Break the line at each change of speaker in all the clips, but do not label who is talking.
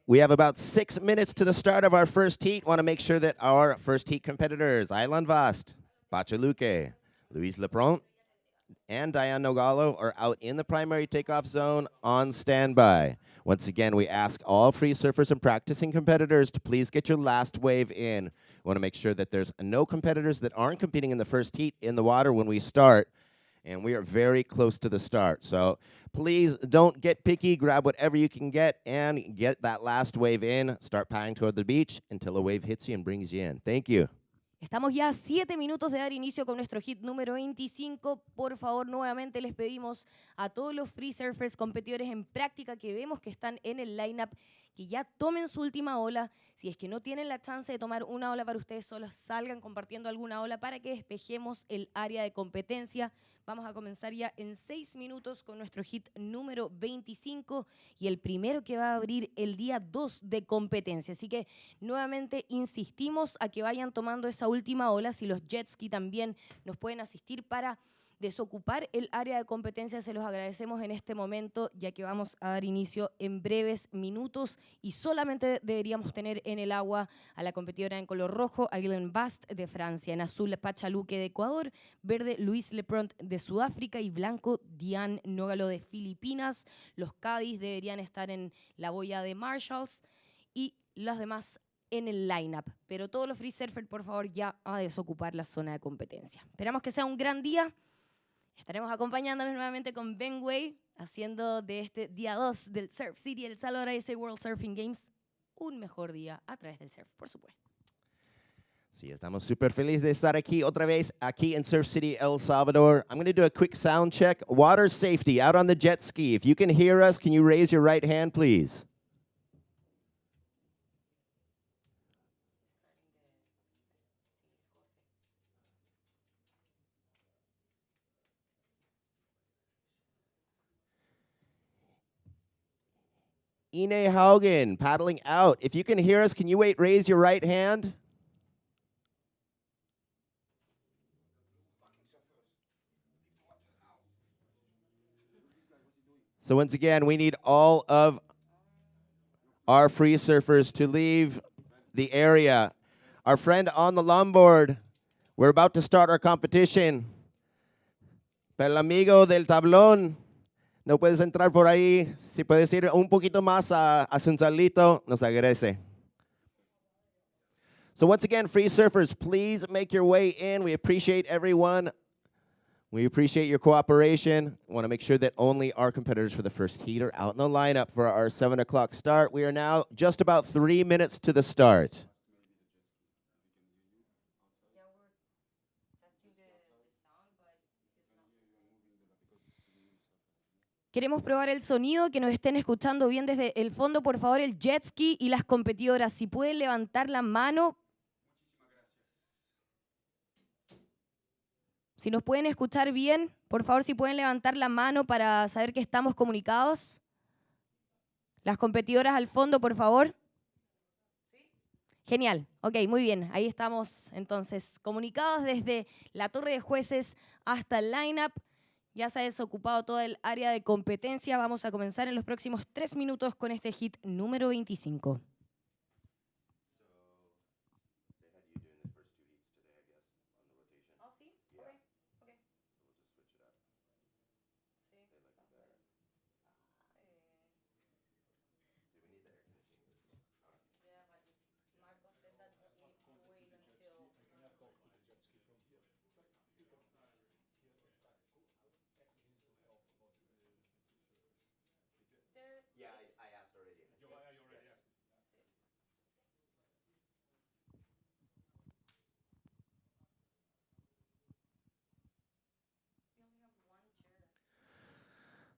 We have about 6 minutes to the start of our first heat. Want to make sure that our first heat competitors, Aylan Vast, Bachaluque, Luis Lepront, and Diane Nogalo are out in the primary takeoff zone on standby. Once again, we ask all free surfers and practicing competitors to please get your last wave in. We want to make sure that there's no competitors that aren't competing in the first heat in the water when we start, and we are very close to the start. So please don't get picky, grab whatever you can get, and get that last wave in. Start paddling toward the beach until a wave hits you and brings you in. Thank you.
Estamos ya a 7 minutos de dar inicio con nuestro hit número 25. Por favor, nuevamente les pedimos a todos los free surfers competidores en práctica que vemos que están en el lineup que ya tomen su última ola. Si es que no tienen la chance de tomar una ola para ustedes, solo salgan compartiendo alguna ola para que despejemos el área de competencia. Vamos a comenzar ya en 6 minutos con nuestro hit número 25 y el primero que va a abrir el día 2 de competencia. Así que nuevamente insistimos a que vayan tomando esa última ola. Si los jet ski también nos pueden asistir para desocupar el área de competencia, se los agradecemos en este momento, ya que vamos a dar inicio en breves minutos y solamente deberíamos tener en el agua a la competidora en color rojo, Aylan Bast de Francia, en azul Pachaluque de Ecuador, verde Luis Lepront de Sudáfrica y blanco Diane Nogalo de Filipinas. Los Cádiz deberían estar en la boya de Marshalls y las demás en el lineup, pero todos los free surfers, por favor, ya a desocupar la zona de competencia. Esperamos que sea un gran día. Estaremos acompañándonos nuevamente con Ben Way, haciendo de este día 2 del Surf City, el Salvador World Surfing Games, un mejor día a través del surf, por supuesto.
Sí, estamos súper felices de estar aquí otra vez, aquí en Surf City, El Salvador. I'm going to do a quick sound check. Water safety, out on the jet ski. If you can hear us, can you raise your right hand, please? Ine Haugen, paddling out. If you can hear us, can you raise your right hand? So once again, we need all of our free surfers to leave the area. Our friend on the longboard, we're about to start our competition. Pero el amigo del tablón, no puedes entrar por ahí. Si puedes ir un poquito más a Sunzalito, nos agradece. So once again, free surfers, please make your way in. We appreciate everyone. We appreciate your cooperation. We want to make sure that only our competitors for the first heat are out in the lineup for our 7 o'clock start. We are now just about 3 minutes to the start.
Queremos probar el sonido, que nos estén escuchando bien desde el fondo. Por favor, el jet ski y las competidoras, si pueden levantar la mano. Si nos pueden escuchar bien, por favor, si pueden levantar la mano para saber que estamos comunicados. Las competidoras al fondo, por favor. Genial, ok, muy bien. Ahí estamos entonces comunicados desde la torre de jueces hasta el lineup. Ya se ha desocupado toda el área de competencia. Vamos a comenzar en los próximos 3 minutos con este hit número 25.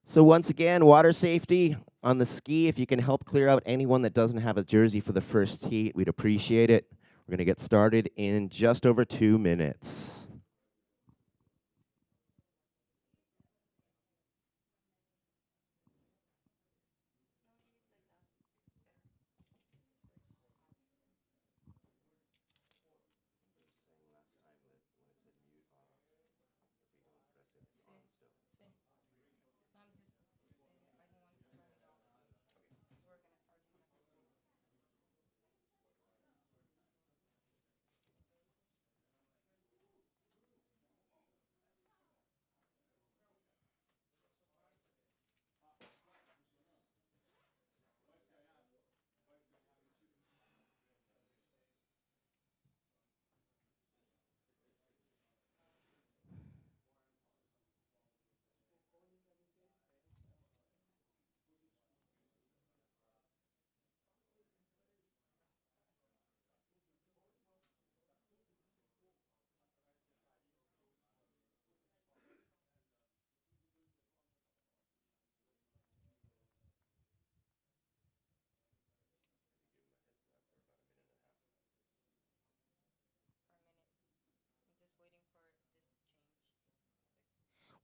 So once again, water safety on the ski. If you can help clear out anyone that doesn't have a jersey for the first heat, we'd appreciate it. We're going to get started in just over 2 minutes.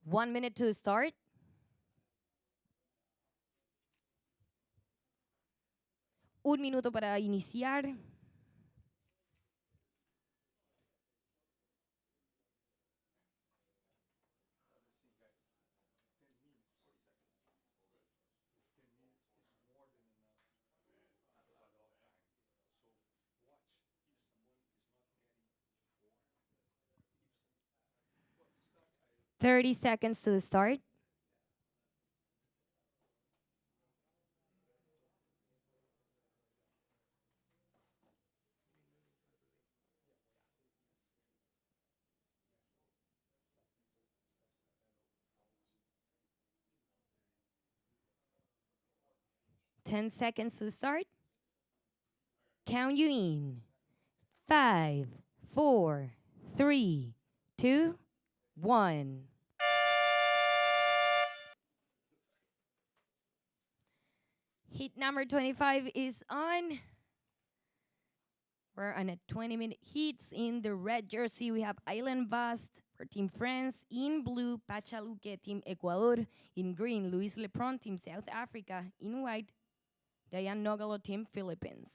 1 minute to start. Un minuto para iniciar. Thirty seconds to the start. Ten seconds to the start. Count you in. 5, 4, 3, 2, 1. Heat number 25 is on. We're on a 20-minute heats. In the red jersey, we have Island Vast for Team France. In blue, Pachaluque, Team Ecuador. In green, Luis Lepron, Team South Africa. In white, Diane Nogalo, Team Philippines.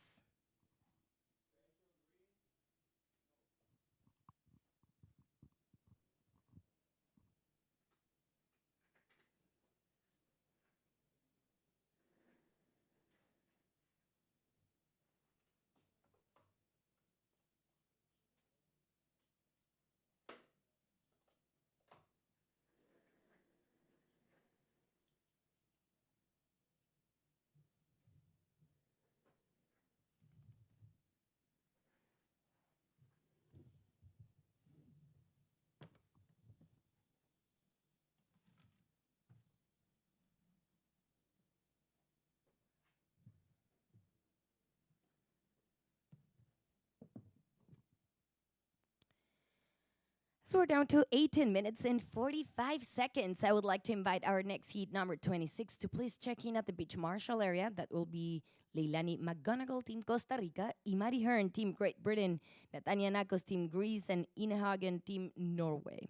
So we're down to 18 minutes and 45 seconds. I would like to invite our next heat, number 26, to please check in at the beach marshal area. That will be Leilani McGonigal, Team Costa Rica, Imari Hearn, Team Great Britain, Natania Nakos, Team Greece, and Ine Hagen, Team Norway.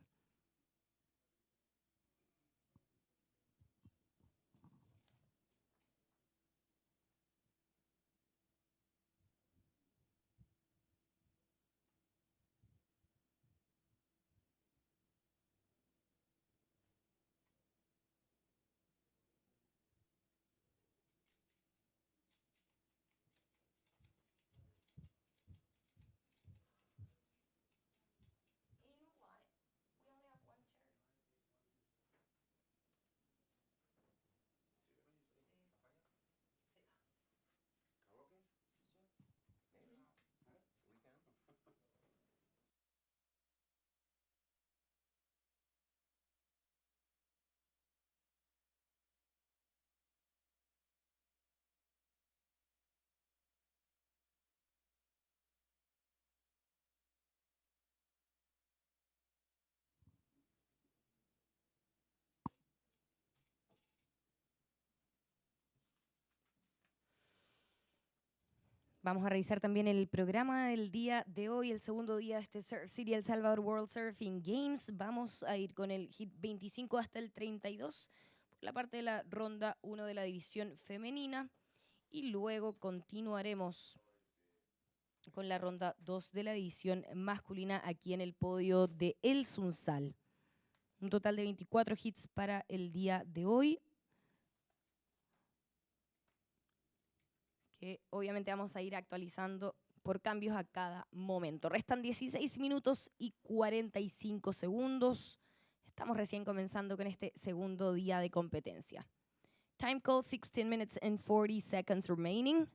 Vamos a revisar también el programa del día de hoy, el segundo día de este Surf City El Salvador World Surfing Games. Vamos a ir con el hit 25 hasta el 32, por la parte de la ronda 1 de la división femenina. Y luego continuaremos con la ronda 2 de la división masculina aquí en el podio de El Sunzal. Un total de 24 hits para el día de hoy, que obviamente vamos a ir actualizando por cambios a cada momento. Restan 16 minutos y 45 segundos. Estamos recién comenzando con este segundo día de competencia. Time call, 16 minutes and 40 seconds remaining.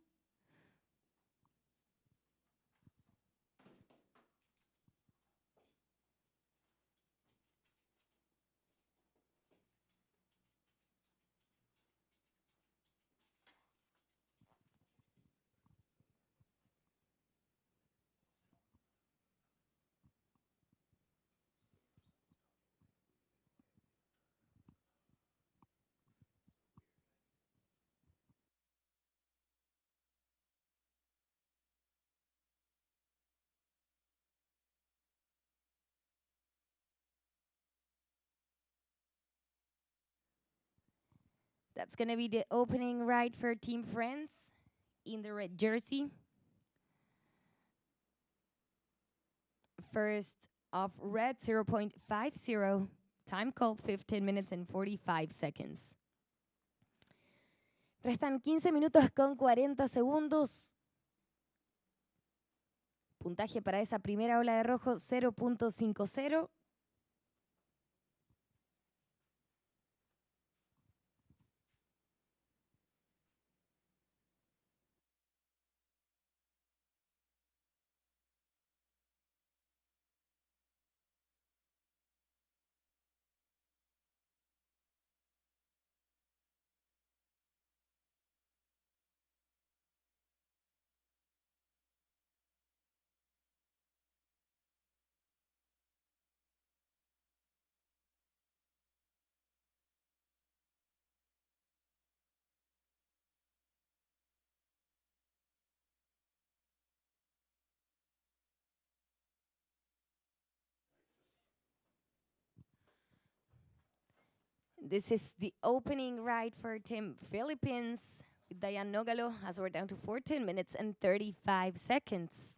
That's going to be the opening ride for Team France in the red jersey. First off red, 0.50. Time called 15 minutes and 45 seconds. Restan 15 minutos con 40 segundos. Puntaje para esa primera ola de rojo, 0.50. This is the opening ride for Team Philippines with Diane Nogalo as we're down to 14 minutes and 35 seconds.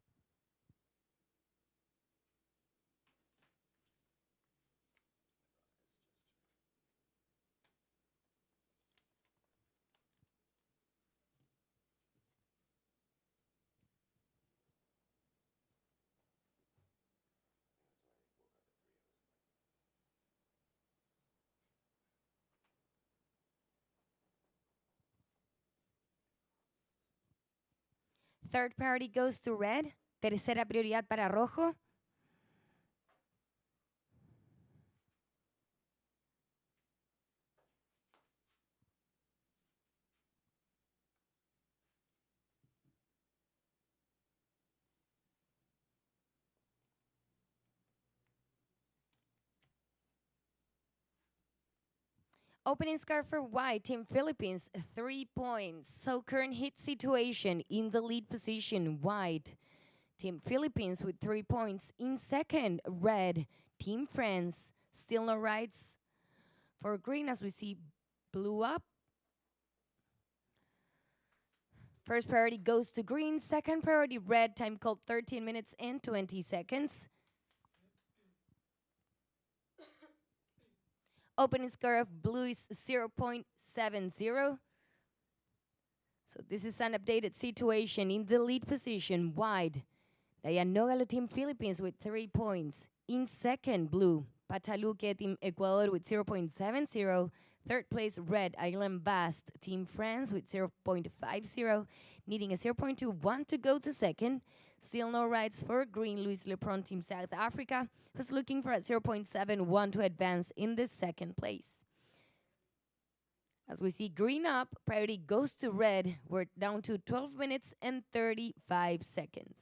Third priority goes to red. Tercera prioridad para rojo. Opening score for white, Team Philippines, 3 points. So current hit situation in the lead position, white. Team Philippines with 3 points. In second, red. Team France, still no rides for green as we see blue up. First priority goes to green. Second priority, red. Time called 13 minutes and 20 seconds. Opening score of blue is 0.70. So this is an updated situation in the lead position, white. Diane Nogalo, Team Philippines with 3 points. In second, blue. Pataluque, Team Ecuador with 0.70. Third place, red. Island Bast, Team France with 0.50. Needing a 0.21 to go to second. Still no rides for green. Luis Lepron, Team South Africa, who's looking for a 0.71 to advance in the second place. As we see green up, priority goes to red. We're down to 12 minutes and 35 seconds.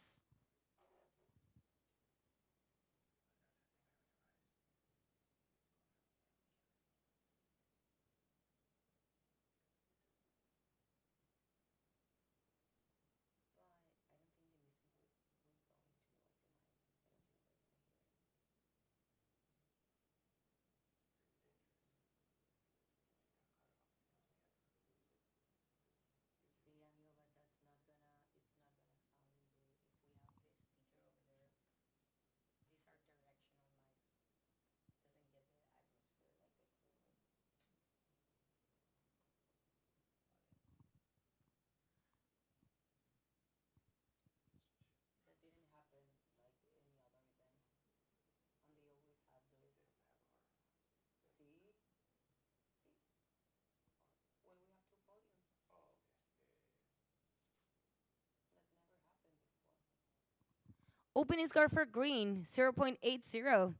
Opening score for green, 0.80.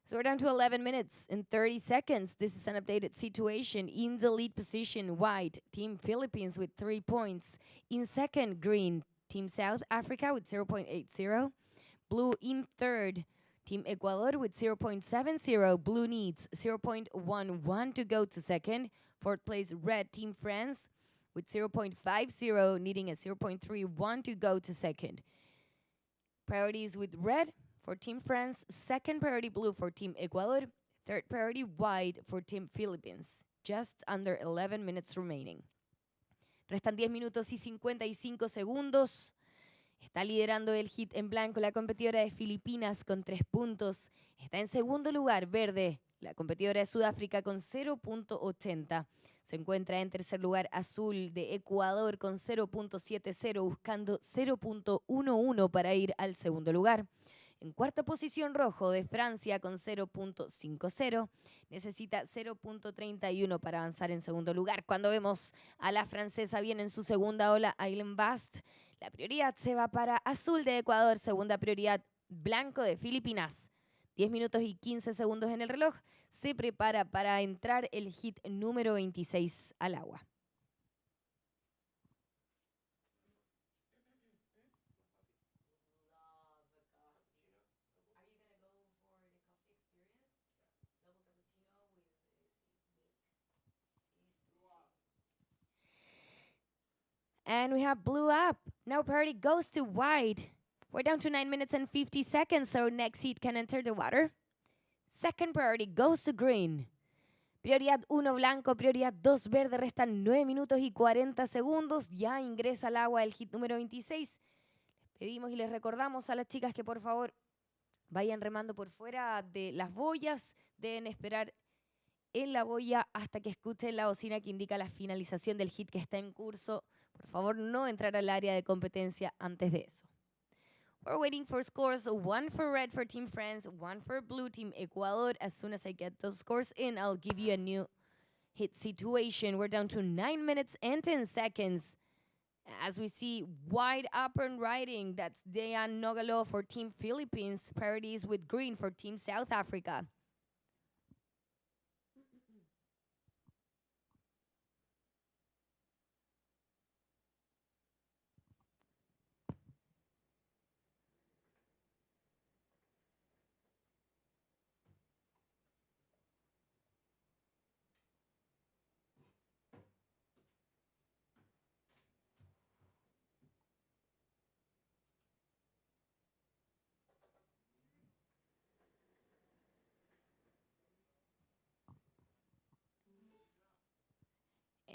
So we're down to 11 minutes and 30 seconds. This is an updated situation. In the lead position, white, Team Philippines with 3 points. In second, green, Team South Africa with 0.80. Blue in third, Team Ecuador with 0.70. Blue needs 0.11 to go to second. Fourth place, red, Team France with 0.50, needing a 0.31 to go to second. Priorities with red for Team France, second priority blue for Team Ecuador, third priority white for Team Philippines. just under 11 minutes remaining. Restan 10 minutos y 55 segundos. Está liderando el hit en blanco la competidora de Filipinas con 3 puntos. Está en segundo lugar, verde, la competidora de Sudáfrica con 0.80. Se encuentra en tercer lugar, azul de Ecuador con 0.70, buscando 0.11 para ir al segundo lugar. En cuarta posición, rojo de Francia con 0.50. Necesita 0.31 para avanzar en segundo lugar. Cuando vemos a la francesa bien en su segunda ola, Aileen Bast, la prioridad se va para azul de Ecuador, segunda prioridad blanco de Filipinas. 10 minutos y 15 segundos en el reloj. Se prepara para entrar el hit número 26 al agua. And we have blue up. Now priority goes to white. We're down to 9 minutes and 50 seconds, so next heat can enter the water. Second priority goes to green. Prioridad 1 blanco, prioridad 2 verde. Restan 9 minutos y 40 segundos. Ya ingresa al agua el hit número 26. Les pedimos y les recordamos a las chicas que por favor vayan remando por fuera de las boyas. Deben esperar en la boya hasta que escuchen la bocina que indica la finalización del hit que está en curso. Por favor, no entrar al área de competencia antes de eso. We're waiting for scores. 1 for red for Team France, 1 for blue Team Ecuador. As soon as I get those scores in, I'll give you a new hit situation. We're down to 9 minutes and 10 seconds. As we see, wide up and riding. That's Dayan Nogalo for Team Philippines. Priorities with green for Team South Africa.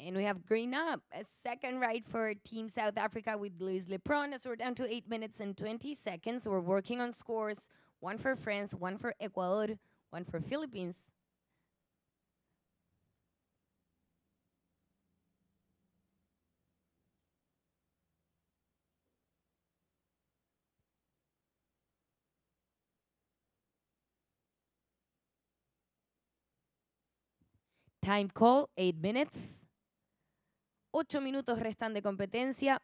And we have green up. A second ride for Team South Africa with Luis Lepron. As we're down to 8 minutes and 20 seconds. We're working on scores. 1 for France, 1 for Ecuador, 1 for Philippines. Time call, 8 minutes. 8 minutos restan de competencia.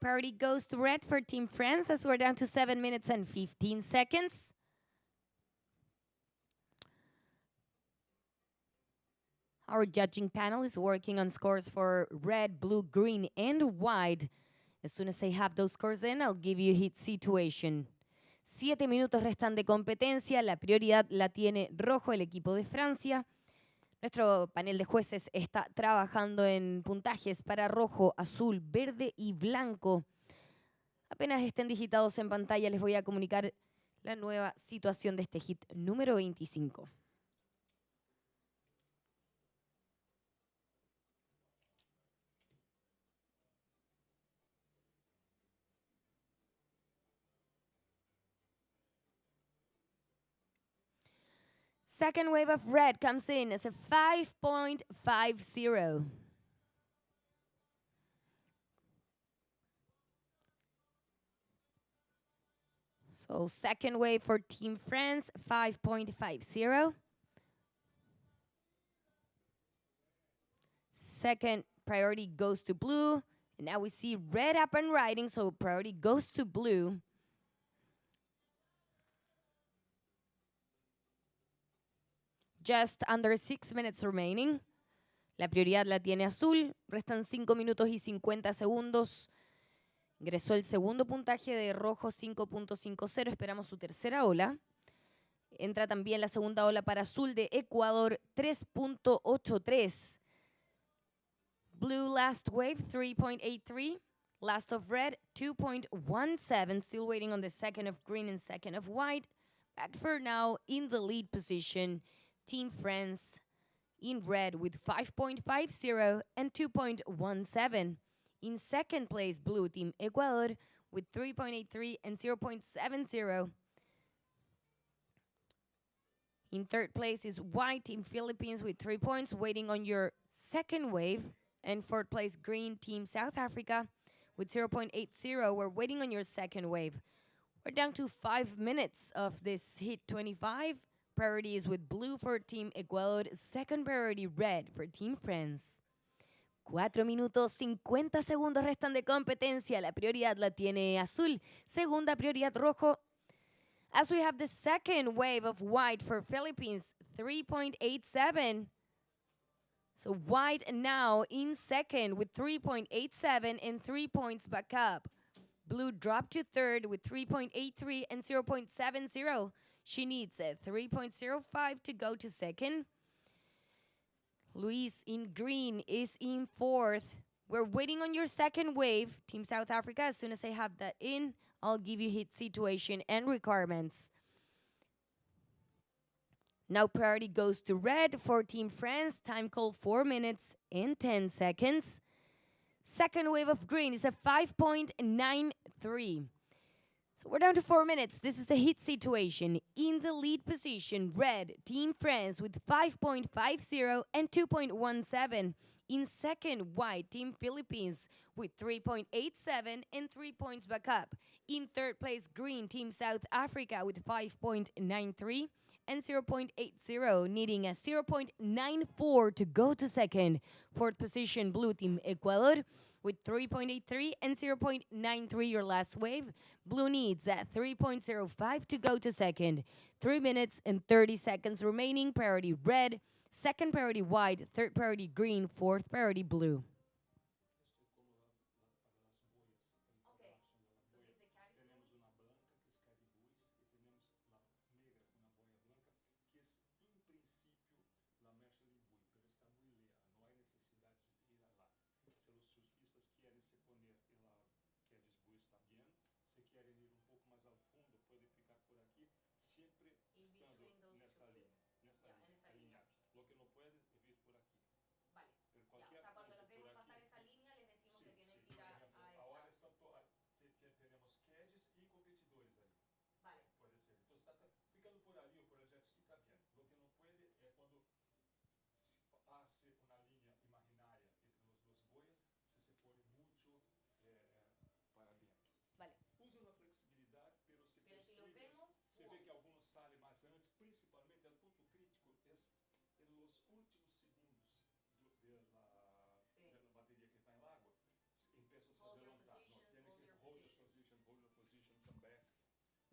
Priority goes to red for Team France as we're down to 7 minutes and 15 seconds. Our judging panel is working on scores for red, blue, green, and white. As soon as I have those scores in, I'll give you a hit situation. 7 minutos restan de competencia. La prioridad la tiene rojo, el equipo de Francia. Nuestro panel de jueces está trabajando en puntajes para rojo, azul, verde y blanco. Apenas estén digitados en pantalla, les voy a comunicar la nueva situación de este hit número 25. Second wave of red comes in as a 5.50. So second wave for Team France, 5.50. Second priority goes to blue. And now we see red up and riding, so priority goes to blue. just under 6 minutes remaining. La prioridad la tiene azul. Restan 5 minutos y 50 segundos. Ingresó el segundo puntaje de rojo 5.50. Esperamos su tercera ola. Entra también la segunda ola para azul de Ecuador 3.83. Blue last wave 3.83. Last of red 2.17. Still waiting on the second of green and second of white. But for now, in the lead position, Team France in red with 5.50 and 2.17. In second place, blue Team Ecuador with 3.83 and 0.70. In third place is white Team Philippines with 3 points, waiting on your second wave. And fourth place, green Team South Africa with 0.80. We're waiting on your second wave. We're down to 5 minutes of this Heat 25. Priority is with blue for Team Ecuador. Second priority, red for Team France. 4 minutos 50 segundos restan de competencia. La prioridad la tiene azul. Segunda prioridad rojo. As we have the second wave of white for Philippines, 3.87. So white now in second with 3.87 and 3 points back up. Blue dropped to third with 3.83 and 0.70. She needs a 3.05 to go to second. Luis in green is in fourth. We're waiting on your second wave, Team South Africa. As soon as I have that in, I'll give you hit situation and requirements. Now priority goes to red for Team France. Time call 4 minutes and 10 seconds. Second wave of green is a 5.93. So we're down to 4 minutes. This is the hit situation. In the lead position, red, Team France with 5.50 and 2.17. In second, white, Team Philippines with 3.87 and 3 points back up. In third place, green, Team South Africa with 5.93 and 0.80, needing a 0.94 to go to second. Fourth position, blue Team Ecuador with 3.83 and 0.93, your last wave. Blue needs a 3.05 to go to second. 3 minutes and 30 seconds remaining. Priority red, second priority white, third priority green, fourth priority blue.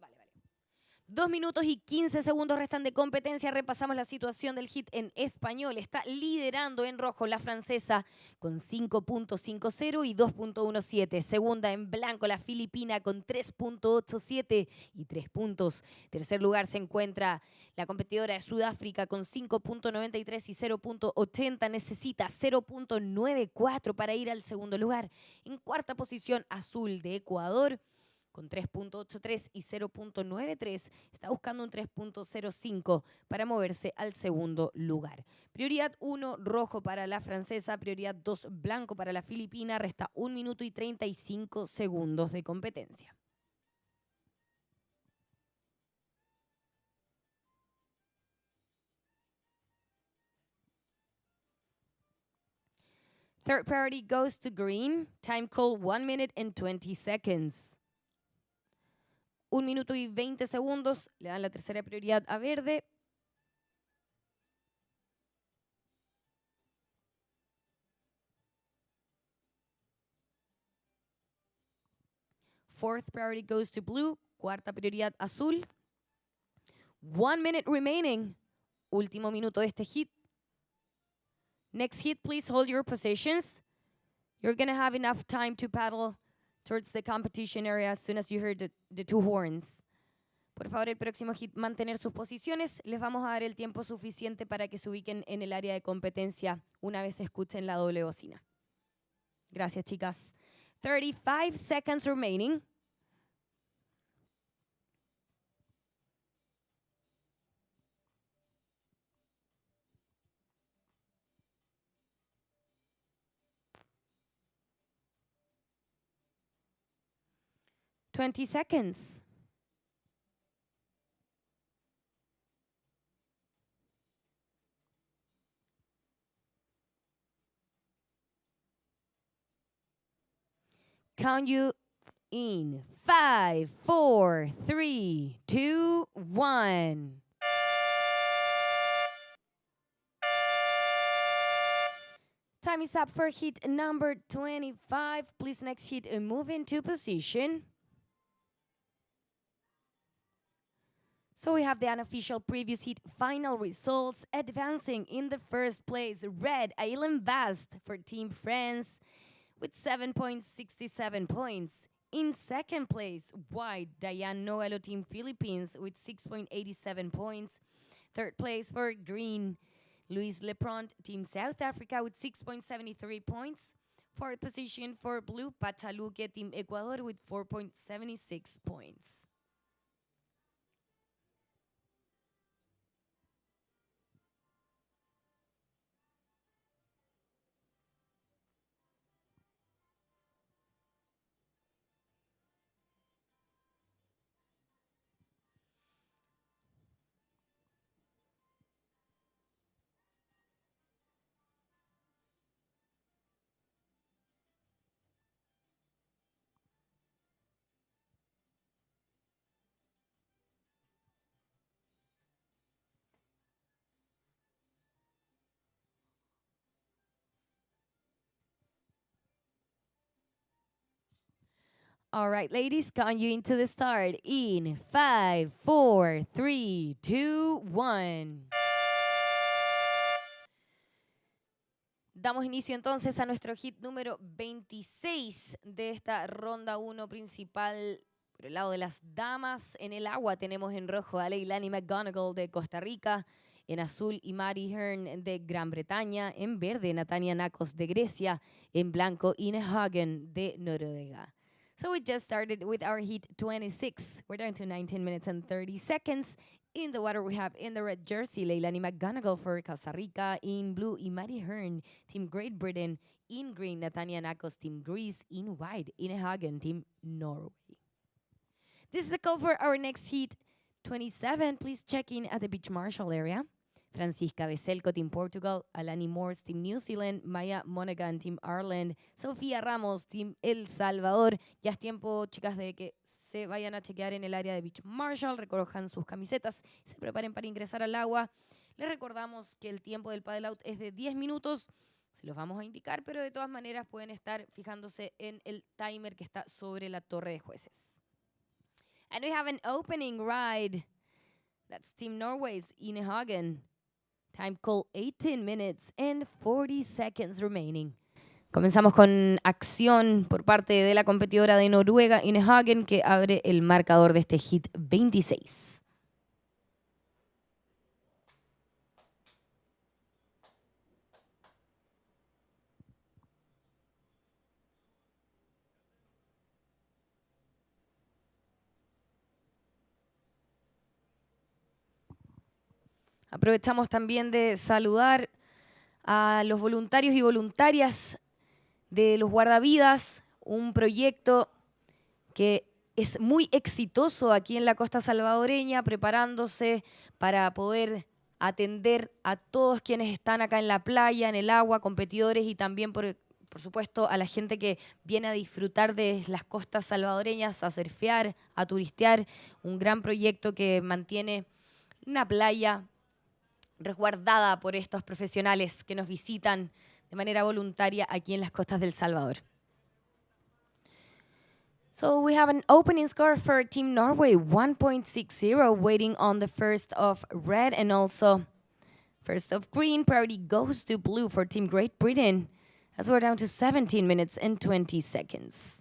Vale, vale. 2 minutos y 15 segundos restan de competencia. Repasamos la situación del hit en español. Está liderando en rojo la francesa con 5.50 y 2.17. Segunda en blanco la filipina con 3.87 y 3 puntos. Tercer lugar se encuentra la competidora de Sudáfrica con 5.93 y 0.80. Necesita 0.94 para ir al segundo lugar. En cuarta posición, azul de Ecuador con 3.83 y 0.93, está buscando un 3.05 para moverse al segundo lugar. Prioridad 1, rojo para la francesa. Prioridad 2, blanco para la filipina. Resta 1 minuto y 35 segundos de competencia. Third priority goes to green. Time call 1 minute and 20 seconds. 1 minuto y 20 segundos. Le dan la tercera prioridad a verde. Fourth priority goes to blue. Cuarta prioridad azul. 1 minute remaining. Último minuto de este hit. Next hit, please hold your positions. You're going to have enough time to paddle towards the competition area as soon as you hear the two horns. Por favor, el próximo hit, mantener sus posiciones. Les vamos a dar el tiempo suficiente para que se ubiquen en el área de competencia una vez escuchen la doble bocina. Gracias, chicas. 35 seconds remaining. Twenty seconds. Count you in 5, 4, 3, 2, 1. Time is up for hit number 25. Please next hit move into position. So we have the unofficial previous heat final results. Advancing in the first place, Red Island Vast for Team France with 7.67 points. In second place, White Diane Noelo Team Philippines with 6.87 points. Third place for Green, Luis Lepront Team South Africa with 6.73 points. Fourth position for Blue, Pataluque Team Ecuador with 4.76 points. All right, ladies, count you into the start in 5, 4, 3, 2, 1. Damos inicio entonces a nuestro hit número 26 de esta ronda 1 principal. Por el lado de las damas, en el agua tenemos en rojo a Leilani McGonigal de Costa Rica, en azul Imari Hearn de Gran Bretaña, en verde Natania Nakos de Grecia, en blanco Ine Hagen de Noruega. So we just started with our heat 26. We're down to 19 minutes and 30 seconds. In the water, we have in the red jersey, Leilani McGonigal for Costa Rica. In blue, Imari Hearn, Team Great Britain. In green, Natania Nakos, Team Greece. In white, Ine Hagen, Team Norway. This is the call for our next heat 27. Please check in at the beach marshal area. Francisca Veselco, Team Portugal. Alani Morse, Team New Zealand. Maya Monaghan, Team Ireland. Sofía Ramos, Team El Salvador. Ya es tiempo, chicas, de que se vayan a chequear en el área de Beach Marshal, recojan sus camisetas y se preparen para ingresar al agua. Les recordamos que el tiempo del paddle out es de 10 minutos. Se los vamos a indicar, pero de todas maneras pueden estar fijándose en el timer que está sobre la torre de jueces. And we have an opening ride. That's Team Norway's Ine Hagen. Time call 18 minutes and 40 seconds remaining. Comenzamos con acción por parte de la competidora de Noruega, Ine Hagen, que abre el marcador de este hit 26. Aprovechamos también de saludar a los voluntarios y voluntarias de los guardavidas, un proyecto que es muy exitoso aquí en la costa salvadoreña, preparándose para poder atender a todos quienes están acá en la playa, en el agua, competidores y también, por supuesto, a la gente que viene a disfrutar de las costas salvadoreñas, a surfear, a turistear. Un gran proyecto que mantiene una playa resguardada por estos profesionales que nos visitan de manera voluntaria aquí en las costas del Salvador. So we have an opening score for Team Norway, 1.60, waiting on the first of red and also First of green, priority goes to blue for Team Great Britain, as we're down to 17 minutes and 20 seconds.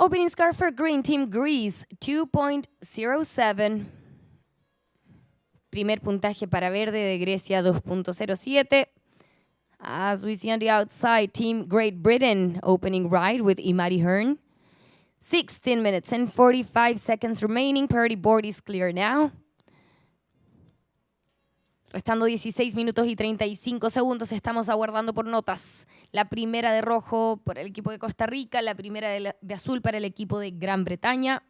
Opening score for green, Team Greece, 2.07. Primer puntaje para verde de Grecia, 2.07. As we see on the outside, Team Great Britain opening right with Imari Hearn. 16 minutes and 45 seconds remaining. Priority board is clear now. Restando 16 minutos y 35 segundos, estamos aguardando por notas. La primera de rojo para el equipo de Costa Rica, la primera de azul para el equipo de Gran Bretaña.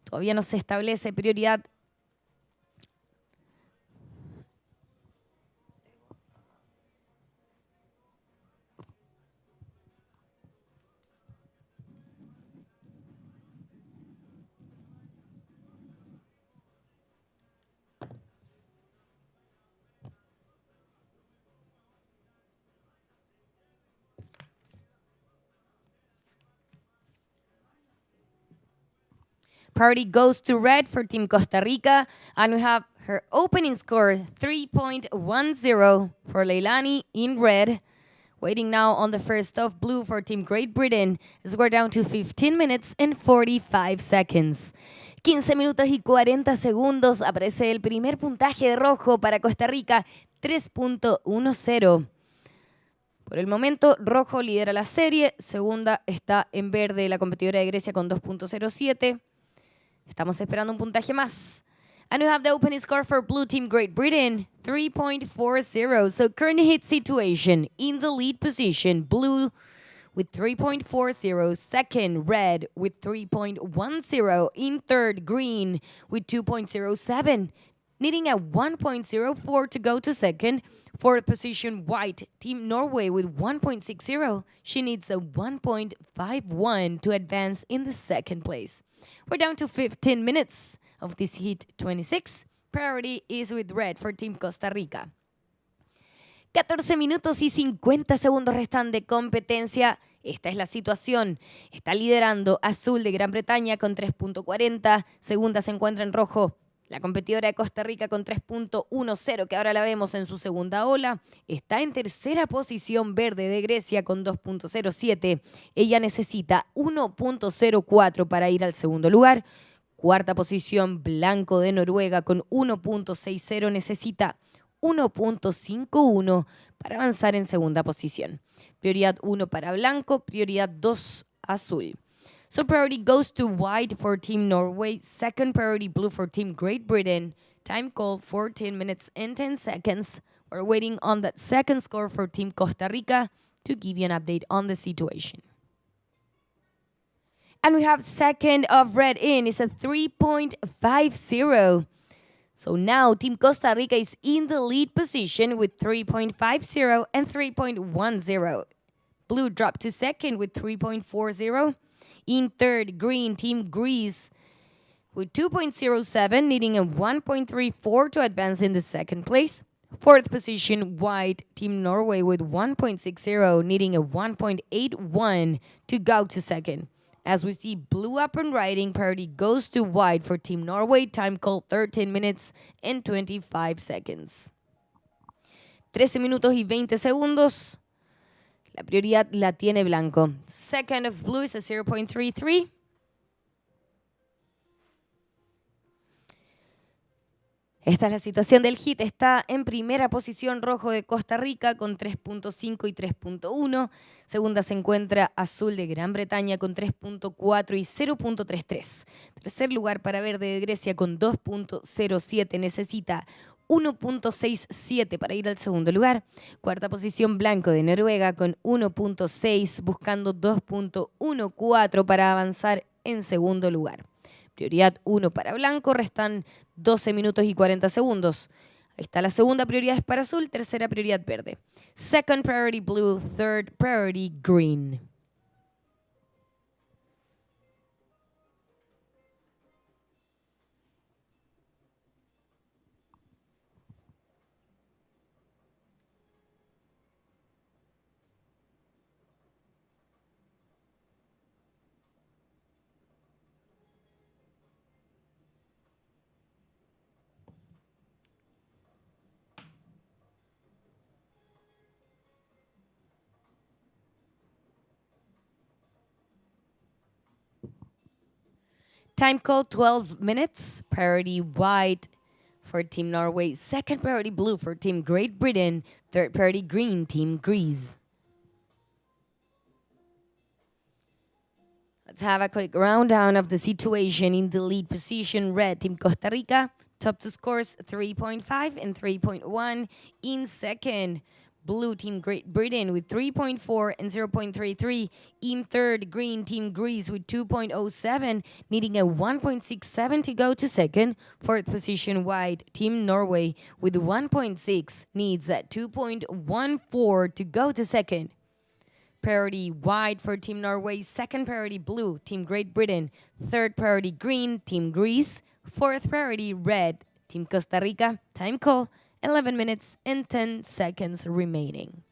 Todavía no se establece prioridad. Priority goes to red for Team Costa Rica. And we have her opening score, 3.10 for Leilani in red. Waiting now on the first of blue for Team Great Britain. As we're down to 15 minutes and 45 seconds. 15 minutos y 40 segundos. Aparece el primer puntaje de rojo para Costa Rica, 3.10. Por el momento, rojo lidera la serie. Segunda está en verde la competidora de Grecia con 2.07. Estamos esperando un puntaje más. And we have the opening score for Blue Team Great Britain, 3.40. So current hit situation in the lead position, blue with 3.40. Second, red with 3.10. In third, green with 2.07. Needing a 1.04 to go to second. Fourth position, white, Team Norway with 1.60. She needs a 1.51 to advance in the second place. We're down to 15 minutes of this heat 26. Priority is with red for Team Costa Rica. 14 minutos y 50 segundos restan de competencia. Esta es la situación. Está liderando azul de Gran Bretaña con 3.40. Segunda se encuentra en rojo la competidora de Costa Rica con 3.10, que ahora la vemos en su segunda ola. Está en tercera posición verde de Grecia con 2.07. Ella necesita 1.04 para ir al segundo lugar. Cuarta posición blanco de Noruega con 1.60. Necesita 1.51 para avanzar en segunda posición. Prioridad 1 para blanco, prioridad 2 azul. So priority goes to white for Team Norway. Second priority blue for Team Great Britain. Time called 14 minutes and 10 seconds. We're waiting on that second score for Team Costa Rica to give you an update on the situation. And we have second of red in. It's a 3.50. So now Team Costa Rica is in the lead position with 3.50 and 3.10. Blue dropped to second with 3.40. In third, green, Team Greece with 2.07, needing a 1.34 to advance in the second place. Fourth position, white, Team Norway with 1.60, needing a 1.81 to go to second. As we see blue up and riding, priority goes to white for Team Norway. Time called 13 minutes and 25 seconds. 13 minutos y 20 segundos. La prioridad la tiene blanco. Second of blue is a 0.33. Esta es la situación del hit. Está en primera posición rojo de Costa Rica con 3.5 y 3.1. Segunda se encuentra azul de Gran Bretaña con 3.4 y 0.33. Tercer lugar para verde de Grecia con 2.07. Necesita 1.67 para ir al segundo lugar. Cuarta posición blanco de Noruega con 1.6, buscando 2.14 para avanzar en segundo lugar. Prioridad 1 para blanco, restan 12 minutos y 40 segundos. Ahí está la segunda prioridad es para azul, tercera prioridad verde. Second priority blue, third priority green. Time call 12 minutes. Priority white for Team Norway. Second priority blue for Team Great Britain. Third priority green, Team Greece. Let's have a quick rundown of the situation. In the lead position, red, Team Costa Rica. Top two scores, 3.5 and 3.1. In second, blue, Team Great Britain with 3.4 and 0.33. In third, green, Team Greece with 2.07, needing a 1.67 to go to second. Fourth position, white, Team Norway with 1.6, needs a 2.14 to go to second. Priority white for Team Norway. Second priority blue, Team Great Britain. Third priority green, Team Greece. Fourth priority red, Team Costa Rica. Time call, 11 minutes and 10 seconds remaining.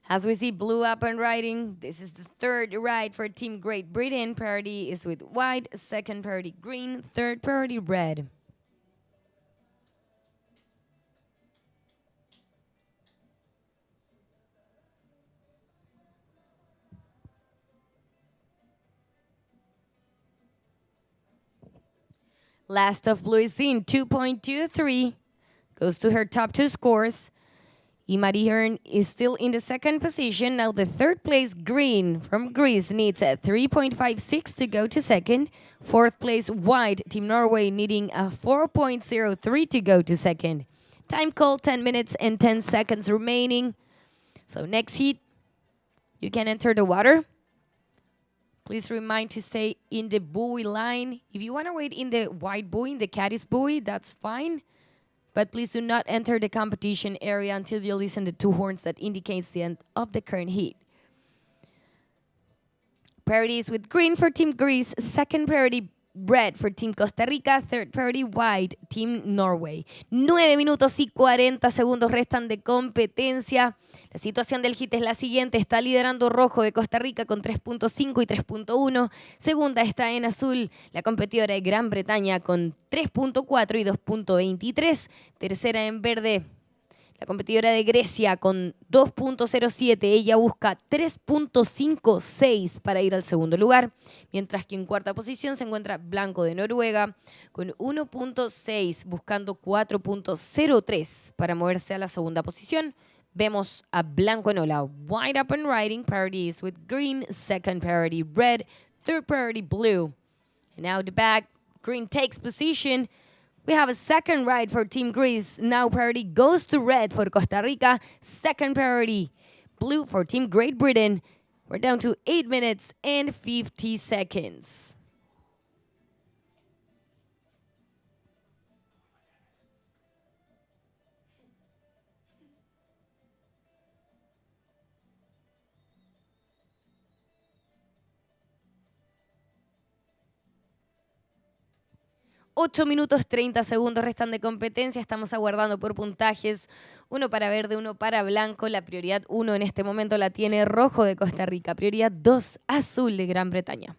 As we see blue up and riding, this is the third ride for Team Great Britain. Priority is with white, second priority green, third priority red. Last of blue is seen, 2.23. Goes to her top two scores. Imari Hearn is still in the second position. Now the third place green from Greece needs a 3.56 to go to second. Fourth place white, Team Norway, needing a 4.03 to go to second. Time call, 10 minutes and 10 seconds remaining. So next heat, you can enter the water. Please remind to stay in the buoy line. If you want to wait in the white buoy, in the caddis buoy, that's fine. But please do not enter the competition area until you listen to two horns that indicates the end of the current heat. Priority is with green for Team Greece, second priority red for Team Costa Rica, third priority white, Team Norway. 9 minutos y 40 segundos restan de competencia. La situación del hit es la siguiente. Está liderando rojo de Costa Rica con 3.5 y 3.1. Segunda está en azul la competidora de Gran Bretaña con 3.4 y 2.23. Tercera en verde la competidora de Grecia con 2.07, ella busca 3.56 para ir al segundo lugar, mientras que en cuarta posición se encuentra Blanco de Noruega con 1.6, buscando 4.03 para moverse a la segunda posición. Vemos a Blanco en Ola, wide up and riding, priority is with green, second priority red, third priority blue. And now the back, green takes position. We have a second ride for Team Greece. Now priority goes to red for Costa Rica. Second priority blue for Team Great Britain. We're down to 8 minutes and 50 seconds. 8 minutos 30 segundos restan de competencia. Estamos aguardando por puntajes. Uno para verde, uno para blanco. La prioridad 1 en este momento la tiene rojo de Costa Rica. Prioridad 2, azul de Gran Bretaña.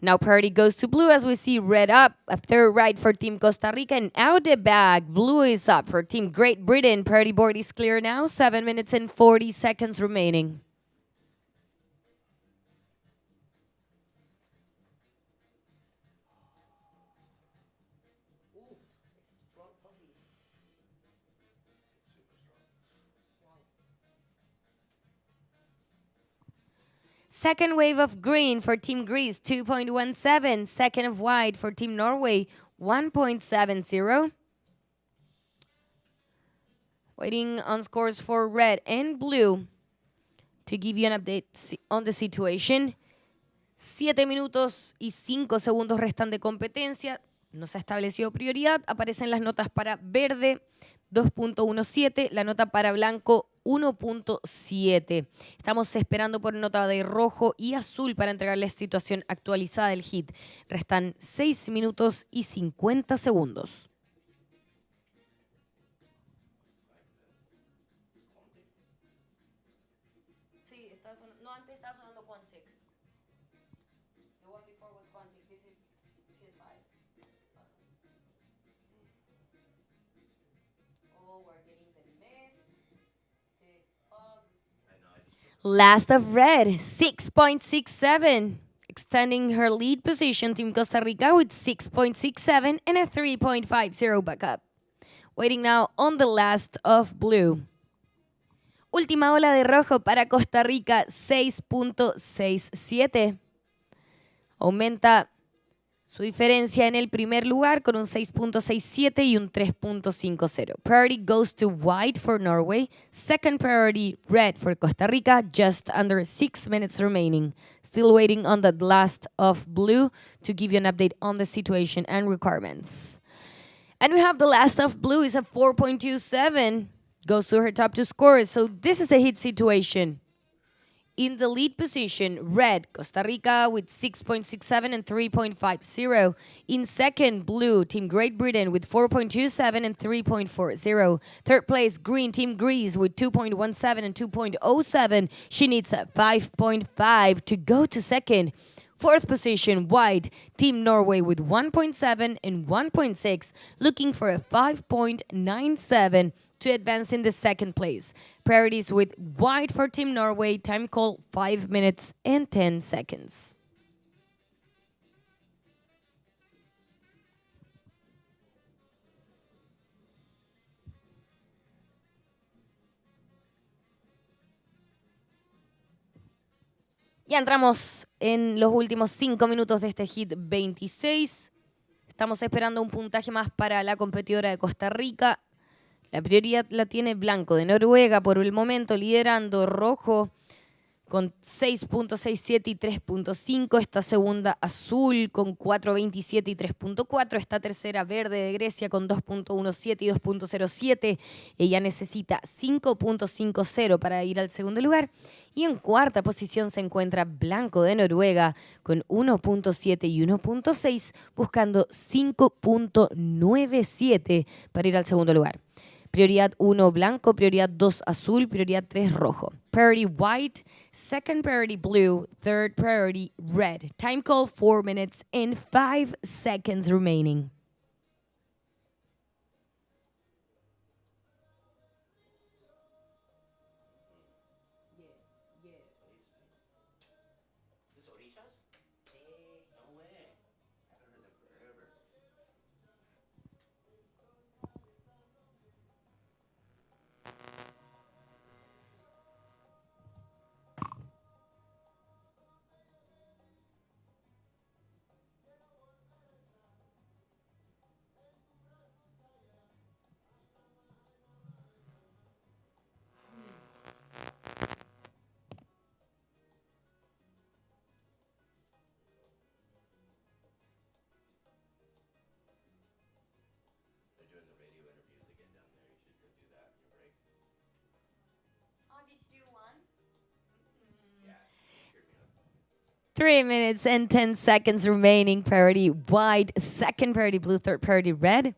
Now priority goes to blue as we see red up, a third right for Team Costa Rica, and out the back, blue is up for Team Great Britain. Priority board is clear now, 7 minutes and 40 seconds remaining. Second wave of green for Team Greece, 2.17. Second of white for Team Norway, 1.70. Waiting on scores for red and blue to give you an update on the situation. 7 minutos y 5 segundos restan de competencia. No se ha establecido prioridad. Aparecen las notas para verde, 2.17, la nota para blanco 1.7. Estamos esperando por nota de rojo y azul para entregarles situación actualizada del hit. Restan 6 minutos y 50 segundos. Sí, no, antes estaba sonando Quantic. The one before was Quantic. This is PS5. Oh, we're getting the mist, the fog. Last of red, 6.67. Extending her lead position, Team Costa Rica with 6.67 and a 3.50 backup. Waiting now on the last of blue. Última ola de rojo para Costa Rica, 6.67. Aumenta su diferencia en el primer lugar con un 6.67 y un 3.50. Priority goes to white for Norway. Second priority, red for Costa Rica. Just under 6 minutes remaining. Still waiting on the last of blue to give you an update on the situation and requirements. And we have the last of blue is a 4.27. Goes to her top two scorers. So this is a hit situation. In the lead position, red, Costa Rica with 6.67 and 3.50. In second, blue, Team Great Britain with 4.27 and 3.40. Third place, green, Team Greece with 2.17 and 2.07. She needs a 5.5 to go to second. Fourth position, white, Team Norway with 1.7 and 1.6, looking for a 5.97 to advance in the second place. Priorities with white for Team Norway, time call 5 minutes and 10 seconds. Ya entramos en los últimos 5 minutos de este hit 26. Estamos esperando un puntaje más para la competidora de Costa Rica. La prioridad la tiene blanco de Noruega por el momento, liderando rojo con 6.67 y 3.5. Esta segunda azul con 4.27 y 3.4. Esta tercera verde de Grecia con 2.17 y 2.07. Ella necesita 5.50 para ir al segundo lugar. Y en cuarta posición se encuentra blanco de Noruega con 1.7 y 1.6, buscando 5.97 para ir al segundo lugar. Prioridad 1 blanco, prioridad 2 azul, prioridad 3 rojo. Priority white, second priority blue, third priority red. Time call 4 minutes and 5 seconds remaining.
They're doing the radio interviews again down there. You should go do that in your break.
Oh, did you do one?
Yeah, scared me up.
3 minutes and 10 seconds remaining. Priority white, second priority blue, third priority red.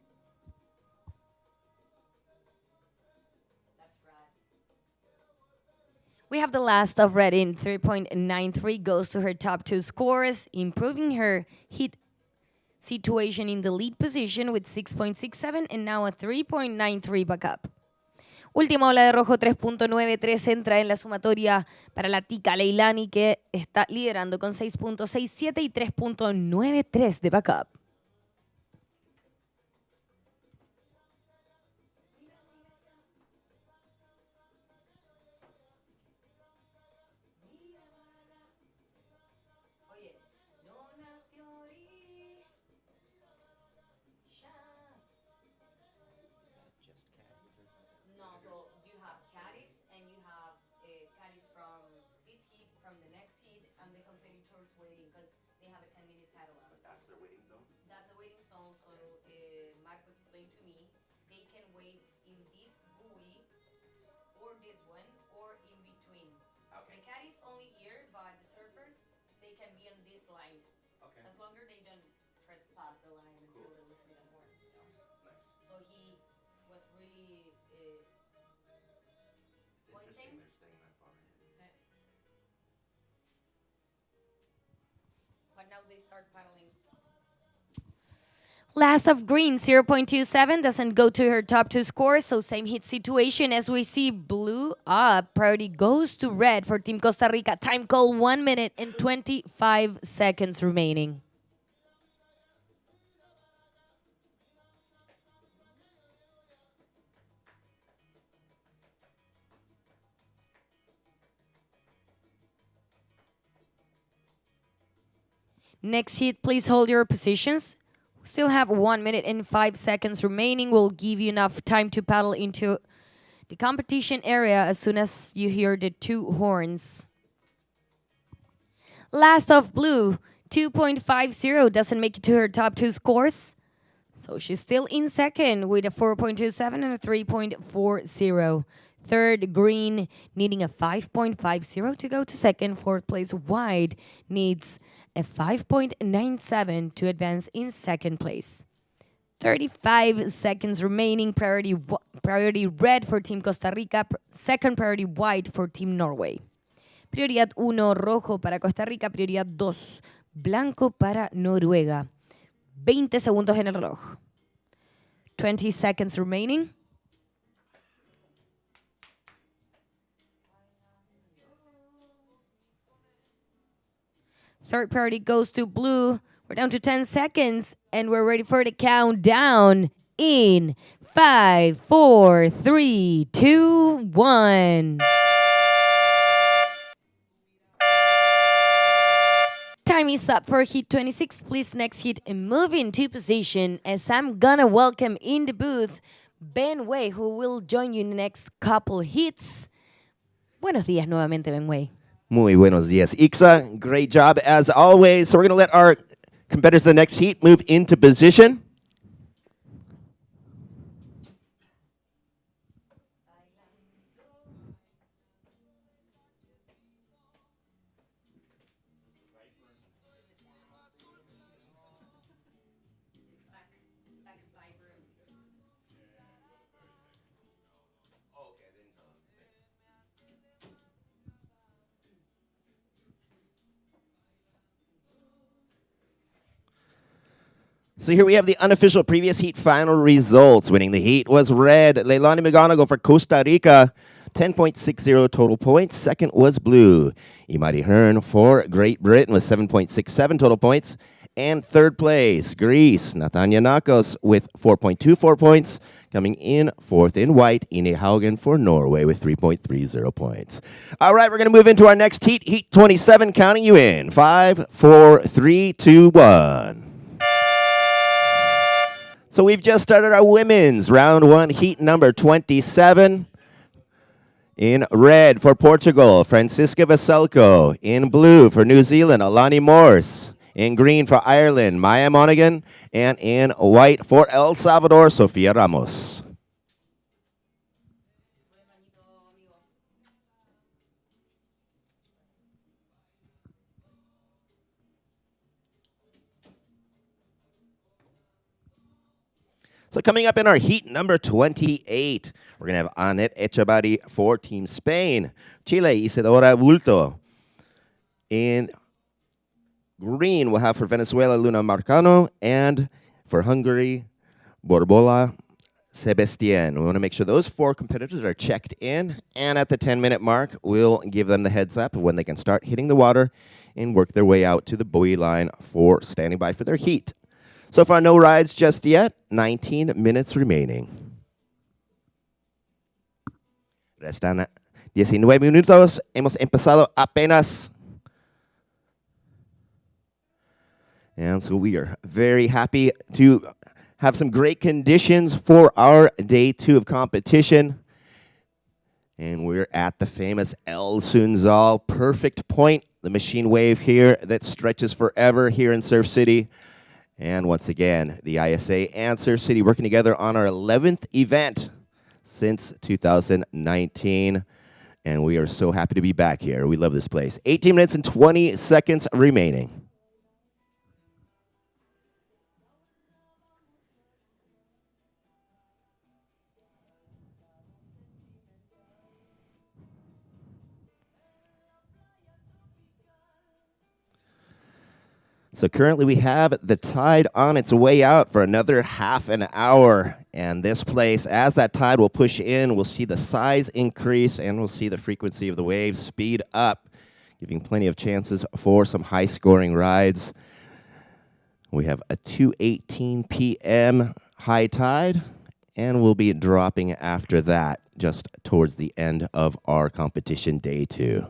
We have the last of red in 3.93, goes to her top two scores, improving her hit situation in the lead position with 6.67 and now a 3.93 backup. Última ola de rojo, 3.93, entra en la sumatoria para la tica Leilani, que está liderando con 6.67 y 3.93 de backup. No, so you have caddies and you have caddies from this heat, from the next heat, and the competitors waiting because they have a 10-minute paddle out.
But that's their waiting zone?
That's the waiting zone, so Marco explained to me they can wait in Last of green, 0.27, doesn't go to her top two scores, so same hit situation as we see blue up. Priority goes to red for Team Costa Rica. Time call 1 minute and 25 seconds remaining. Next hit, please hold your positions. Still have 1 minute and 5 seconds remaining. We'll give you enough time to paddle into the competition area as soon as you hear the two horns. Last of blue, 2.50, doesn't make it to her top two scores. So she's still in second with a 4.27 and a 3.40. Third, green, needing a 5.50 to go to second. Fourth place, white, needs a 5.97 to advance in second place. 35 seconds remaining. Priority red for Team Costa Rica. Second priority white for Team Norway. Prioridad 1, rojo para Costa Rica. Prioridad 2, blanco para Noruega. 20 segundos en el reloj. 20 seconds remaining. Third priority goes to blue. We're down to 10 seconds, and we're ready for the countdown in 5, 4, 3, 2, 1. Time is up for hit 26. Please next hit and move into position as I'm gonna welcome in the booth Ben Wei, who will join you in the next couple hits. Buenos días nuevamente, Ben Wei.
Muy buenos días, Ixa. Great job as always. So we're going to let our competitors in the next heat move into position. So here we have the unofficial previous heat final results. Winning the heat was red. Leilani McGonigal for Costa Rica, 10.60 total points. Second was blue. Imari Hearn for Great Britain with 7.67 total points. And third place, Greece, Natanya Nakos with 4.24 points. Coming in fourth in white, Ine Haugen for Norway with 3.30 points. All right, we're going to move into our next heat, Heat 27, counting you in. 5, 4, 3, 2, 1. So we've just started our women's round one, heat number 27. In red for Portugal, Francisca Vaselko. In blue for New Zealand, Alani Morse. In green for Ireland, Maya Monaghan. And in white for El Salvador, Sofia Ramos. So coming up in our heat number 28, we're going to have Annette Echevarri for Team Spain. Chile, Isadora Bulto. In green, we'll have for Venezuela, Luna Marcano. And for Hungary, Borbola Sebastian. We want to make sure those four competitors are checked in. And at the 10-minute mark, we'll give them the heads up of when they can start hitting the water and work their way out to the buoy line for standing by for their heat. So far, no rides just yet. 19 minutes remaining. Restan 19 minutos. Hemos empezado apenas. And so we are very happy to have some great conditions for our day 2 of competition. And we're at the famous El Sunzal, perfect point, the machine wave here that stretches forever here in Surf City. And once again, the ISA and Surf City working together on our 11th event since 2019. And we are so happy to be back here. We love this place. 18 minutes and 20 seconds remaining. So currently we have the tide on its way out for another half an hour. And this place, as that tide will push in, we'll see the size increase and we'll see the frequency of the waves speed up, giving plenty of chances for some high-scoring rides. We have a 2:18 p.m. high tide, and we'll be dropping after that, just towards the end of our competition day 2.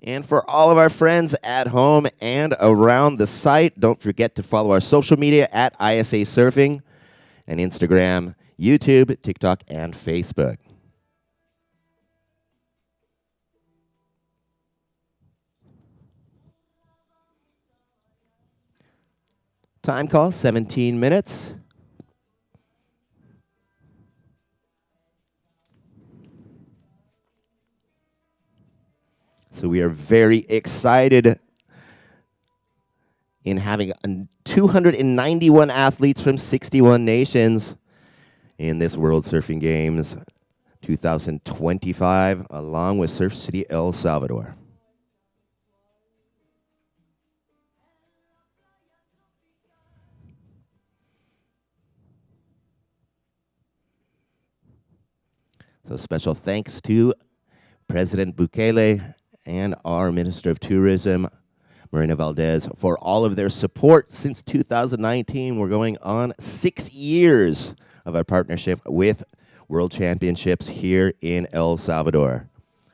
And for all of our friends at home and around the site, don't forget to follow our social media at ISAsurfing and Instagram, YouTube, TikTok, and Facebook. Time call, 17 minutes. So we are very excited in having 291 athletes from 61 nations in this World Surfing Games 2025, along with Surf City El Salvador. So special thanks to President Bukele and our Minister of Tourism, Marina Valdez, for all of their support since 2019. We're going on 6 years of our partnership with World Championships here in El Salvador.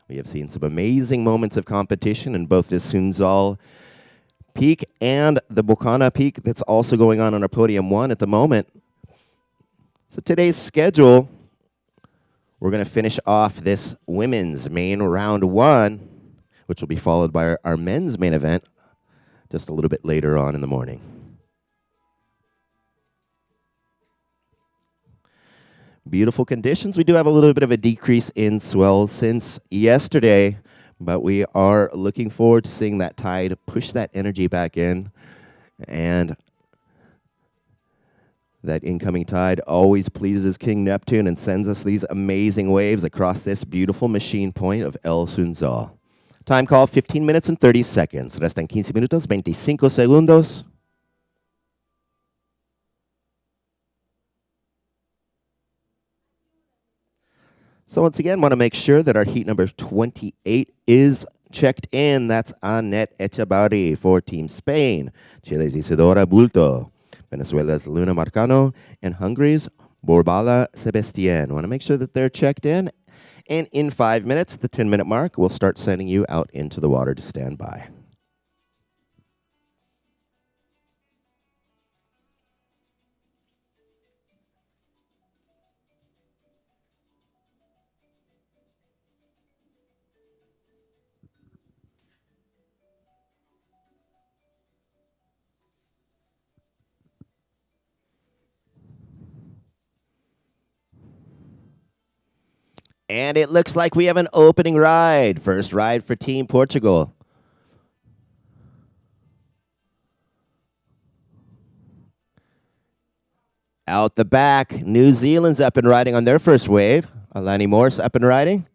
We have seen some amazing moments of competition in both the Sunzal Peak and the Bocana Peak that's also going on our Podium 1 at the moment. So today's schedule, we're going to finish off this women's main round 1, which will be followed by our men's main event just a little bit later on in the morning. Beautiful conditions. We do have a little bit of a decrease in swell since yesterday, but we are looking forward to seeing that tide push that energy back in, and that incoming tide always pleases King Neptune and sends us these amazing waves across this beautiful machine point of El Sunzal. Time call, 15 minutes and 30 seconds. Restan 15 minutos, 25 segundos. So once again, want to make sure that our heat number 28 is checked in. That's Annette Echevarri for Team Spain, Chile's Isidora Bulto, Venezuela's Luna Marcano, and Hungary's Borbala Sebastian. Want to make sure that they're checked in. And in 5 minutes, the 10-minute mark, we'll start sending you out into the water to stand by. And it looks like we have an opening ride. First ride for Team Portugal. Out the back, New Zealand's up and riding on their first wave. Alani Morse up and riding.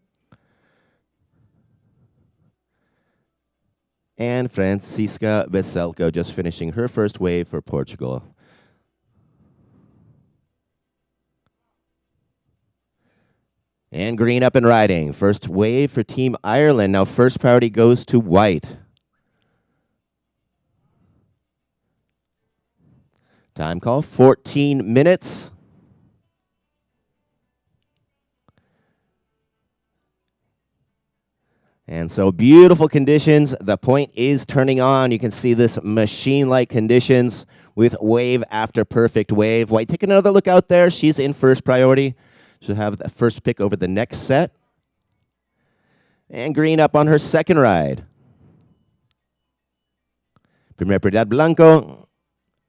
And Francisca Veselko just finishing her first wave for Portugal. And green up and riding. First wave for Team Ireland. Now first priority goes to white. Time call, 14 minutes. And so beautiful conditions. The point is turning on. You can see this machine-like conditions with wave after perfect wave. White, take another look out there. She's in first priority. She'll have the first pick over the next set. And green up on her second ride. Primer prioridad blanco.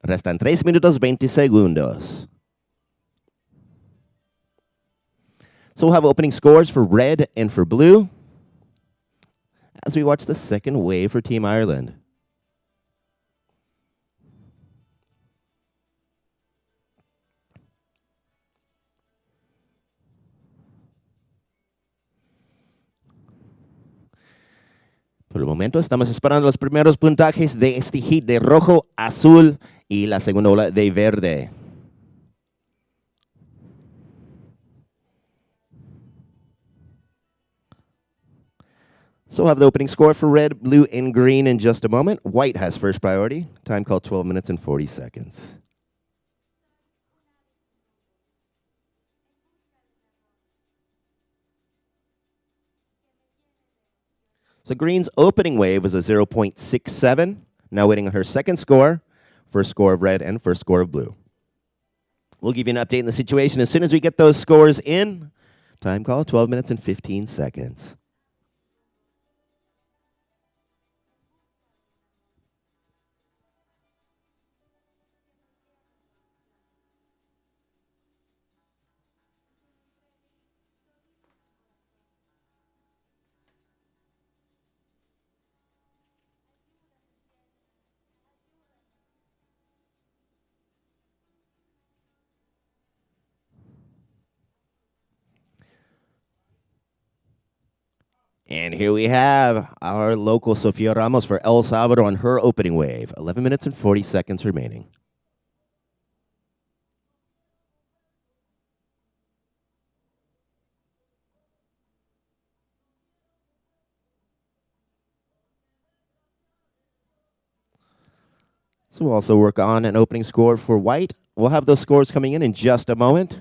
Restan 3 minutos 20 segundos. So we'll have opening scores for red and for blue as we watch the second wave for Team Ireland. Por el momento estamos esperando los primeros puntajes de este hit de rojo, azul y la segunda ola de verde. So we'll have the opening score for red, blue, and green in just a moment. White has first priority. Time called 12 minutes and 40 seconds. So green's opening wave was a 0.67. Now waiting on her second score, first score of red and first score of blue. We'll give you an update on the situation as soon as we get those scores in. Time call, 12 minutes and 15 seconds. And here we have our local Sofia Ramos for El Salvador on her opening wave. 11 minutes and 40 seconds remaining. So we'll also work on an opening score for white. We'll have those scores coming in just a moment.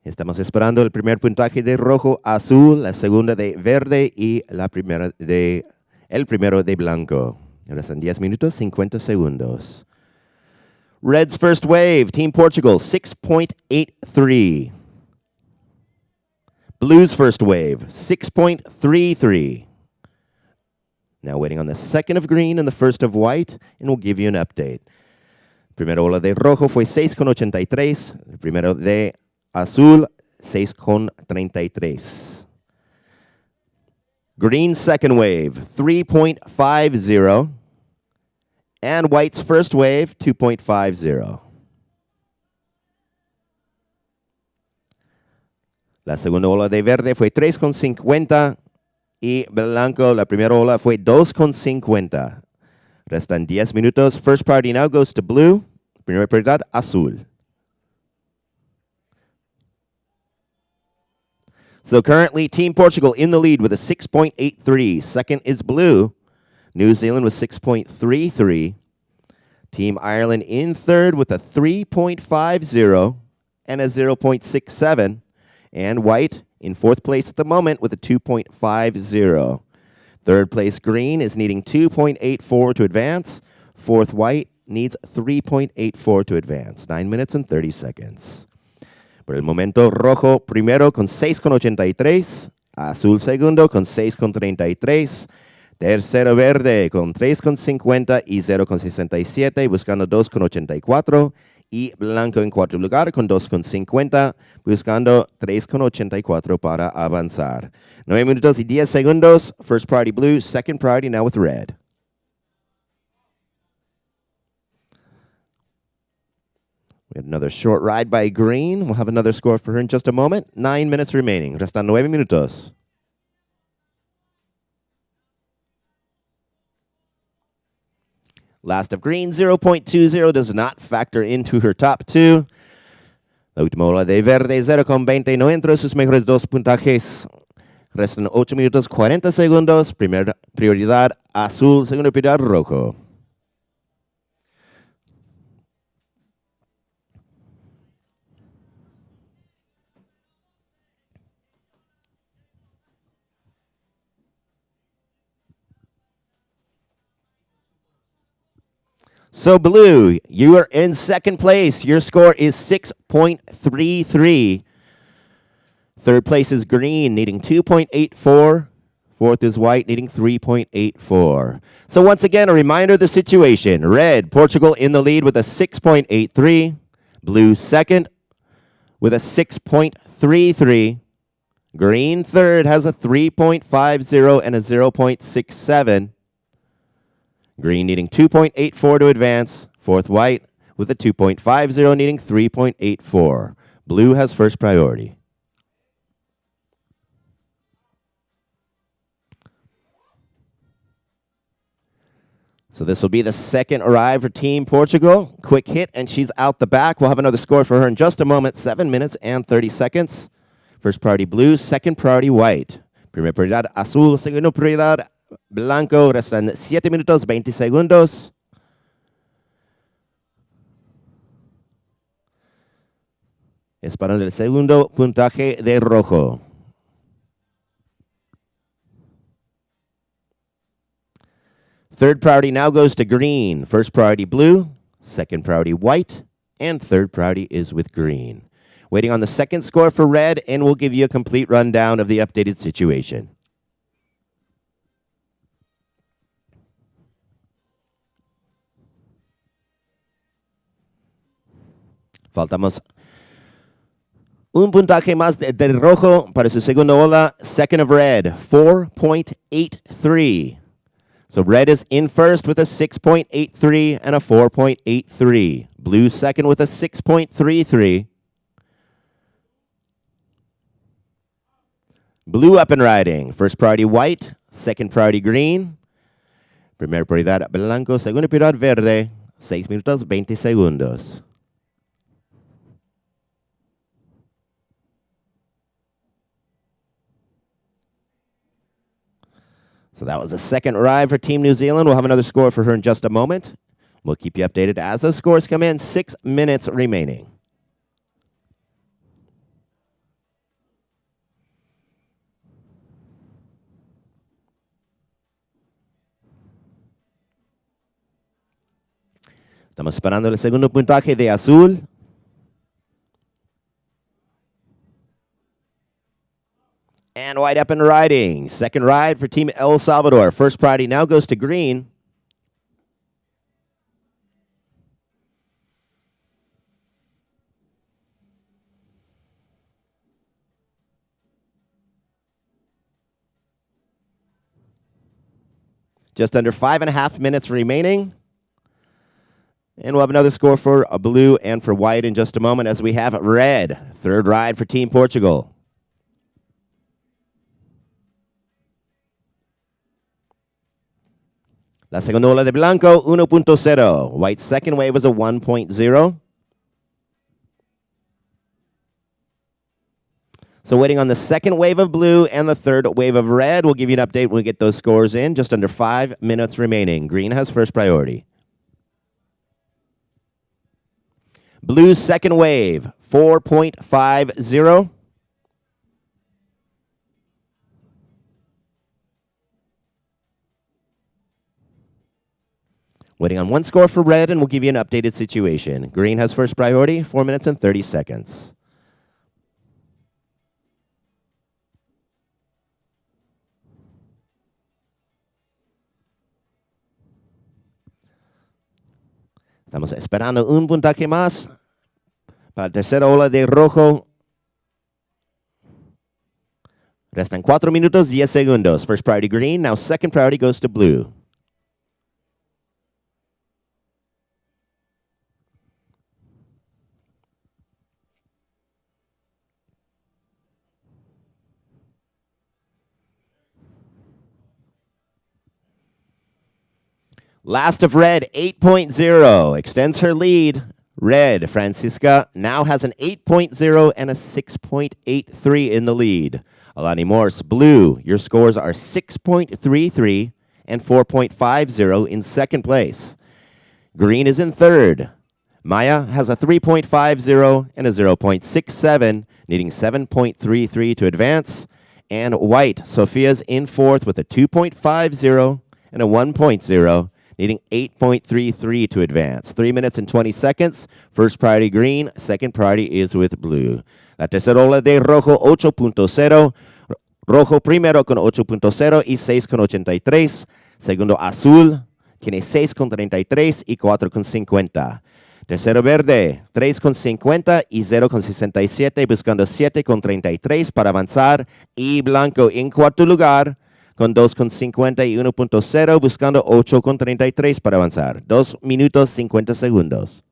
Estamos esperando el primer puntaje de rojo, azul, la segunda de verde y el primero de blanco. Ahora son 10 minutos, 50 segundos. Red's first wave, Team Portugal, 6.83. Blue's first wave, 6.33. Now waiting on the second of green and the first of white, and we'll give you an update. Primera ola de rojo fue 6.83. El primero de azul, 6.33. Green's second wave, 3.50. And white's first wave, 2.50. La segunda ola de verde fue 3.50 y blanco, la primera ola fue 2.50. Restan 10 minutos. First priority now goes to blue. Primera prioridad, azul. So currently, Team Portugal in the lead with a 6.83. Second is blue. New Zealand with 6.33. Team Ireland in third with a 3.50 and a 0.67. And white in fourth place at the moment with a 2.50. Third place green is needing 2.84 to advance. Fourth white needs 3.84 to advance. 9 minutes and 30 seconds. Por el momento, rojo primero con 6.83. Azul segundo con 6.33. Tercero verde con 3.50 y 0.67, buscando 2.84. Y blanco en cuarto lugar con 2.50, buscando 3.84 para avanzar. 9 minutos y 10 segundos. First priority blue, second priority now with red. We had another short ride by green. We'll have another score for her in just a moment. 9 minutes remaining. Restan 9 minutos. Last of green, 0.20 does not factor into her top two. La última ola de verde, 0.20, no entró sus mejores dos puntajes. Restan 8 minutos 40 segundos. Primera prioridad azul, segunda prioridad rojo. So blue, you are in second place. Your score is 6.33. Third place is green, needing 2.84. Fourth is white, needing 3.84. So once again, a reminder of the situation. Red, Portugal in the lead with a 6.83. Blue second. with a 6.33. Green third has a 3.50 and a 0.67. Green needing 2.84 to advance. Fourth white with a 2.50 needing 3.84. Blue has first priority. So this will be the second arrive for Team Portugal. Quick hit, and she's out the back. We'll have another score for her in just a moment. 7 minutes and 30 seconds. First priority blue, second priority white. Primera prioridad azul, segunda prioridad blanco. Restan 7 minutos 20 segundos. Esperando el segundo puntaje de rojo. Third priority now goes to green. First priority blue, second priority white, and third priority is with green. Waiting on the second score for red, and we'll give you a complete rundown of the updated situation. Faltamos un puntaje más del rojo para su segunda ola. Second of red, 4.83. So red is in first with a 6.83 and a 4.83. Blue second with a 6.33. Blue up and riding. First priority white, second priority green. Primera prioridad blanco, segunda prioridad verde. 6 minutos 20 segundos. So that was the second ride for Team New Zealand. We'll have another score for her in just a moment. We'll keep you updated as those scores come in. 6 minutes remaining. Estamos esperando el segundo puntaje de azul. And white up and riding. Second ride for Team El Salvador. First priority now goes to green. Just under 5.5 minutes remaining. And we'll have another score for a blue and for white in just a moment as we have red. Third ride for Team Portugal. La segunda ola de blanco, 1.0. White's second wave was a 1.0. So waiting on the second wave of blue and the third wave of red. We'll give you an update when we get those scores in. Just under 5 minutes remaining. Green has first priority. Blue's second wave, 4.50. Waiting on one score for red, and we'll give you an updated situation. Green has first priority, 4 minutes and 30 seconds. Estamos esperando un puntaje más para la tercera ola de rojo. Restan 4 minutos, 10 segundos. First priority green, now second priority goes to blue. Last of red, 8.0, extends her lead. Red, Francisca, now has an 8.0 and a 6.83 in the lead. Alani Morse, blue, your scores are 6.33 and 4.50 in second place. Green is in third. Maya has a 3.50 and a 0.67, needing 7.33 to advance. And white, Sophia's in fourth with a 2.50 and a 1.0. Needing 8.33 to advance. 3 minutes and 20 seconds. First priority green, second priority is with blue. La tercera ola de rojo, 8.0. Rojo primero con 8.0 y 6.83. Segundo azul tiene 6.33 y 4.50. Tercero verde, 3,50 y 0,67, buscando 7,33 para avanzar. Y blanco en cuarto lugar, con 2,50 y 1,0, buscando 8,33 para avanzar. 2 minutos 50 segundos.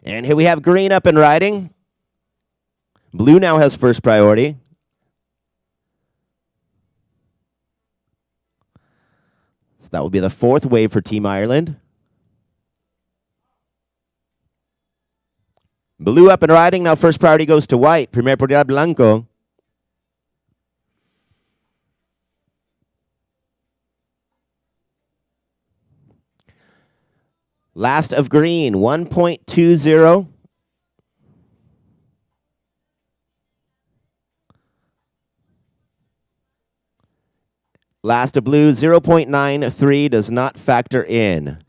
And here we have green up and riding. Blue now has first priority. So that will be the fourth wave for Team Ireland. Blue up and riding. Now first priority goes to white. Primer prioridad blanco. Last of green, 1.20. Last of blue, 0.93, does not factor in.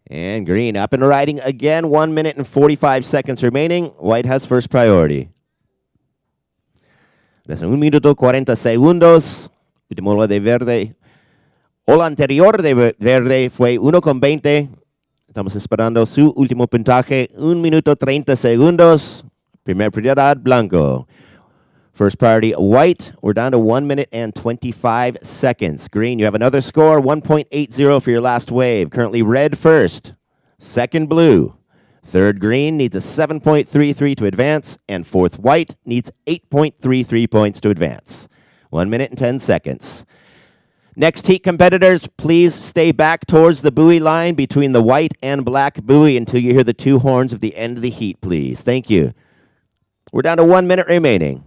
And green up and riding again, 1 minute and 45 seconds remaining. White has first priority. Resta 1 minuto 40 segundos. Último bola de verde. Ola anterior de verde fue 1,20. Estamos esperando su último puntaje, 1 minuto 30 segundos. Primer prioridad, blanco. First priority, white. We're down to 1 minute and 25 seconds. Green, you have another score, 1.80 for your last wave. Currently red first. Second, blue. Third, green needs a 7.33 to advance. And fourth, white needs 8.33 points to advance. 1 minute and 10 seconds. Next heat competitors, please stay back towards the buoy line between the white and black buoy until you hear the two horns of the end of the heat, please. Thank you. We're down to 1 minute remaining.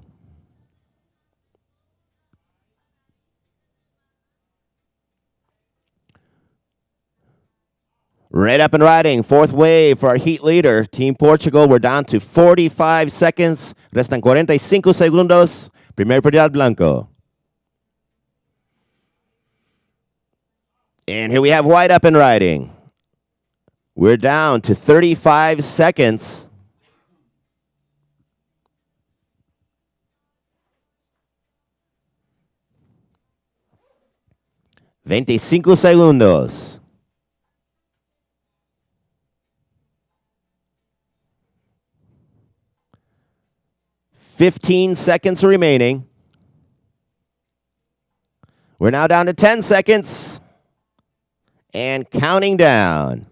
Red up and riding, fourth wave for our heat leader, Team Portugal. We're down to 45 seconds. Restan 45 segundos. Primer prioridad blanco. And here we have white up and riding. We're down to 35 seconds. Veinticinco segundos. 15 seconds remaining. We're now down to 10 seconds. And counting down.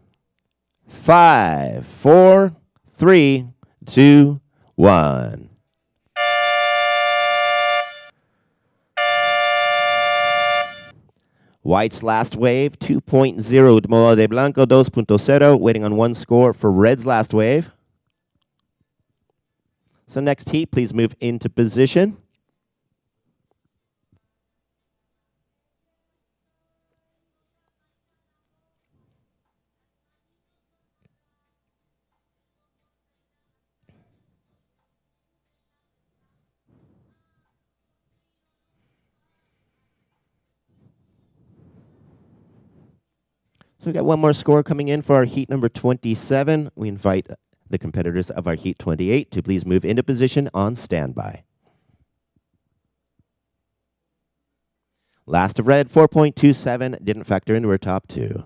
5, 4, 3, 2, 1. White's last wave, 2.0. Mola de Blanco, 2.0. Waiting on one score for Red's last wave. So next heat, please move into position. So we got one more score coming in for our heat number 27. We invite the competitors of our heat 28 to please move into position on standby. Last of red, 4.27, didn't factor into our top two.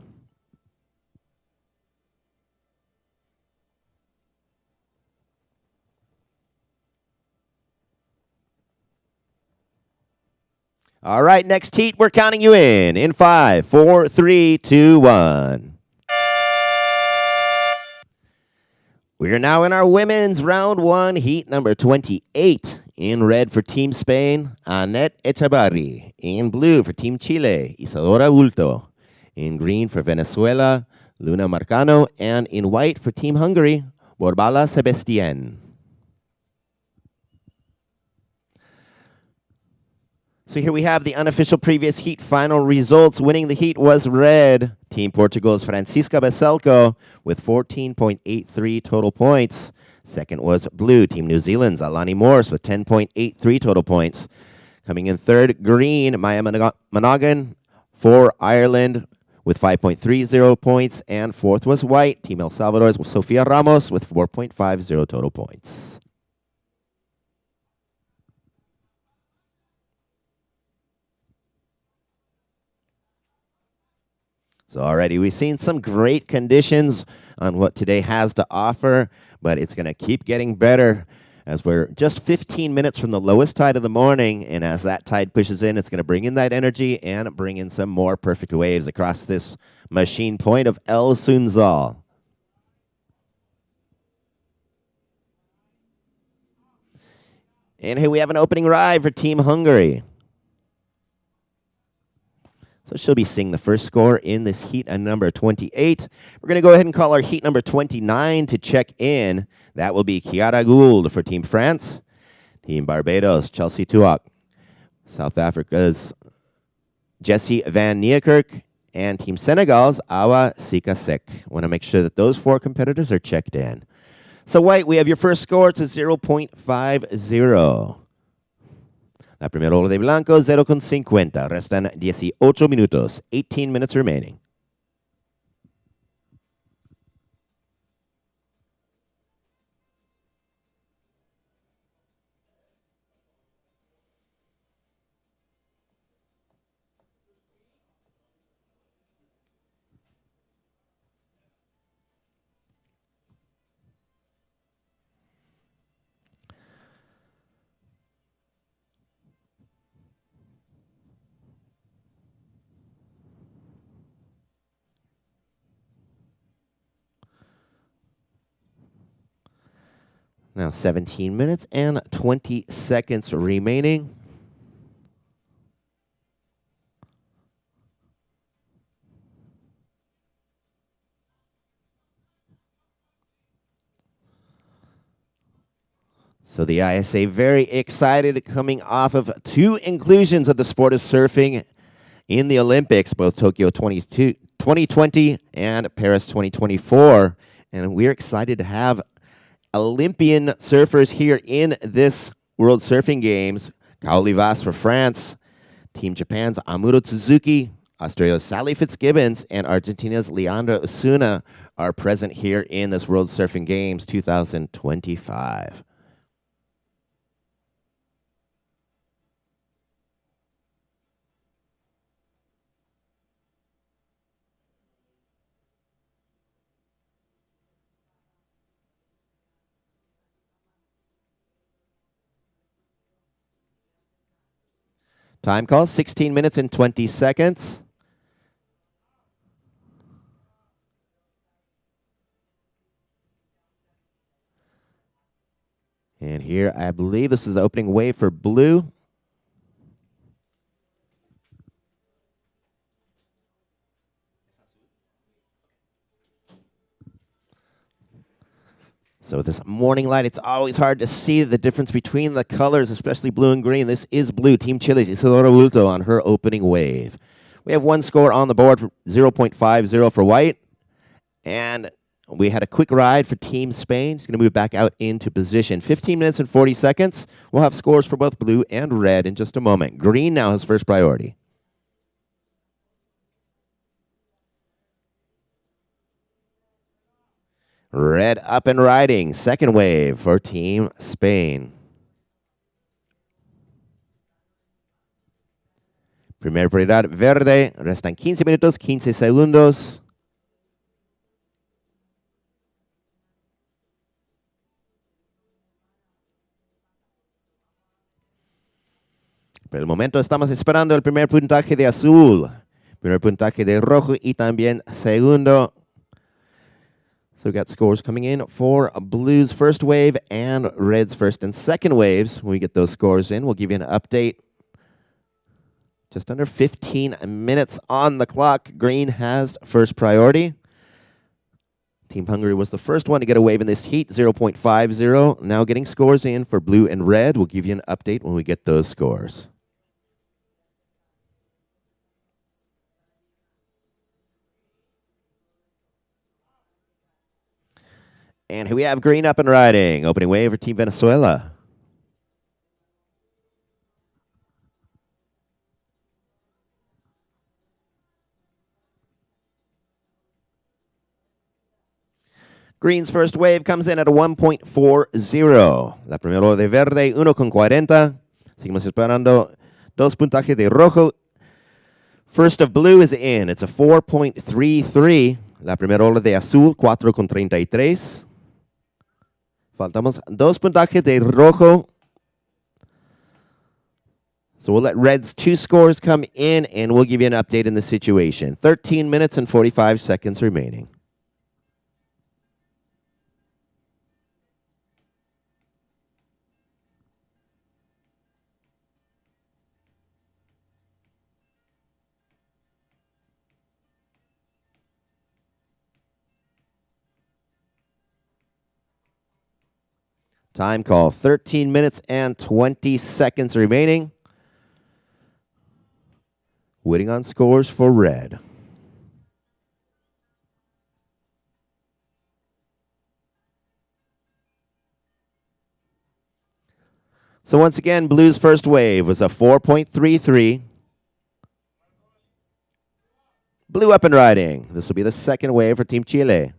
All right, next heat, we're counting you in 5, 4, 3, 2, 1. We are now in our women's round one, heat number 28. In red for Team Spain, Annette Echavarri. In blue for Team Chile, Isadora Bulto. In green for Venezuela, Luna Marcano. And in white for Team Hungary, Borbala Sebastian. So here we have the unofficial previous heat final results. Winning the heat was red. Team Portugal's Francisca Becelco with 14.83 total points. Second was blue. Team New Zealand's Alani Morse with 10.83 total points. Coming in third, green, Maya Monaghan for Ireland with 5.30 points, and fourth was white. Team El Salvador's Sofia Ramos with 4.50 total points. So already we've seen some great conditions on what today has to offer, but it's going to keep getting better as we're just 15 minutes from the lowest tide of the morning, and as that tide pushes in, it's going to bring in that energy and bring in some more perfect waves across this machine point of El Sunzal. And here we have an opening ride for Team Hungary. So she'll be seeing the first score in this heat number 28. We're going to go ahead and call our heat number 29 to check in. That will be Chiara Gould for Team France. Team Barbados, Chelsea Tuak. South Africa's Jessie Van Niekerk. And Team Senegal's Awa Sikasek. Want to make sure that those four competitors are checked in. So white, we have your first score. It's a 0.50. La primera ola de blanco, 0.50. Restan 18 minutos. 18 minutes remaining. Now 17 minutes and 20 seconds remaining. So the ISA very excited coming off of two inclusions of the sport of surfing in the Olympics, both Tokyo 2020 and Paris 2024. And we're excited to have Olympian surfers here in this World Surfing Games. Kaoli Vas for France, Team Japan's Amuro Suzuki, Australia's Sally Fitzgibbons, and Argentina's Leandra Osuna are present here in this World Surfing Games 2025. Time call, 16 minutes and 20 seconds. And here, I believe this is the opening wave for blue. So with this morning light, it's always hard to see the difference between the colors, especially blue and green. This is blue. Team Chile's Isadora Bulto on her opening wave. We have one score on the board for 0.50 for white. And we had a quick ride for Team Spain. It's going to move back out into position. 15 minutes and 40 seconds. We'll have scores for both blue and red in just a moment. Green now has first priority. Red up and riding. Second wave for Team Spain. Primera prioridad verde. Restan 15 minutos, 15 segundos. Por el momento estamos esperando el primer puntaje de azul. Primer puntaje de rojo y también segundo. So we got scores coming in for blue's first wave and red's first and second waves. When we get those scores in, we'll give you an update. Just under 15 minutes on the clock. Green has first priority. Team Hungary was the first one to get a wave in this heat, 0.50. Now getting scores in for blue and red. We'll give you an update when we get those scores. And here we have green up and riding. Opening wave for Team Venezuela. Green's first wave comes in at a 1.40. La primera ola de verde, 1.40. Seguimos esperando dos puntajes de rojo. First of blue is in. It's a 4.33. La primera ola de azul, 4.33. Faltamos dos puntajes de rojo. So we'll let red's two scores come in, and we'll give you an update in the situation. 13 minutes and 45 seconds remaining. Time call, 13 minutes and 20 seconds remaining. Waiting on scores for red. So once again, blue's first wave was a 4.33. Blue up and riding. This will be the second wave for Team Chile.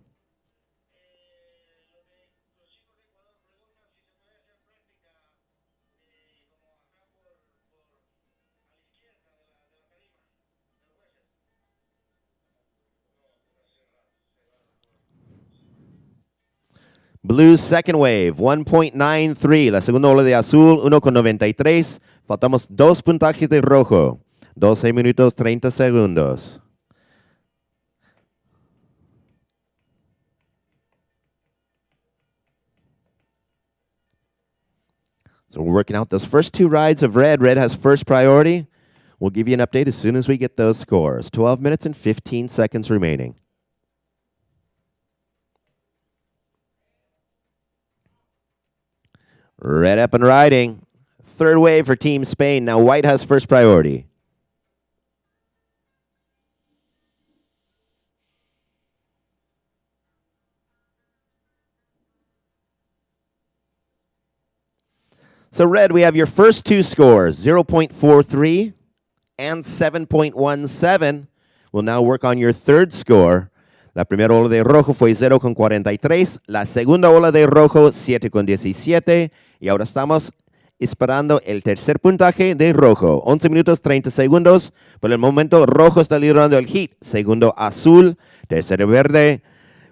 Blue's second wave, 1.93. La segunda ola de azul, 1.93. Faltamos dos puntajes de rojo. 12 minutos 30 segundos. So we're working out those first two rides of red. Red has first priority. We'll give you an update as soon as we get those scores. 12 minutes and 15 seconds remaining. Red up and riding. Third wave for Team Spain. Now white has first priority. So red, we have your first two scores, 0.43 and 7.17. We'll now work on your third score. La primera ola de rojo fue 0.43. La segunda ola de rojo, 7.17. Y ahora estamos esperando el tercer puntaje de rojo. 11 minutos 30 segundos. Por el momento, rojo está liderando el heat. Segundo, azul. Tercero, verde.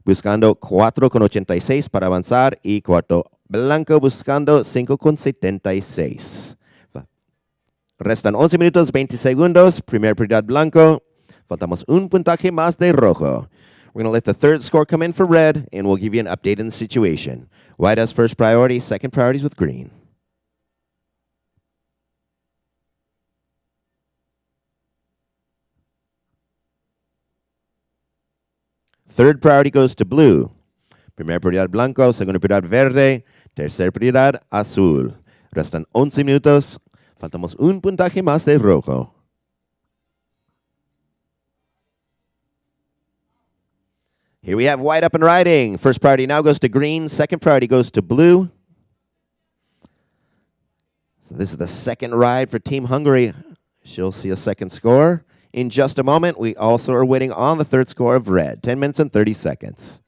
Buscando 4.86 para avanzar. Y cuarto, blanco buscando 5.76. Restan 11 minutos 20 segundos. Primer prioridad blanco. Faltamos un puntaje más de rojo. We're going to let the third score come in for red, and we'll give you an update in the situation. White has first priority, second priorities with green. Third priority goes to blue. Primera prioridad blanco, segunda prioridad verde, tercera prioridad azul. Restan 11 minutos. Faltamos un puntaje más de rojo. Here we have white up and riding. First priority now goes to green. Second priority goes to blue. So this is the second ride for Team Hungary. She'll see a second score in just a moment. We also are waiting on the third score of red. 10 minutes and 30 seconds.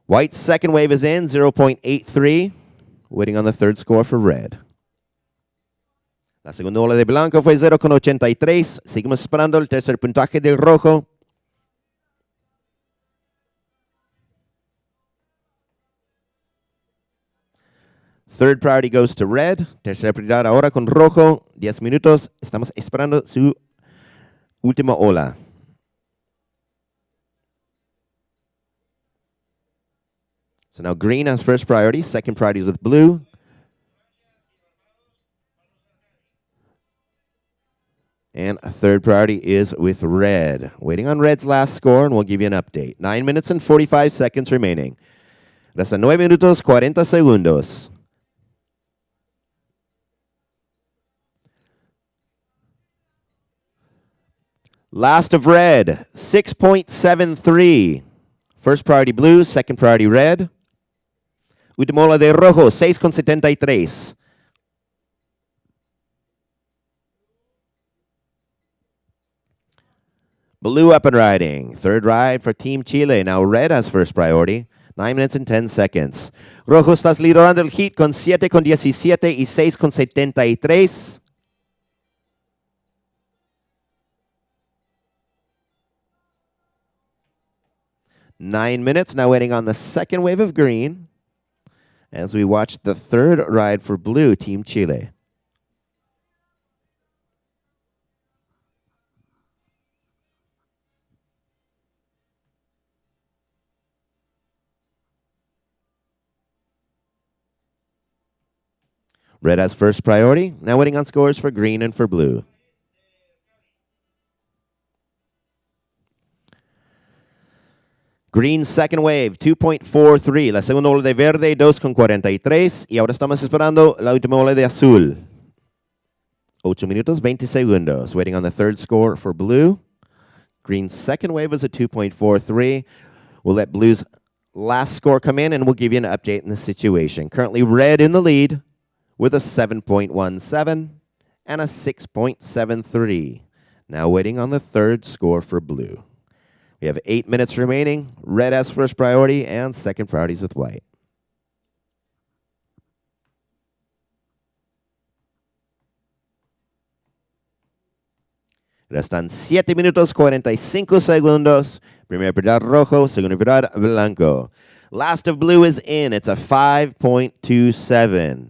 White's second wave is in, 0.83. Waiting on the third score for red. La segunda ola de blanco fue 0.83. Seguimos esperando el tercer puntaje de rojo. Third priority goes to red. Tercera prioridad ahora con rojo. 10 minutos. Estamos esperando su última ola. So now green has first priority. Second priority is with blue. And third priority is with red. Waiting on red's last score, and we'll give you an update. 9 minutes and 45 seconds remaining. Restan 9 minutos 40 segundos. Last of red, 6.73. First priority blue, second priority red. Última ola de rojo, 6.73. Blue up and riding. Third ride for Team Chile. Now red has first priority. 9 minutes and 10 seconds. Rojo estás liderando el heat con 7:17 y 6:73. Nine minutes, now waiting on the second wave of green as we watch the third ride for blue, Team Chile. Red has first priority, now waiting on scores for green and for blue. Green second wave, 2.43. La segunda ola de verde, 2.43. Y ahora estamos esperando la última ola de azul. 8 minutos, 20 segundos. Waiting on the third score for blue. Green's second wave is a 2.43. We'll let blue's last score come in, and we'll give you an update in the situation. Currently red in the lead with a 7.17 and a 6.73. Now waiting on the third score for blue. We have 8 minutes remaining. Red has first priority and second priorities with white. Restan 7 minutos 45 segundos. Primera prioridad rojo, segunda prioridad blanco. Last of blue is in. It's a 5.27.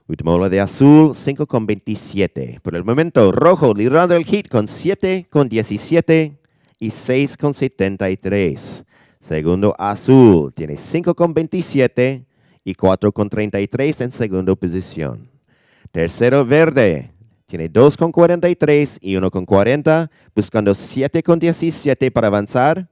Última ola de azul, 5.27. Por el momento, rojo liderando el heat con 7.17. Y 6.73. Segundo azul tiene 5.27 y 4.33 en segunda posición. Tercero verde tiene 2.43 y 1.40, buscando 7.17 para avanzar.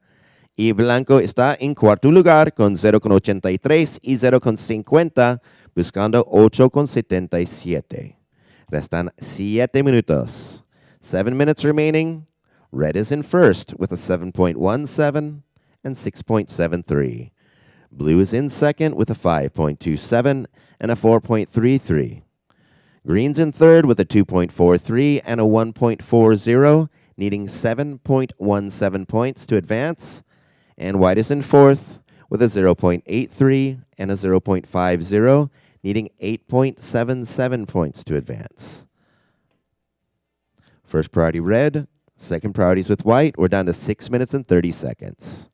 Y blanco está en cuarto lugar con 0.83 y 0.50, buscando 8.77. Restan 7 minutos. 7 minutes remaining. Red is in first with a 7.17 and 6.73. Blue is in second with a 5.27 and a 4.33. Green's in third with a 2.43 and a 1.40, needing 7.17 points to advance. And white is in fourth with a 0.83 and a 0.50, needing 8.77 points to advance. First priority red. Second priorities with white. We're down to 6 minutes and 30 seconds.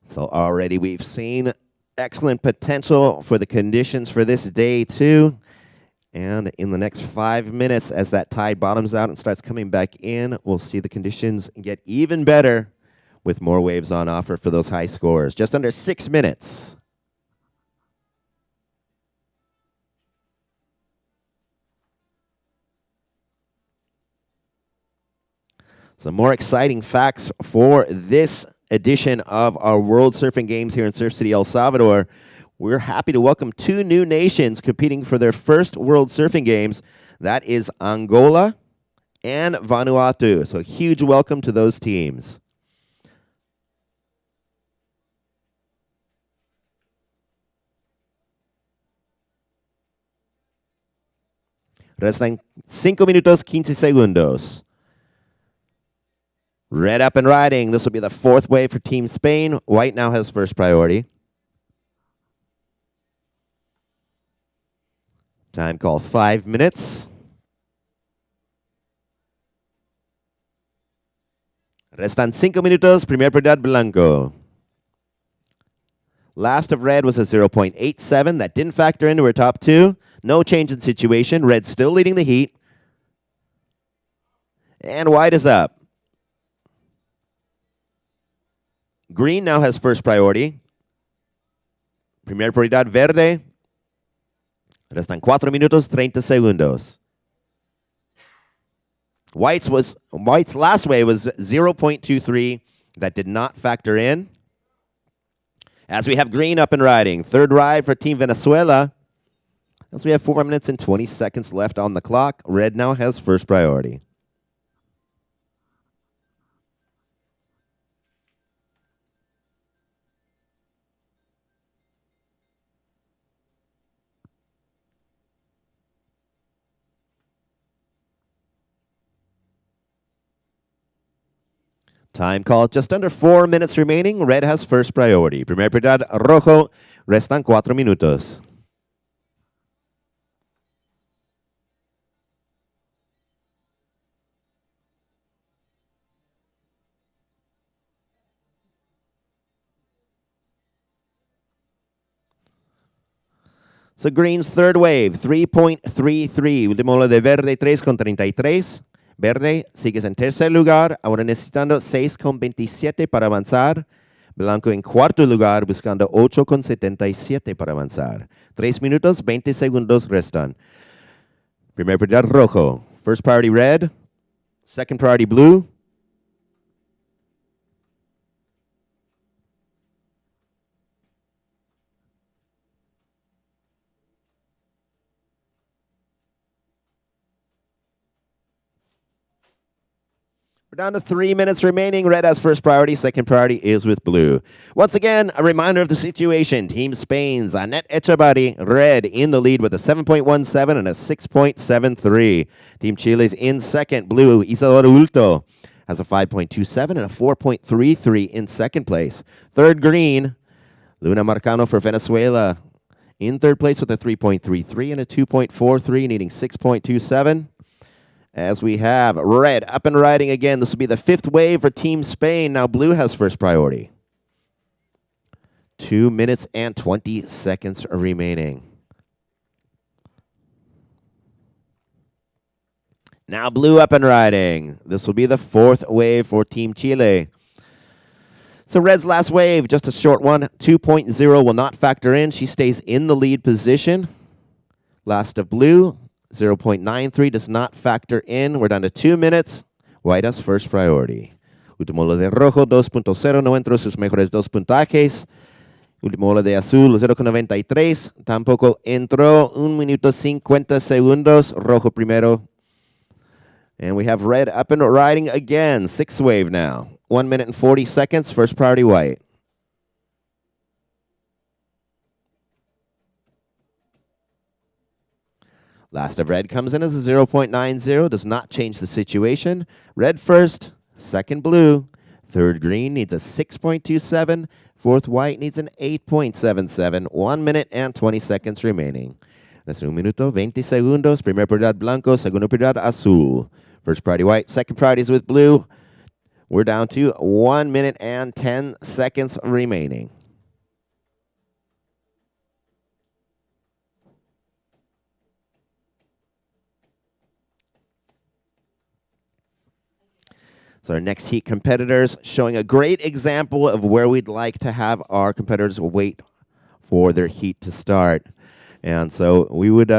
So already we've seen excellent potential for the conditions for this day too. And in the next 5 minutes, as that tide bottoms out and starts coming back in, we'll see the conditions get even better with more waves on offer for those high scores. Just under 6 minutes. Some more exciting facts for this edition of our World Surfing Games here in Surf City, El Salvador. We're happy to welcome 2 new nations competing for their first World Surfing Games. That is Angola and Vanuatu. So a huge welcome to those teams. Restan 5 minutos 15 segundos. Red up and riding. This will be the fourth wave for Team Spain. White now has first priority. Time call 5 minutes. Restan 5 minutos. Primer prioridad blanco. Last of red was a 0.87. That didn't factor into our top 2. No change in situation. Red still leading the heat. And white is up. Green now has first priority. Primer prioridad verde. Restan 4 minutos 30 segundos. White's last wave was 0.23. That did not factor in. As we have green up and riding. Third ride for Team Venezuela. As we have 4 minutes and 20 seconds left on the clock, red now has first priority. Time call, just under 4 minutes remaining. Red has first priority. Primer prioridad, rojo. Restan 4 minutos. So green's third wave, 3.33. Último lo de verde, 3.33. Verde, sigues en tercer lugar, ahora necesitando 6.27 para avanzar. Blanco en cuarto lugar, buscando 8.77 para avanzar. 3 minutos, 20 segundos restan. Primer prioridad rojo. First priority red. Second priority blue. We're down to 3 minutes remaining. Red has first priority. Second priority is with blue. Once again, a reminder of the situation. Team Spain's Annette Echevarri, red, in the lead with a 7.17 and a 6.73. Team Chile's in second. Blue, Isadora Ulto, has a 5.27 and a 4.33 in second place. Third, green, Luna Marcano for Venezuela, in third place with a 3.33 and a 2.43, needing 6.27. As we have red up and riding again. This will be the fifth wave for Team Spain. Now blue has first priority. 2 minutes and 20 seconds remaining. Now blue up and riding. This will be the fourth wave for Team Chile. So red's last wave, just a short one. 2.0 will not factor in. She stays in the lead position. Last of blue. 0.93 does not factor in. We're down to 2 minutes. White has first priority. Último lo de rojo, 2.0. No entró sus mejores 2 puntajes. Último lo de azul, 0.93. Tampoco entró. 1 minuto 50 segundos. Rojo primero. And we have red up and riding again. Sixth wave now. 1 minute and 40 seconds. First priority white. Last of red comes in as a 0.90, does not change the situation. Red first, second blue, third green needs a 6.27, fourth white needs an 8.77, 1 minute and 20 seconds remaining. That's 1 minuto 20 segundos. Primer prioridad blanco, segundo prioridad azul. First priority white, second priority is with blue. We're down to 1 minute and 10 seconds remaining. So our next heat competitors showing a great example of where we'd like to have our competitors wait for their heat to start. And so we would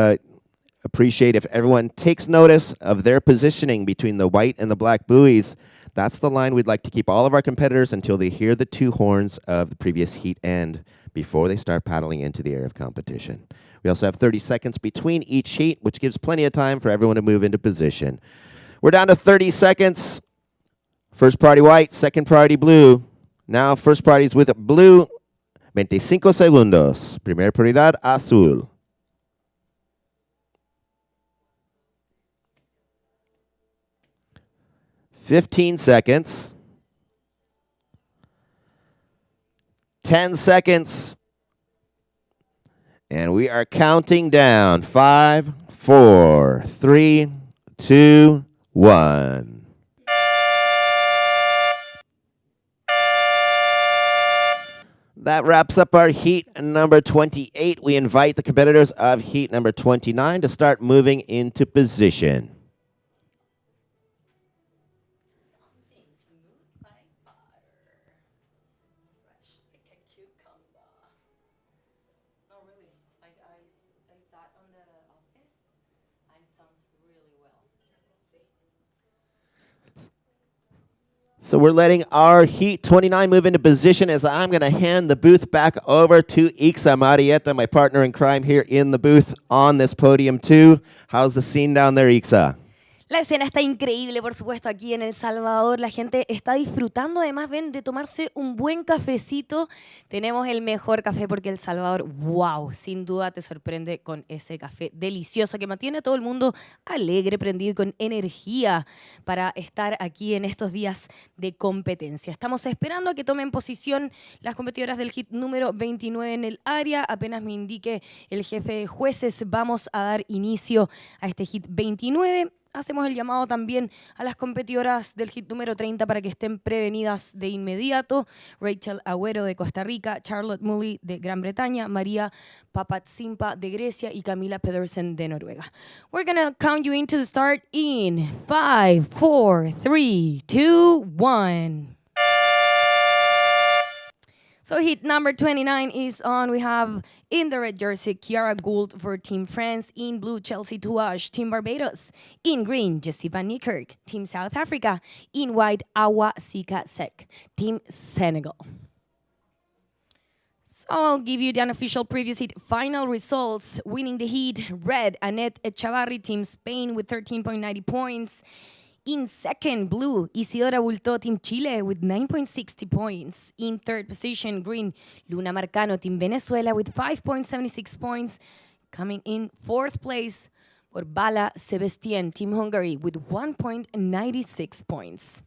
appreciate if everyone takes notice of their positioning between the white and the black buoys. That's the line we'd like to keep all of our competitors until they hear the 2 horns of the previous heat end before they start paddling into the area of competition. We also have 30 seconds between each heat, which gives plenty of time for everyone to move into position. We're down to 30 seconds. First priority white, second priority blue. Now first priority is with blue. 25 segundos. Primer prioridad azul. $15 seconds. 10 seconds. And we are counting down. 5, 4, 3, 2, 1. That wraps up our heat number 28. We invite the competitors of heat number 29 to start moving into position. So we're letting our Heat 29 move into position as I'm going to hand the booth back over to Ixa Marieta, my partner in crime here in the booth on this podium too. How's the scene down there, Ixa?
La escena está increíble, por supuesto, aquí en El Salvador. La gente está disfrutando, además, ven, de tomarse un buen cafecito. Tenemos el mejor café porque El Salvador, wow, sin duda te sorprende con ese café delicioso que mantiene a todo el mundo alegre, prendido y con energía para estar aquí en estos días de competencia. Estamos esperando a que tomen posición las competidoras del hit número 29 en el área. Apenas me indique el jefe de jueces, vamos a dar inicio a este hit 29. Hacemos el llamado también a las competidoras del hit número 30 para que estén prevenidas de inmediato. Rachel Agüero de Costa Rica, Charlotte Mully de Gran Bretaña, María Papatsimpa de Grecia y Camila Pedersen de Noruega. We're going to count you into the start in 5, 4, 3, 2, 1. So hit number 29 is on. We have in the red jersey, Kiara Gould for Team France. In blue, Chelsea Touache, Team Barbados. In green, Jessie Van Niekerk, Team South Africa. In white, Awa Sika Sek, Team Senegal. So I'll give you the unofficial previous heat final results. Winning the heat, red, Annette Echavarri, Team Spain with 13.90 points. In second, blue, Isidora Bultó, Team Chile with 9.60 points. In third position, green, Luna Marcano, Team Venezuela with 5.76 points. Coming in fourth place, por Bala Sebastián, Team Hungary with 1.96 points.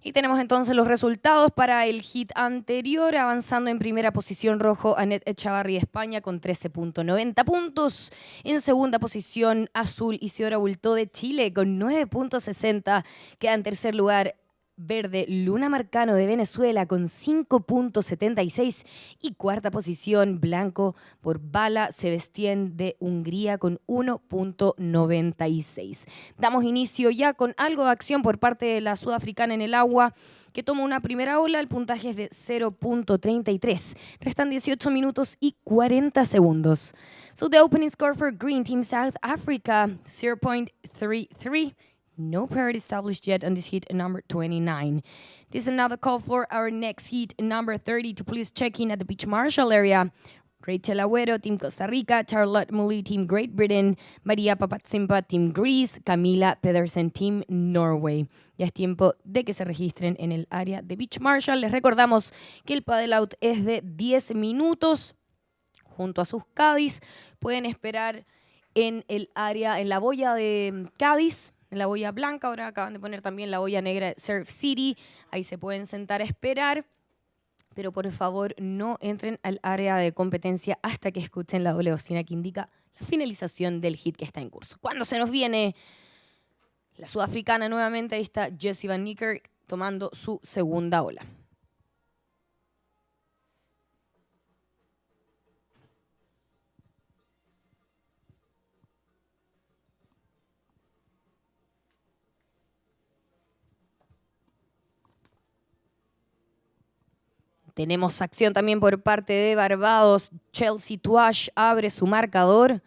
Y tenemos entonces los resultados para el hit anterior. Avanzando en primera posición, rojo, Annette Echavarri, España, con 13.90 puntos. En segunda posición, azul, Isidora Bultó de Chile, con 9.60. Queda en tercer lugar, verde, Luna Marcano de Venezuela, con 5.76. Y cuarta posición, blanco, por Bala Sebastián de Hungría, con 1.96. Damos inicio ya con algo de acción por parte de la sudafricana en el agua, que toma una primera ola. El puntaje es de 0.33. Restan 18 minutos y 40 segundos. So the opening score for Green Team South Africa, 0.33. No parity established yet on this heat number 29. This is another call for our next heat number 30 to please check in at the Beach Marshall area. Rachel Agüero, Team Costa Rica, Charlotte Mully, Team Great Britain, María Papatsimpa, Team Greece, Camila Pedersen, Team Norway. Ya es tiempo de que se registren en el área de Beach Marshall. Les recordamos que el paddle out es de 10 minutos. Junto a sus caddies pueden esperar en el área, en la boya de Cádiz, en la boya blanca. Ahora acaban de poner también la boya negra de Surf City. Ahí se pueden sentar a esperar. Pero por favor no entren al área de competencia hasta que escuchen la doble bocina que indica la finalización del hit que está en curso. Cuando se nos viene la sudafricana nuevamente, ahí está Jessie Van Niekerk tomando su segunda ola. Tenemos acción también por parte de Barbados. Chelsea Touache abre su marcador.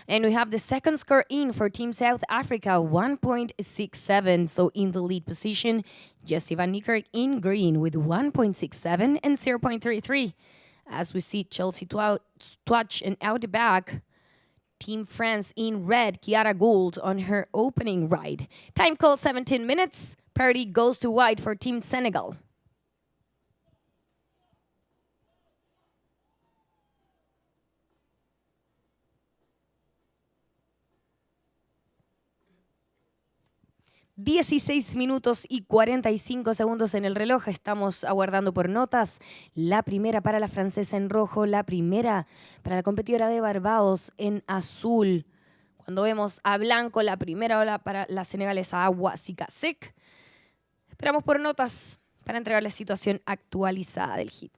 And we have the second score in for Team South Africa, 1.67. So in the lead position, Jessie Van Niekerk in green with 1.67 and 0.33. As we see Chelsea Touache and out the back, Team France in red, Kiara Gould on her opening ride. Time called 17 minutes. Parity goes to white for Team Senegal. ...16 minutos y 45 segundos en el reloj. Estamos aguardando por notas. La primera para la francesa en rojo. La primera para la competidora de Barbados en azul. Cuando vemos a blanco, la primera ola para la senegalesa Awa Sika Sek. Esperamos por notas para entregar la situación actualizada del hit.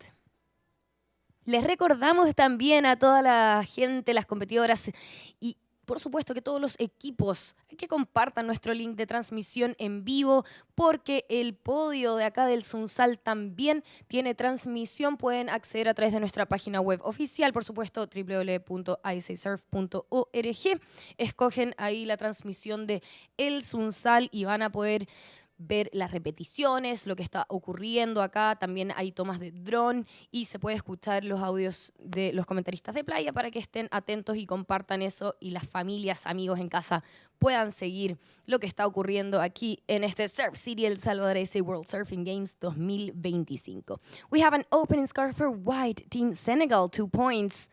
Les recordamos también a toda la gente, las competidoras y por supuesto que todos los equipos que compartan nuestro link de transmisión en vivo, porque el podio de acá del Sunzal también tiene transmisión. Pueden acceder a través de nuestra página web oficial, por supuesto, www.isasurf.org. Escogen ahí la transmisión de el Sunzal y van a poder ver las repeticiones, lo que está ocurriendo acá. También hay tomas de dron y se puede escuchar los audios de los comentaristas de playa para que estén atentos y compartan eso y las familias, amigos en casa puedan seguir lo que está ocurriendo aquí en este Surf City El Salvador World Surfing Games 2025. We have an opening score for white, Team Senegal, 2 points.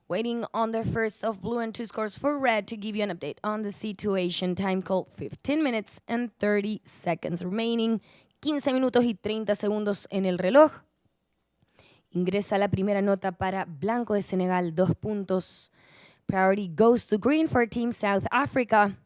Waiting on the first of blue and 2 scores for red to give you an update on the situation. Time call 15 minutes and 30 seconds remaining. 15 minutos y 30 segundos en el reloj. Ingresa la primera nota para blanco de Senegal, 2 puntos. Priority goes to green for Team South Africa.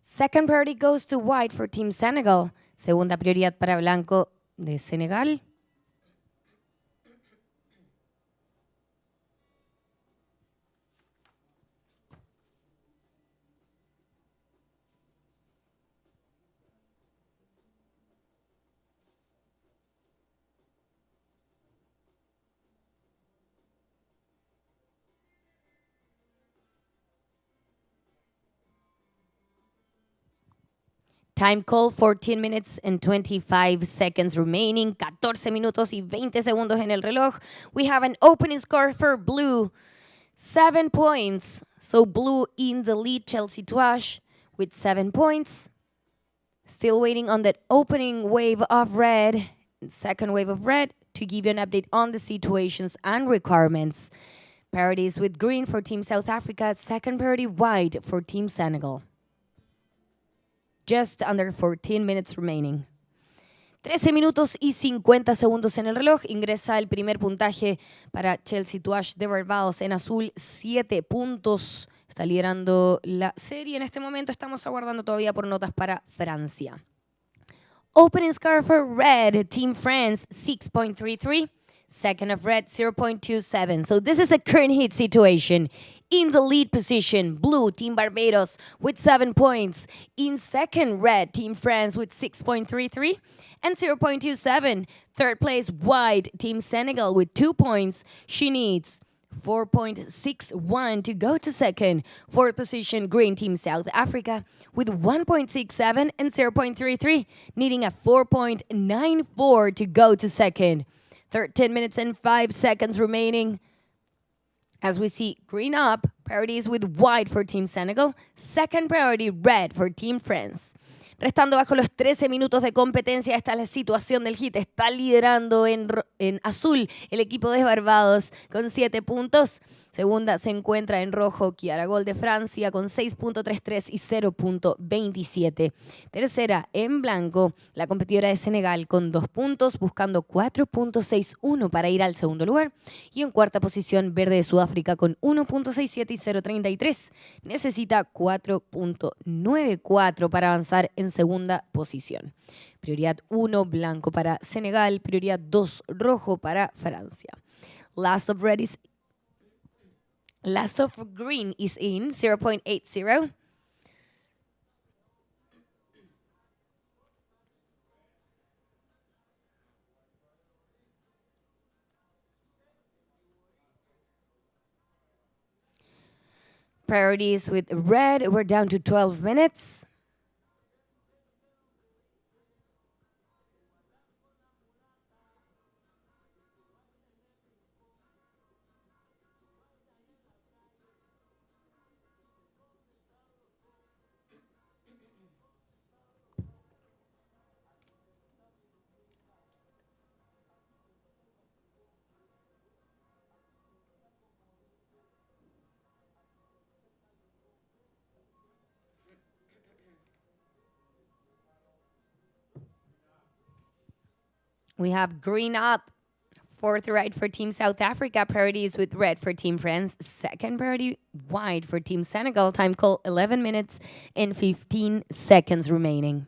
Second priority goes to white for Team Senegal. Segunda prioridad para blanco de Senegal. Time call, 14 minutes and 25 seconds remaining. 14 minutos y 20 segundos en el reloj. We have an opening score for blue, 7 points. So blue in the lead, Chelsea Tuash with 7 points. Still waiting on that opening wave of red, second wave of red, to give you an update on the situations and requirements. Priorities with green for Team South Africa, second priority white for Team Senegal. Just under 14 minutes remaining. 13 minutos y 50 segundos en el reloj. Ingresa el primer puntaje para Chelsea Tuash de Barbados en azul, 7 puntos. Está liderando la serie en este momento. Estamos aguardando todavía por notas para Francia. Opening score for red, Team France, 6.33. Second of red, 0.27. So this is a current heat situation. In the lead position, blue, Team Barbados with 7 points. In second, red, Team France with 6.33 and 0.27. Third place, white, Team Senegal with 2 points. She needs 4.61 to go to second. Fourth position, green, Team South Africa with 1.67 and 0.33, needing a 4.94 to go to second. 13 minutes and 5 seconds remaining. As we see, green up, priorities with white for Team Senegal, second priority red for Team France. Restando bajo los 13 minutos de competencia, esta es la situación del hit. Está liderando en azul el equipo de Barbados con 7 puntos. Segunda se encuentra en rojo Kiara Gol de Francia con 6.33 y 0.27. Tercera en blanco la competidora de Senegal con 2 puntos, buscando 4.61 para ir al segundo lugar. Y en cuarta posición verde de Sudáfrica con 1.67 y 0.33. Necesita 4.94 para avanzar en segunda posición. Prioridad 1 blanco para Senegal, prioridad 2 rojo para Francia. Last of green is in, 0.80. Priorities with red, we're down to 12 minutes. We have green up, fourth right for Team South Africa, priorities with red for Team France, second priority white for Team Senegal, time call 11 minutes and 15 seconds remaining.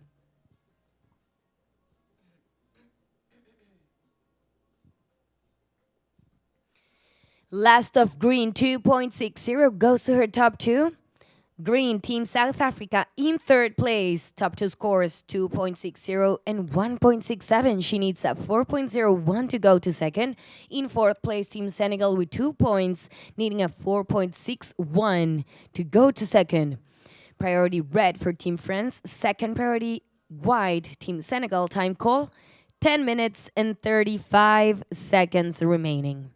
Last of green, 2.60 goes to her top two. Green, Team South Africa in third place. Top two scores 2.60 and 1.67. She needs a 4.01 to go to second. In fourth place, Team Senegal with 2 points, needing a 4.61 to go to second. Priority red for Team France. Second priority white, Team Senegal. Time call 10 minutes and 35 seconds remaining.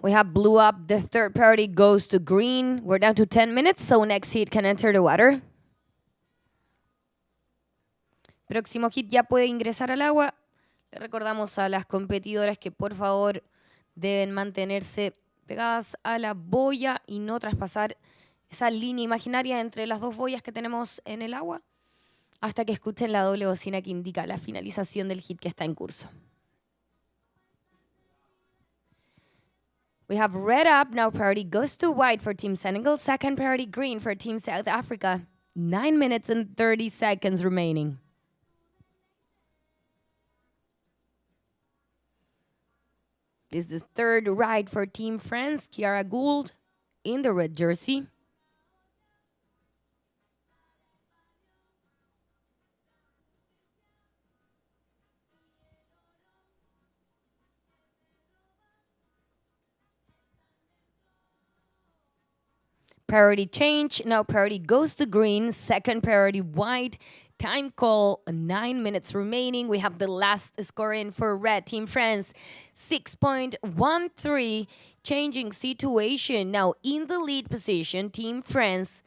We have blue up. The third priority goes to green. We're down to 10 minutes, so next hit can enter the water. Próximo hit ya puede ingresar al agua. Le recordamos a las competidoras que por favor deben mantenerse pegadas a la boya y no traspasar esa línea imaginaria entre las dos boyas que tenemos en el agua hasta que escuchen la doble bocina que indica la finalización del hit que está en curso. We have red up. Now priority goes to white for Team Senegal. Second priority green for Team South Africa. 9 minutes and 30 seconds remaining. This is the third ride for Team France. Kiara Gould in the red jersey. Priority change. Now priority goes to green. Second priority white. Time call, 9 minutes remaining. We have the last score in for red, Team France. 6.13, changing situation. Now in the lead position, Team France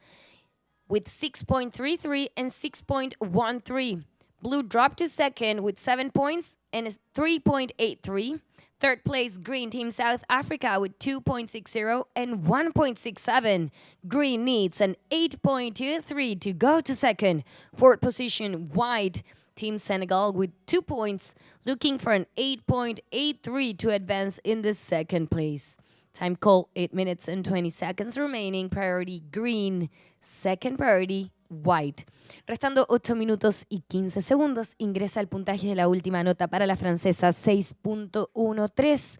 with 6.33 and 6.13. Blue dropped to second with 7 points and 3.83. Third place, green, Team South Africa with 2.60 and 1.67. Green needs an 8.23 to go to second. Fourth position, white, Team Senegal with 2 points, looking for an 8.83 to advance in the second place. Time call, 8 minutes and 20 seconds remaining. Priority green, second priority white. Restando 8 minutos y 15 segundos, ingresa el puntaje de la última nota para la francesa, 6.13.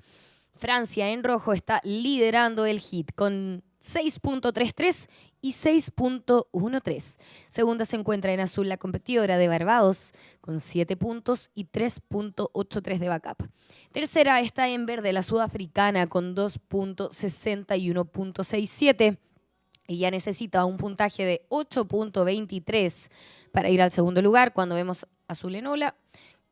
Francia en rojo está liderando el hit con 6.33 y 6.13. Segunda se encuentra en azul la competidora de Barbados con 7 puntos y 3.83 de backup. Tercera está en verde la sudafricana con 2.61.67. Ella necesita un puntaje de 8.23 para ir al segundo lugar. Cuando vemos azul en ola,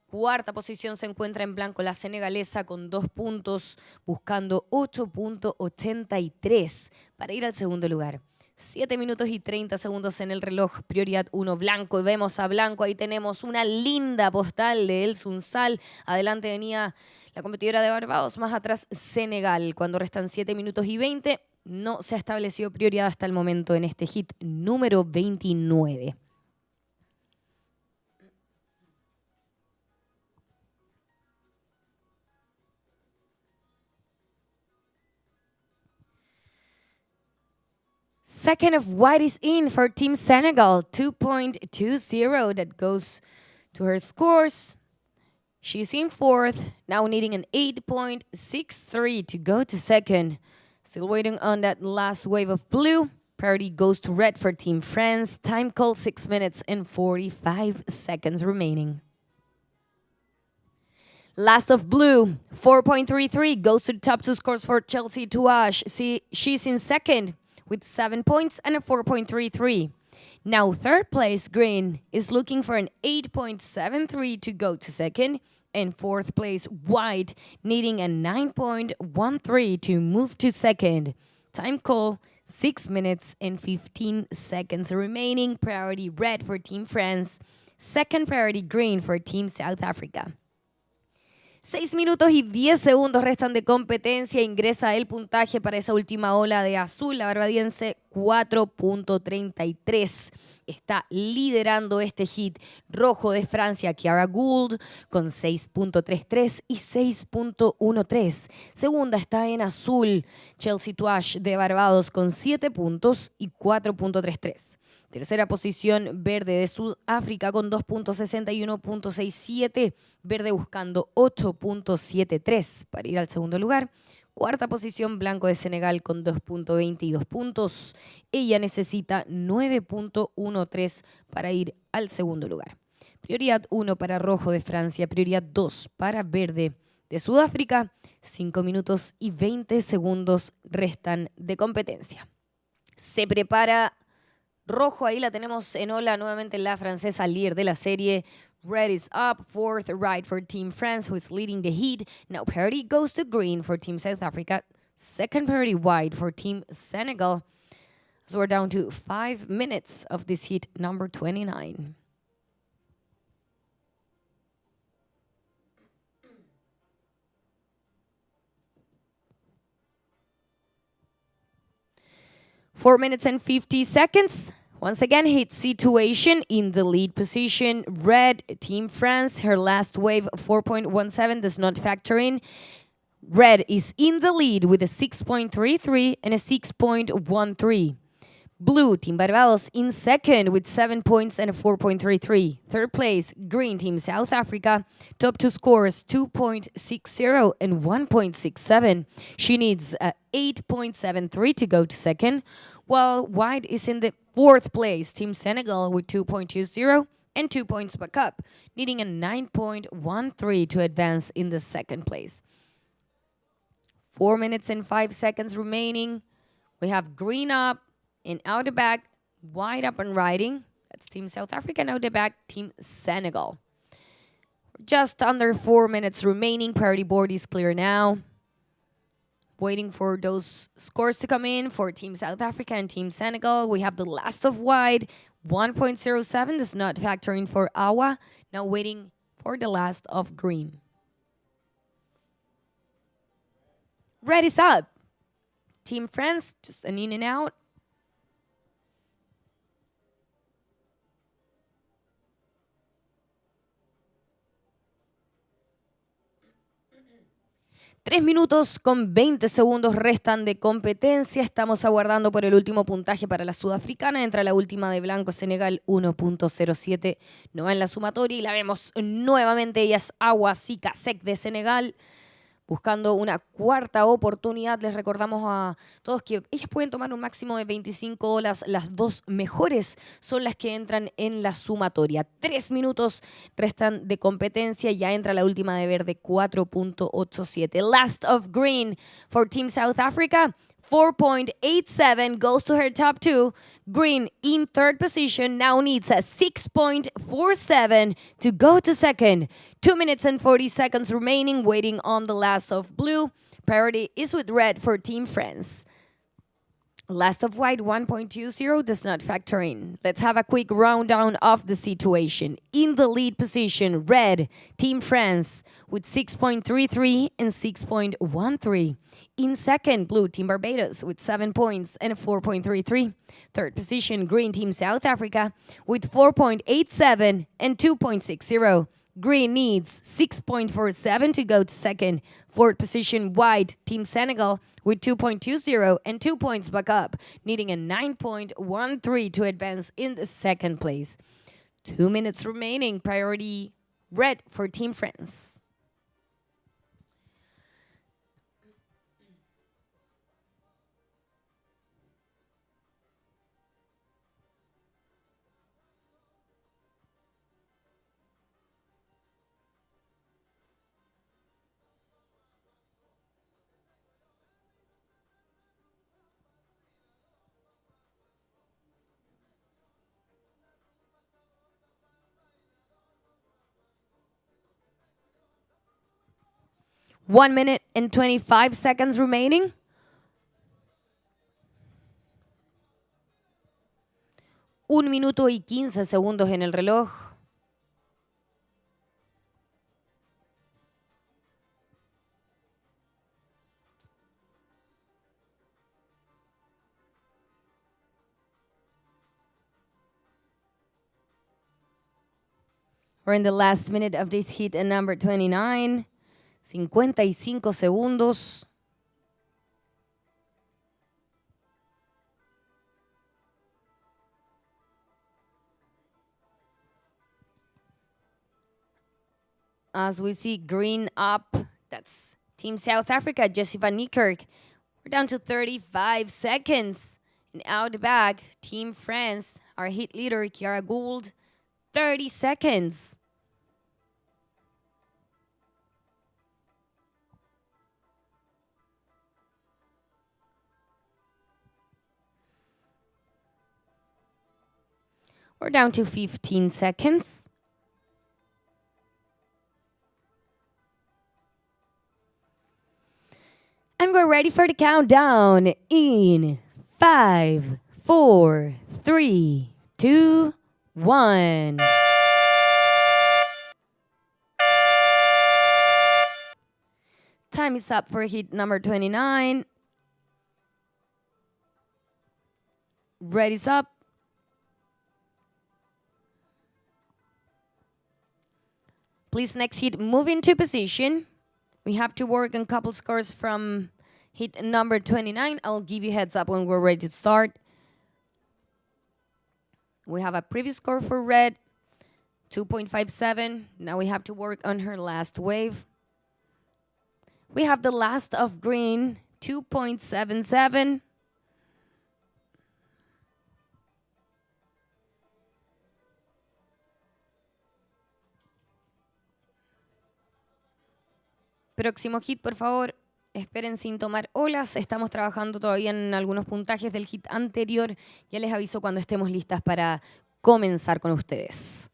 cuarta posición se encuentra en blanco la senegalesa con 2 puntos, buscando 8.83 para ir al segundo lugar. 7 minutos y 30 segundos en el reloj, prioridad 1 blanco. Y vemos a blanco, ahí tenemos una linda postal de el Sunzal. Adelante venía la competidora de Barbados, más atrás Senegal. Cuando restan 7 minutos y 20, no se ha establecido prioridad hasta el momento en este hit número 29. Second of white is in for Team Senegal, 2.20. That goes to her scores. She's in fourth, now needing an 8.63 to go to second. Still waiting on that last wave of blue. Priority goes to red for Team France. Time call, 6 minutes and 45 seconds remaining. Last of blue, 4.33 goes to the top two scores for Chelsea Touache. She's in second with 7 points and a 4.33. Now third place, green, is looking for an 8.73 to go to second. And fourth place, white, needing a 9.13 to move to second. Time call, 6 minutes and 15 seconds remaining. Priority red for Team France. Second priority green for Team South Africa. 6 minutos y 10 segundos restan de competencia. Ingresa el puntaje para esa última ola de azul, la barbadiense 4.33. Está liderando este hit rojo de Francia, Chiara Gould, con 6.33 y 6.13. Segunda está en azul, Chelsea Tuash de Barbados, con 7 puntos y 4.33. Tercera posición, verde de Sudáfrica con 2.61.67. Verde buscando 8.73 para ir al segundo lugar. Cuarta posición, blanco de Senegal con 2.22 puntos. Ella necesita 9.13 para ir al segundo lugar. Prioridad 1 para rojo de Francia. Prioridad 2 para verde de Sudáfrica. 5 minutos y 20 segundos restan de competencia. Se prepara rojo, ahí la tenemos en ola, nuevamente la francesa líder de la serie. Red is up, fourth right for Team France, who is leading the heat. Now parity goes to green for Team South Africa. Second parity white for Team Senegal. So we're down to 5 minutes of this heat number 29. Four minutes and 50 seconds. Once again, hit situation in the lead position. Red, Team France, her last wave 4.17 does not factor in. Red is in the lead with a 6.33 and a 6.13. Blue, Team Barbados, in second with 7 points and a 4.33. Third place, Green, Team South Africa. Top two scores, 2.60 and 1.67. She needs 8.73 to go to second, while White is in the fourth place, Team Senegal, with 2.20 and 2 points back up, needing a 9.13 to advance in the second place. 4 minutes and 5 seconds remaining. We have Green up and out the back, White up and riding. That's Team South Africa, and out the back, Team Senegal. Just under 4 minutes remaining. Priority board is clear now. Waiting for those scores to come in for Team South Africa and Team Senegal. We have the last of White, 1.07 does not factor in for Awa. Now waiting for the last of Green. Red is up. Team France, just an in and out. Tres minutos con 20 segundos restan de competencia. Estamos aguardando por el último puntaje para la sudafricana. Entra la última de blanco Senegal, 1.07. No va en la sumatoria y la vemos nuevamente. Ella es Awa Sek de Senegal, buscando una cuarta oportunidad. Les recordamos a todos que ellas pueden tomar un máximo de 25 olas. Las dos mejores son las que entran en la sumatoria. 3 minutos restan de competencia. Ya entra la última de verde, 4.87. Last of green for Team South Africa. 4.87 goes to her top two. Green in third position now needs a 6.47 to go to second. 2 minutes and 40 seconds remaining, waiting on the last of blue. Priority is with red for Team France. Last of white, 1.20 does not factor in. Let's have a quick rundown of the situation. In the lead position, red, Team France, with 6.33 and 6.13. In second, blue, Team Barbados, with 7 points and 4.33. Third position, green, Team South Africa, with 4.87 and 2.60. Green needs 6.47 to go to second. Fourth position, white, Team Senegal, with 2.20 and 2 points back up, needing a 9.13 to advance in the second place. 2 minutes remaining. Priority red for Team France. One minute and 25 seconds remaining. Un minuto y 15 segundos en el reloj. We're in the last minute of this heat number 29. 55 segundos. As we see green up, that's Team South Africa, Jessie van Niekerk. We're down to 35 seconds. And out back, Team France, our heat leader, Kiara Gould, 30 seconds. We're down to 15 seconds. And we're ready for the countdown in 5, 4, 3, 2, 1. Time is up for heat number 29. Ready's up. Please, next heat, move into position. We have to work on couple scores from heat number 29. I'll give you heads up when we're ready to start. We have a previous score for red, 2.57. Now we have to work on her last wave. We have the last of green, 2.77. Próximo hit, por favor. Esperen sin tomar olas. Estamos trabajando todavía en algunos puntajes del hit anterior. Ya les aviso cuando estemos listas para comenzar con ustedes.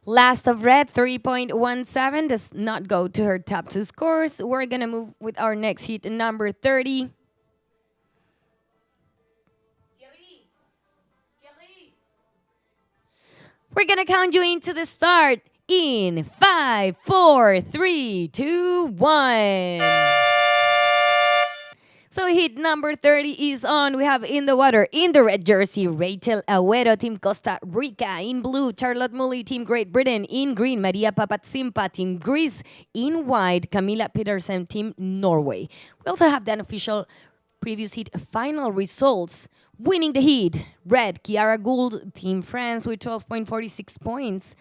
Last of red, 3.17, does not go to her top two scores. We're going to move with our next heat, number 30. We're going to count you into the start in 5, 4, 3, 2, 1. So hit number 30 is on. We have in the water, in the red jersey, Rachel Agüero, Team Costa Rica. In blue, Charlotte Mully, Team Great Britain. In green, Maria Papatsimpa, Team Greece. In white, Camilla Petersen, Team Norway. We also have the unofficial previous heat final results. Winning the heat, red, Kiara Gould, Team France with 12.46 points.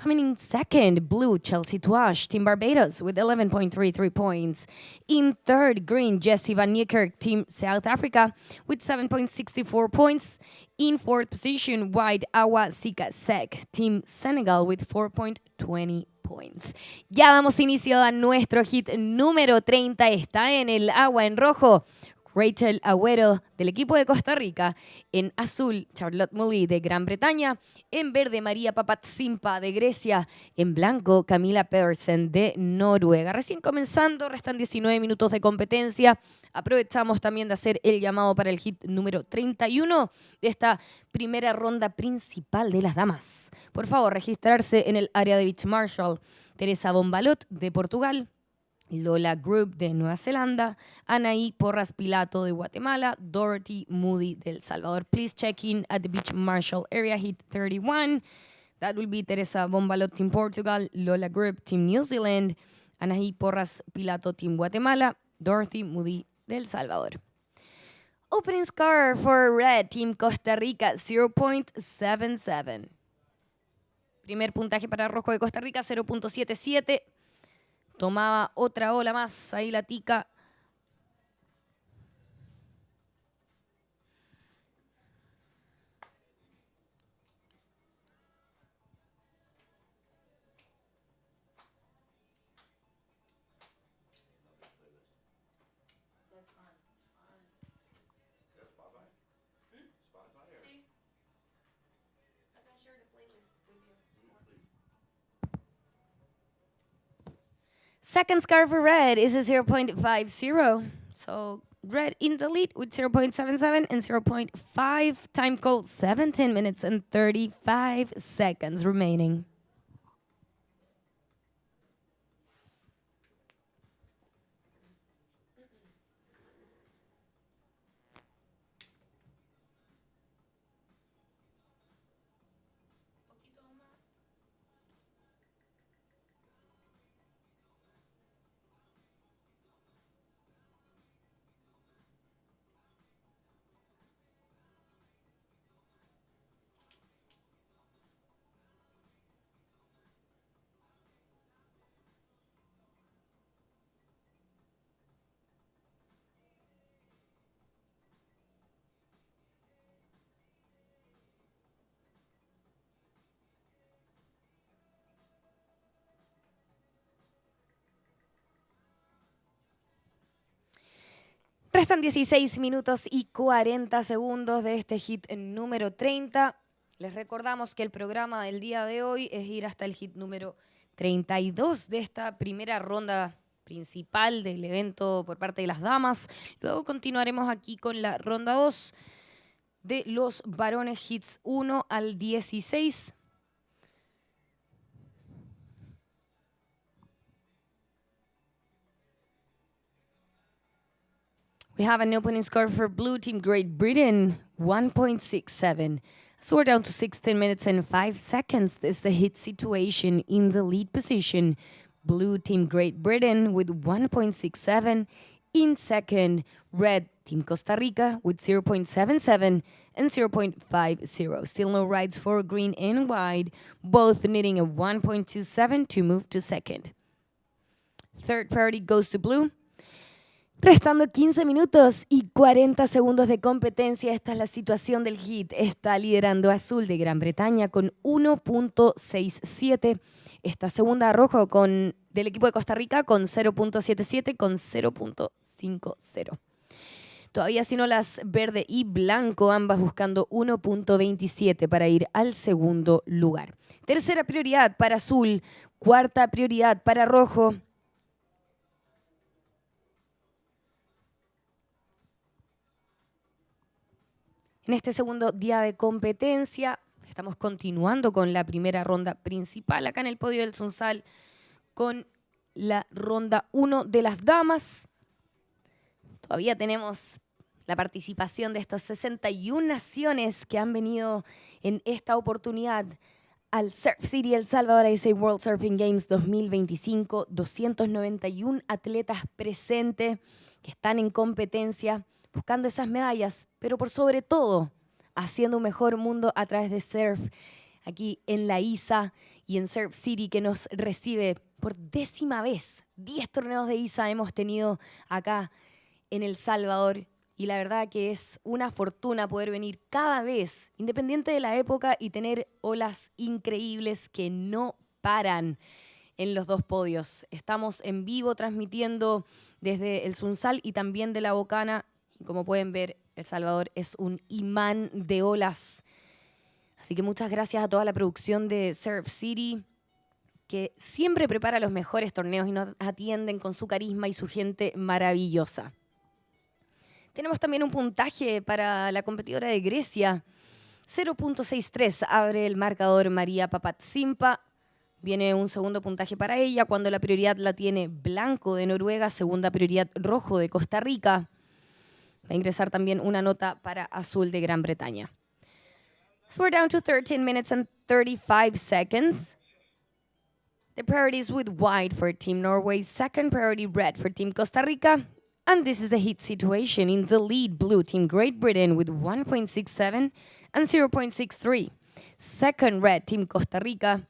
Coming in second, blue, Chelsea Tuash, Team Barbados with 11.33 points. In third, green, Jessie van Niekerk, Team South Africa with 7.64 points. In fourth position, white, Awa Sika Sek, Team Senegal with 4.20 points. Ya damos inicio a nuestro hit número 30. Está en el agua en rojo Rachel Agüero del equipo de Costa Rica, en azul Charlotte Mully de Gran Bretaña, en verde María Papatsimpa de Grecia, en blanco Camilla Pedersen de Noruega. Recién comenzando, restan 19 minutos de competencia. Aprovechamos también de hacer el llamado para el hit número 31 de esta primera ronda principal de las damas. Por favor, registrarse en el área de Beach Marshall. Teresa Bombalot de Portugal, Lola Group de Nueva Zelanda, Anaí Porras Pilato de Guatemala, Dorothy Moody del Salvador. Please check in at the Beach Marshall area, hit 31. That will be Teresa Bombalot, Team Portugal, Lola Group, Team New Zealand, Anaí Porras Pilato, Team Guatemala, Dorothy Moody del Salvador. Opening score for red, Team Costa Rica, 0.77. Primer puntaje para rojo de Costa Rica, 0.77. Tomaba otra ola más, ahí la tica. Second score for red is a 0.50. So red in the lead with 0.77 and 0.5. Time code 17 minutes and 35 seconds remaining. Restan 16 minutos y 40 segundos de este hit número 30. Les recordamos que el programa del día de hoy es ir hasta el hit número 32 de esta primera ronda principal del evento por parte de las damas. Luego continuaremos aquí con la ronda 2 de los varones, hits 1 al 16. We have an opening score for Blue Team Great Britain, 1.67. So we're down to 16 minutes and 5 seconds. This is the hit situation in the lead position. Blue Team Great Britain with 1.67. In second, Red Team Costa Rica with 0.77 and 0.50. Still no rides for green and white, both needing a 1.27 to move to second. Third priority goes to blue. Restando 15 minutos y 40 segundos de competencia, esta es la situación del hit. Está liderando Azul de Gran Bretaña con 1.67. Está segunda Rojo del equipo de Costa Rica con 0.77 con 0.50. Todavía sino las verde y blanco, ambas buscando 1.27 para ir al segundo lugar. Tercera prioridad para Azul, cuarta prioridad para Rojo. En este segundo día de competencia, estamos continuando con la primera ronda principal acá en el podio del Sunzal con la ronda 1 de las damas. Todavía tenemos la participación de estas 61 naciones que han venido en esta oportunidad al Surf City El Salvador ISA World Surfing Games 2025. 291 atletas presentes que están en competencia, buscando esas medallas, pero por sobre todo, haciendo un mejor mundo a través de surf, aquí en la ISA y en Surf City, que nos recibe por 10ª vez. 10 torneos de ISA hemos tenido acá en El Salvador, y la verdad que es una fortuna poder venir cada vez, independiente de la época, y tener olas increíbles que no paran en los dos podios. Estamos en vivo transmitiendo desde el Sunzal y también de la Bocana. Como pueden ver, El Salvador es un imán de olas. Así que muchas gracias a toda la producción de Surf City, que siempre prepara los mejores torneos y nos atienden con su carisma y su gente maravillosa. Tenemos también un puntaje para la competidora de Grecia. 0.63 abre el marcador María Papatsimpa. Viene un segundo puntaje para ella cuando la prioridad la tiene Blanco de Noruega, segunda prioridad Rojo de Costa Rica. Va a ingresar también una nota para Azul de Gran Bretaña. So we're down to 13 minutes and 35 seconds. The priority is with white for Team Norway, second priority red for Team Costa Rica, and this is the hit situation in the lead blue Team Great Britain with 1.67 and 0.63. Second red Team Costa Rica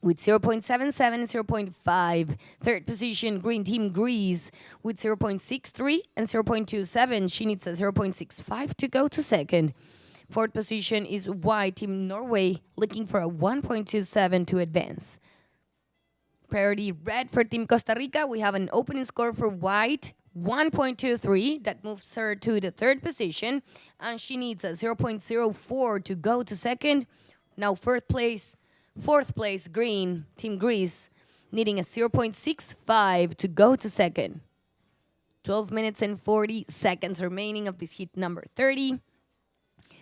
with 0.77 and 0.5. Third position, Green Team Greece with 0.63 and 0.27. She needs a 0.65 to go to second. Fourth position is White Team Norway, looking for a 1.27 to advance. Priority red for Team Costa Rica. We have an opening score for White, 1.23. That moves her to the third position. And she needs a 0.04 to go to second. Now fourth place, Green Team Greece needing a 0.65 to go to second. 12 minutes and 40 seconds remaining of this hit number 30.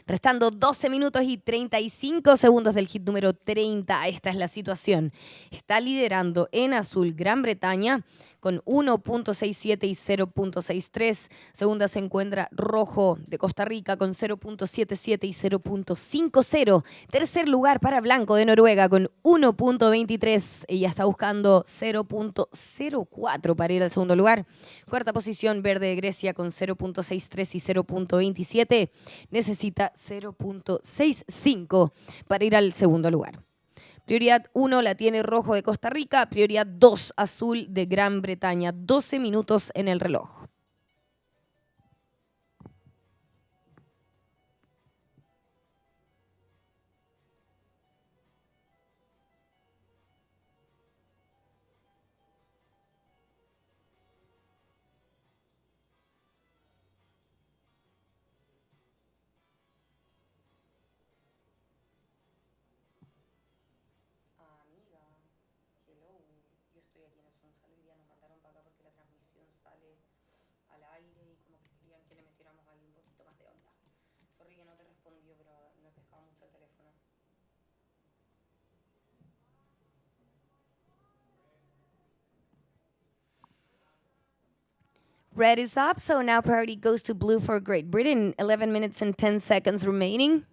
Restando 12 minutos y 35 segundos del hit número 30. Esta es la situación. Está liderando en azul Gran Bretaña con 1.67 y 0.63. Segunda se encuentra rojo de Costa Rica con 0.77 y 0.50. Tercer lugar para blanco de Noruega con 1.23. Ella está buscando 0.04 para ir al segundo lugar. Cuarta posición verde de Grecia con 0.63 y 0.27. Necesita 0.65 para ir al segundo lugar. Prioridad 1 la tiene rojo de Costa Rica, prioridad 2 azul de Gran Bretaña. 12 minutos en el reloj. Yo estoy aquí en el Sunzal, hoy día nos mandaron para acá porque la transmisión sale al aire y como que querían que le metiéramos ahí un poquito más de onda. Sorry que no te respondió, pero no he pescado mucho el teléfono. Red is up, so now priority goes to blue for Great Britain. 11 minutes and 10 seconds remaining.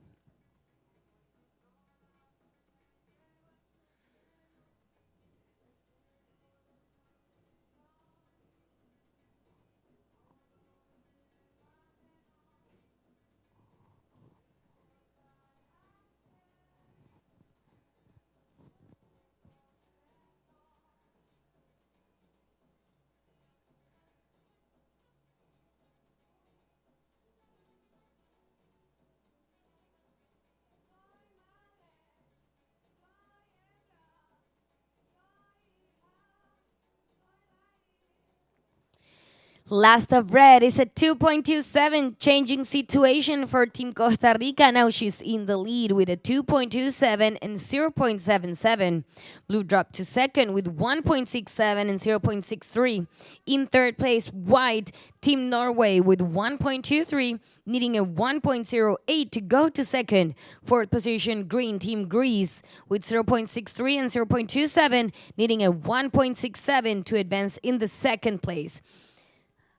Last of red is at 2.27, changing situation for Team Costa Rica. Now she's in the lead with a 2.27 and 0.77. Blue dropped to second with 1.67 and 0.63. In third place, white, Team Norway with 1.23, needing a 1.08 to go to second. Fourth position, green, Team Greece with 0.63 and 0.27, needing a 1.67 to advance in the second place.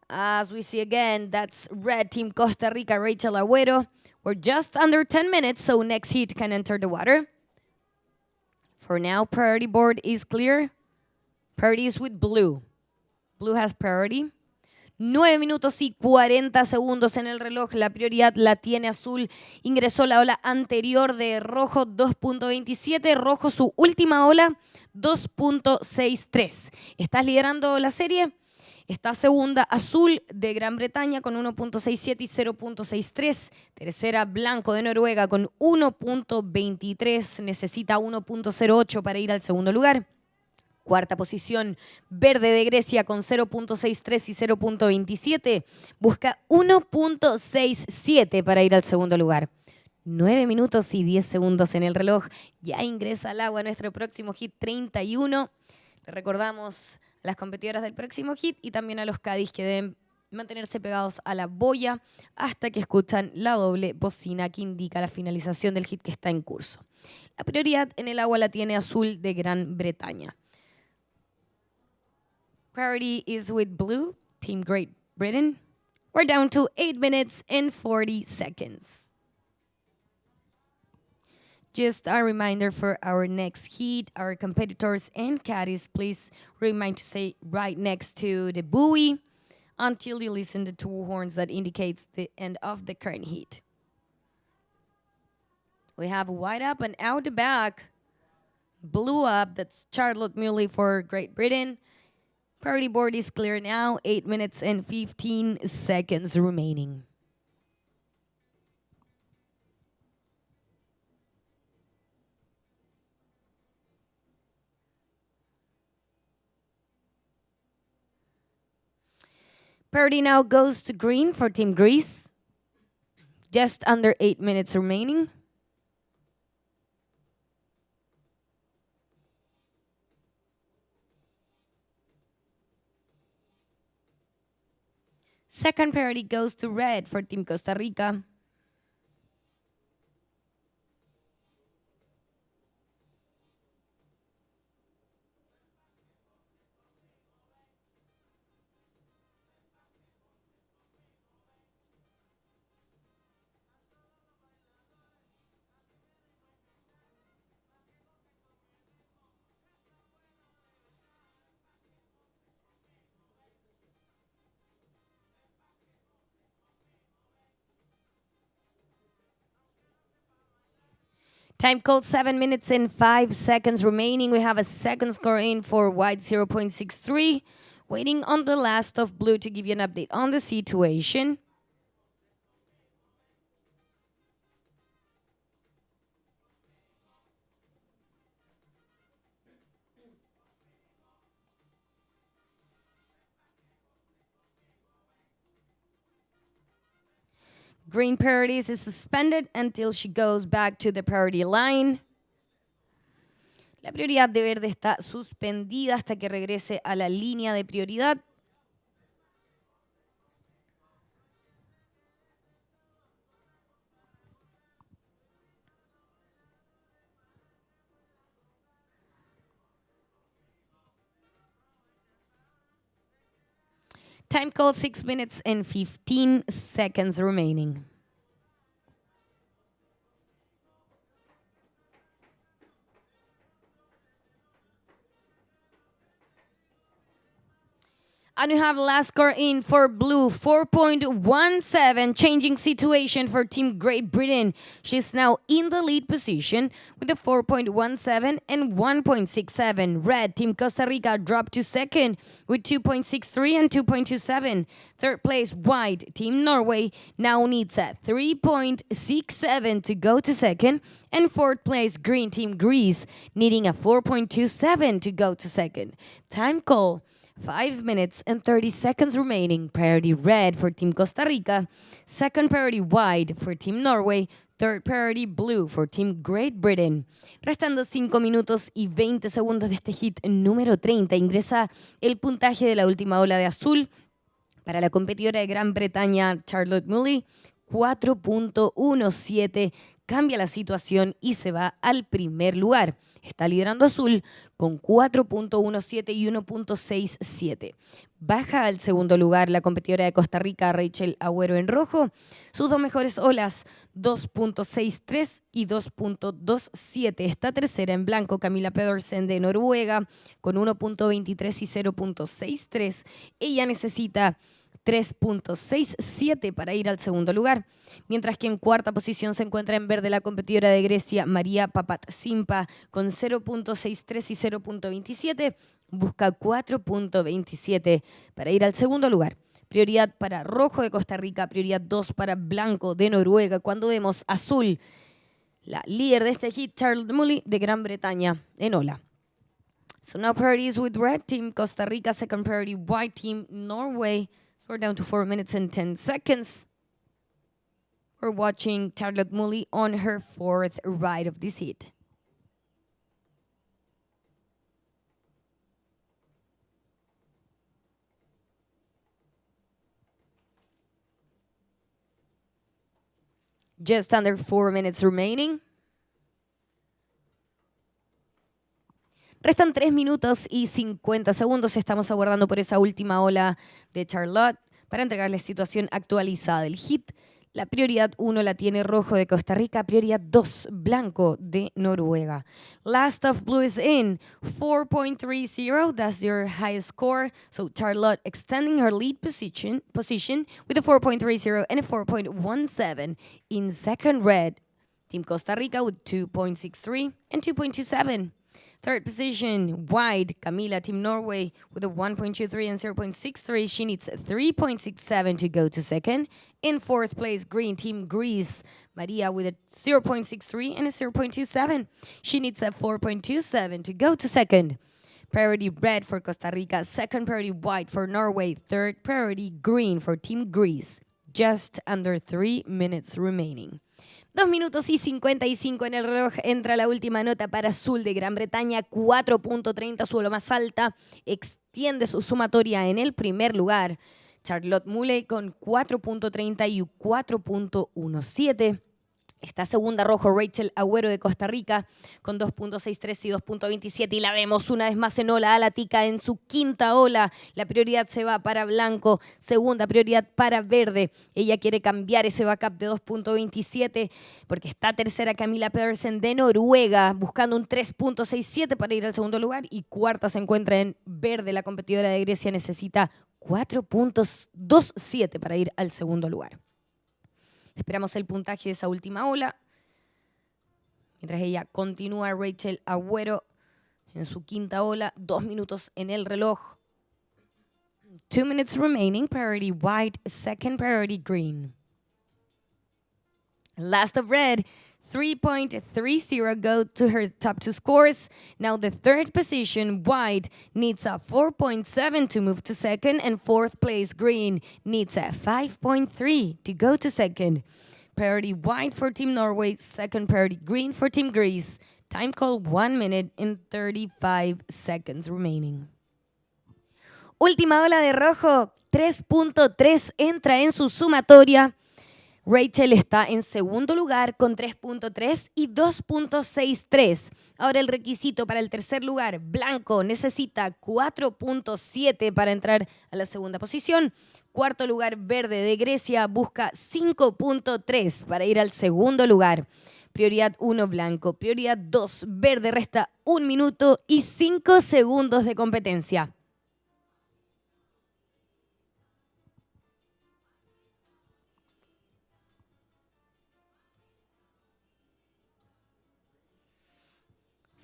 As we see again, that's red Team Costa Rica, Rachel Agüero. We're just under 10 minutes, so next heat can enter the water. For now, priority board is clear. Priority is with blue. Blue has priority. 9 minutos y 40 segundos en el reloj. La prioridad la tiene azul. Ingresó la ola anterior de rojo 2.27. Rojo su última ola 2.63. ¿Estás liderando la serie? Está segunda azul de Gran Bretaña con 1.67 y 0.63. Tercera blanco de Noruega con 1.23. Necesita 1.08 para ir al segundo lugar. Cuarta posición verde de Grecia con 0.63 y 0.27. Busca 1.67 para ir al segundo lugar. 9 minutos y 10 segundos en el reloj. Ya ingresa al agua nuestro próximo hit 31. Le recordamos las competidoras del próximo hit y también a los caddies que deben mantenerse pegados a la boya hasta que escuchan la doble bocina que indica la finalización del hit que está en curso. La prioridad en el agua la tiene azul de Gran Bretaña. Priority is with blue, Team Great Britain. We're down to 8 minutes and 40 seconds. Just a reminder for our next heat, our competitors and caddies, please remind to stay right next to the buoy until you listen to two horns that indicates the end of the current heat. We have white up and out the back, blue up, that's Charlotte Muley for Great Britain. Priority board is clear now, 8 minutes and 15 seconds remaining. Priority now goes to green for Team Greece. Just under 8 minutes remaining. Second priority goes to red for Team Costa Rica. Time called 7 minutes and 5 seconds remaining. We have a second score in for white 0.63. Waiting on the last of blue to give you an update on the situation. Green priorities is suspended until she goes back to the priority line. La prioridad de verde está suspendida hasta que regrese a la línea de prioridad. Time called 6 minutes and 15 seconds remaining. And we have last score in for blue, 4.17, changing situation for Team Great Britain. She's now in the lead position with a 4.17 and 1.67. Red, Team Costa Rica dropped to second with 2.63 and 2.27. Third place, white, Team Norway now needs a 3.67 to go to second. And fourth place, green, Team Greece, needing a 4.27 to go to second. Time call. 5 minutes and 30 seconds remaining. Priority red for Team Costa Rica. Second priority white for Team Norway. Third priority blue for Team Great Britain. Restando 5 minutos y 20 segundos de este hit número 30. Ingresa el puntaje de la última ola de azul para la competidora de Gran Bretaña, Charlotte Mully, 4.17. Cambia la situación y se va al primer lugar. Está liderando azul con 4.17 y 1.67. Baja al segundo lugar la competidora de Costa Rica, Rachel Agüero, en rojo. Sus dos mejores olas, 2.63 y 2.27. Está tercera en blanco Camilla Pedersen de Noruega con 1.23 y 0.63. Ella necesita 3.67 para ir al segundo lugar, mientras que en cuarta posición se encuentra en verde la competidora de Grecia, María Papatsimpa, con 0.63 y 0.27, busca 4.27 para ir al segundo lugar. Prioridad para rojo de Costa Rica, prioridad 2 para blanco de Noruega. Cuando vemos azul, la líder de este hit, Charlotte Mully de Gran Bretaña, en ola. So now priorities with red, Team Costa Rica, second priority white, Team Norway. We're down to 4 minutes and 10 seconds. We're watching Charlotte Mully on her fourth ride of this heat. Just under 4 minutes remaining. Restan 3 minutos y 50 segundos. Estamos aguardando por esa última ola de Charlotte para entregarles situación actualizada del hit. La prioridad 1 la tiene rojo de Costa Rica, prioridad 2 blanco de Noruega. Last of blue is in, 4.30, that's your highest score. So Charlotte extending her lead position with a 4.30 and a 4.17 in second red. Team Costa Rica with 2.63 and 2.27. Third position, white, Camilla, Team Norway, with a 1.23 and 0.63. She needs 3.67 to go to second. In fourth place, green, Team Greece, Maria, with a 0.63 and a 0.27. She needs a 4.27 to go to second. Priority red for Costa Rica. Second priority white for Norway. Third priority green for Team Greece. Just under 3 minutes remaining. 2 minutos y 55 en el reloj. Entra la última nota para azul de Gran Bretaña, 4.30, su ola más alta. Extiende su sumatoria en el primer lugar. Charlotte Muley con 4.30 y 4.17. Está segunda rojo Rachel Agüero de Costa Rica con 2.63 y 2.27. Y la vemos una vez más en ola a la tica en su quinta ola. La prioridad se va para blanco, segunda prioridad para verde. Ella quiere cambiar ese backup de 2.27 porque está tercera Camila Pedersen de Noruega buscando un 3.67 para ir al segundo lugar. Y cuarta se encuentra en verde. La competidora de Grecia necesita 4.27 para ir al segundo lugar. Esperamos el puntaje de esa última ola. Mientras ella continúa, Rachel Agüero en su quinta ola. 2 minutos en el reloj. 2 minutes remaining. Priority white, second priority green. Last of red. 3.30 go to her top 2 scores. Now the third position, white, needs a 4.7 to move to second, and fourth place, green, needs a 5.3 to go to second. Priority white for Team Norway, second priority green for Team Greece. Time call 1 minute and 35 seconds remaining. Última ola de rojo, 3.3 entra en su sumatoria. Rachel está en segundo lugar con 3.3 y 2.63. Ahora el requisito para el tercer lugar, blanco, necesita 4.7 para entrar a la segunda posición. Cuarto lugar, verde de Grecia, busca 5.3 para ir al segundo lugar. Prioridad 1, blanco. Prioridad 2, verde. Resta 1 minuto y 5 segundos de competencia.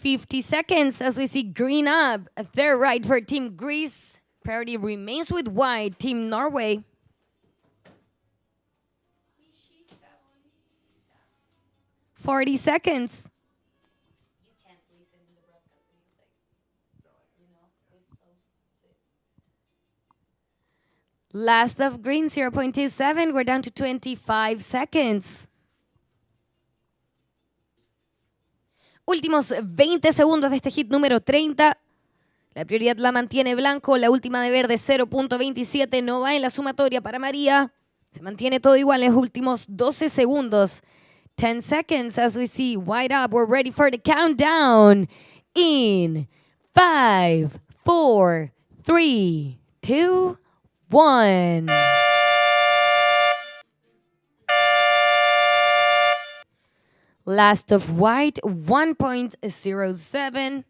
$50 seconds as we see green up. A third right for Team Greece. Priority remains with white, Team Norway. 40 seconds. Last of green, 0.27. We're down to 25 seconds. Últimos 20 segundos de este hit número 30. La prioridad la mantiene blanco. La última de verde, 0.27. No va en la sumatoria para María. Se mantiene todo igual en los últimos 12 segundos. 10 seconds as we see white up. We're ready for the countdown. In 5, 4, 3, 2, 1. Last of white, 1.07.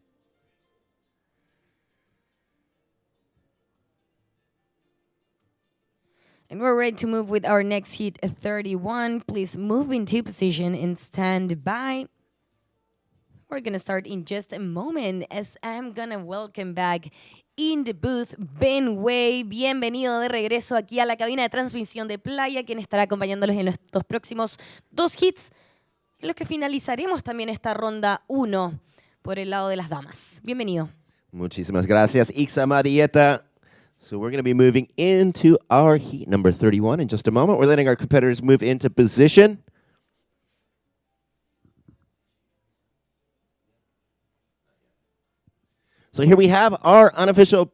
And we're ready to move with our next hit, 31. Please move into position and stand by. We're going to start in just a moment as I'm going to welcome back in the booth Ben Way. Bienvenido de regreso aquí a la cabina de transmisión de Playa, quien estará acompañándolos en los próximos 2 hits, en los que finalizaremos también esta ronda 1 por el lado de las damas. Bienvenido.
Muchísimas gracias, Ixa Marieta. So we're going to be moving into our heat number 31 in just a moment. We're letting our competitors move into position. So here we have our unofficial...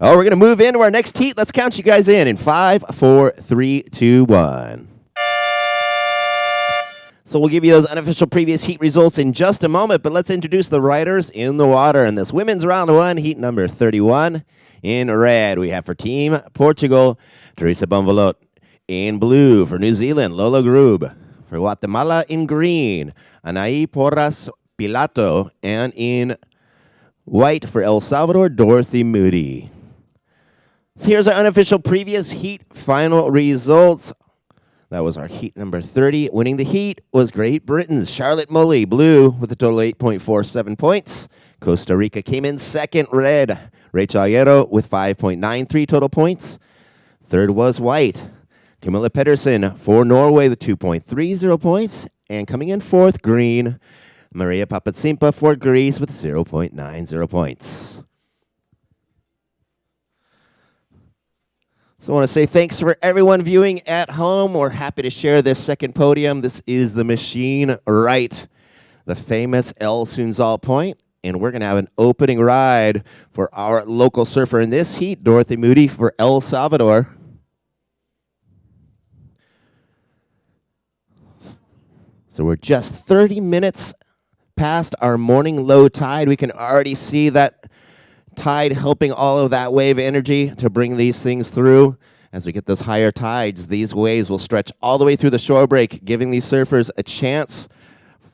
we're going to move into our next heat. Let's count you guys in 5, 4, 3, 2, 1. So we'll give you those unofficial previous heat results in just a moment, but let's introduce the riders in the water in this women's round 1, heat number 31. In red, we have for Team Portugal, Teresa Bonvalot. In blue, for New Zealand, Lola Grube. For Guatemala, in green, Anaí Porras Pilato. And in white, for El Salvador, Dorothy Moody. So here's our unofficial previous heat final results. That was our heat number 30. Winning the heat was Great Britain's Charlotte Mully, blue, with a total of 8.47 points. Costa Rica came in second, red. Rachel Ayero with 5.93 total points. Third was white. Camilla Pedersen for Norway with 2.30 points. And coming in fourth, green. Maria Papatsimpa for Greece with 0.90 points. So I want to say thanks for everyone viewing at home. We're happy to share this second podium. This is the machine right, the famous El Sunzal point. And we're going to have an opening ride for our local surfer in this heat, Dorothy Moody for El Salvador. So we're just 30 minutes past our morning low tide. We can already see that tide helping all of that wave energy to bring these things through. As we get those higher tides, these waves will stretch all the way through the shore break, giving these surfers a chance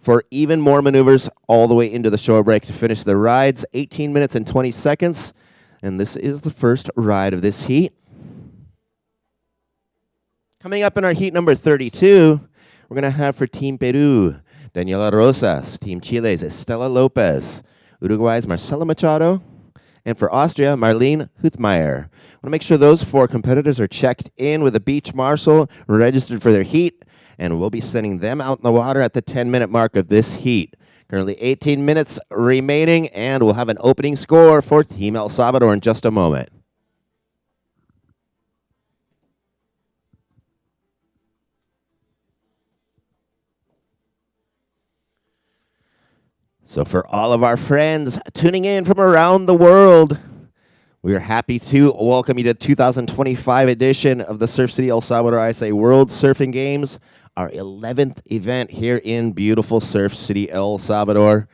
for even more maneuvers all the way into the shore break to finish their rides. 18 minutes and 20 seconds, and this is the first ride of this heat. Coming up in our heat number 32, we're going to have for Team Peru, Daniela Rosas, Team Chile's Estela Lopez, Uruguay's Marcela Machado, and for Austria, Marlene Huthmeyer. I want to make sure those 4 competitors are checked in with a beach marshal, registered for their heat, and we'll be sending them out in the water at the 10-minute mark of this heat. Currently 18 minutes remaining, and we'll have an opening score for Team El Salvador in just a moment. So for all of our friends tuning in from around the world, we are happy to welcome you to the 2025 edition of the Surf City El Salvador ISA World Surfing Games, our 11th event here in beautiful Surf City El Salvador,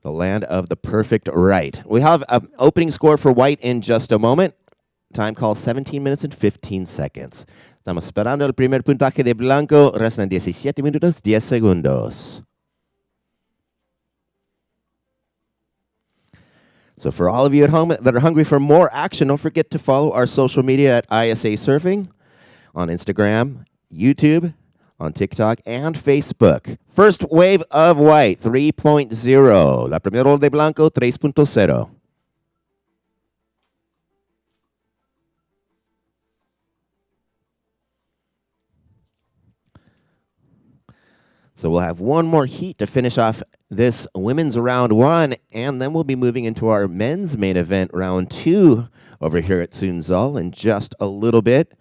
the land of the perfect right. We have an opening score for white in just a moment. Time call 17 minutes and 15 seconds. Estamos esperando el primer puntaje de blanco. Restan 17 minutos 10 segundos. So for all of you at home that are hungry for more action, don't forget to follow our social media at ISAsurfing on Instagram, YouTube, on TikTok, and Facebook. First wave of white, 3.0. La primera ola de blanco, 3.0. So we'll have one more heat to finish off this women's round 1, and then we'll be moving into our men's main event round 2 over here at Sunzal in just a little bit.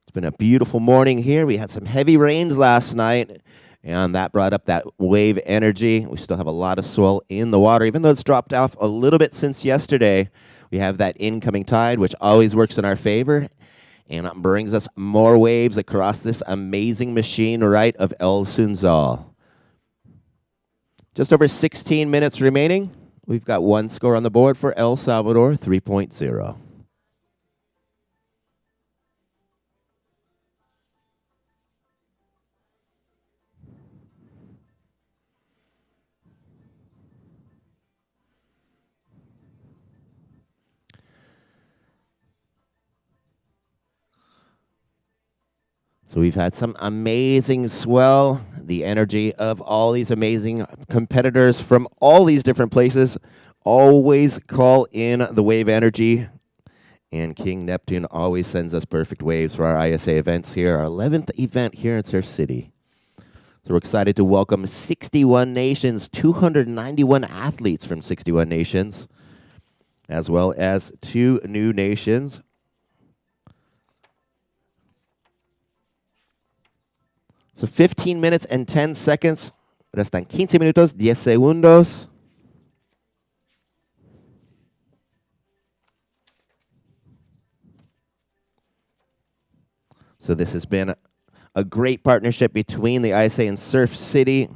It's been a beautiful morning here. We had some heavy rains last night, and that brought up that wave energy. We still have a lot of swell in the water, even though it's dropped off a little bit since yesterday. We have that incoming tide, which always works in our favor, and it brings us more waves across this amazing machine right of El Sunzal. Just over 16 minutes remaining. We've got one score on the board for El Salvador, 3.0. So we've had some amazing swell, the energy of all these amazing competitors from all these different places always call in the wave energy, and King Neptune always sends us perfect waves for our ISA events here, our 11th event here in Surf City. So we're excited to welcome 61 nations, 291 athletes from 61 nations, as well as 2 new nations. So 15 minutes and 10 seconds. Restan 15 minutos, 10 segundos. So this has been a great partnership between the ISA and Surf City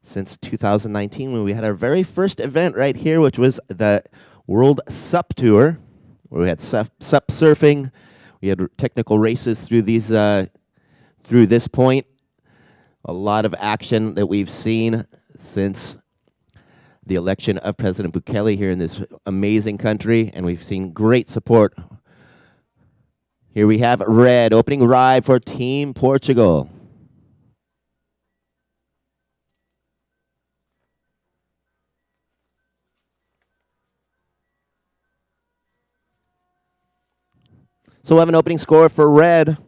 since 2019 when we had our very first event right here, which was the World SUP Tour, where we had SUP surfing. We had technical races through these through this point. A lot of action that we've seen since the election of President Bukele here in this amazing country, and we've seen great support. Here we have red, opening ride for Team Portugal. So we'll have an opening score for red.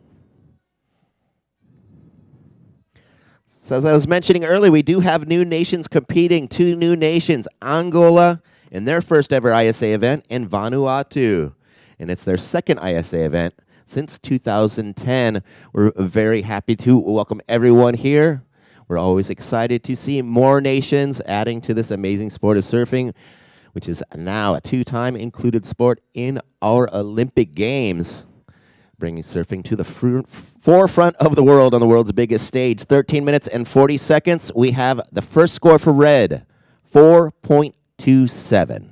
So as I was mentioning earlier, we do have new nations competing, 2 new nations, Angola in their first ever ISA event, and Vanuatu. And it's their second ISA event since 2010. We're very happy to welcome everyone here. We're always excited to see more nations adding to this amazing sport of surfing, which is now a 2-time included sport in our Olympic Games. bringing surfing to the forefront of the world on the world's biggest stage. 13 minutes and 40 seconds. We have the first score for red, 4.27.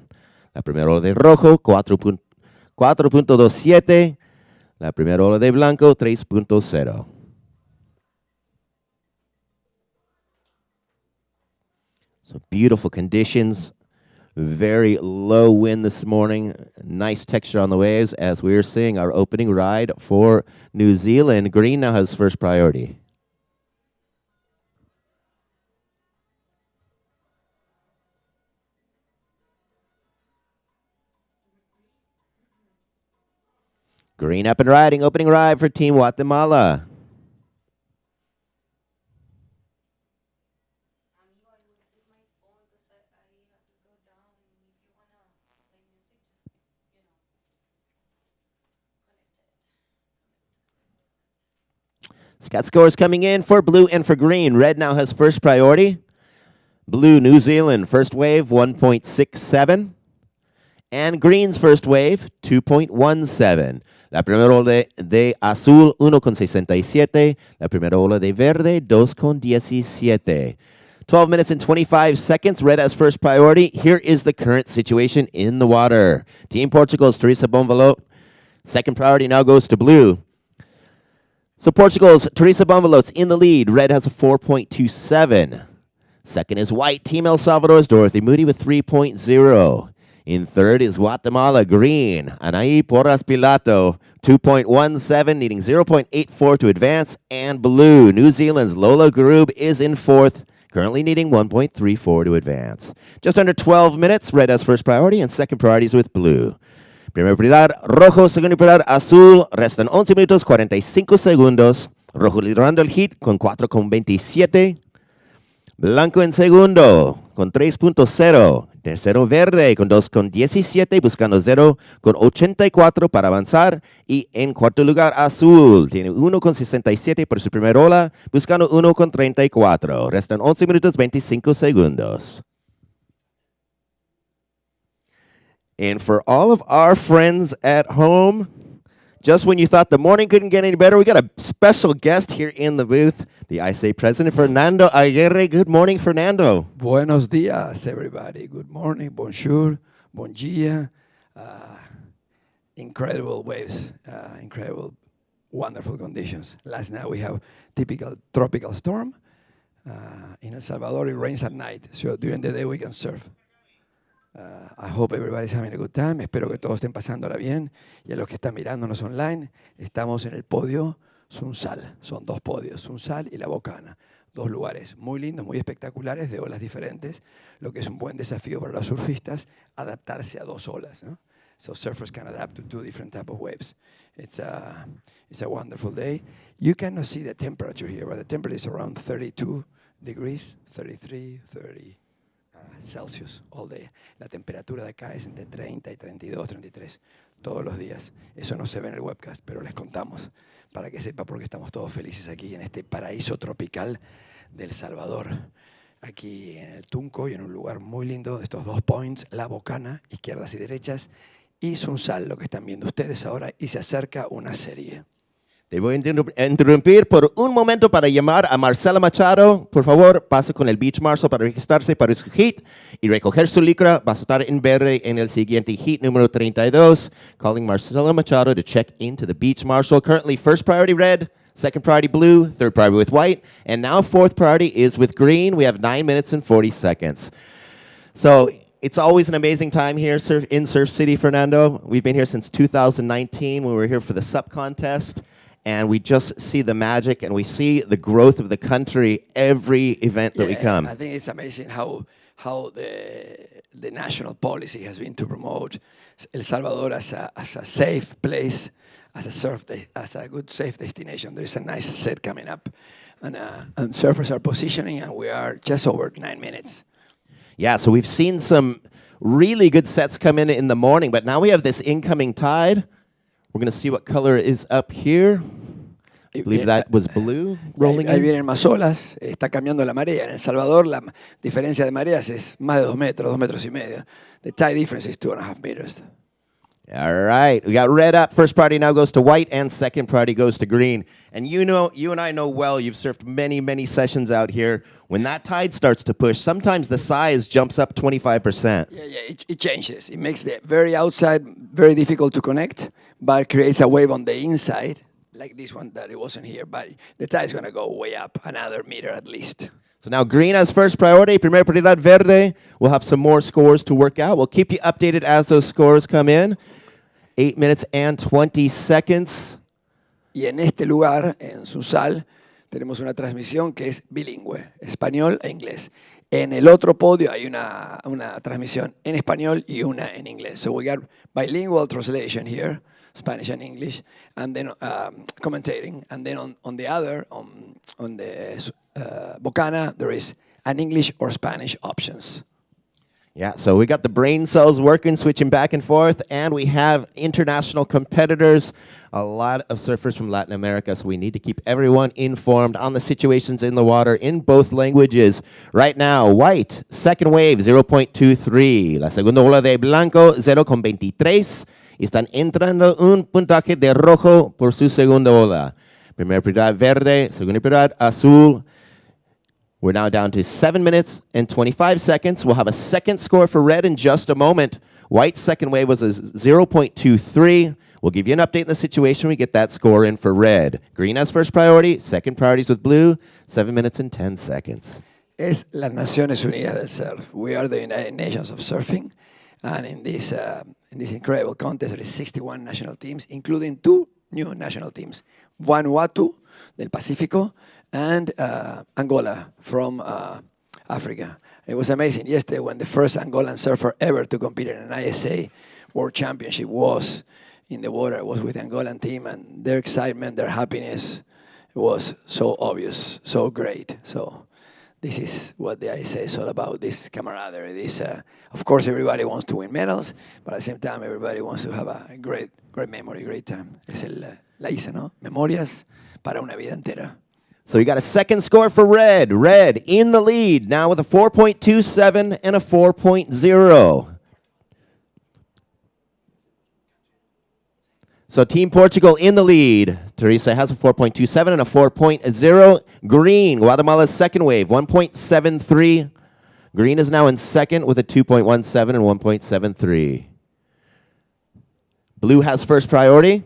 La primera ola de rojo, 4.27. La primera ola de blanco, 3.0. So beautiful conditions. Very low wind this morning. Nice texture on the waves as we're seeing our opening ride for New Zealand. Green now has first priority. Green up and riding. Opening ride for Team Guatemala. Got scores coming in for blue and for green. Red now has first priority. Blue, New Zealand, first wave, 1.67. And green's first wave, 2.17. La primera ola de azul, 1.67. La primera ola de verde, 2.17. 12 minutes and 25 seconds. Red has first priority. Here is the current situation in the water. Team Portugal's Teresa Bonvalot. Second priority now goes to blue. So Portugal's Teresa Bonvalot's in the lead. Red has a 4.27. Second is white. Team El Salvador's Dorothy Moody with 3.0. In third is Guatemala green. Anaí Porras Pilato, 2.17, needing 0.84 to advance. And blue, New Zealand's Lola Garub is in fourth, currently needing 1.34 to advance. Just under 12 minutes. Red has first priority and second priority is with blue. Primer prioridad, rojo. Segundo prioridad, azul. Restan 11 minutos, 45 segundos. Rojo liderando el heat con 4.27. Blanco en segundo con 3.0. Tercero verde con 2.17, buscando 0.84 para avanzar. Y en cuarto lugar, azul. Tiene 1.67 por su primera ola, buscando 1.34. Restan 11 minutos, 25 segundos. And for all of our friends at home, just when you thought the morning couldn't get any better, we got a special guest here in the booth, the ISA president, Fernando Aguirre. Good morning, Fernando.
Buenos días, everybody. Good morning, bonjour, bon dia. Incredible waves, incredible, wonderful conditions. Last night we have typical tropical storm. In El Salvador, it rains at night, so during the day we can surf. I hope everybody's having a good time. Espero que todos estén pasándola bien. Y a los que están mirándonos online, estamos en el podio Sunzal. Son dos podios, Sunzal y la Bocana. Dos lugares muy lindos, muy espectaculares, de olas diferentes. Lo que es un buen desafío para los surfistas, adaptarse a dos olas, ¿no? So surfers can adapt to two different types of waves. It's a wonderful day. You cannot see the temperature here, but the temperature is around 32 degrees, 33, 30. Celsius all day. La temperatura de acá es entre 30 y 32, 33 todos los días. Eso no se ve en el webcast, pero les contamos para que sepa por qué estamos todos felices aquí en este paraíso tropical del Salvador. Aquí en el Tunco y en un lugar muy lindo de estos dos points, la Bocana, izquierdas y derechas, y Sunzal, lo que están viendo ustedes ahora, y se acerca una serie.
Te voy a interrumpir por un momento para llamar a Marcela Machado. Por favor, pase con el Beach Marshal para registrarse para su heat y recoger su licra. Va a estar en verde en el siguiente heat número 32. Calling Marcela Machado to check into the Beach Marshal. Currently first priority red, second priority blue, third priority with white, and now fourth priority is with green. We have 9 minutes and 40 seconds. So it's always an amazing time here in Surf City, Fernando. We've been here since 2019 when we were here for the SUP contest. And we just see the magic and we see the growth of the country every event that we come.
I think it's amazing how the national policy has been to promote El Salvador as a safe place, as a good safe destination. There's a nice set coming up, and surfers are positioning, and we are just over 9 minutes.
Yeah, so we've seen some really good sets come in the morning, but now we have this incoming tide. We're going to see what color is up here. I believe that was blue rolling
Ahí
in.
vienen más olas, está cambiando la marea. En El Salvador la diferencia de mareas es más de 2 metros, 2 metros y medio. The tide difference is 2.5 meters.
All right, we got red up. First priority now goes to white, and second priority goes to green. And you and I know well, you've surfed many, many sessions out here. When that tide starts to push, sometimes the size jumps up 25%.
Yeah, it changes. It makes the very outside very difficult to connect, but creates a wave on the inside, like this one that it wasn't here. But the tide is going to go way up, another meter at least.
So now green has first priority, primera prioridad verde. We'll have some more scores to work out. We'll keep you updated as those scores come in. 8 minutes and 20 seconds.
Y en este lugar, en Sunzal, tenemos una transmisión que es bilingüe, español e inglés. En el otro podio hay una transmisión en español y una en inglés. So we got bilingual translation here, Spanish and English, and then commentating. And then on the other, on the Bocana, there is an English or Spanish options.
Yeah, so we got the brain cells working, switching back and forth, and we have international competitors, a lot of surfers from Latin America, so we need to keep everyone informed on the situations in the water in both languages. Right now, white, second wave, 0.23. La segunda ola de blanco, 0.23. Y están entrando un puntaje de rojo por su segunda ola. Primera prioridad verde, segunda prioridad azul. We're now down to 7 minutes and 25 seconds. We'll have a second score for red in just a moment. White's second wave was a 0.23. We'll give you an update in the situation. We get that score in for red. Green has first priority. Second priority is with blue. 7 minutes and 10 seconds.
Es las Naciones Unidas del Surf. We are the United Nations of Surfing. And in this incredible contest, there is 61 national teams, including 2 new national teams. Vanuatu del Pacífico and Angola from Africa. It was amazing yesterday when the first Angolan surfer ever to compete in an ISA World Championship was in the water. It was with the Angolan team, and their excitement, their happiness was so obvious, so great. So this is what the ISA is all about, this camaraderie. This, of course, everybody wants to win medals, but at the same time, everybody wants to have a great memory, great time. Es la ISA, ¿no? Memorias para una vida entera.
So we got a second score for red. Red in the lead now with a 4.27 and a 4.0. So Team Portugal in the lead. Teresa has a 4.27 and a 4.0. Green, Guatemala's second wave, 1.73. Green is now in second with a 2.17 and 1.73. Blue has first priority,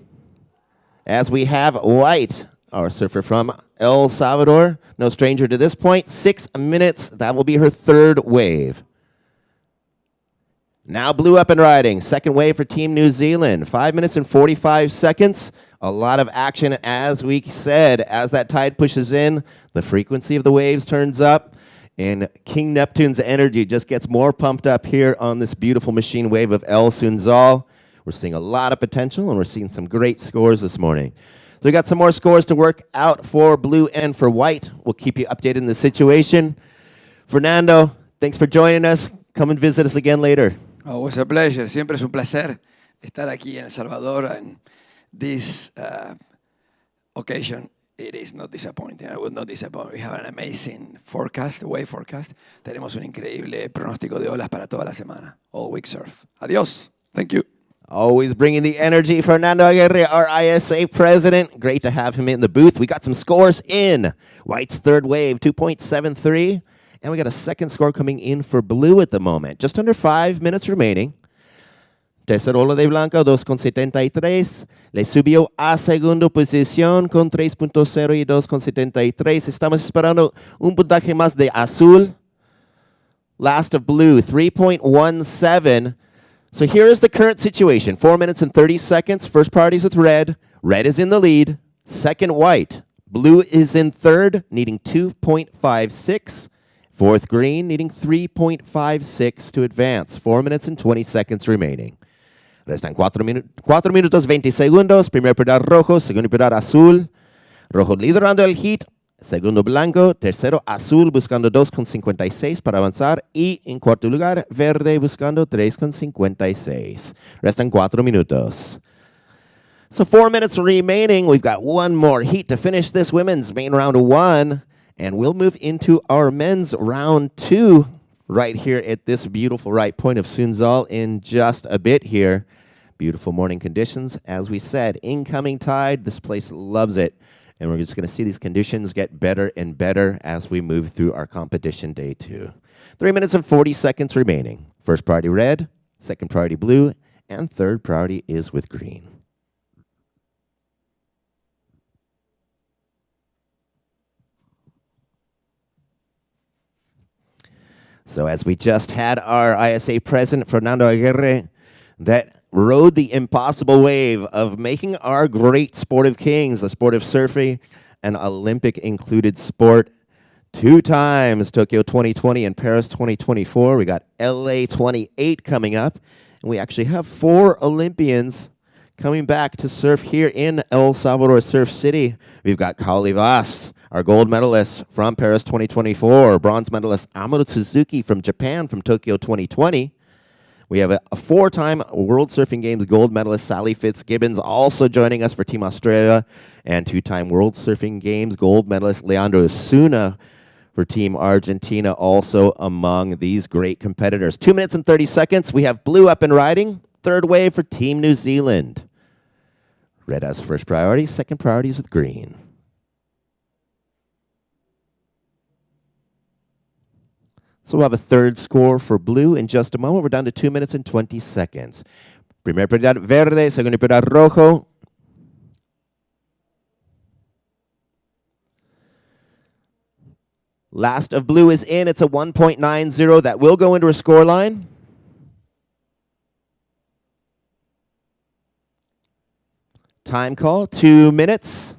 as we have white, our surfer from El Salvador, no stranger to this point. 6 minutes, that will be her third wave. Now blue up and riding. Second wave for Team New Zealand. 5 minutes and 45 seconds. A lot of action, as we said, as that tide pushes in, the frequency of the waves turns up, and King Neptune's energy just gets more pumped up here on this beautiful machine wave of El Sunzal. We're seeing a lot of potential, and we're seeing some great scores this morning. So we got some more scores to work out for blue and for white. We'll keep you updated in the situation. Fernando, thanks for joining us. Come and visit us again later.
Oh, it was a pleasure. Siempre es un placer estar aquí en El Salvador. And this occasion, it is not disappointing. I will not disappoint. We have an amazing forecast, wave forecast. Tenemos un increíble pronóstico de olas para toda la semana. All week surf. Adiós. Thank you.
Always bringing the energy, Fernando Aguirre, our ISA president. Great to have him in the booth. We got some scores in. White's third wave, 2.73. And we got a second score coming in for blue at the moment. Just under 5 minutes remaining. Tercer ola de blanco, 2.73. Le subió a segunda posición con 3.0 y 2.73. Estamos esperando un puntaje más de azul. Last of blue, 3.17. So here is the current situation. 4 minutes and 30 seconds. First priority is with red. Red is in the lead. Second, white. Blue is in third, needing 2.56. Fourth, green, needing 3.56 to advance. 4 minutes and 20 seconds remaining. Restan 4 minutos 20 segundos. Primer prioridad rojo, segundo prioridad azul. Rojo liderando el heat. Segundo blanco, tercero azul buscando 2.56 para avanzar y en cuarto lugar verde buscando 3.56. Restan 4 minutos. So 4 minutes remaining. We've got one more heat to finish this women's main round 1, and we'll move into our men's round 2 right here at this beautiful right point of Sunzal in just a bit here. Beautiful morning conditions. As we said, incoming tide. This place loves it. And we're just going to see these conditions get better and better as we move through our competition day 2. 3 minutes and 40 seconds remaining. First priority red, second priority blue, and third priority is with green. So as we just had our ISA president, Fernando Aguirre, that rode the impossible wave of making our great sport of kings, the sport of surfing, an Olympic-included sport. 2 times, Tokyo 2020 and Paris 2024. We got LA 28 coming up. And we actually have 4 Olympians coming back to surf here in El Salvador Surf City. We've got Kaoli Vaz, our gold medalist from Paris 2024. Bronze medalist Amuro Suzuki from Japan from Tokyo 2020. We have a 4-time World Surfing Games gold medalist, Sally Fitzgibbons, also joining us for Team Australia, and 2-time World Surfing Games gold medalist, Leandro Osuna, for Team Argentina, also among these great competitors. 2 minutes and 30 seconds. We have blue up and riding. Third wave for Team New Zealand. Red has first priority. Second priority is with green. So we'll have a third score for blue in just a moment. We're down to 2 minutes and 20 seconds. Primer prioridad verde, segundo prioridad rojo. Last of blue is in. It's a 1.90. That will go into a score line. Time call, 2 minutes.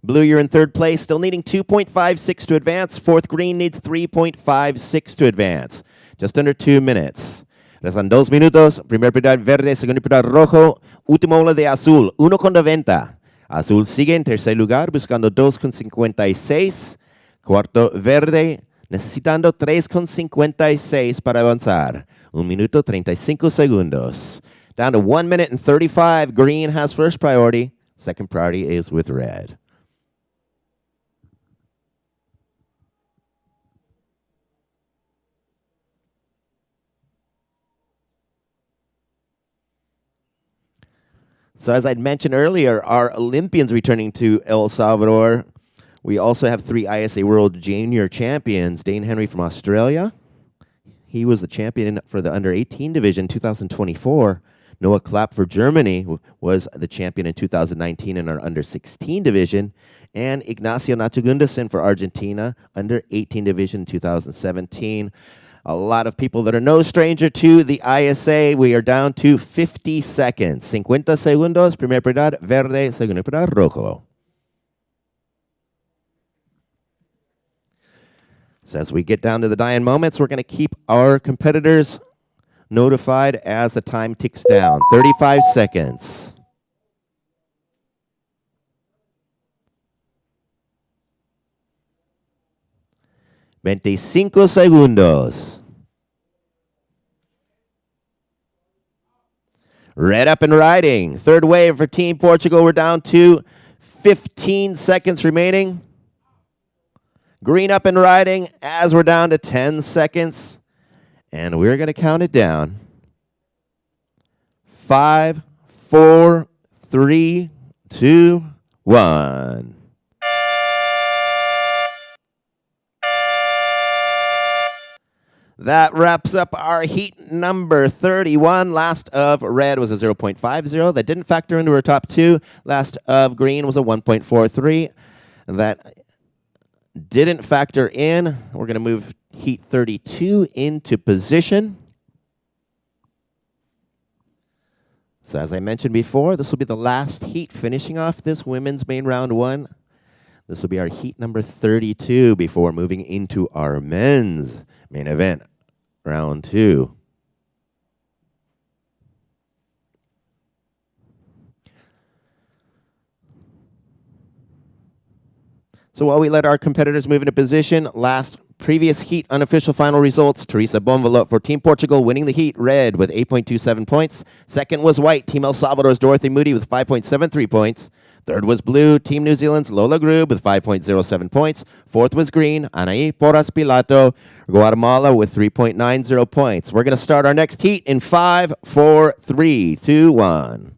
Blue, you're in third place, still needing 2.56 to advance. Fourth green needs 3.56 to advance. Just under 2 minutes. Restan 2 minutos. Primer prioridad verde, segundo prioridad rojo. Último ola de azul, 1.90. Azul sigue en tercer lugar, buscando 2.56. Cuarto verde, necesitando 3.56 para avanzar. 1 minuto 35 segundos. Down to 1 minute and 35. Green has first priority. Second priority is with red. So as I'd mentioned earlier, our Olympians returning to El Salvador. We also have 3 ISA World Junior Champions. Dane Henry from Australia. He was the champion for the under-18 division 2024. Noah Clapp for Germany was the champion in 2019 in our under-16 division. And Ignacio Nachugundason for Argentina, under-18 division 2017. A lot of people that are no stranger to the ISA. We are down to 50 seconds. 50 segundos, primer prioridad verde, segundo prioridad rojo. So as we get down to the dying moments, we're going to keep our competitors notified as the time ticks down. 35 seconds. Veinticinco segundos. Red up and riding. Third wave for Team Portugal. We're down to 15 seconds remaining. Green up and riding as we're down to 10 seconds. And we're going to count it down. 5, 4, 3, 2, 1. That wraps up our heat number 31. Last of red was a 0.50. That didn't factor into our top 2. Last of green was a 1.43. That didn't factor in. We're going to move heat 32 into position. So as I mentioned before, this will be the last heat finishing off this women's main round 1. This will be our heat number 32 before moving into our men's main event, round 2. So while we let our competitors move into position, previous heat unofficial final results, Teresa Bonvalot for Team Portugal winning the heat, red with 8.27 points. Second was white, Team El Salvador's Dorothy Moody with 5.73 points. Third was blue, Team New Zealand's Lola Grube with 5.07 points. Fourth was green, Anaí Porras Pilato, Guatemala with 3.90 points. We're going to start our next heat in 5, 4, 3, 2, 1.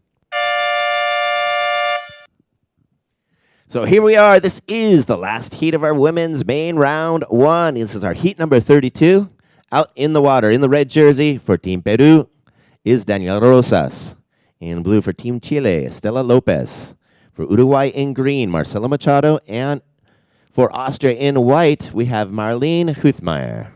So here we are. This is the last heat of our women's main round 1. This is our heat number 32. Out in the water, in the red jersey for Team Peru is Daniela Rosas. In blue for Team Chile, Estela Lopez. For Uruguay in green, Marcela Machado. And for Austria in white, we have Marlene Huthmeyer.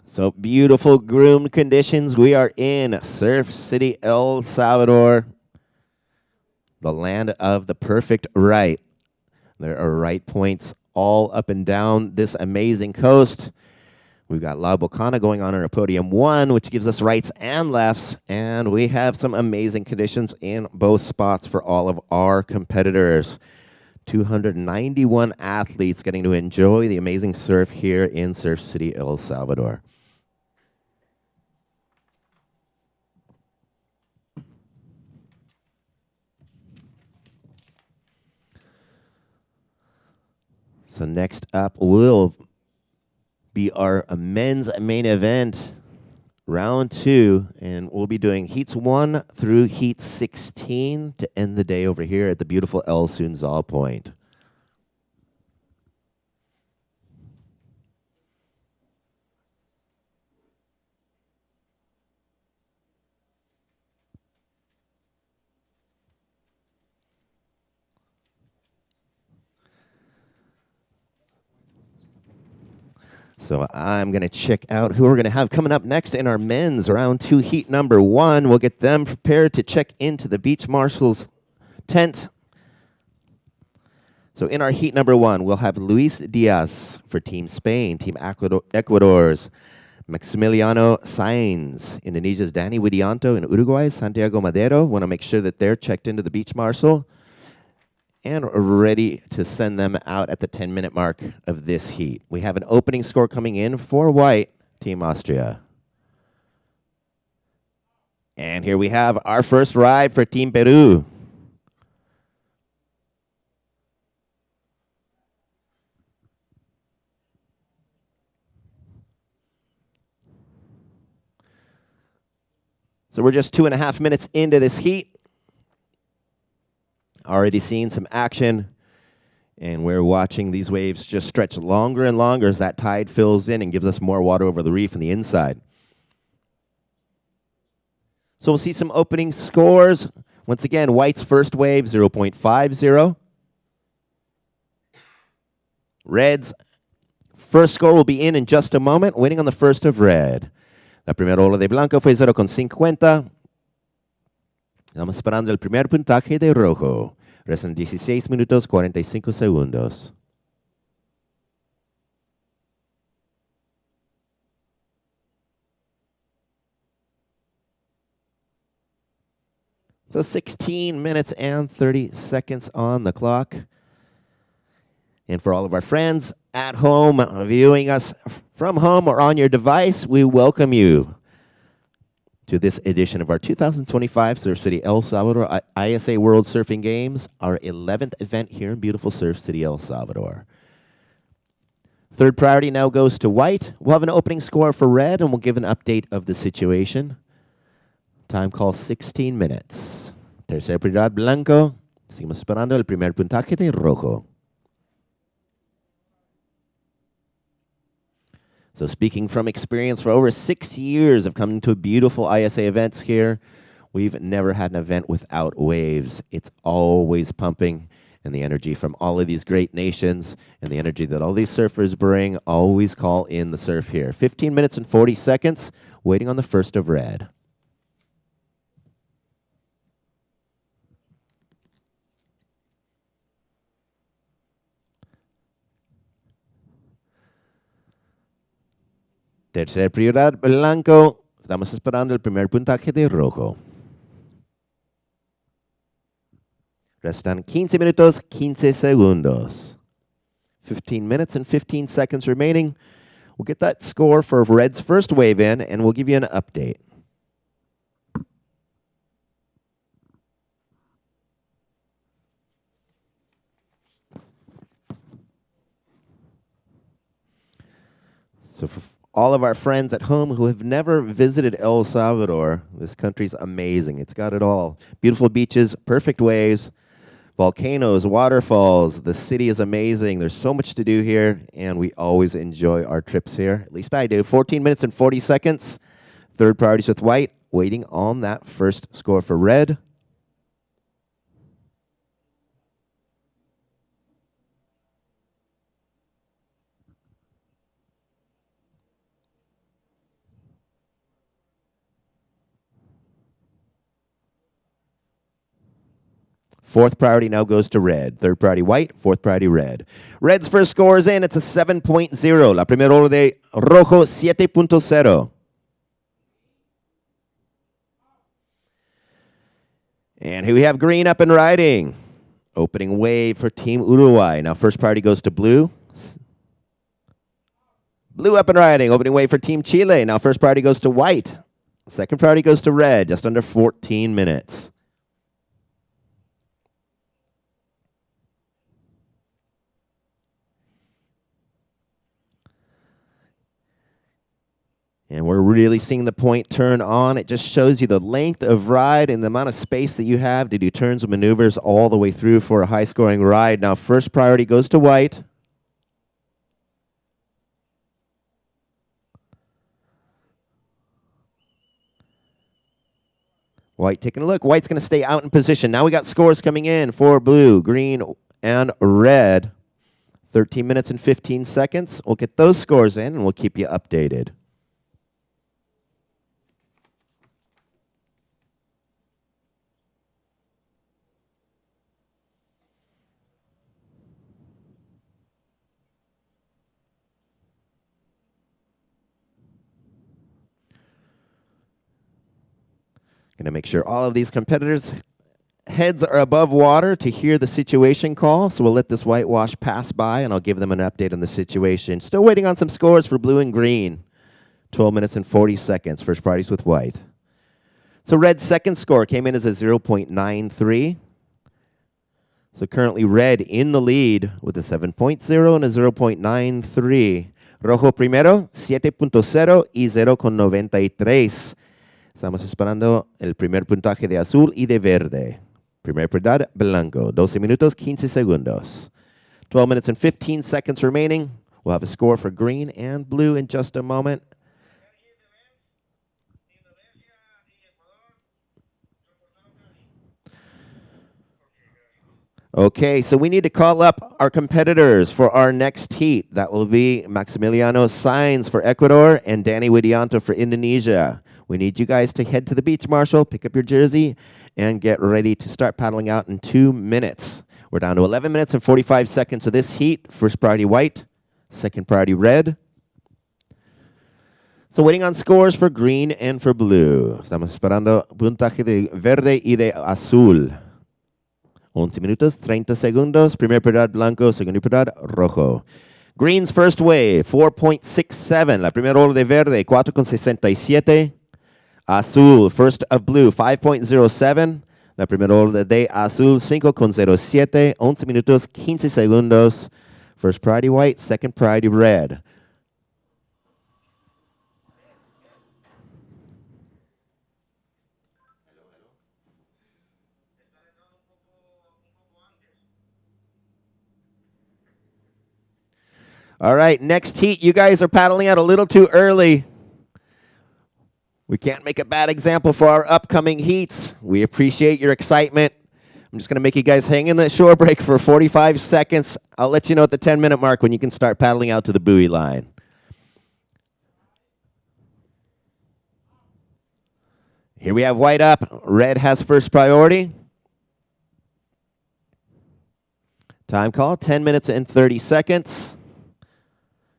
So beautiful groomed conditions. We are in Surf City, El Salvador, the land of the perfect right. There are right points all up and down this amazing coast. We've got La Bocana going on in our Podium 1, which gives us rights and lefts, and we have some amazing conditions in both spots for all of our competitors. 291 athletes getting to enjoy the amazing surf here in Surf City, El Salvador. So next up will be our men's main event, round 2, and we'll be doing heats 1 through heat 16 to end the day over here at the beautiful El Sunzal Point. So I'm going to check out who we're going to have coming up next in our men's round 2 heat number 1. We'll get them prepared to check into the beach marshal's tent. So in our heat number 1, we'll have Luis Diaz for Team Spain, Team Ecuador's Maximiliano Sainz, Indonesia's Danny Widianto, and Uruguay's Santiago Madero. Want to make sure that they're checked into the beach marshal and ready to send them out at the 10-minute mark of this heat. We have an opening score coming in for white, Team Austria. And here we have our first ride for Team Peru. So we're just 2.5 minutes into this heat. Already seeing some action, and we're watching these waves just stretch longer and longer as that tide fills in and gives us more water over the reef and the inside. So we'll see some opening scores. Once again, white's first wave, 0.50. Red's first score will be in just a moment, waiting on the first of red. La primera ola de blanco fue 0.50. Estamos esperando el primer puntaje de rojo. Restan 16 minutos 45 segundos. So 16 minutes and 30 seconds on the clock. And for all of our friends at home, viewing us from home or on your device, we welcome you to this edition of our 2025 Surf City El Salvador ISA World Surfing Games, our 11th event here in beautiful Surf City El Salvador. Third priority now goes to white. We'll have an opening score for red, and we'll give an update of the situation. Time call 16 minutes. Tercer prioridad blanco. Seguimos esperando el primer puntaje de rojo. So speaking from experience, for over 6 years of coming to beautiful ISA events here, we've never had an event without waves. It's always pumping, and the energy from all of these great nations and the energy that all these surfers bring always call in the surf here. 15 minutes and 40 seconds, waiting on the first of red. Tercer prioridad blanco. Estamos esperando el primer puntaje de rojo. Restan 15 minutos, 15 segundos. 15 minutes and 15 seconds remaining. We'll get that score for Red's first wave in, and we'll give you an update. So for all of our friends at home who have never visited El Salvador, this country's amazing. It's got it all. Beautiful beaches, perfect waves, volcanoes, waterfalls. The city is amazing. There's so much to do here, and we always enjoy our trips here. At least I do. 14 minutes and 40 seconds. Third priorities with white, waiting on that first score for red. Fourth priority now goes to red. Third priority white, fourth priority red. Red's first score is in. It's a 7.0. La primera ola de rojo, 7.0. And here we have green up and riding. Opening wave for Team Uruguay. Now first priority goes to blue. Blue up and riding. Opening wave for Team Chile. Now first priority goes to white. Second priority goes to red. Just under 14 minutes. And we're really seeing the point turn on. It just shows you the length of ride and the amount of space that you have to do turns and maneuvers all the way through for a high-scoring ride. Now, first priority goes to white. White taking a look. White's going to stay out in position. Now we got scores coming in for blue, green, and red. 13 minutes and 15 seconds. We'll get those scores in, and we'll keep you updated. Going to make sure all of these competitors' heads are above water to hear the situation call. So we'll let this whitewash pass by, and I'll give them an update on the situation. Still waiting on some scores for blue and green. 12 minutes and 40 seconds. First priorities with white. So red's second score came in as a 0.93. So currently red in the lead with a 7.0 and a 0.93. Rojo primero, 7.0 y 0.93. Estamos esperando el primer puntaje de azul y de verde. Primer prioridad, blanco. 12 minutos, 15 segundos. 12 minutes and 15 seconds remaining. We'll have a score for green and blue in just a moment. Okay, so we need to call up our competitors for our next heat. That will be Maximiliano Sainz for Ecuador and Danny Widianto for Indonesia. We need you guys to head to the beach, Marshall, pick up your jersey, and get ready to start paddling out in 2 minutes. We're down to 11 minutes and 45 seconds of this heat. First priority white, second priority red. So waiting on scores for green and for blue. Estamos esperando puntaje de verde y de azul. 11 minutos, 30 segundos. Primer prioridad blanco, segundo prioridad rojo. Green's first wave, 4.67. La primera ola de verde, 4.67. Azul, first of blue, 5.07. La primera ola de azul, 5.07. 11 minutos, 15 segundos. First priority white, second priority red. All right, next heat, you guys are paddling out a little too early. We can't make a bad example for our upcoming heats. We appreciate your excitement. I'm just going to make you guys hang in the shore break for 45 seconds. I'll let you know at the 10-minute mark when you can start paddling out to the buoy line. Here we have white up. Red has first priority. Time call, 10 minutes and 30 seconds.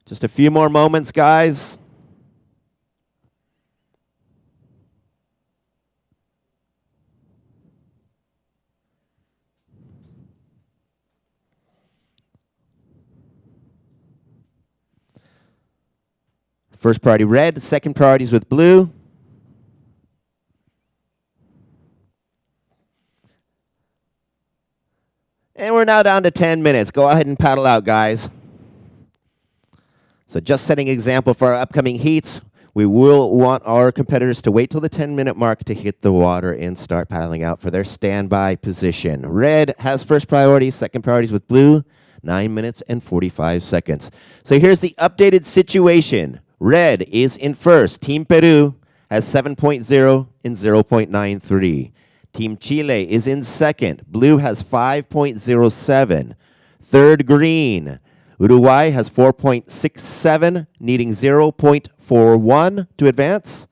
Just a few more moments, guys. First priority red, second priorities with blue. And we're now down to 10 minutes. Go ahead and paddle out, guys. So just setting example for our upcoming heats, we will want our competitors to wait till the 10-minute mark to hit the water and start paddling out for their standby position. Red has first priority, second priorities with blue, 9 minutes and 45 seconds. So here's the updated situation. Red is in first. Team Peru has 7.0 and 0.93. Team Chile is in second. Blue has 5.07. Third, green. Uruguay has 4.67, needing 0.41 to advance.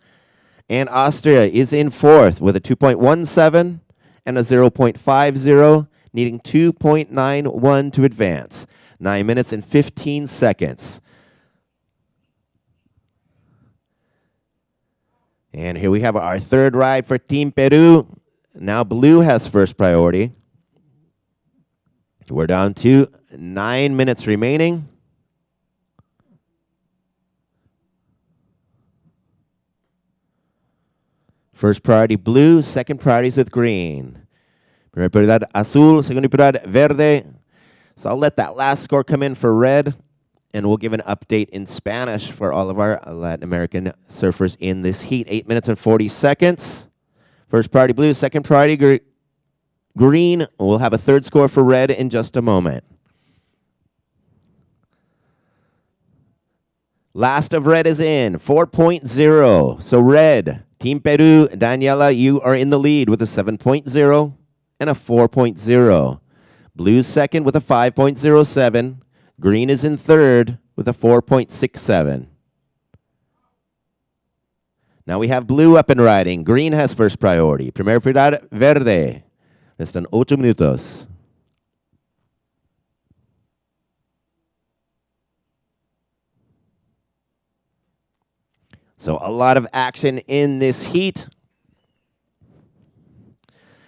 And Austria is in fourth with a 2.17 and a 0.50, needing 2.91 to advance. 9 minutes and 15 seconds. And here we have our third ride for Team Peru. Now blue has first priority. We're down to 9 minutes remaining. First priority blue, second priorities with green. Primera prioridad azul, segunda prioridad verde. So I'll let that last score come in for red, and we'll give an update in Spanish for all of our Latin American surfers in this heat. 8 minutes and 40 seconds. First priority blue, second priority green. We'll have a third score for red in just a moment. Last of red is in, 4.0. So red, Team Peru, Daniela, you are in the lead with a 7.0 and a 4.0. Blue second with a 5.07. Green is in third with a 4.67. Now we have blue up and riding. Green has first priority. Primera prioridad verde. Restan 8 minutos. So a lot of action in this heat.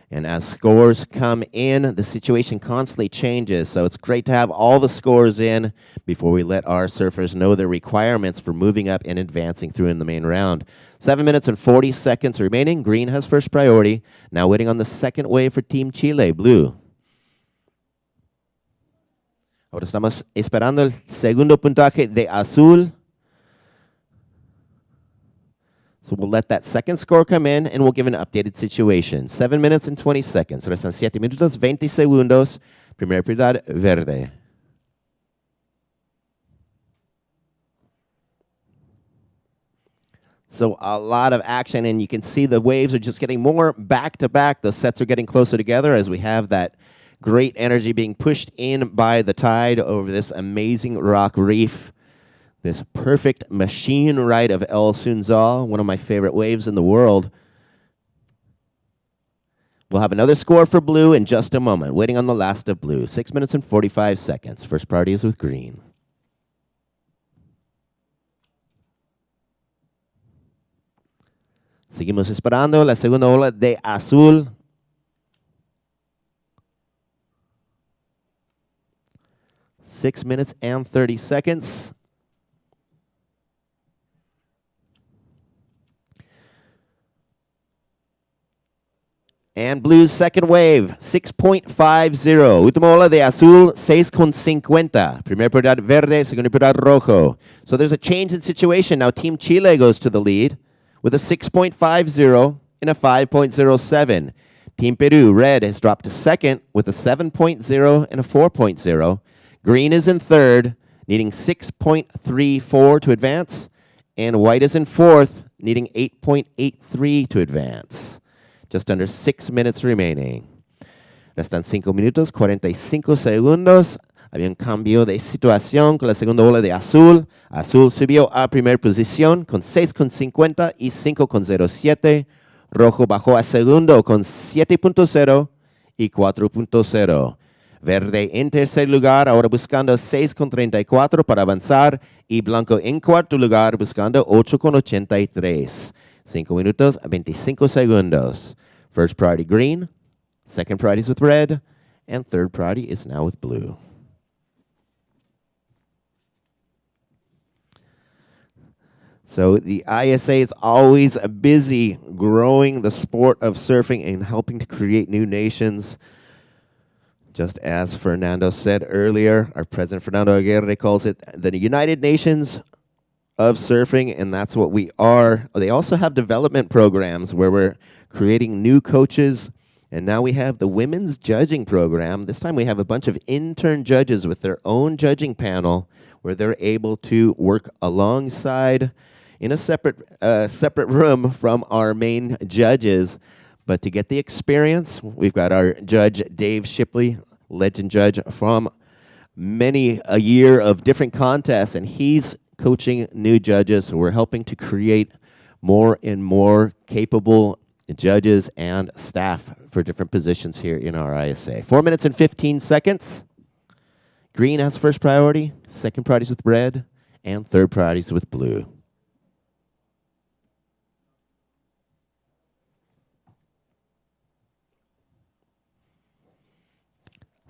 And as scores come in, the situation constantly changes. So it's great to have all the scores in before we let our surfers know their requirements for moving up and advancing through in the main round. 7 minutes and 40 seconds remaining. Green has first priority. Now waiting on the second wave for Team Chile, blue. Ahora estamos esperando el segundo puntaje de azul. So we'll let that second score come in, and we'll give an updated situation. 7 minutes and 20 seconds. Restan 7 minutos 20 segundos. Primera prioridad verde. So a lot of action, and you can see the waves are just getting more back-to-back. The sets are getting closer together as we have that great energy being pushed in by the tide over this amazing rock reef. This perfect machine ride of El Sunzal, one of my favorite waves in the world. We'll have another score for blue in just a moment. Waiting on the last of blue. 6 minutes and 45 seconds. First priority is with green. Seguimos esperando la segunda ola de azul. Six minutes and 30 seconds. And blue's second wave, 6.50. Última ola de azul, 6.50. Primera prioridad verde, segunda prioridad rojo. So there's a change in situation. Now Team Chile goes to the lead with a 6.50 and a 5.07. Team Peru, red, has dropped to second with a 7.0 and a 4.0. Green is in third, needing 6.34 to advance. And white is in fourth, needing 8.83 to advance. Just under 6 minutes remaining. Restan 5 minutos, 45 segundos. Había un cambio de situación con la segunda ola de azul. Azul subió a primera posición con 6.50 y 5.07. Rojo bajó a segundo con 7.0 y 4.0. Verde en tercer lugar, ahora buscando 6.34 para avanzar. Y blanco en cuarto lugar, buscando 8.83. 5 minutos, 25 segundos. First priority green, second priority is with red, and third priority is now with blue. So the ISA is always busy growing the sport of surfing and helping to create new nations. Just as Fernando said earlier, our president Fernando Aguirre calls it the United Nations of surfing, and that's what we are. They also have development programs where we're creating new coaches, and now we have the women's judging program. This time we have a bunch of intern judges with their own judging panel where they're able to work alongside in a separate room from our main judges. But to get the experience, we've got our judge, Dave Shipley, legend judge from many a year of different contests, and he's coaching new judges. So we're helping to create more and more capable judges and staff for different positions here in our ISA. 4 minutes and 15 seconds. Green has first priority, second priorities with red, and third priorities with blue.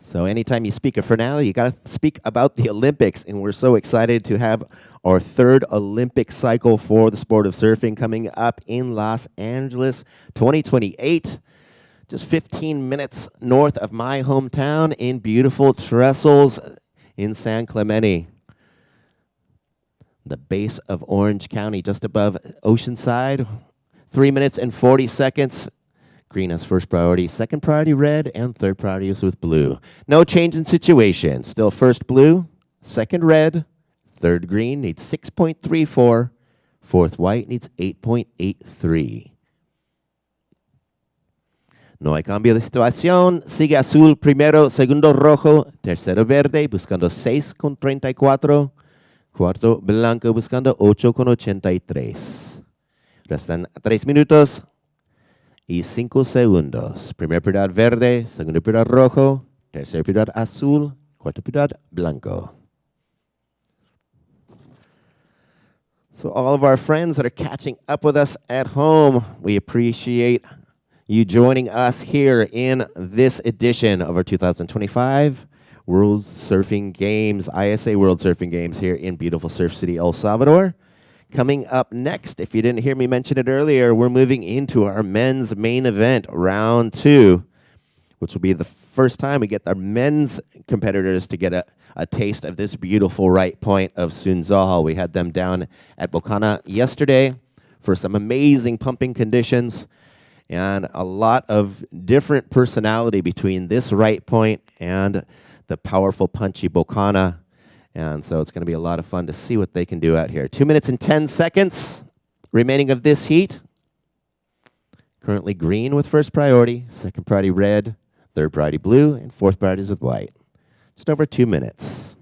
So anytime you speak of Fernando, you got to speak about the Olympics, and we're so excited to have our third Olympic cycle for the sport of surfing coming up in Los Angeles, 2028, just 15 minutes north of my hometown in beautiful Trestles in San Clemente, the base of Orange County, just above Oceanside. 3 minutes and 40 seconds. Green has first priority, second priority red, and third priority is with blue. No change in situation. Still first blue, second red, third green needs 6.34, fourth white needs 8.83. No hay cambio de situación. Sigue azul primero, segundo rojo, tercero verde, buscando 6.34. Cuarto blanco, buscando 8.83. Restan 3 minutos. Y 5 segundos. Primer prioridad verde, segundo prioridad rojo, tercer prioridad azul, cuarto prioridad blanco. So all of our friends that are catching up with us at home, we appreciate you joining us here in this edition of our 2025 World Surfing Games, ISA World Surfing Games here in beautiful Surf City, El Salvador. Coming up next, if you didn't hear me mention it earlier, we're moving into our men's main event, round 2, which will be the first time we get our men's competitors to get a taste of this beautiful right point of Sunzal. We had them down at Bocana yesterday for some amazing pumping conditions and a lot of different personality between this right point and the powerful, punchy Bocana. And so it's going to be a lot of fun to see what they can do out here. 2 minutes and 10 seconds remaining of this heat. Currently green with first priority, second priority red, third priority blue, and fourth priority is with white. Just over 2 minutes.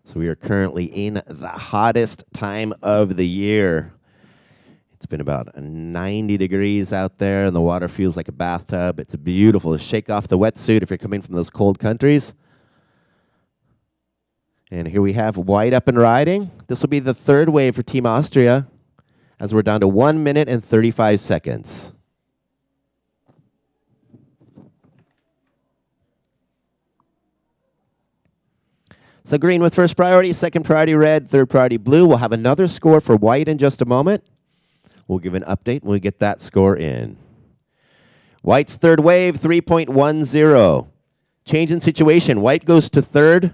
So we are currently in the hottest time of the year. It's been about 90 degrees out there, and the water feels like a bathtub. It's beautiful. Shake off the wetsuit if you're coming from those cold countries. And here we have white up and riding. This will be the third wave for Team Austria, as we're down to 1 minute and 35 seconds. So green with first priority, second priority red, third priority blue. We'll have another score for white in just a moment. We'll give an update when we get that score in. White's third wave, 3.10. Change in situation. White goes to third,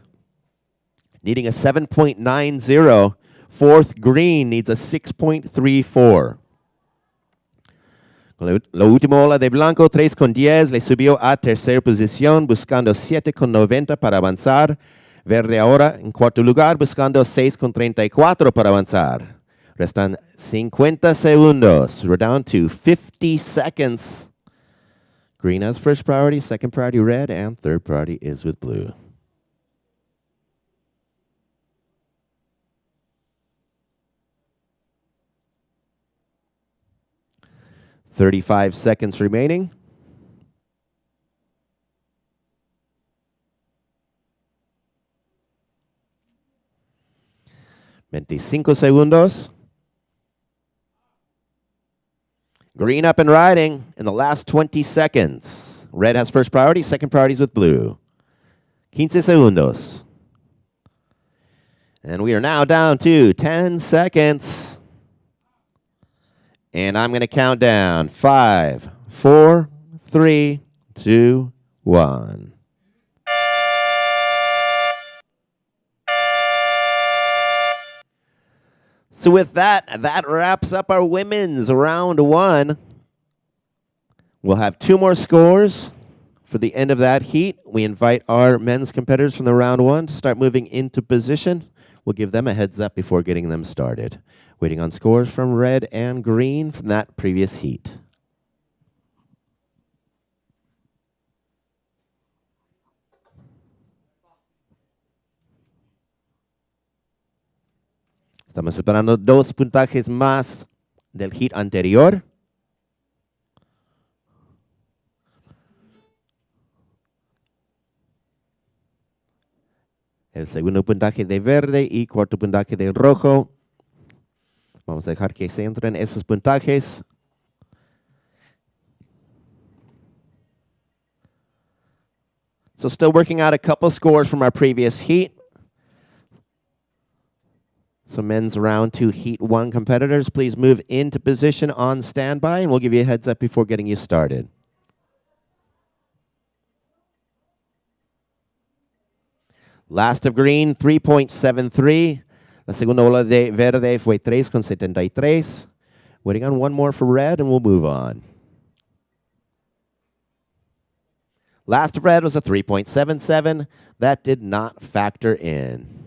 needing a 7.90. Fourth, green needs a 6.34. La última ola de blanco, 3.10, le subió a tercera posición, buscando 7.90 para avanzar. Verde ahora en cuarto lugar, buscando 6.34 para avanzar. Restan 50 segundos. We're down to 50 seconds. Green has first priority, second priority red, and third priority is with blue. "35 seconds remaining. "25 segundos. Green up and riding in the last 20 seconds. Red has first priority, second priority is with blue. 15 segundos. And we are now down to 10 seconds. And I'm going to count down 5, 4, 3, 2, 1. So with that wraps up our women's round 1. We'll have 2 more scores for the end of that heat. We invite our men's competitors from the round 1 to start moving into position. We'll give them a heads up before getting them started. Waiting on scores from red and green from that previous heat. Estamos esperando 2 puntajes más del hit anterior. El segundo puntaje de verde y cuarto puntaje de rojo. Vamos a dejar que se entren esos puntajes. So still working out a couple scores from our previous heat. So men's round 2 heat 1 competitors, please move into position on standby, and we'll give you a heads up before getting you started. Last of green, 3.73. La segunda bola de verde fue 3.73. Waiting on one more for red, and we'll move on. Last of red was a 3.77. That did not factor in.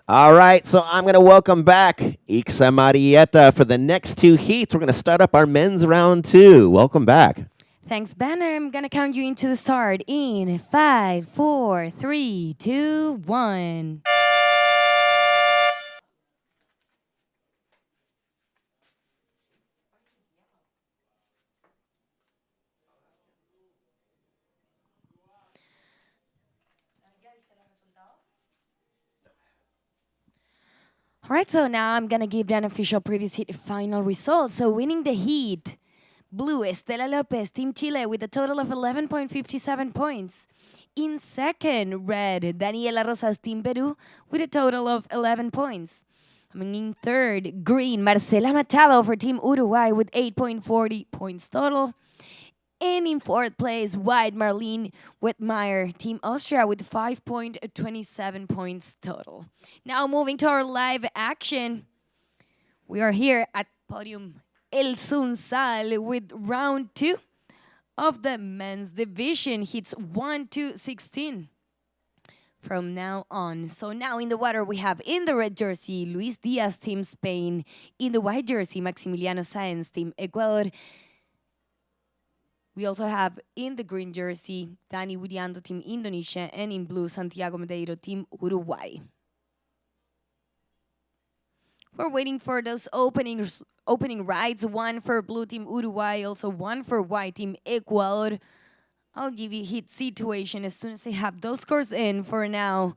All right, so I'm going to welcome back Ixa Marietta for the next 2 heats. We're going to start up our men's round 2. Welcome back.
Thanks, Banner. I'm going to count you into the start in 5, 4, 3, 2, 1. All right, so now I'm going to give the unofficial previous heat final results. So winning the heat, blue, Estela Lopez, Team Chile, with a total of 11.57 points. In second, red, Daniela Rosas, Team Peru, with a total of 11 points. Coming in third, green, Marcela Machado for Team Uruguay with 8.40 points total. And in fourth place, white, Marlene Wettmeyer, Team Austria with 5.27 points total. Now moving to our live action. We are here at Podium El Sunzal with round 2 of the men's division. Hits 1 to 16 from now on. So now in the water we have in the red jersey, Luis Diaz, Team Spain. In the white jersey, Maximiliano Sáenz, Team Ecuador. We also have in the green jersey, Dani Widianto, Team Indonesia, and in blue, Santiago Medeiro, Team Uruguay. We're waiting for those opening rides, one for blue Team Uruguay, also one for white Team Ecuador. I'll give you hit situation as soon as I have those scores in. For now,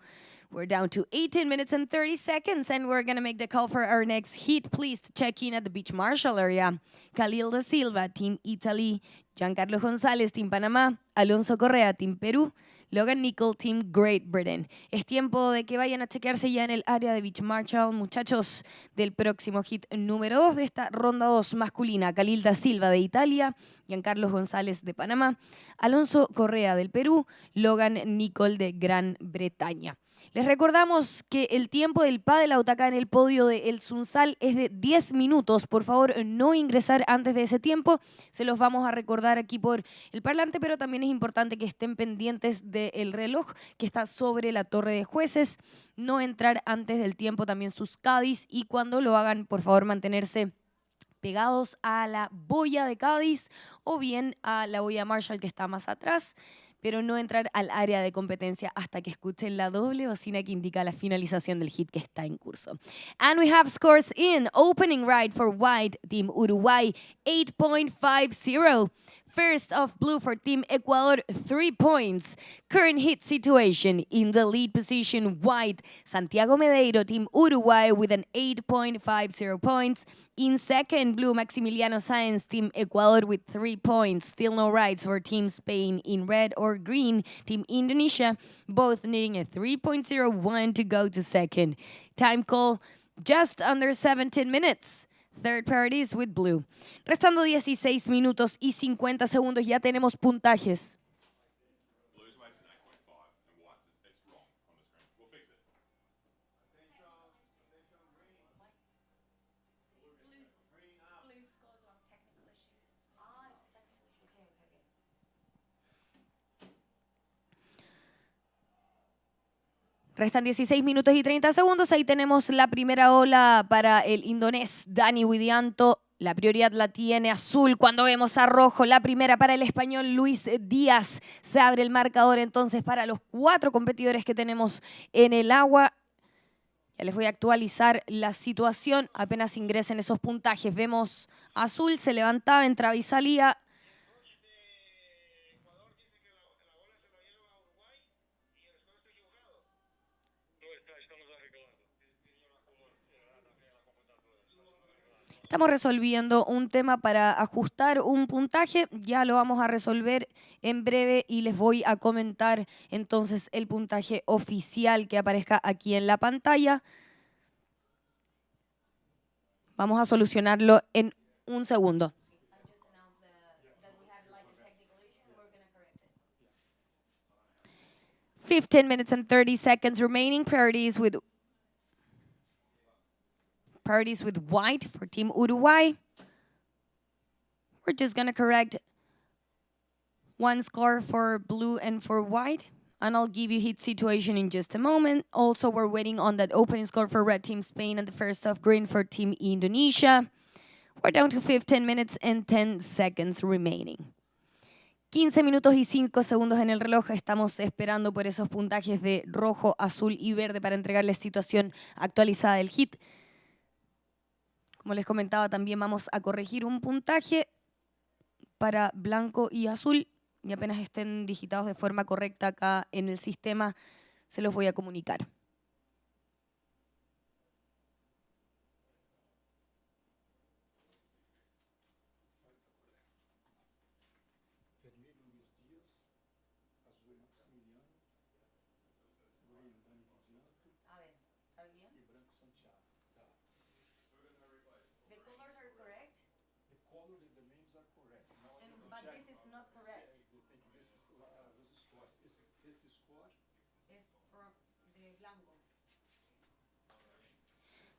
we're down to 18 minutes and 30 seconds, and we're going to make the call for our next hit. Please check in at the beach marshal area. Khalil da Silva, Team Italy. Giancarlo González, Team Panamá. Alonso Correa, Team Perú. Logan Nicol, Team Great Britain. Es tiempo de que vayan a chequearse ya en el área de Beach Marshall, muchachos, del próximo hit número 2 de esta ronda 2 masculina. Khalil da Silva de Italia, Giancarlo González de Panamá, Alonso Correa del Perú, Logan Nicol de Gran Bretaña. Les recordamos que el tiempo del pádel out acá en el podio de El Sunzal es de 10 minutos. Por favor, no ingresar antes de ese tiempo. Se los vamos a recordar aquí por el parlante, pero también es importante que estén pendientes del reloj que está sobre la torre de jueces. No entrar antes del tiempo, también sus caddies, y cuando lo hagan, por favor, mantenerse pegados a la boya de Cádiz o bien a la boya Marshall que está más atrás, pero no entrar al área de competencia hasta que escuchen la doble bocina que indica la finalización del hit que está en curso. And we have scores in. Opening ride for white, Team Uruguay, 8.50. First off, blue for Team Ecuador, 3 points. Current hit situation in the lead position, white. Santiago Medeiro, Team Uruguay, with an 8.50 points. In second, blue, Maximiliano Sáenz, Team Ecuador, with 3 points. Still no rights for Team Spain. In red or green, Team Indonesia, both needing a 3.01 to go to second. Time call, just under 17 minutes. Third priorities with blue. Restando 16 minutos y 50 segundos, ya tenemos puntajes. Restan 16 minutos y 30 segundos. Ahí tenemos la primera ola para el indonés Dani Widianto. La prioridad la tiene azul. Cuando vemos a rojo, la primera para el español Luis Díaz. Se abre el marcador entonces para los 4 competidores que tenemos en el agua. Ya les voy a actualizar la situación. Apenas ingresen esos puntajes. Vemos azul, se levantaba, entraba y salía. Estamos resolviendo un tema para ajustar un puntaje. Ya lo vamos a resolver en breve y les voy a comentar entonces el puntaje oficial que aparezca aquí en la pantalla. Vamos a solucionarlo en un segundo. 15 minutes and 30 seconds remaining. Priorities with white for Team Uruguay. We're just going to correct one score for blue and for white. And I'll give you hit situation in just a moment. Also, we're waiting on that opening score for red Team Spain and the first off green for Team Indonesia. We're down to 15 minutes and 10 seconds remaining. 15 minutos y 5 segundos en el reloj. Estamos esperando por esos puntajes de rojo, azul y verde para entregarles situación actualizada del hit. Como les comentaba, también vamos a corregir un puntaje para blanco y azul. Y apenas estén digitados de forma correcta acá en el sistema, se los voy a comunicar.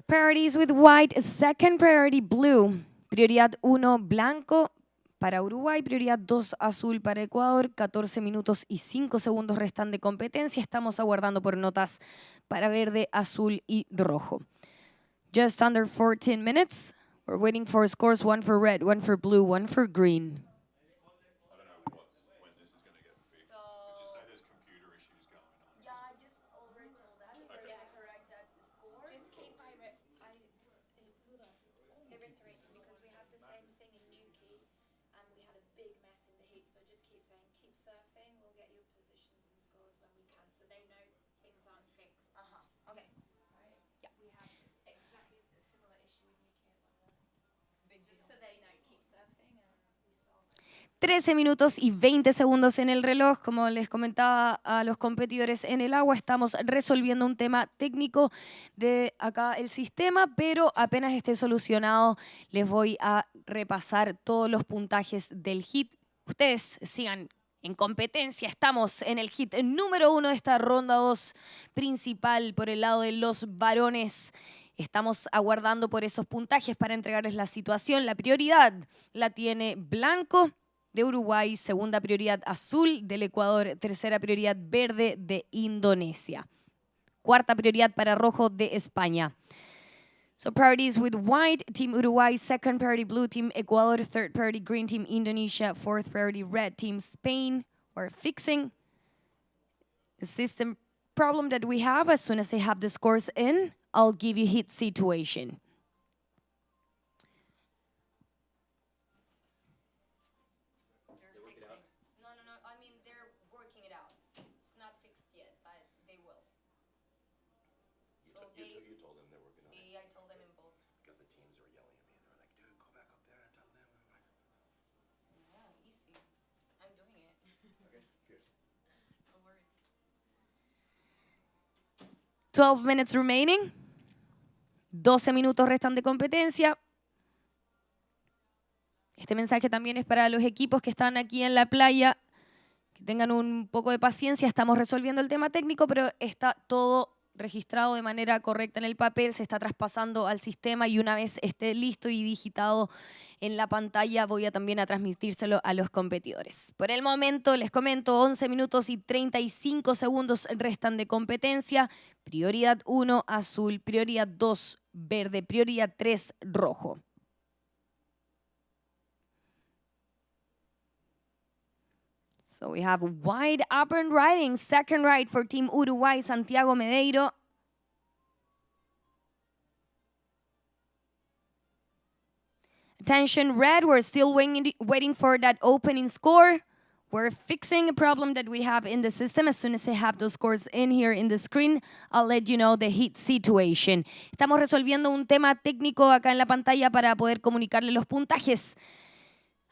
Priorities with white, second priority blue. Prioridad 1 blanco para Uruguay, prioridad 2 azul para Ecuador. 14 minutos y 5 segundos restan de competencia. Estamos aguardando por notas para verde, azul y rojo. Just under 14 minutes. We're waiting for scores, 1 for red, 1 for blue, 1 for green. Okay. Yeah. We have exactly a similar issue in UK. Just so they know, keep surfing and we solve it. 13 minutos y 20 segundos en el reloj. Como les comentaba a los competidores en el agua, estamos resolviendo un tema técnico de acá el sistema, pero apenas esté solucionado les voy a repasar todos los puntajes del hit. Ustedes sigan en competencia. Estamos en el hit número 1 de esta ronda 2 principal por el lado de los varones. Estamos aguardando por esos puntajes para entregarles la situación. La prioridad la tiene blanco de Uruguay, segunda prioridad azul del Ecuador, tercera prioridad verde de Indonesia, cuarta prioridad para rojo de España. So priorities with white, Team Uruguay, second priority blue, Team Ecuador, third priority green, Team Indonesia, fourth priority red, Team Spain. We're fixing the system problem that we have. As soon as I have the scores in, I'll give you hit situation.
You told them they're working on it.
Sí, I told them in both.
Because the teams were yelling at me. They were like, dude, go back up there and tell them. I'm like,
Yeah, easy. I'm doing it.
okay, good.
No worries. 12 minutes remaining. 12 minutos restan de competencia. Este mensaje también es para los equipos que están aquí en la playa, que tengan un poco de paciencia. Estamos resolviendo el tema técnico, pero está todo registrado de manera correcta en el papel, se está traspasando al sistema y una vez esté listo y digitado en la pantalla voy a también a transmitírselo a los competidores. Por el momento les comento, 11 minutos y 35 segundos restan de competencia. Prioridad 1, azul. Prioridad 2, verde. Prioridad 3, rojo. So we have wide upper riding, second ride for Team Uruguay, Santiago Medeiro. Attention, red, we're still waiting for that opening score. We're fixing a problem that we have in the system. As soon as I have those scores in here in the screen, I'll let you know the heat situation. Estamos resolviendo un tema técnico acá en la pantalla para poder comunicarle los puntajes.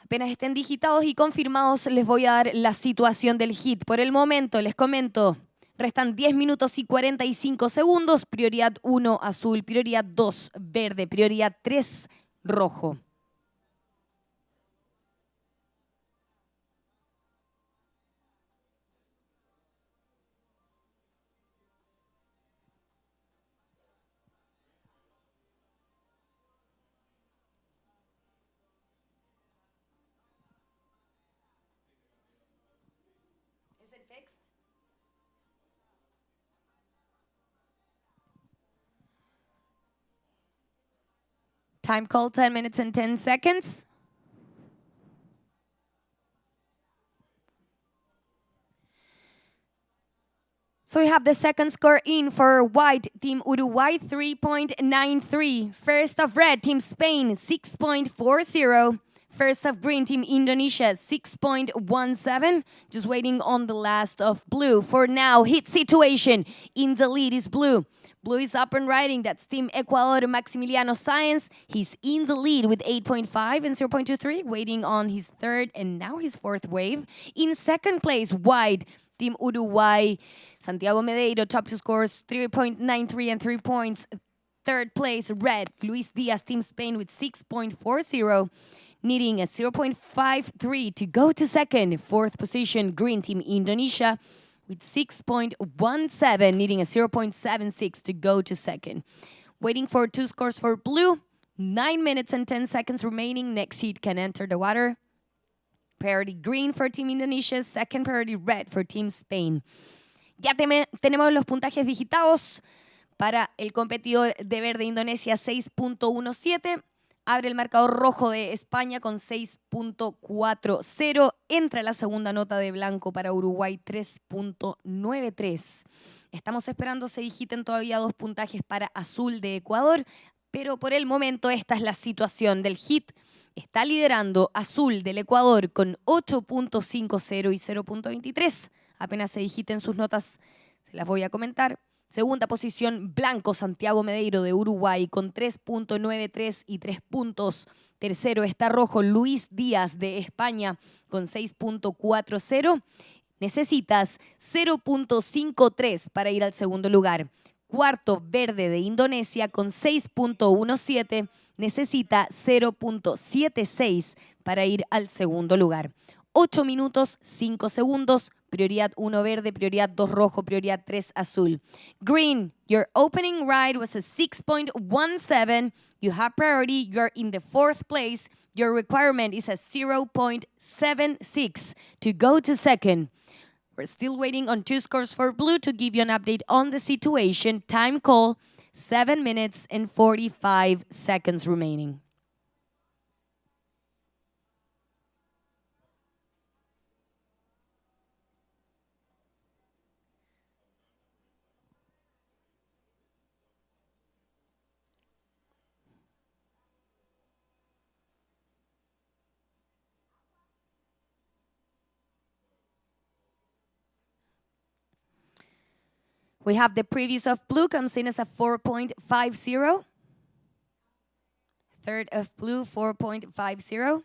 Apenas estén digitados y confirmados, les voy a dar la situación del hit. Por el momento, les comento, restan 10 minutos y 45 segundos. Prioridad 1, azul. Prioridad 2, verde. Prioridad 3, rojo. Time call, 10 minutes and 10 seconds. So we have the second score in for white, Team Uruguay, 3.93. First of red, Team Spain, 6.40. First of green, Team Indonesia, 6.17. Just waiting on the last of blue. For now, hit situation. In the lead is blue. Blue is up and riding. That's Team Ecuador, Maximiliano Sáenz. He's in the lead with 8.5 and 0.23, waiting on his third and now his fourth wave. In second place, white, Team Uruguay, Santiago Medeiro, top two scores, 3.93 and 3 points. Third place, red, Luis Diaz, Team Spain with 6.40, needing a 0.53 to go to second. Fourth position, green, Team Indonesia, with 6.17, needing a 0.76 to go to second. Waiting for two scores for blue. 9 minutes and 10 seconds remaining. Next heat can enter the water. Priority green for Team Indonesia. Second priority red for Team Spain. Ya tenemos los puntajes digitados para el competidor de verde Indonesia, 6.17. Abre el marcador rojo de España con 6.40. Entra la segunda nota de blanco para Uruguay, 3.93. Estamos esperando se digiten todavía dos puntajes para azul de Ecuador, pero por el momento esta es la situación del hit. Está liderando azul del Ecuador con 8.50 y 0.23. Apenas se digiten sus notas, se las voy a comentar. Segunda posición, blanco, Santiago Medeiro de Uruguay con 3.93 y 3 puntos. Tercero está rojo, Luis Díaz de España con 6.40. Necesitas 0.53 para ir al segundo lugar. Cuarto, verde de Indonesia con 6.17. Necesita 0.76 para ir al segundo lugar. 8 minutos, 5 segundos. Prioridad 1 verde, prioridad 2 rojo, prioridad 3 azul. Green, your opening ride was a 6.17. You have priority. You're in the fourth place. Your requirement is a 0.76 to go to second. We're still waiting on two scores for blue to give you an update on the situation. Time call, 7 minutes and 45 seconds remaining. We have the previous of blue comes in as a 4.50. Third of blue, 4.50.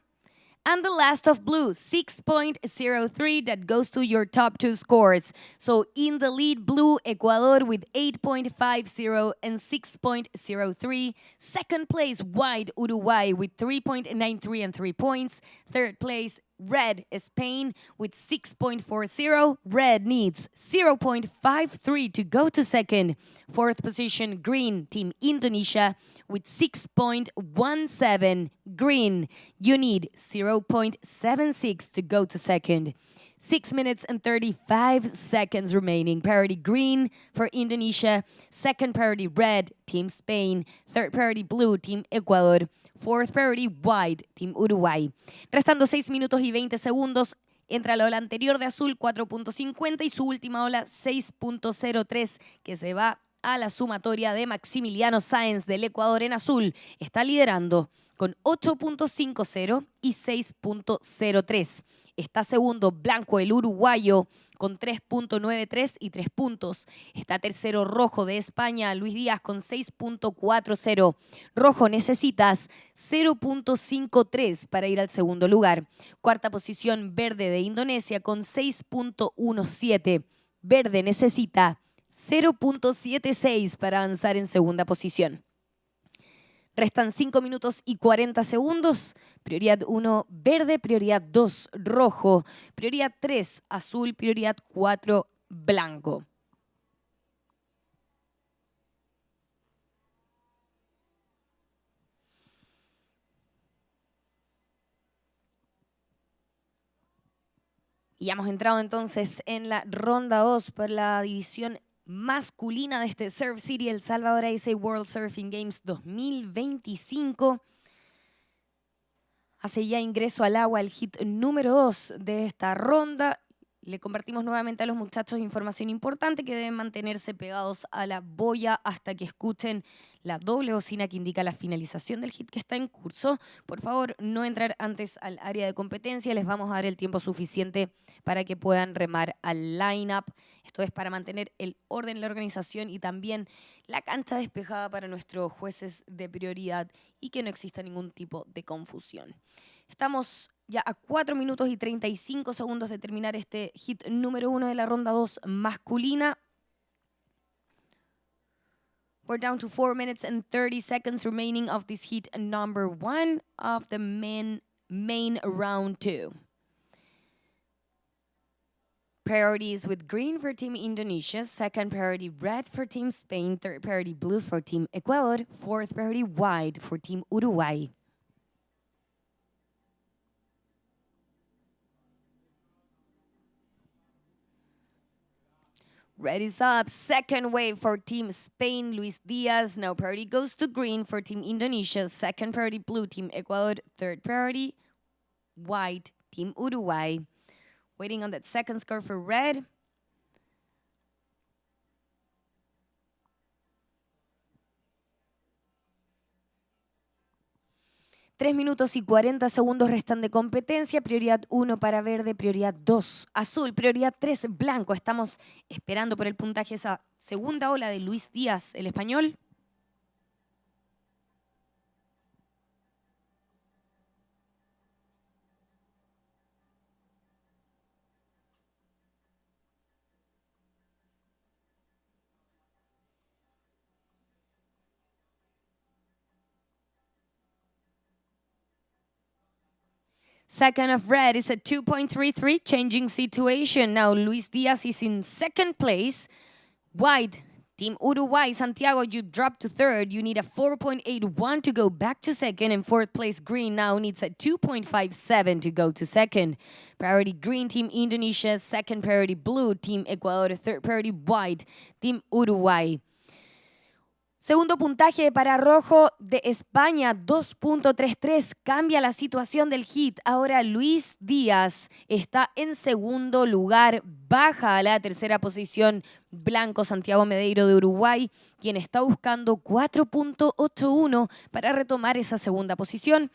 And the last of blue, 6.03, that goes to your top two scores. So in the lead, blue, Ecuador with 8.50 and 6.03. Second place, white, Uruguay with 3.93 and 3 points. Third place, red, Spain with 6.40. Red needs 0.53 to go to second. Fourth position, green, Team Indonesia with 6.17. Green, you need 0.76 to go to second. 6 minutes and 35 seconds remaining. Priority green for Indonesia. Second priority red, Team Spain. Third priority blue, Team Ecuador. Fourth priority white, Team Uruguay. Restando 6 minutos y 20 segundos. Entra la ola anterior de azul, 4.50, y su última ola, 6.03, que se va a la sumatoria de Maximiliano Sáenz del Ecuador en azul. Está liderando con 8.50 y 6.03. Está segundo blanco el uruguayo con 3.93 y 3 puntos. Está tercero rojo de España, Luis Díaz, con 6.40. Rojo, necesitas 0.53 para ir al segundo lugar. Cuarta posición, verde de Indonesia con 6.17. Verde necesita 0.76 para avanzar en segunda posición. Restan 5 minutos y 40 segundos. Prioridad 1, verde. Prioridad 2, rojo. Prioridad 3, azul. Prioridad 4, blanco. Y hemos entrado entonces en la ronda 2 por la división masculina de este Surf City, el Salvador ISA World Surfing Games 2025. Hace ya ingreso al agua el hit número 2 de esta ronda. Le compartimos nuevamente a los muchachos información importante, que deben mantenerse pegados a la boya hasta que escuchen la doble bocina que indica la finalización del hit que está en curso. Por favor, no entrar antes al área de competencia. Les vamos a dar el tiempo suficiente para que puedan remar al line-up. Esto es para mantener el orden, la organización y también la cancha despejada para nuestros jueces de prioridad y que no exista ningún tipo de confusión. Estamos ya a 4 minutos y 35 segundos de terminar este hit número 1 de la ronda 2 masculina. We're down to 4 minutes and 30 seconds remaining of this heat number 1 of the main round 2. Priority is with green for Team Indonesia, second priority red for Team Spain, third priority blue for Team Ecuador, fourth priority white for Team Uruguay. Red is up. Second wave for Team Spain, Luis Diaz. Now priority goes to green for Team Indonesia. Second priority blue, Team Ecuador. Third priority white, Team Uruguay. Waiting on that second score for red. Tres minutos y 40 segundos restan de competencia. Prioridad 1 para verde, prioridad 2 azul, prioridad 3 blanco. Estamos esperando por el puntaje esa segunda ola de Luis Díaz, el español. Second of red is a 2.33, changing situation. Now Luis Diaz is in second place. White, Team Uruguay, Santiago, you dropped to third. You need a 4.81 to go back to second. And fourth place, green now needs a 2.57 to go to second. Priority green, Team Indonesia. Second priority blue, Team Ecuador. Third priority white, Team Uruguay. Segundo puntaje para rojo de España, 2.33. Cambia la situación del hit. Ahora Luis Díaz está en segundo lugar. Baja a la tercera posición blanco Santiago Medeiro de Uruguay, quien está buscando 4.81 para retomar esa segunda posición.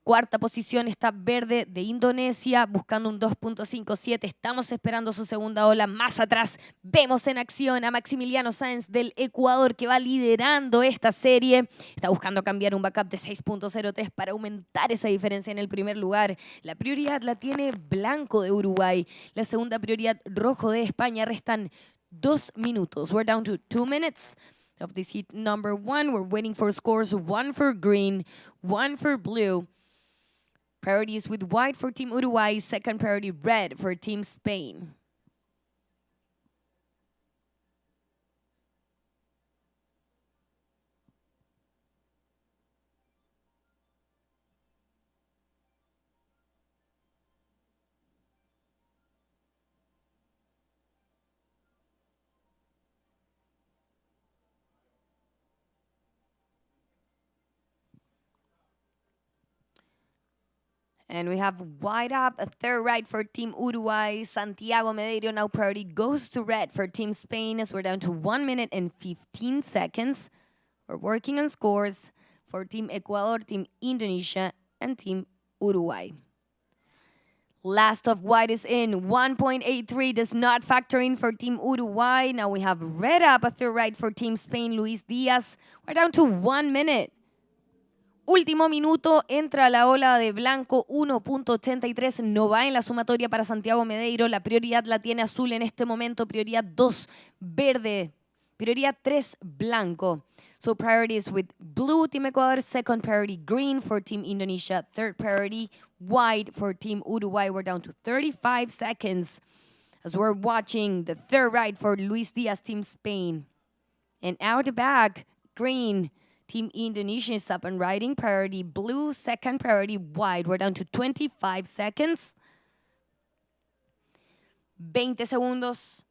Cuarta posición está verde de Indonesia, buscando un 2.57. Estamos esperando su segunda ola. Más atrás vemos en acción a Maximiliano Sáenz del Ecuador, que va liderando esta serie. Está buscando cambiar un backup de 6.03 para aumentar esa diferencia en el primer lugar. La prioridad la tiene blanco de Uruguay. La segunda prioridad, rojo de España. Restan 2 minutos. We're down to 2 minutes of this heat number 1. We're waiting for scores, 1 for green, 1 for blue. Priority is with white for Team Uruguay, second priority red for Team Spain. And we have white up, a third right for Team Uruguay. Santiago Medeiro now priority goes to red for Team Spain as we're down to 1 minute and 15 seconds. We're working on scores for Team Ecuador, Team Indonesia, and Team Uruguay. Last of white is in. 1.83 does not factor in for Team Uruguay. Now we have red up, a third right for Team Spain, Luis Diaz. We're down to 1 minute. Último minuto, entra la ola de blanco, 1.83, no va en la sumatoria para Santiago Medeiro. La prioridad la tiene azul en este momento, prioridad 2, verde, prioridad 3, blanco. So priority is with blue, Team Ecuador, second priority green for Team Indonesia, third priority white for Team Uruguay. We're down to 35 seconds as we're watching the third right for Luis Diaz, Team Spain. And out the back, green, Team Indonesia is up and riding. Priority blue, second priority white. We're down to 25 seconds. 20 segundos.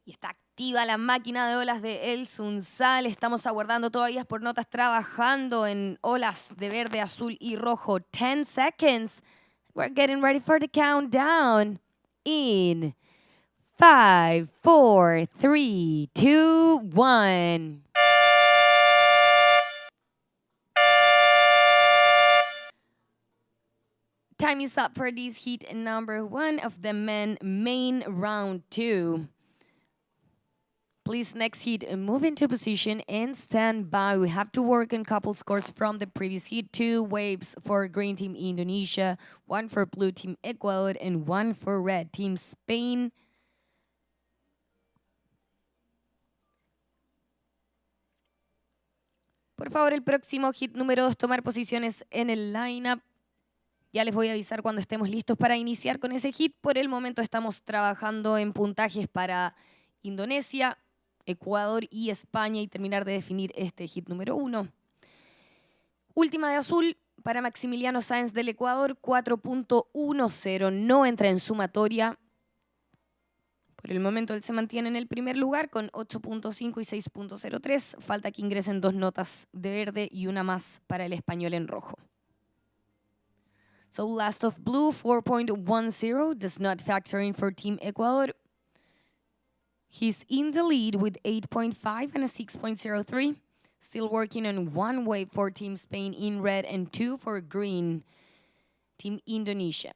Y está activa la máquina de olas de el Sunzal. Estamos aguardando todavía por notas, trabajando en olas de verde, azul y rojo. 10 seconds. We're getting ready for the countdown. In 5, 4, 3, 2, 1. Time is up for this heat number 1 of the men main round 2. Please, next heat, move into position and stand by. We have to work on couple scores from the previous heat. 2 waves for green Team Indonesia, 1 for blue Team Ecuador, and 1 for red Team Spain. Por favor, el próximo hit número 2, tomar posiciones en el lineup. Ya les voy a avisar cuando estemos listos para iniciar con ese hit. Por el momento estamos trabajando en puntajes para Indonesia, Ecuador y España y terminar de definir este hit número 1. Última de azul para Maximiliano Sáenz del Ecuador, 4.10. No entra en sumatoria. Por el momento él se mantiene en el primer lugar con 8.5 y 6.03. Falta que ingresen 2 notas de verde y una más para el español en rojo. So last of blue, 4.10, does not factor in for Team Ecuador. He's in the lead with 8.5 and a 6.03. Still working on 1 wave for Team Spain in red and 2 for green, Team Indonesia.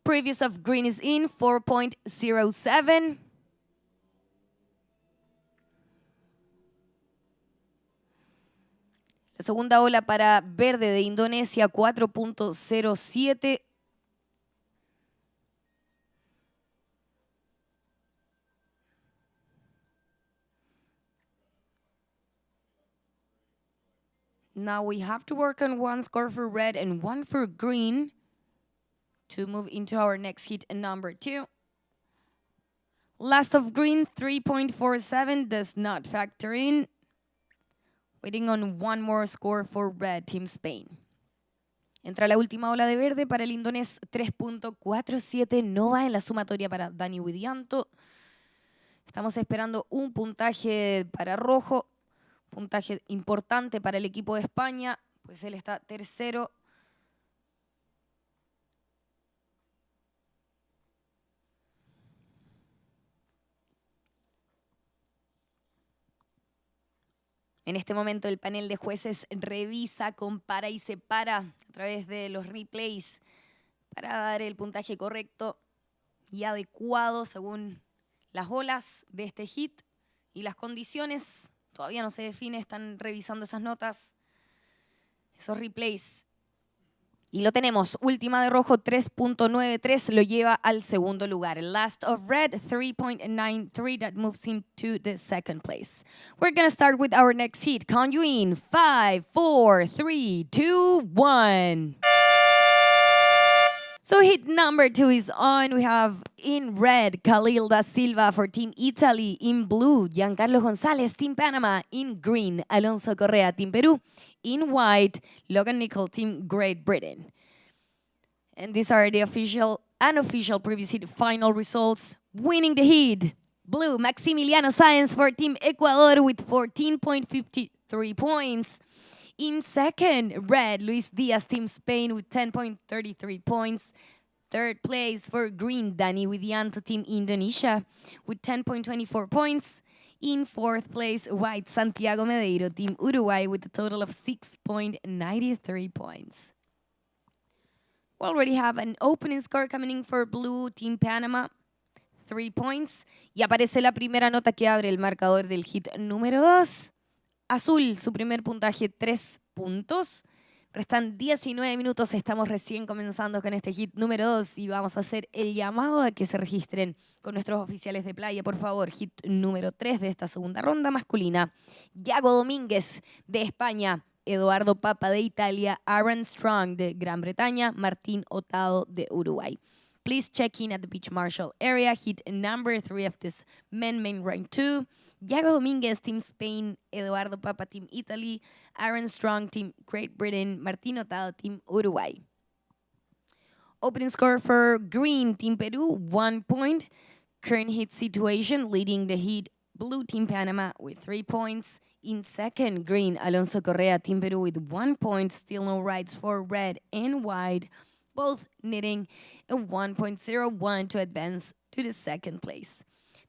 Previous of green is in, 4.07. La segunda ola para verde de Indonesia, 4.07. Now we have to work on 1 score for red and 1 for green to move into our next hit number 2. Last of green, 3.47, does not factor in. Waiting on 1 more score for red, Team Spain. Entra la última ola de verde para el indonés, 3.47, no va en la sumatoria para Dani Widianto. Estamos esperando un puntaje para rojo, puntaje importante para el equipo de España, pues él está tercero. En este momento el panel de jueces revisa, compara y separa a través de los replays para dar el puntaje correcto y adecuado según las olas de este hit y las condiciones. Todavía no se define, están revisando esas notas, esos replays. Y lo tenemos, última de rojo 3.93, lo lleva al segundo lugar. Last of red 3.93, that moves him to the second place. We're gonna start with our next heat. Count you in, 5, 4, 3, 2, 1. So hit number 2 is on. We have in red, Khalil da Silva for Team Italy. In blue, Giancarlo González, Team Panama. In green, Alonso Correa, Team Peru. In white, Logan Nicol, Team Great Britain. And these are the official and unofficial previous heat final results. Winning the heat, blue, Maximiliano Sáenz for Team Ecuador with 14.53 points. In second, red, Luis Diaz, Team Spain with 10.33 points. Third place for green, Dani Widianto, Team Indonesia with 10.24 points. In fourth place, white, Santiago Medeiro, Team Uruguay with a total of 6.93 points. We already have an opening score coming in for blue, Team Panama, 3 points. Y aparece la primera nota que abre el marcador del hit número 2. Azul, su primer puntaje, 3 puntos. Restan 19 minutos, estamos recién comenzando con este hit número 2 y vamos a hacer el llamado a que se registren con nuestros oficiales de playa, por favor. Hit número 3 de esta segunda ronda masculina. Yago Domínguez de España, Eduardo Papa de Italia, Aaron Strong de Gran Bretaña, Martín Hurtado de Uruguay. Please check in at the beach marshal area. Hit number 3 of this men main rank 2. Yago Domínguez, Team Spain. Eduardo Papa, Team Italy. Aaron Strong, Team Great Britain. Martín Hurtado, Team Uruguay. Opening score for green, Team Peru, 1 point. Current hit situation, leading the heat, blue, Team Panama with 3 points. In second, green, Alonso Correa, Team Peru with 1 point. Still no rights for red and white, both knitting a 1.01 to advance to the second place.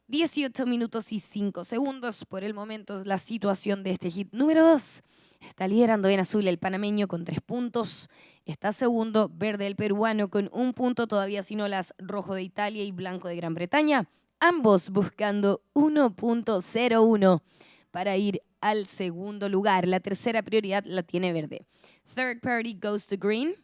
18 minutos y 5 segundos. Por el momento, la situación de este hit número 2. Está liderando en azul el panameño con 3 puntos. Está segundo, verde el peruano con 1 punto. Todavía sin olas, rojo de Italia y blanco de Gran Bretaña. Ambos buscando 1.01 para ir al segundo lugar. La tercera prioridad la tiene verde. Third priority goes to green.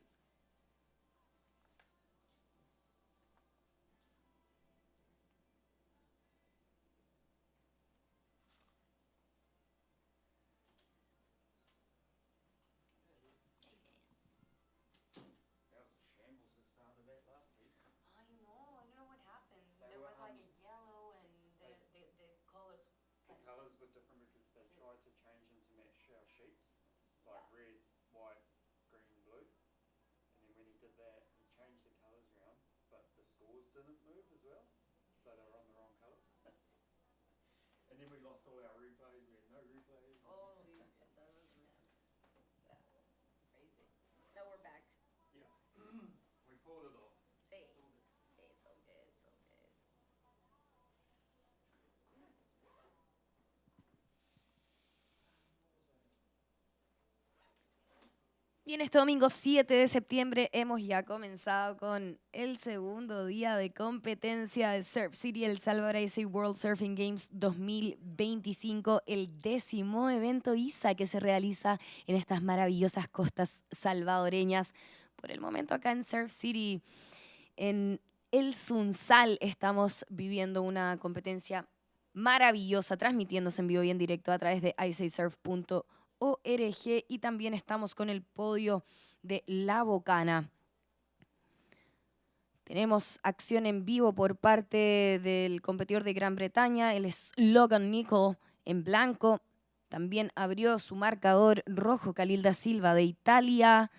Didn't move as well, so they were on the wrong colours. And then we lost all our replays, we had no replays.
Holy, that was crazy. Now we're back.
Yeah, we pulled it off.
Sí, sí, so good, so good. Y en este domingo 7 de septiembre hemos ya comenzado con el segundo día de competencia de Surf City, el Salvador World Surfing Games 2025, el 10º evento ISA que se realiza en estas maravillosas costas salvadoreñas. Por el momento acá en Surf City, en el Sunzal, estamos viviendo una competencia maravillosa, transmitiéndose en vivo y en directo a través de ISAsurf.org y también estamos con el podio de la Bocana. Tenemos acción en vivo por parte del competidor de Gran Bretaña, él es Logan Nicol en blanco. También abrió su marcador rojo Khalil da Silva de Italia.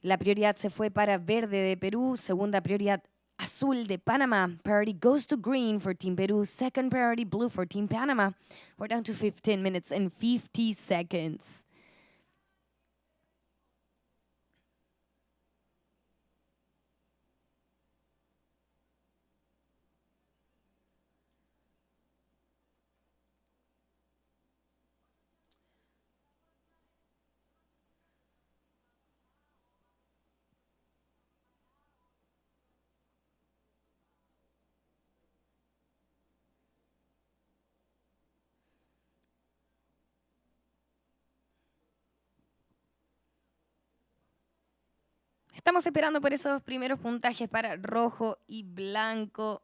La prioridad se fue para verde de Perú, segunda prioridad azul de Panamá. Priority goes to green for Team Peru. Second priority blue for Team Panama. We're down to 15 minutes and 50 seconds. Estamos esperando por esos primeros puntajes para rojo y blanco.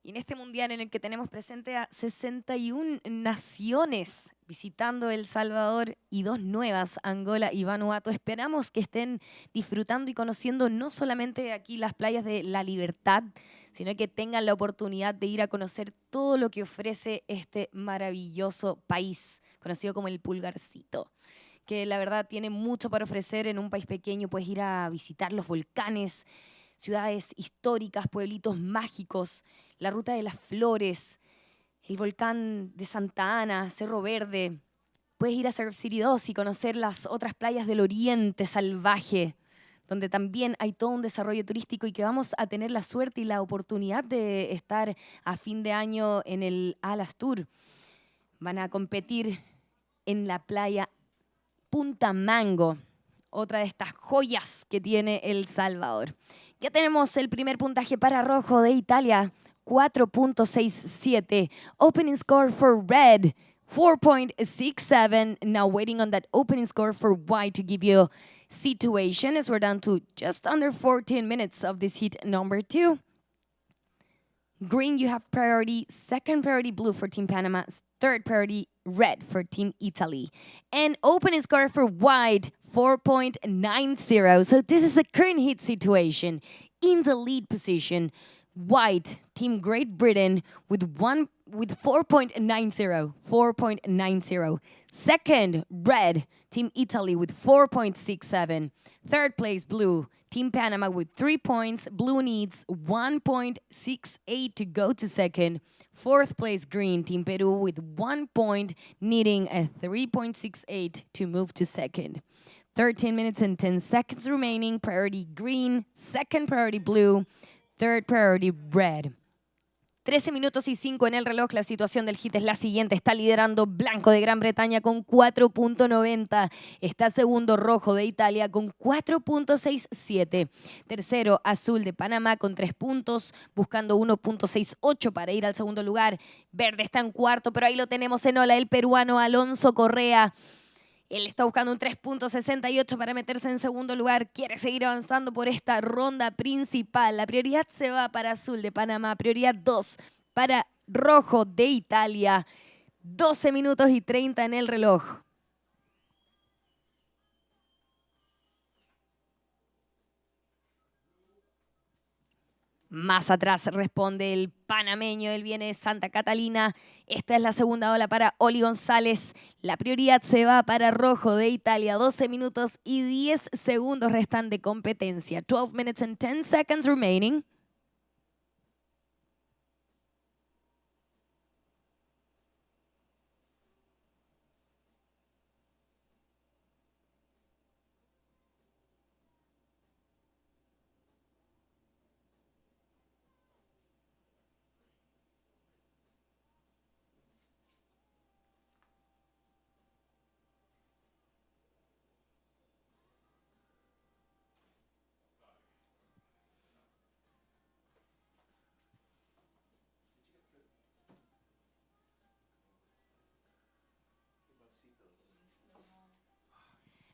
Y en este mundial en el que tenemos presente a 61 naciones visitando El Salvador y 2 nuevas, Angola y Vanuatu, esperamos que estén disfrutando y conociendo no solamente aquí las playas de La Libertad, sino que tengan la oportunidad de ir a conocer todo lo que ofrece este maravilloso país, conocido como el Pulgarcito, que la verdad tiene mucho para ofrecer en un país pequeño. Puedes ir a visitar los volcanes, ciudades históricas, pueblitos mágicos, la Ruta de las Flores, el volcán de Santa Ana, Cerro Verde. Puedes ir a Surf City 2 y conocer las otras playas del Oriente Salvaje, donde también hay todo un desarrollo turístico y que vamos a tener la suerte y la oportunidad de estar a fin de año en el Alas Tour. Van a competir en la playa Punta Mango, otra de estas joyas que tiene El Salvador. Ya tenemos el primer puntaje para rojo de Italia, 4.67. Opening score for red, 4.67. Now waiting on that opening score for white to give you situation, as we're down to just under 14 minutes of this heat number 2. Green, you have priority. Second priority, blue for Team Panama. Third priority, red for Team Italy. And opening score for white, 4.90. So this is a current heat situation. In the lead position, white, Team Great Britain with 4.90. 4.90. Second, red, Team Italy with 4.67. Third place, blue, Team Panama with 3 points. Blue needs 1.68 to go to second. Fourth place, green, Team Peru with 1 point, needing a 3.68 to move to second. 13 minutes and 10 seconds remaining. Priority green, second priority blue, third priority red. 13 minutos y 5 en el reloj. La situación del hit es la siguiente. Está liderando blanco de Gran Bretaña con 4.90. Está segundo rojo de Italia con 4.67. Tercero azul de Panamá con 3 puntos, buscando 1.68 para ir al segundo lugar. Verde está en cuarto, pero ahí lo tenemos en ola el peruano Alonso Correa. Él está buscando un 3.68 para meterse en segundo lugar. Quiere seguir avanzando por esta ronda principal. La prioridad se va para azul de Panamá. Prioridad 2 para rojo de Italia. 12 minutos y 30 en el reloj. Más atrás responde el panameño, él viene de Santa Catalina. Esta es la segunda ola para Oli González. La prioridad se va para rojo de Italia. 12 minutos y 10 segundos restan de competencia. 12 minutes and 10 seconds remaining.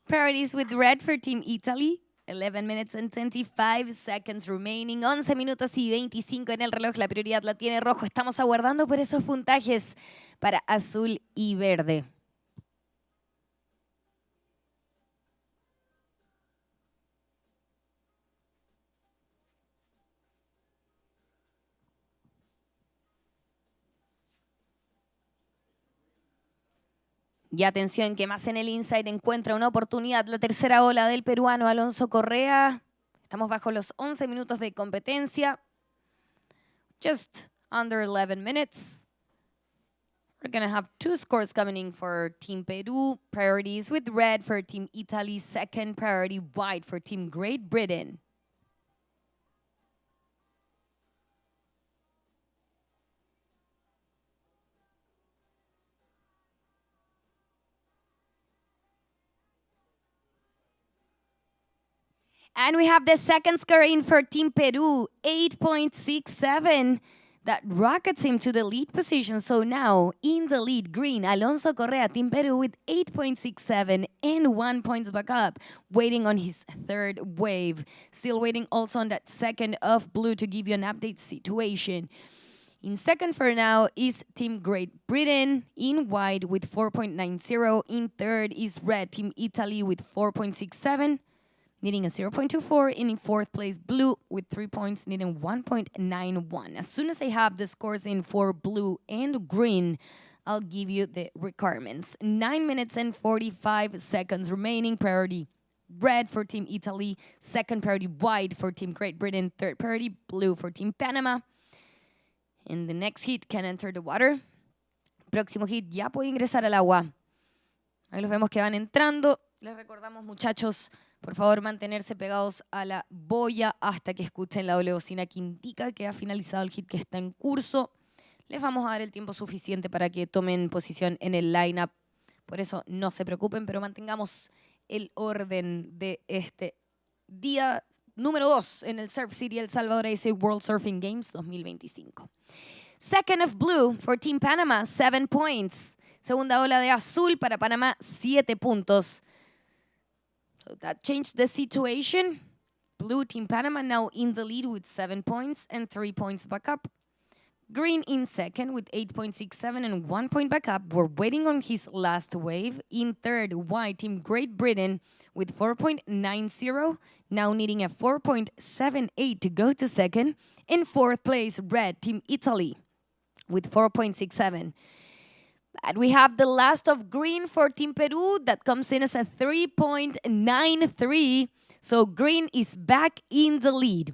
Priorities with red for Team Italy. 11 minutes and 25 seconds remaining. 11 minutos y 25 en el reloj. La prioridad la tiene rojo. Estamos aguardando por esos puntajes para azul y verde. Y atención, que más en el inside encuentra una oportunidad. La tercera ola del peruano Alonso Correa. Estamos bajo los 11 minutos de competencia. Just under 11 minutes. We're going to have 2 scores coming in for Team Peru. Priorities with red for Team Italy. Second priority white for Team Great Britain. And we have the second score in for Team Peru, 8.67. That rockets him to the lead position. So now in the lead, green, Alonso Correa, Team Peru with 8.67 and 1 points back up, waiting on his third wave. Still waiting also on that second of blue to give you an update situation. In second for now is Team Great Britain in white with 4.90. In third is red, Team Italy with 4.67. Needing a 0.24, and in fourth place, blue with 3 points, needing 1.91. As soon as I have the scores in for blue and green, I'll give you the requirements. 9 minutes and 45 seconds remaining. Priority red for Team Italy, second priority white for Team Great Britain, third priority blue for Team Panama. And the next hit can enter the water. Próximo hit ya puede ingresar al agua. Ahí los vemos que van entrando. Les recordamos, muchachos, por favor, mantenerse pegados a la boya hasta que escuchen la doble bocina que indica que ha finalizado el hit que está en curso. Les vamos a dar el tiempo suficiente para que tomen posición en el lineup. Por eso no se preocupen, pero mantengamos el orden de este día número 2 en el Surf City El Salvador ISA World Surfing Games 2025. Second of blue for Team Panama, 7 points. Segunda ola de azul para Panamá, 7 puntos. So that changed the situation. Blue Team Panama now in the lead with 7 points and 3 points back up. Green in second with 8.67 and 1 point back up. We're waiting on his last wave. In third, white Team Great Britain with 4.90. Now needing a 4.78 to go to second. In fourth place, red Team Italy with 4.67. But we have the last of green for Team Peru that comes in as a 3.93. So green is back in the lead.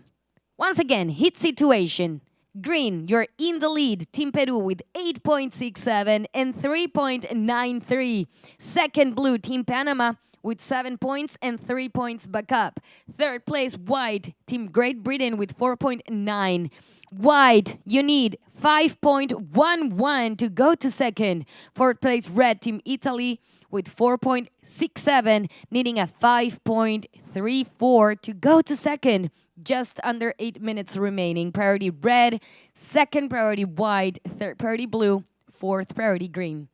Once again, hit situation. Green, you're in the lead. Team Peru with 8.67 and 3.93. Second, blue, Team Panama with 7 points and 3 points back up. Third place, white, Team Great Britain with 4.9. White, you need 5.11 to go to second. Fourth place, red, Team Italy with 4.67, needing a 5.34 to go to second. Just under 8 minutes remaining. Priority red, second priority white, third priority blue, fourth priority green.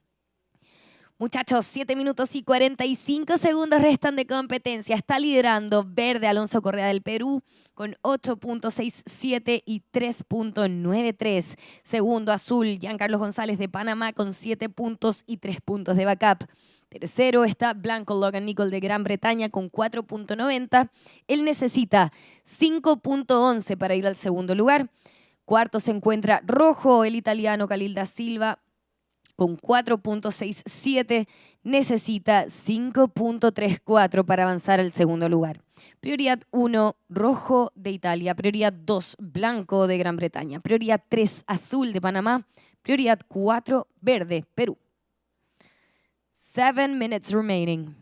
Muchachos, 7 minutos y 45 segundos restan de competencia. Está liderando verde Alonso Correa del Perú con 8.67 y 3.93. Segundo azul Giancarlo González de Panamá con 7 puntos y 3 puntos de backup. Tercero está blanco Logan Nicol de Gran Bretaña con 4.90. Él necesita 5.11 para ir al segundo lugar. Cuarto se encuentra rojo el italiano Khalil da Silva con 4.67, necesita 5.34 para avanzar al segundo lugar. Prioridad 1, rojo de Italia. Prioridad 2, blanco de Gran Bretaña. Prioridad 3, azul de Panamá. Prioridad 4, verde, Perú. 7 minutes remaining.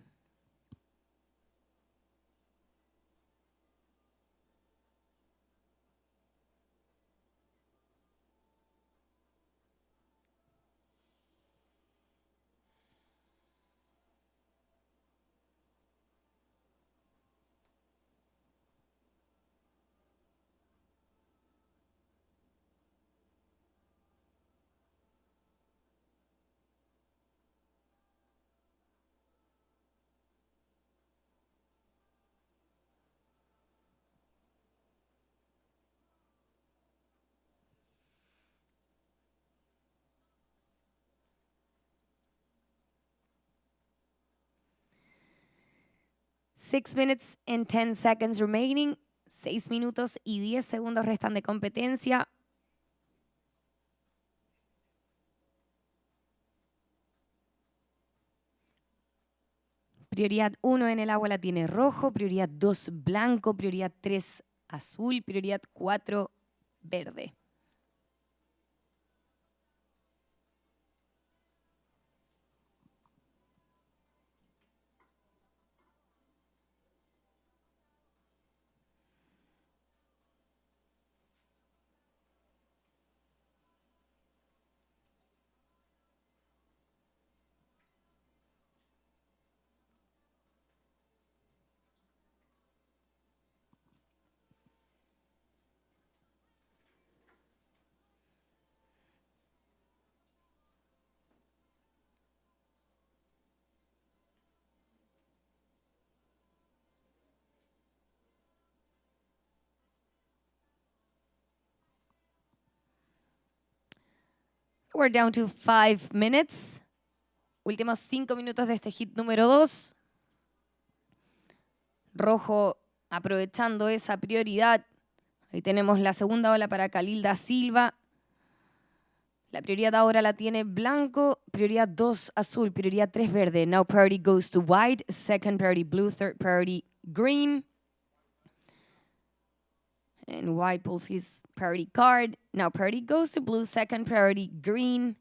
Six minutes and 10 seconds remaining. 6 minutos y 10 segundos restan de competencia. Prioridad 1 en el agua la tiene rojo, prioridad 2 blanco, prioridad 3 azul, prioridad 4 verde. We're down to 5 minutes. Últimos 5 minutos de este hit número 2. Rojo aprovechando esa prioridad. Ahí tenemos la segunda ola para Khalil da Silva. La prioridad ahora la tiene blanco. Prioridad 2 azul. Prioridad 3 verde. Now priority goes to white. Second priority blue. Third priority green. And white pulls his priority card. Now priority goes to blue. Second priority green.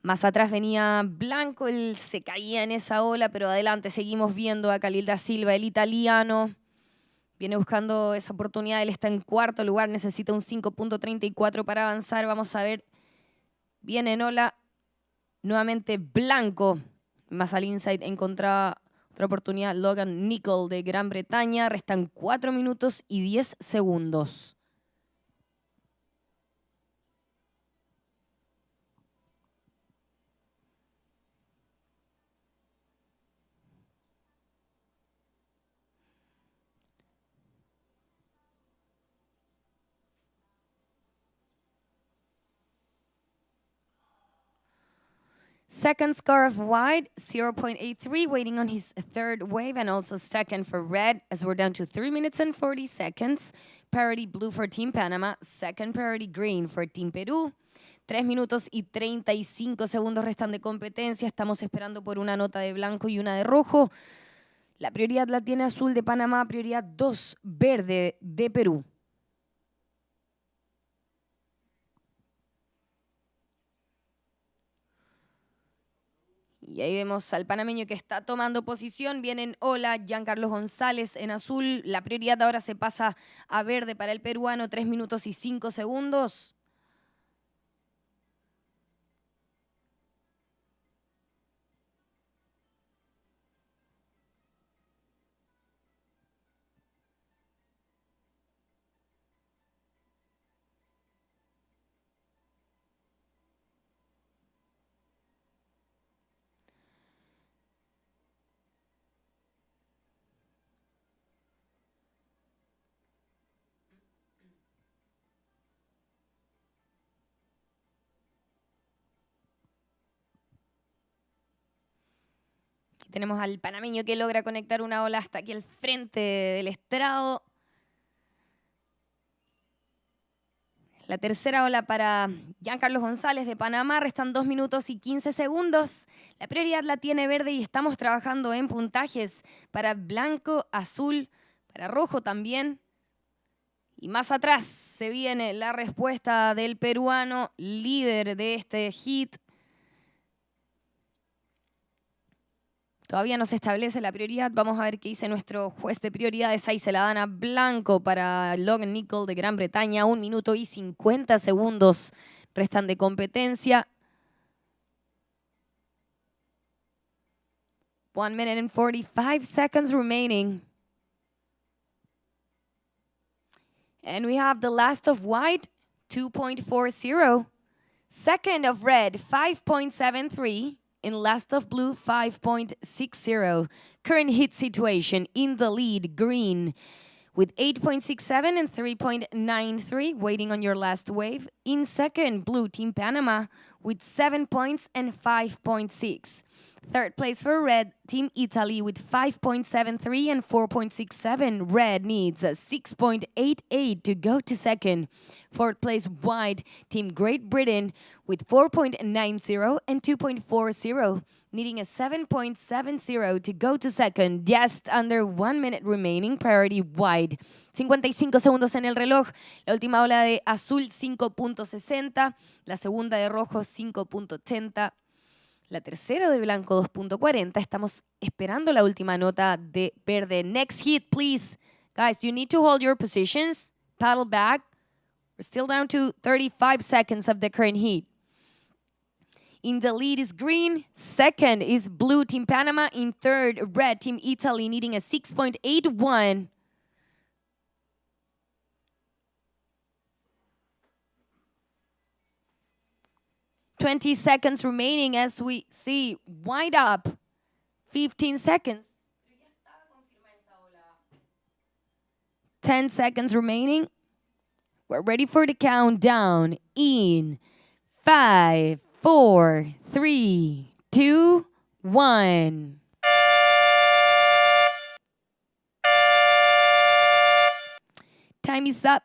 Más atrás venía blanco, él se caía en esa ola, pero adelante seguimos viendo a Khalil da Silva, el italiano. Viene buscando esa oportunidad, él está en cuarto lugar, necesita un 5.34 para avanzar. Vamos a ver, viene en ola, nuevamente blanco. Más al inside encontraba otra oportunidad, Logan Nicol de Gran Bretaña. Restan 4 minutos y 10 segundos. Second scarf white, 0.83, waiting on his third wave, and also second for red, as we're down to 3 minutes and 40 seconds. Priority blue for Team Panama, second priority green for Team Perú. 3 minutos y 35 segundos restan de competencia. Estamos esperando por una nota de blanco y una de rojo. La prioridad la tiene azul de Panamá, prioridad 2 verde de Perú. Y ahí vemos al panameño que está tomando posición. Viene en ola Giancarlo González en azul. La prioridad ahora se pasa a verde para el peruano. 3 minutos y 5 segundos. Tenemos al panameño que logra conectar una ola hasta aquí al frente del estrado. La tercera ola para Giancarlo González de Panamá. Restan 2 minutos y 15 segundos. La prioridad la tiene verde y estamos trabajando en puntajes para blanco, azul, para rojo también. Y más atrás se viene la respuesta del peruano, líder de este hit. Todavía no se establece la prioridad. Vamos a ver qué dice nuestro juez de prioridades. Ahí se la dan a blanco para Logan Nicol de Gran Bretaña. 1 minuto y 50 segundos restan de competencia. 1 minute and 45 seconds remaining. And we have the last of white, 2.40. Second of red, 5.73. In last of blue, 5.60. Current hit situation in the lead, green, with 8.67 and 3.93, waiting on your last wave. In second, blue, Team Panama, with 7 points and 5.6. Third place for red, Team Italy, with 5.73 and 4.67. Red needs 6.88 to go to second. Fourth place, white, Team Great Britain, with 4.90 and 2.40, needing a 7.70 to go to second. Just under 1 minute remaining, priority white. 55 segundos en el reloj. La última ola de azul, 5.60. La segunda de rojo, 5.80. La tercera de blanco, 2.40. Estamos esperando la última nota de verde. Next hit, please. Guys, you need to hold your positions. Paddle back. We're still down to 35 seconds of the current heat. In the lead is green. Second is blue, Team Panama. In third, red, Team Italy, needing a 6.81. $20 seconds remaining as we see white up. 15 seconds. 10 seconds remaining. We're ready for the countdown in 5, 4, 3, 2, 1. Time is up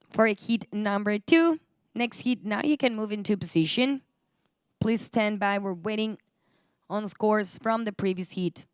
for heat number 2. Next heat, now you can move into position. Please stand by. We're waiting on scores from the previous heat.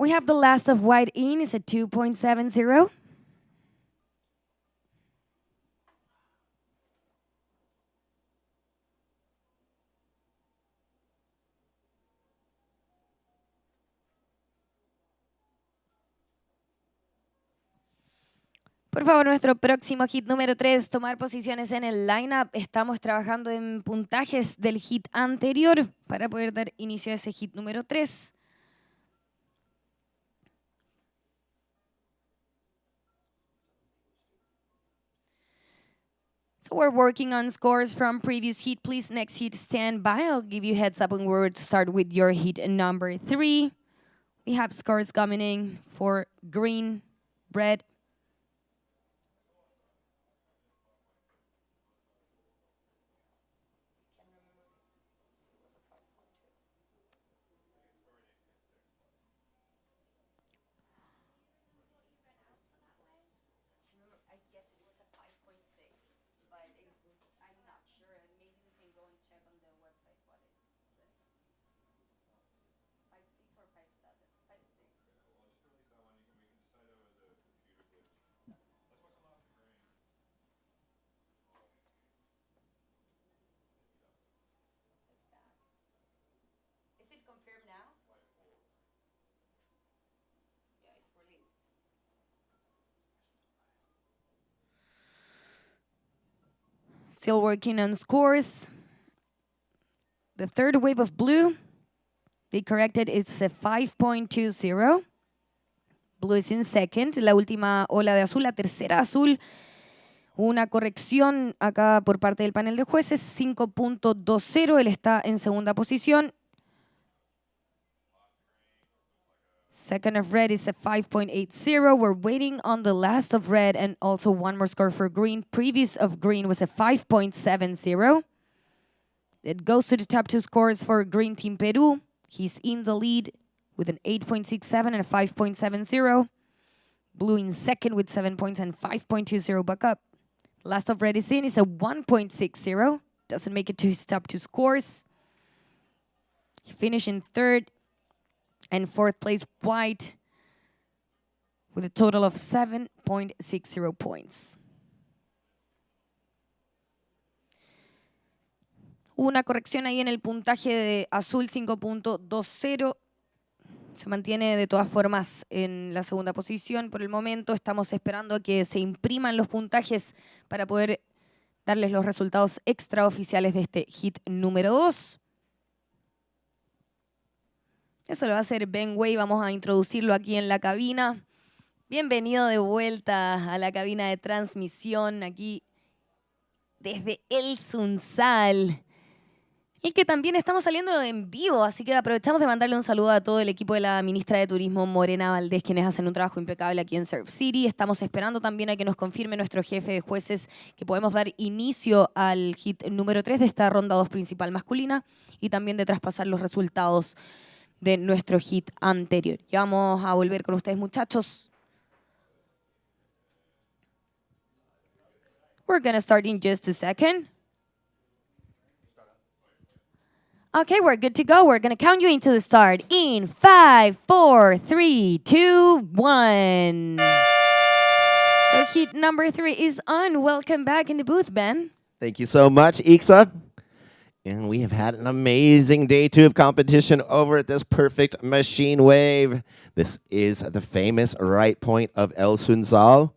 We have the last of white in, it's a 2.70. Por favor, nuestro próximo hit número 3, tomar posiciones en el lineup. Estamos trabajando en puntajes del hit anterior para poder dar inicio a ese hit número 3. So we're working on scores from previous heat. Please, next heat, stand by. I'll give you heads up when we're to start with your heat number 3. We have scores coming in for green, red, Still working on scores. The third wave of blue, they corrected, it's a 5.20. Blue is in second. La última ola de azul, la tercera azul. Una corrección acá por parte del panel de jueces, 5.20. Él está en segunda posición. Second of red is a 5.80. We're waiting on the last of red and also one more score for green. Previous of green was a 5.70. It goes to the top 2 scores for Green Team Peru. He's in the lead with an 8.67 and a 5.70. Blue in second with 7 points and 5.20 back up. Last of red is in is a 1.60. Doesn't make it to his top 2 scores. He finished in third. And fourth place, white, with a total of 7.60 points. Hubo una corrección ahí en el puntaje de azul, 5.20. Se mantiene de todas formas en la segunda posición por el momento. Estamos esperando a que se impriman los puntajes para poder darles los resultados extraoficiales de este hit número 2. Eso lo va a hacer Ben Way. Vamos a introducirlo aquí en la cabina. Bienvenido de vuelta a la cabina de transmisión aquí desde el Sunzal, el que también estamos saliendo en vivo, así que aprovechamos de mandarle un saludo a todo el equipo de la ministra de Turismo, Morena Valdés, quienes hacen un trabajo impecable aquí en Surf City. Estamos esperando también a que nos confirme nuestro jefe de jueces que podemos dar inicio al hit número 3 de esta ronda 2 principal masculina y también de traspasar los resultados de nuestro hit anterior. Ya vamos a volver con ustedes, muchachos. We're going to start in just a second. Okay, we're good to go. We're going to count you into the start in 5, 4, 3, 2, 1. Heat number 3 is on. Welcome back in the booth, Ben.
Thank you so much, Ixa. And we have had an amazing day 2 of competition over at this perfect machine wave. This is the famous right point of El Sunzal.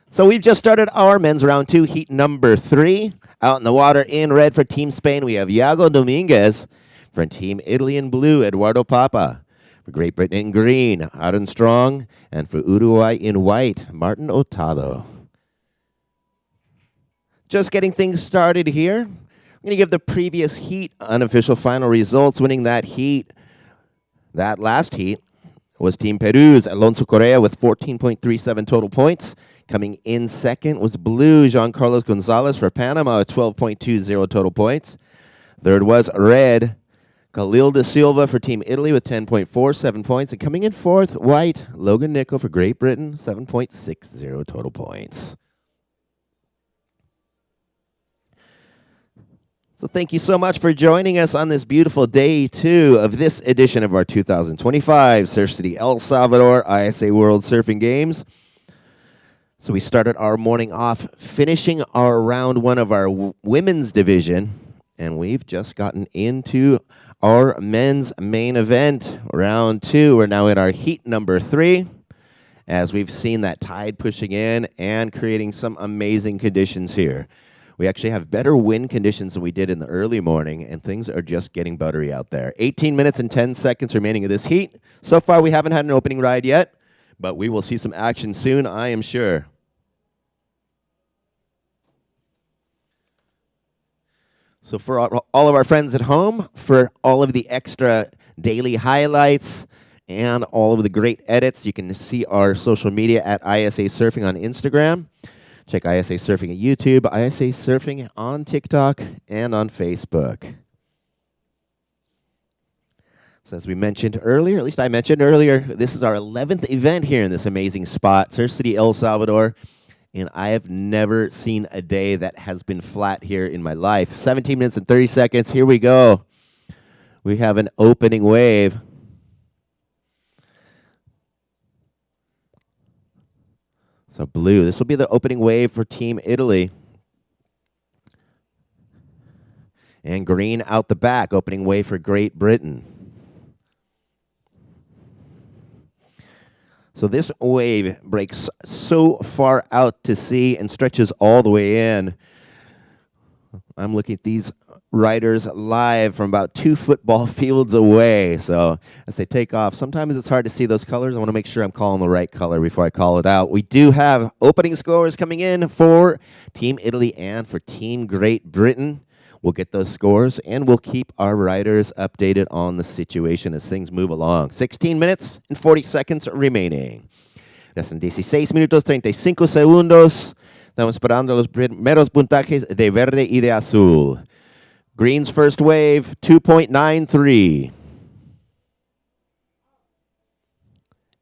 So we've just started our men's round 2, heat number 3. Out in the water in red for Team Spain, we have Iago Dominguez. For Team Italy in blue, Eduardo Papa. For Great Britain in green, Aaron Strong. And for Uruguay in white, Martin Hurtado. Just getting things started here. I'm going to give the previous heat unofficial final results. Winning that last heat, was Team Peru's Alonso Correa with 14.37 total points. Coming in second was blue, Jean Carlos Gonzalez for Panama with 12.20 total points. Third was red, Khalil de Silva for Team Italy with 10.47 points. And coming in fourth, white, Logan Nickel for Great Britain, 7.60 total points. So thank you so much for joining us on this beautiful day 2 of this edition of our 2025 Surf City El Salvador ISA World Surfing Games. So we started our morning off finishing our round 1 of our women's division, and we've just gotten into our men's main event, round 2. We're now in our heat number 3, as we've seen that tide pushing in and creating some amazing conditions here. We actually have better wind conditions than we did in the early morning, and things are just getting buttery out there. 18 minutes and 10 seconds remaining of this heat. So far, we haven't had an opening ride yet, but we will see some action soon, I am sure. So for all of our friends at home, for all of the extra daily highlights and all of the great edits, you can see our social media at ISAsurfing on Instagram. Check ISAsurfing at YouTube, ISAsurfing on TikTok, and on Facebook. So as we mentioned earlier, at least I mentioned earlier, this is our 11th event here in this amazing spot, Surf City, El Salvador. And I have never seen a day that has been flat here in my life. 17 minutes and 30 seconds. Here we go. We have an opening wave. So blue. This will be the opening wave for Team Italy. And green out the back. Opening wave for Great Britain. So this wave breaks so far out to sea and stretches all the way in. I'm looking at these riders live from about 2 football fields away. So as they take off, sometimes it's hard to see those colors. I want to make sure I'm calling the right color before I call it out. We do have opening scores coming in for Team Italy and for Team Great Britain. We'll get those scores, and we'll keep our riders updated on the situation as things move along. 16 minutes and 40 seconds remaining. Restan 16 minutos 35 segundos. Estamos esperando los primeros puntajes de verde y de azul. Green's first wave, 2.93.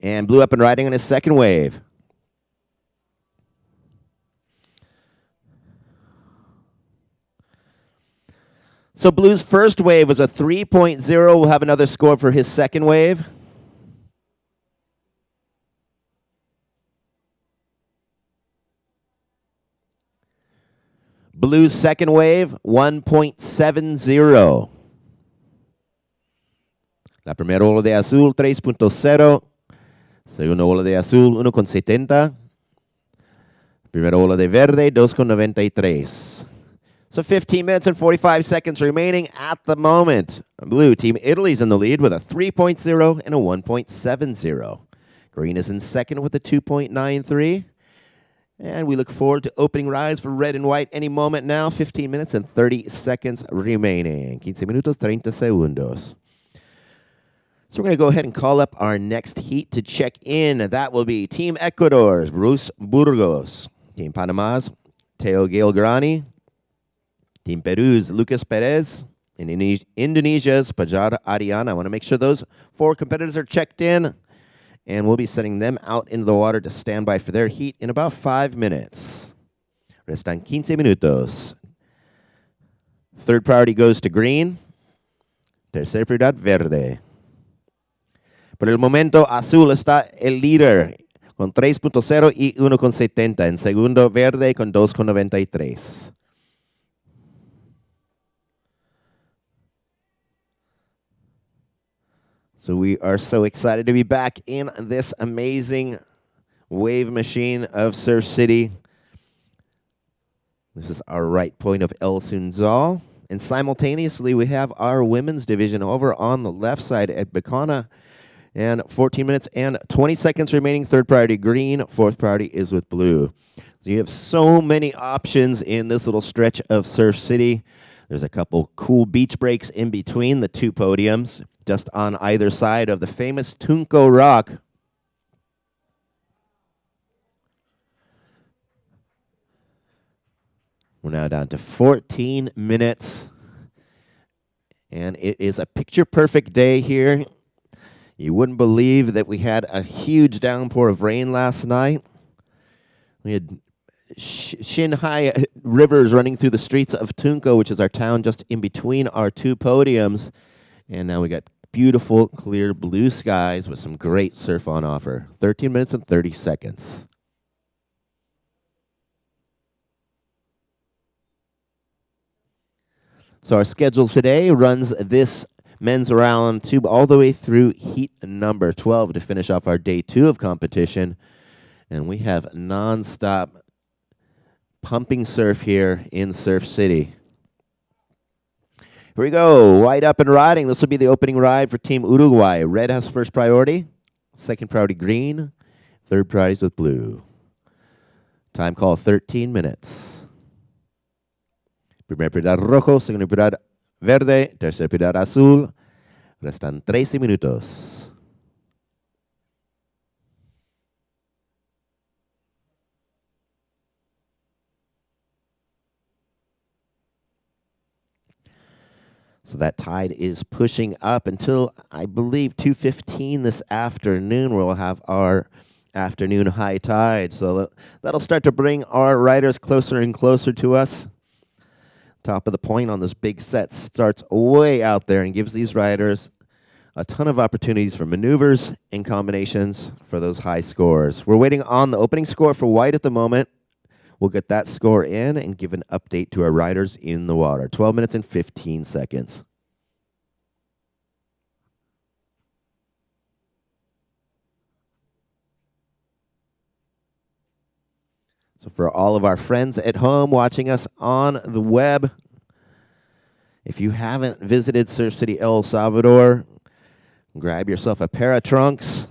And blue up and riding on his second wave. So blue's first wave was a 3.0. We'll have another score for his second wave. Blue's second wave, 1.70. La primera ola de azul, 3.0. Segunda ola de azul, 1.70. Primera ola de verde, 2.93. So 15 minutes and 45 seconds remaining at the moment. Blue, Team Italy's in the lead with a 3.0 and a 1.70. Green is in second with a 2.93. And we look forward to opening rides for red and white any moment now. 15 minutes and 30 seconds remaining. 15 minutos, 30 segundos. So we're going to go ahead and call up our next heat to check in. That will be Team Ecuador's Bruce Burgos. Team Panama's Teo Gilgrani. Team Peru's Lucas Perez. And Indonesia's Pajar Ariana. I want to make sure those 4 competitors are checked in. And we'll be sending them out into the water to stand by for their heat in about 5 minutes. Restan 15 minutos. Third priority goes to green. Tercer prioridad, verde. Por el momento, azul está el líder con 3.0 y 1.70. En segundo, verde con 2.93. So we are so excited to be back in this amazing wave machine of Surf City. This is our right point of El Sunzal. And simultaneously, we have our women's division over on the left side at Bocana. And 14 minutes and 20 seconds remaining. Third priority, green. Fourth priority is with blue. So you have so many options in this little stretch of Surf City. There's a couple cool beach breaks in between the two podiums, just on either side of the famous Tunco Rock. We're now down to 14 minutes. And it is a picture-perfect day here. You wouldn't believe that we had a huge downpour of rain last night. We had shin-high rivers running through the streets of Tunco, which is our town just in between our two podiums. And now we got beautiful, clear blue skies with some great surf on offer. 13 minutes and 30 seconds. So our schedule today runs this men's round two all the way through heat number 12 to finish off our day 2 of competition. And we have non-stop pumping surf here in Surf City. Here we go, white up and riding. This will be the opening ride for Team Uruguay. Red has first priority, second priority green, third priority is with blue. Time call 13 minutes. Primer prioridad rojo, segunda prioridad verde, tercer prioridad azul. Restan 13 minutos. So that tide is pushing up until, I believe, 2:15 this afternoon, where we'll have our afternoon high tide. So that'll start to bring our riders closer and closer to us. Top of the point on this big set starts way out there and gives these riders a ton of opportunities for maneuvers and combinations for those high scores. We're waiting on the opening score for white at the moment. We'll get that score in and give an update to our riders in the water. 12 minutes and 15 seconds. So for all of our friends at home watching us on the web, if you haven't visited Surf City, El Salvador, grab yourself a pair of trunks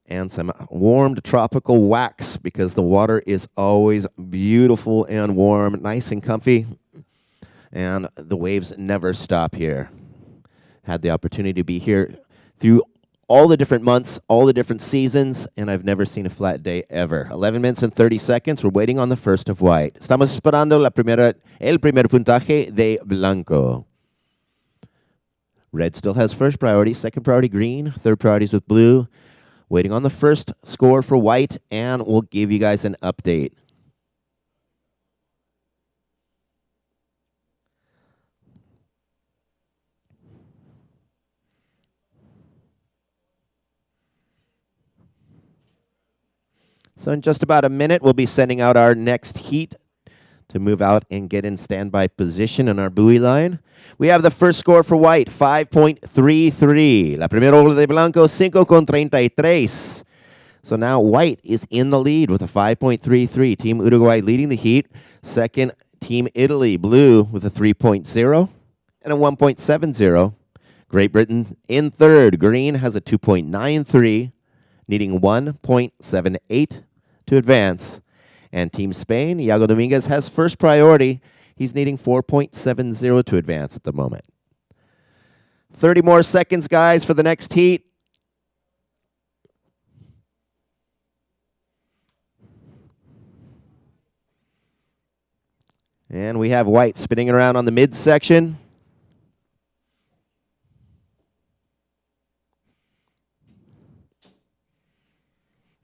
and some warmed tropical wax, because the water is always beautiful and warm, nice and comfy, and the waves never stop here. Had the opportunity to be here through all the different months, all the different seasons, and I've never seen a flat day ever. 11 minutes and 30 seconds. We're waiting on the first of white. Estamos esperando el primer puntaje de blanco. Red still has first priority, second priority green, third priority is with blue. Waiting on the first score for white, and we'll give you guys an update. So in just about a minute, we'll be sending out our next heat to move out and get in standby position in our buoy line. We have the first score for white, 5.33. La primera ola de blanco, 5.33. So now white is in the lead with a 5.33. Team Uruguay leading the heat. Second, Team Italy, blue, with a 3.0 and a 1.70. Great Britain in third. Green has a 2.93, needing 1.78 to advance. And Team Spain, Iago Dominguez, has first priority. He's needing 4.70 to advance at the moment. 30 more seconds, guys, for the next heat. And we have white spinning around on the midsection.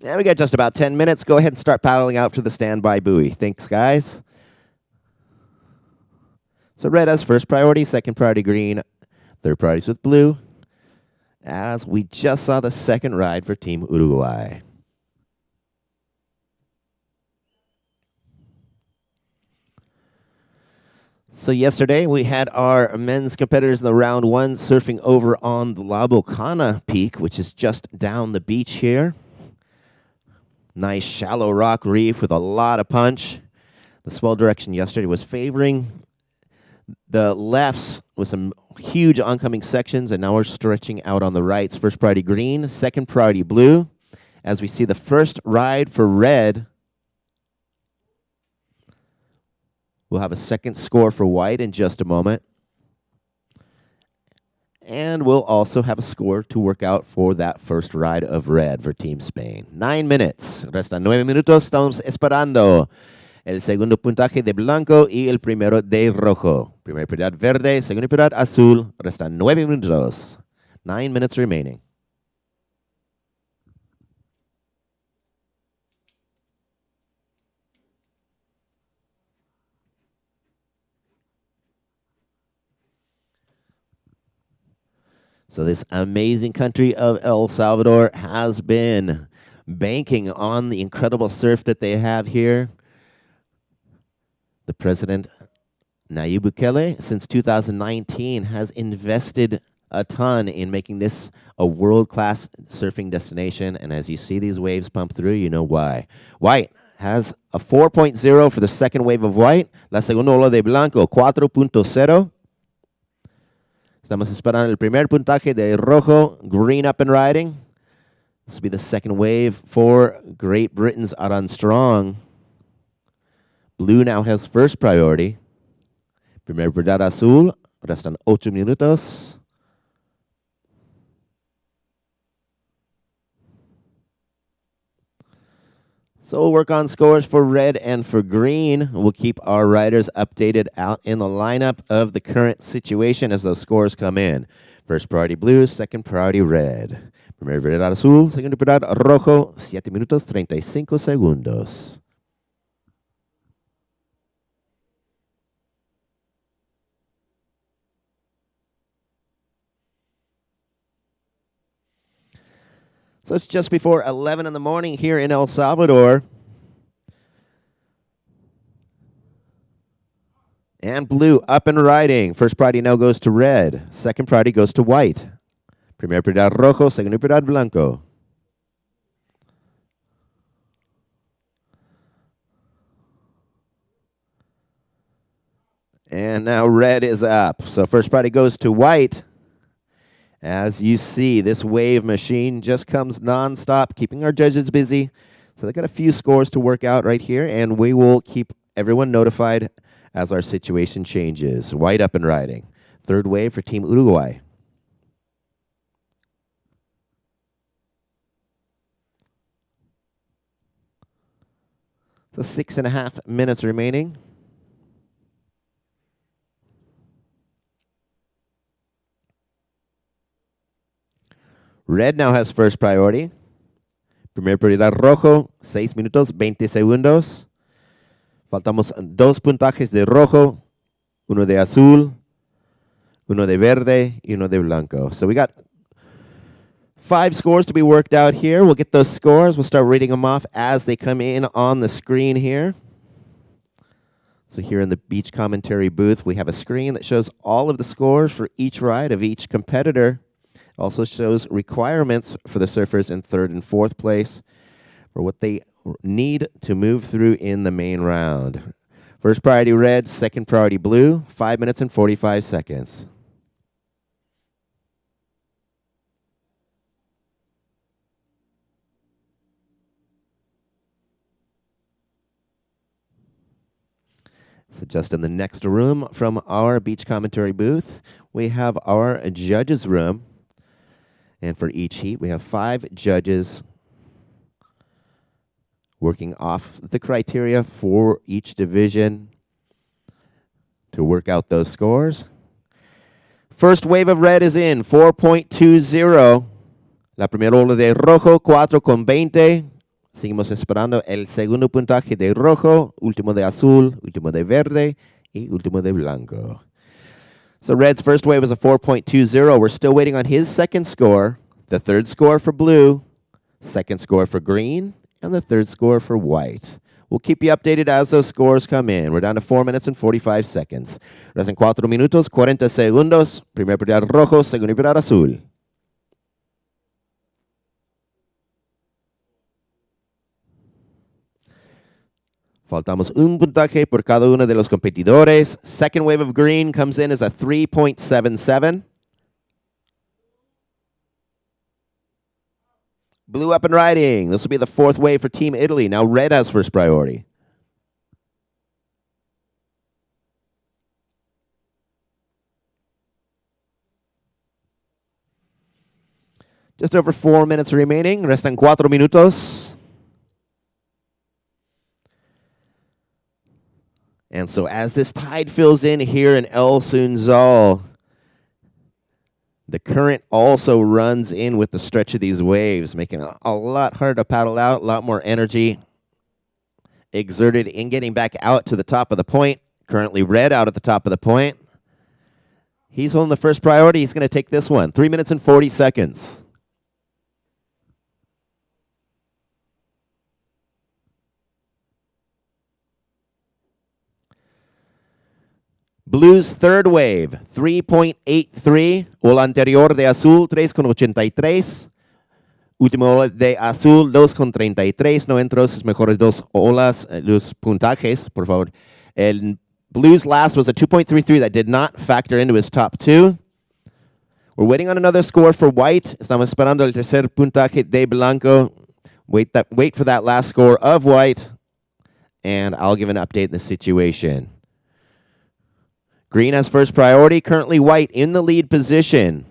And we got just about 10 minutes. Go ahead and start paddling out to the standby buoy. Thanks, guys. So red has first priority, second priority green, third priorities with blue, as we just saw the second ride for Team Uruguay. So yesterday we had our men's competitors in the round one surfing over on the La Bocana peak, which is just down the beach here. Nice shallow rock reef with a lot of punch. The swell direction yesterday was favoring the lefts with some huge oncoming sections, and now we're stretching out on the rights. First priority green, second priority blue. As we see the first ride for red, we'll have a second score for white in just a moment. And we'll also have a score to work out for that first ride of red for Team Spain. 9 minutes. Restan 9 minutos. Estamos esperando el segundo puntaje de blanco y el primero de rojo. Primera prioridad verde, segunda prioridad azul. Restan 9 minutos. 9 minutes remaining. So this amazing country of El Salvador has been banking on the incredible surf that they have here. The president, Nayib Bukele, since 2019, has invested a ton in making this a world-class surfing destination. And as you see these waves pump through, you know why. White has a 4.0 for the second wave of white. La segunda ola de blanco, 4.0. Estamos esperando el primer puntaje de rojo, green up and riding. This will be the second wave for Great Britain's Aran Strong. Blue now has first priority. Primer prioridad azul, restan 8 minutos. So we'll work on scores for red and for green. We'll keep our riders updated out in the lineup of the current situation as those scores come in. First priority blue, second priority red. Primer prioridad azul, segunda prioridad rojo, 7 minutos 35 segundos. So it's just before 11 in the morning here in El Salvador. And blue up and riding. First priority now goes to red. Second priority goes to white. Primer prioridad rojo, segunda prioridad blanco. And now red is up. So first priority goes to white. As you see, this wave machine just comes nonstop, keeping our judges busy. So they got a few scores to work out right here, and we will keep everyone notified as our situation changes. White up and riding. Third wave for Team Uruguay. So 6.5 minutes remaining. Red now has first priority. Primer prioridad rojo, 6 minutos 20 segundos. Faltamos 2 puntajes de rojo, uno de azul, uno de verde, y uno de blanco. So we got 5 scores to be worked out here. We'll get those scores. We'll start reading them off as they come in on the screen here. So here in the beach commentary booth, we have a screen that shows all of the scores for each ride of each competitor. Also shows requirements for the surfers in third and fourth place for what they need to move through in the main round. First priority red, second priority blue, 5 minutes and 45 seconds. So just in the next room from our beach commentary booth, we have our judges room. And for each heat, we have 5 judges working off the criteria for each division to work out those scores. First wave of red is in, 4.20. La primera ola de rojo, 4.20. Seguimos esperando el segundo puntaje de rojo, último de azul, último de verde y último de blanco. So Red's first wave was a 4.20. We're still waiting on his second score, the third score for blue, second score for green, and the third score for white. We'll keep you updated as those scores come in. We're down to 4 minutes and 45 seconds. Restan 4 minutos, 40 segundos. Primer prioridad rojo, segundo prioridad azul. Faltamos un puntaje por cada uno de los competidores. Second wave of green comes in as a 3.77. Blue up and riding. This will be the fourth wave for Team Italy. Now red has first priority. Just over 4 minutes remaining. Restan 4 minutos. And so as this tide fills in here in El Sunzal, the current also runs in with the stretch of these waves, making it a lot harder to paddle out, a lot more energy exerted in getting back out to the top of the point. Currently red out at the top of the point. He's holding the first priority. He's going to take this one. 3 minutes and 40 seconds. Blue's third wave, 3.83. Ola anterior de azul, 3.83. Último de azul, 2.33. No entró sus mejores dos olas, los puntajes, por favor. El Blue's last was a 2.33 that did not factor into his top two. We're waiting on another score for white. Estamos esperando el tercer puntaje de blanco. Wait for that last score of white, and I'll give an update in the situation. Green has first priority. Currently white in the lead position.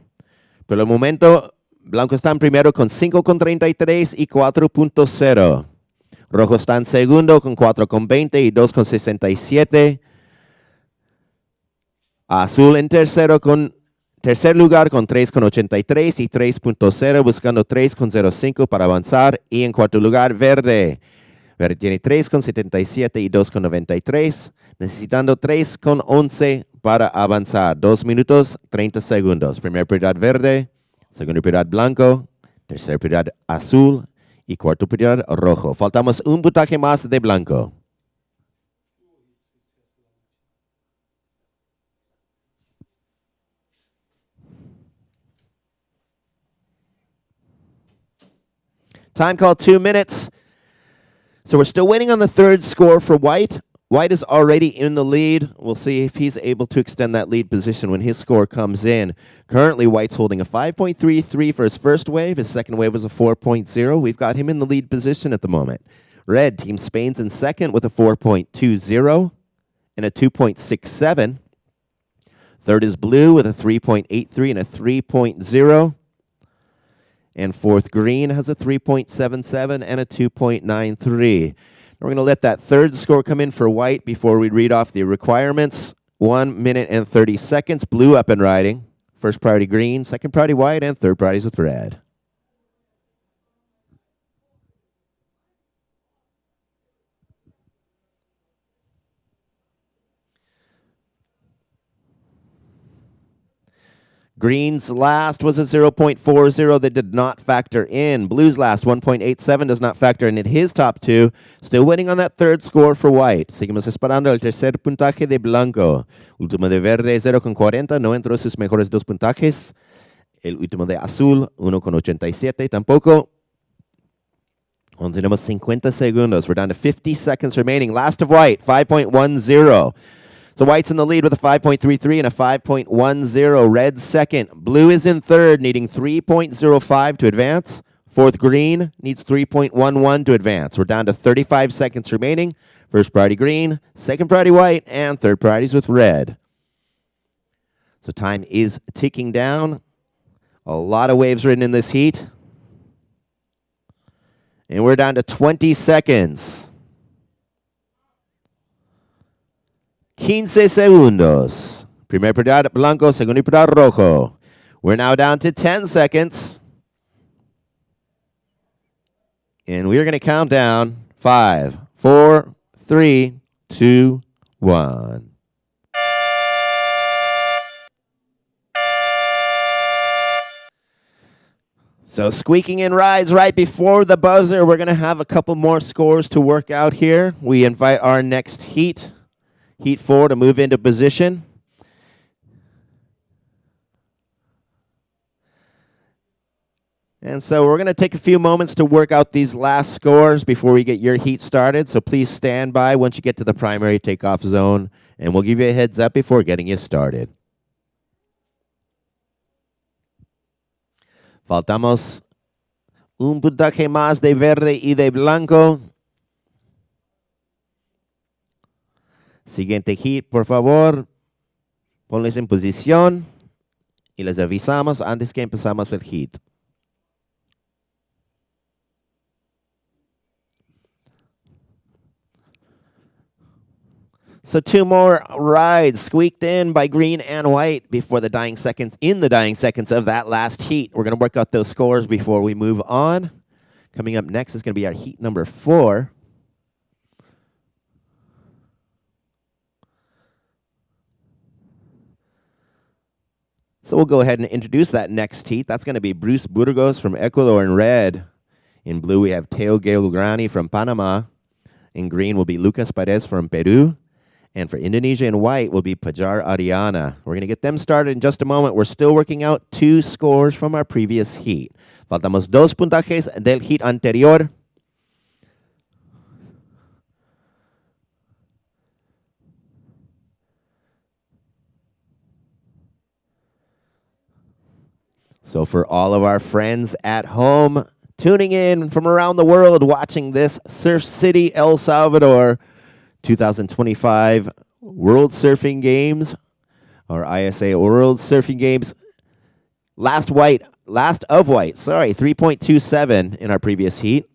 Por el momento, blanco está en primero con 5.33 y 4.0. Rojo está en segundo con 4.20 y 2.67. Azul en tercer lugar con 3.83 y 3.0, buscando 3.05 para avanzar. Y en cuarto lugar, verde. Verde tiene 3.77 y 2.93, necesitando 3.11 para avanzar. 2 minutos, 30 segundos. Primer prioridad verde, segundo prioridad blanco, tercer prioridad azul y cuarto prioridad rojo. Faltamos un puntaje más de blanco. Time call 2 minutes. So we're still waiting on the third score for white. White is already in the lead. We'll see if he's able to extend that lead position when his score comes in. Currently, white's holding a 5.33 for his first wave. His second wave was a 4.0. We've got him in the lead position at the moment. Red, Team Spain's in second with a 4.20 and a 2.67. Third is blue with a 3.83 and a 3.0. And fourth, green has a 3.77 and a 2.93. We're going to let that third score come in for white before we read off the requirements. 1 minute and 30 seconds. Blue up and riding. First priority green, second priority white, and third priorities with red. Green's last was a 0.40 that did not factor in. Blue's last, 1.87, does not factor in his top two. Still waiting on that third score for white. Seguimos esperando el tercer puntaje de blanco. Último de verde, 0.40, no entró sus mejores dos puntajes. El último de azul, 1.87, tampoco. Aún tenemos 50 segundos. We're down to 50 seconds remaining. Last of white, 5.10. So white's in the lead with a 5.33 and a 5.10. Red second. Blue is in third, needing 3.05 to advance. Fourth, green needs 3.11 to advance. We're down to 35 seconds remaining. First priority green, second priority white, and third priorities with red. So time is ticking down. A lot of waves ridden in this heat. And we're down to 20 seconds. 15 segundos. Primer prioridad blanco, segundo prioridad rojo. We're now down to 10 seconds. And we're going to count down 5, 4, 3, 2, 1. So squeaking in rides right before the buzzer. We're going to have a couple more scores to work out here. We invite our next heat, Heat 4, to move into position. And so we're going to take a few moments to work out these last scores before we get your heat started. So please stand by once you get to the primary takeoff zone, and we'll give you a heads up before getting you started. Faltamos un puntaje más de verde y de blanco. Siguiente heat, por favor. Ponles en posición y les avisamos antes que empezamos el heat. So 2 more rides squeaked in by green and white before the dying seconds, in the dying seconds of that last heat. We're going to work out those scores before we move on. Coming up next is going to be our heat number 4. So we'll go ahead and introduce that next heat. That's going to be Bruce Burgos from Ecuador in red. In blue, we have Teo Gelgrani from Panama. In green will be Lucas Perez from Peru. And for Indonesia in white will be Pajar Ariana. We're going to get them started in just a moment. We're still working out 2 scores from our previous heat. Faltamos 2 puntajes del heat anterior. So for all of our friends at home, tuning in from around the world, watching this Surf City, El Salvador 2025 World Surfing Games, or ISA World Surfing Games. Last of white, 3.27 in our previous heat.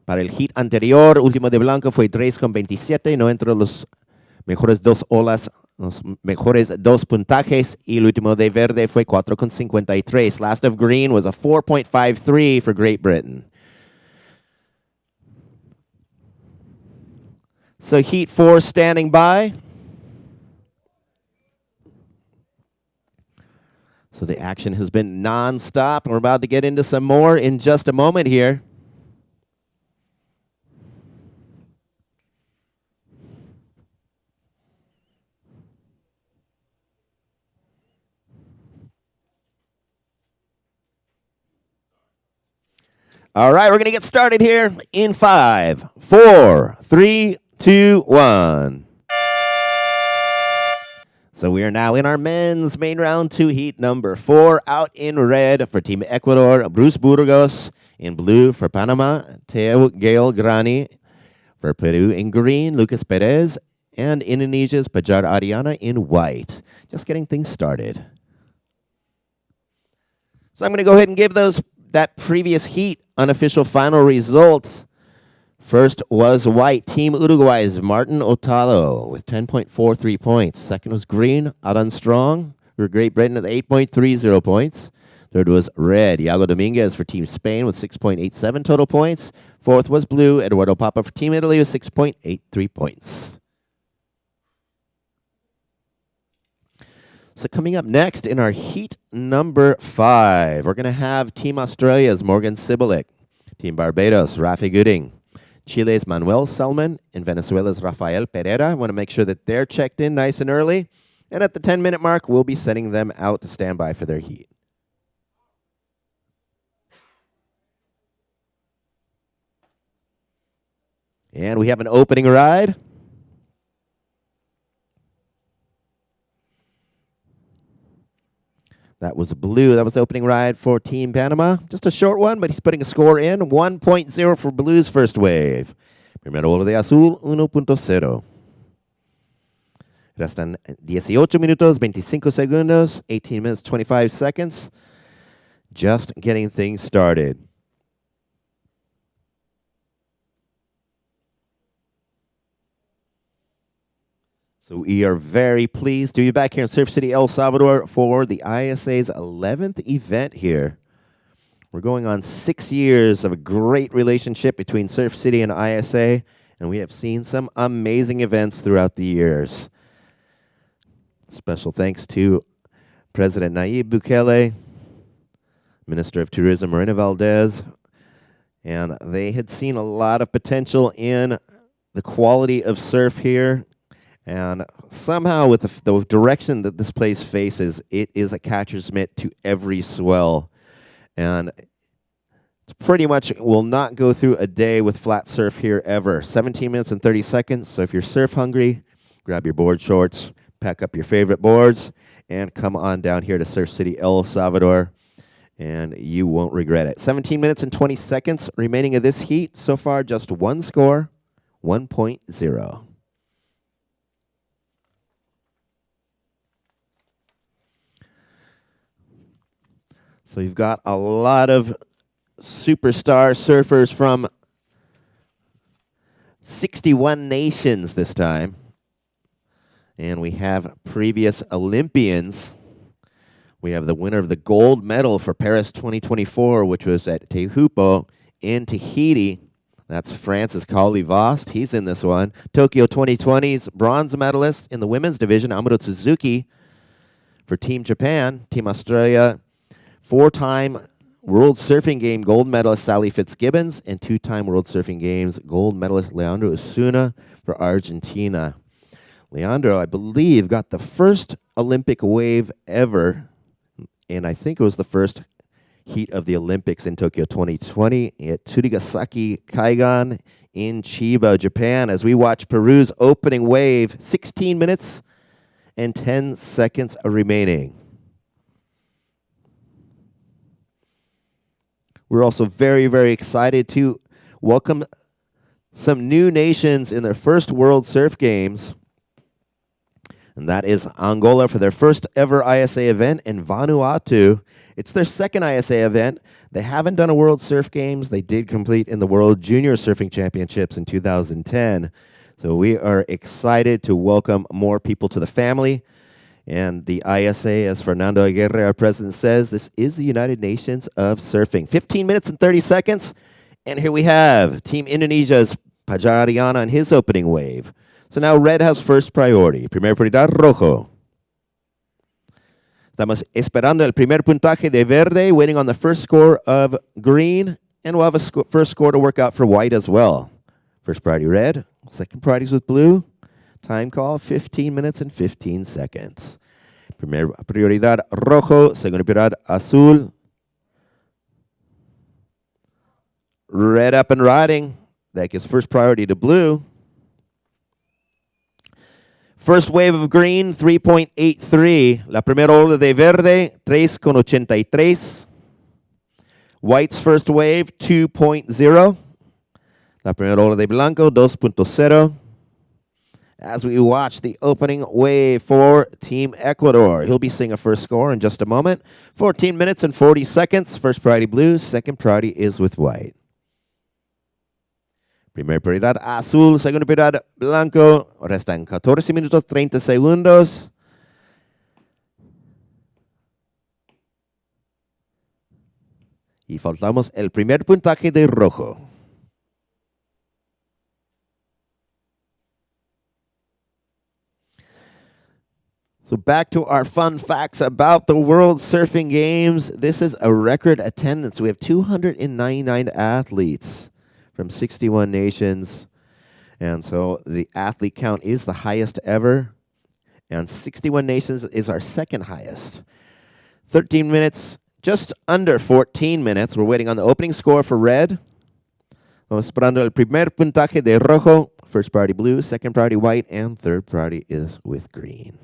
Para el heat anterior, último de blanco fue 3.27, no entre los mejores 2 olas, los mejores 2 puntajes, y el último de verde fue 4.53. Last of green was a 4.53 for Great Britain. So heat 4 standing by. So the action has been non-stop. We're about to get into some more in just a moment here. All right, we're going to get started here in 5, 4, 3, 2, 1. So we are now in our men's main round 2 heat number 4. Out in red for Team Ecuador, Bruce Burgos. In blue for Panama, Teo Gelgrani. For Peru in green, Lucas Perez. And Indonesia's Pajar Ariana in white. Just getting things started. So I'm going to go ahead and give that previous heat unofficial final results. First was white, Team Uruguay's Martin Otalo with 10.43 points. Second was green, Adan Strong for Great Britain with 8.30 points. Third was red, Iago Dominguez for Team Spain with 6.87 total points. Fourth was blue, Eduardo Papa for Team Italy with 6.83 points. So coming up next in our heat number 5, we're going to have Team Australia's Morgan Sibilic, Team Barbados, Rafi Gooding, Chile's Manuel Selman, and Venezuela's Rafael Pereira. I want to make sure that they're checked in nice and early. And at the 10-minute mark, we'll be sending them out to stand by for their heat. And we have an opening ride. That was blue. That was the opening ride for Team Panama. Just a short one, but he's putting a score in. 1.0 for Blue's first wave. Primero vuelo de azul, 1.0. Restan 18 minutos, 25 segundos, 18 minutes, 25 seconds. Just getting things started. So we are very pleased to be back here in Surf City, El Salvador for the ISA's 11th event here. We're going on 6 years of a great relationship between Surf City and ISA, and we have seen some amazing events throughout the years. Special thanks to President Nayib Bukele, Minister of Tourism, Marina Valdez. And they had seen a lot of potential in the quality of surf here. And somehow with the direction that this place faces, it is a catcher's mitt to every swell. And it pretty much will not go through a day with flat surf here ever. 17 minutes and 30 seconds. So if you're surf hungry, grab your board shorts, pack up your favorite boards, and come on down here to Surf City, El Salvador. And you won't regret it. 17 minutes and 20 seconds remaining of this heat. So far, just one score, 1.0. So you've got a lot of superstar surfers from 61 nations this time. And we have previous Olympians. We have the winner of the gold medal for Paris 2024, which was at Tehupo in Tahiti. That's France's Carly Vost. He's in this one. Tokyo 2020's bronze medalist in the women's division, Amuro Suzuki, for Team Japan. Team Australia, 4-time World Surfing Game gold medalist Sally Fitzgibbons, and 2-time World Surfing Games gold medalist Leandro Osuna for Argentina. Leandro, I believe, got the first Olympic wave ever, and I think it was the first heat of the Olympics in Tokyo 2020 at Tsurigasaki Kaigan in Chiba, Japan, as we watch Peru's opening wave, 16 minutes and 10 seconds remaining. We're also very, very excited to welcome some new nations in their first World Surf Games. And that is Angola for their first ever ISA event, and Vanuatu. It's their second ISA event. They haven't done a World Surf Games. They did complete in the World Junior Surfing Championships in 2010. So we are excited to welcome more people to the family. And the ISA, as Fernando Aguirre, our president, says, this is the United Nations of Surfing. 15 minutes and 30 seconds. And here we have Team Indonesia's Pajar Ariana on his opening wave. So now red has first priority. Primer prioridad, rojo. Estamos esperando el primer puntaje de verde, waiting on the first score of green, and we'll have a first score to work out for white as well. First priority red, second priority is with blue. Time call, 15 minutes and 15 seconds. Primer prioridad rojo, segunda prioridad azul. Red up and riding. That gives first priority to blue. First wave of green, 3.83. La primera ola de verde, 3.83. White's first wave, 2.0. La primera ola de blanco, 2.0. As we watch the opening wave for Team Ecuador. He'll be seeing a first score in just a moment. 14 minutes and 40 seconds. First priority blue, second priority is with white. Primer prioridad azul, segunda prioridad blanco. Restan 14 minutos 30 segundos. Y faltamos el primer puntaje de rojo. So back to our fun facts about the World Surfing Games. This is a record attendance. We have 299 athletes from 61 nations. And so the athlete count is the highest ever. And 61 nations is our second highest. 13 minutes, just under 14 minutes. We're waiting on the opening score for red. Vamos esperando el primer puntaje de rojo. First priority blue, second priority white, and third priority is with green.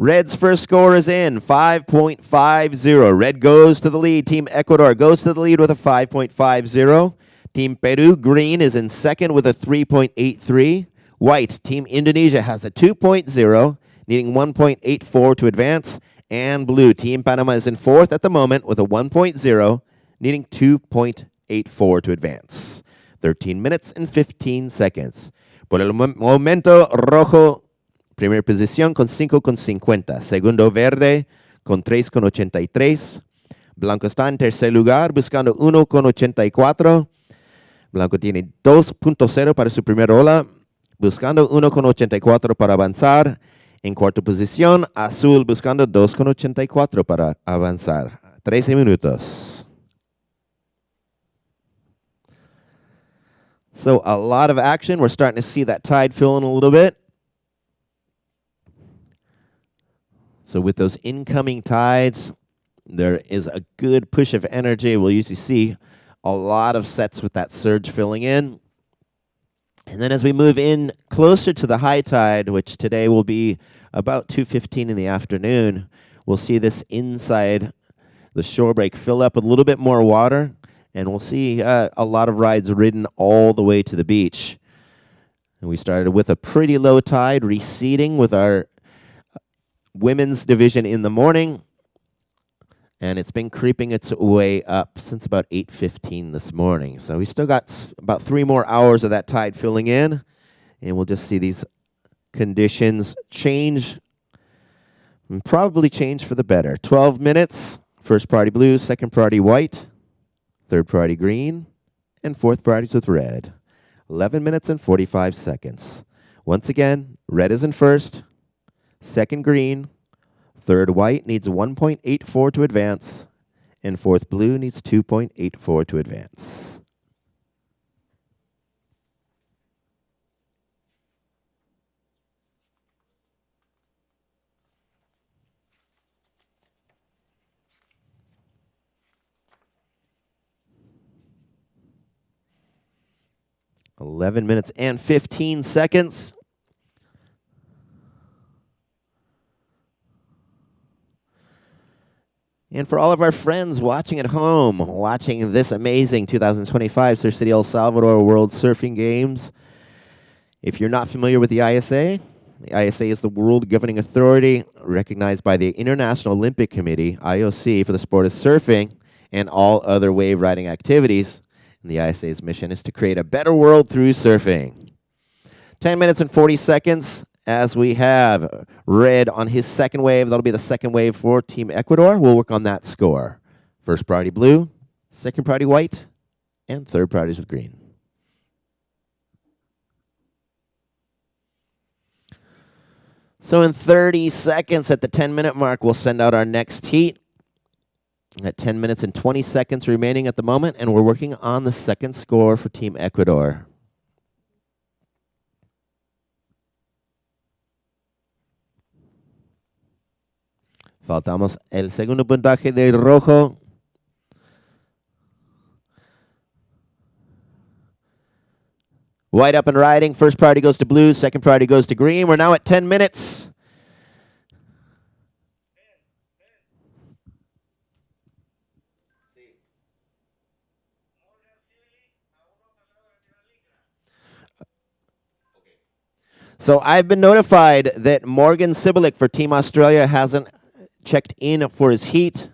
Red's first score is in, 5.50. Red goes to the lead. Team Ecuador goes to the lead with a 5.50. Team Peru, green, is in second with a 3.83. White, Team Indonesia, has a 2.0, needing 1.84 to advance. And blue, Team Panama, is in fourth at the moment with a 1.0, needing 2.84 to advance. 13 minutes and 15 seconds. Por el momento, rojo, primera posición con 5.50. Segundo, verde con 3.83. Blanco está en tercer lugar buscando 1.84. Blanco tiene 2.0 para su primera ola, buscando 1.84 para avanzar. En cuarta posición, azul buscando 2,84 para avanzar. 13 minutos. So a lot of action. We're starting to see that tide filling a little bit. So with those incoming tides, there is a good push of energy. We'll usually see a lot of sets with that surge filling in. And then as we move in closer to the high tide, which today will be about 2:15 in the afternoon, we'll see this inside the shore break fill up with a little bit more water, and we'll see a lot of rides ridden all the way to the beach. And we started with a pretty low tide, receding with our women's division in the morning, and it's been creeping its way up since about 8:15 this morning. So we still got about 3 more hours of that tide filling in, and we'll just see these conditions change, and probably change for the better. 12 minutes, first priority blue, second priority white, third priority green, and fourth priorities with red. 11 minutes and 45 seconds. Once again, red is in first, second green, third white needs 1.84 to advance, and fourth blue needs 2.84 to advance. $11 minutes and 15 seconds. And for all of our friends watching at home, watching this amazing 2025 Surf City El Salvador World Surfing Games, if you're not familiar with the ISA is the world governing authority recognized by the International Olympic Committee, IOC, for the sport of surfing and all other wave riding activities. And the ISA's mission is to create a better world through surfing. 10 minutes and 40 seconds. As we have red on his second wave, that'll be the second wave for Team Ecuador. We'll work on that score. First priority blue, second priority white, and third priority is with green. So in 30 seconds at the 10-minute mark, we'll send out our next heat. At 10 minutes and 20 seconds remaining at the moment, and we're working on the second score for Team Ecuador. Faltamos el segundo puntaje de rojo. White up and riding. First priority goes to blue. Second priority goes to green. We're now at 10 minutes. So I've been notified that Morgan Sibilik for Team Australia hasn't checked in for his heat.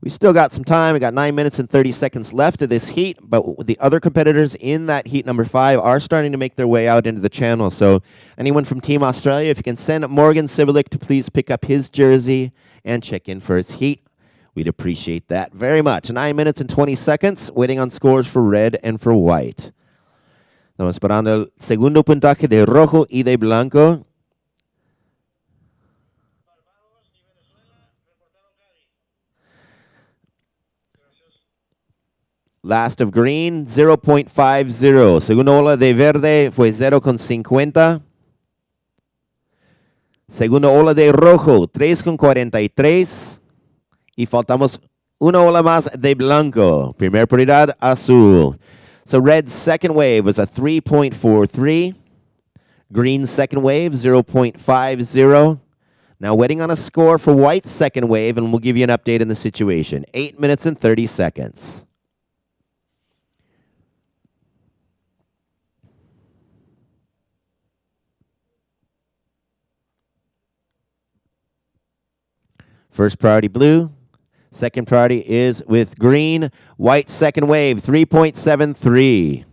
We still got some time. We got 9 minutes and 30 seconds left of this heat, but the other competitors in that heat number 5 are starting to make their way out into the channel. So anyone from Team Australia, if you can send Morgan Sibilik to please pick up his jersey and check in for his heat, we'd appreciate that very much. 9 minutes and 20 seconds, waiting on scores for red and for white. Estamos esperando el segundo puntaje de rojo y de blanco. Last of green, 0.50. Segunda ola de verde fue 0.50. Segunda ola de rojo, 3.43. Y faltamos una ola más de blanco. Primera prioridad, azul. So red's second wave was a 3.43. Green's second wave, 0.50. Now waiting on a score for white's second wave, and we'll give you an update in the situation. 8 minutes and 30 seconds. First priority blue. Second priority is with green. White second wave, 3.73.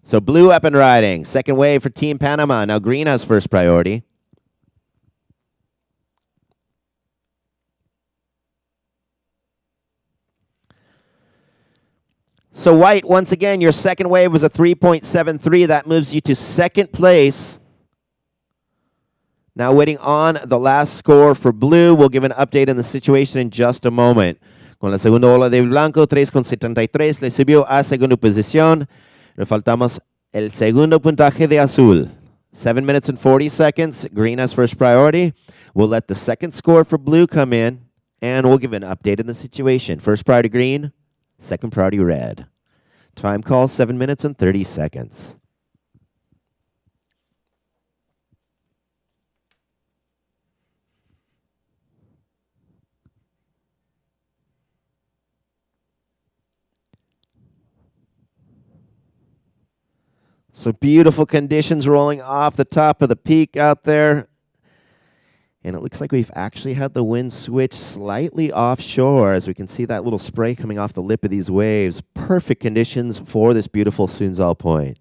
So blue up and riding. Second wave for Team Panama. Now green has first priority. So white, once again, your second wave was a 3.73. That moves you to second place. Now waiting on the last score for blue. We'll give an update on the situation in just a moment. Con la segunda ola de blanco, 3,73, le subió a segunda posición. Le faltamos el segundo puntaje de azul. 7 minutes and 40 seconds. Green has first priority. We'll let the second score for blue come in, and we'll give an update on the situation. First priority green, second priority red. Time call, 7 minutes and 30 seconds. So beautiful conditions rolling off the top of the peak out there. And it looks like we've actually had the wind switch slightly offshore, as we can see that little spray coming off the lip of these waves. Perfect conditions for this beautiful Sunzal point.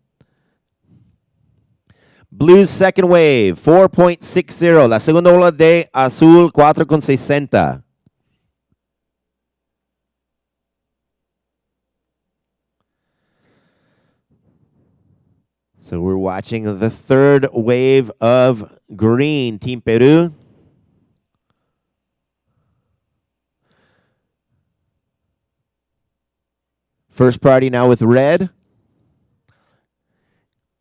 Blue's second wave, 4.60. La segunda ola de azul, 4.60. So we're watching the third wave of green, Team Peru. First priority now with red.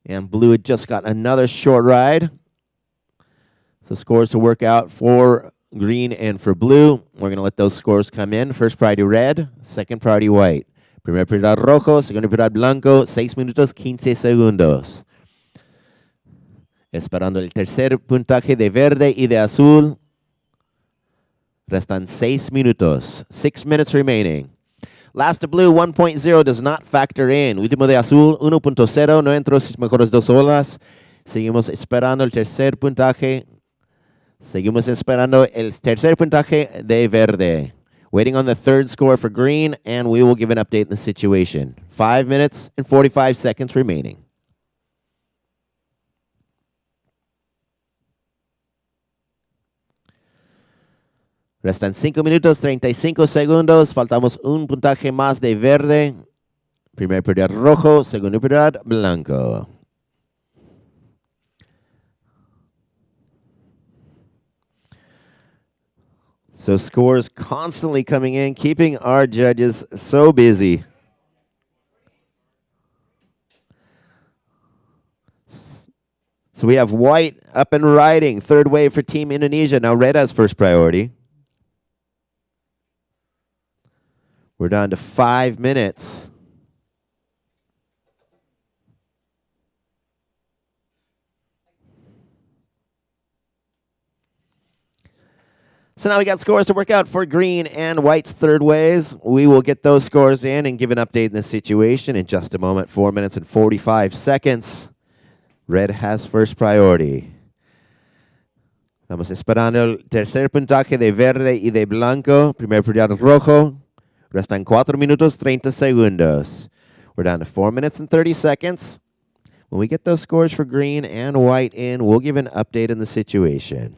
And blue had just got another short ride. So scores to work out for green and for blue. We're going to let those scores come in. First priority red, second priority white. Primer prioridad rojo, segundo prioridad blanco, 6 minutos 15 segundos. Esperando el tercer puntaje de verde y de azul. Restan 6 minutos. 6 minutes remaining. Last of blue, 1.0 does not factor in. Último de azul, 1.0, no entró sus mejores dos olas. Seguimos esperando el tercer puntaje. Seguimos esperando el tercer puntaje de verde. Waiting on the third score for green, and we will give an update in the situation. 5 minutes and 45 seconds remaining. Restan 5 minutos 35 segundos. Faltamos un puntaje más de verde. Primer prioridad rojo, segundo prioridad blanco. So scores constantly coming in, keeping our judges so busy. So we have white up and riding. Third wave for Team Indonesia. Now red has first priority. We're down to 5 minutes. So now we got scores to work out for green and white's third waves. We will get those scores in and give an update in the situation in just a moment. 4 minutes and 45 seconds. Red has first priority. Estamos esperando el tercer puntaje de verde y de blanco. Primer prioridad rojo. Restan 4 minutos 30 segundos. We're down to 4 minutes and 30 seconds. When we get those scores for green and white in, we'll give an update in the situation.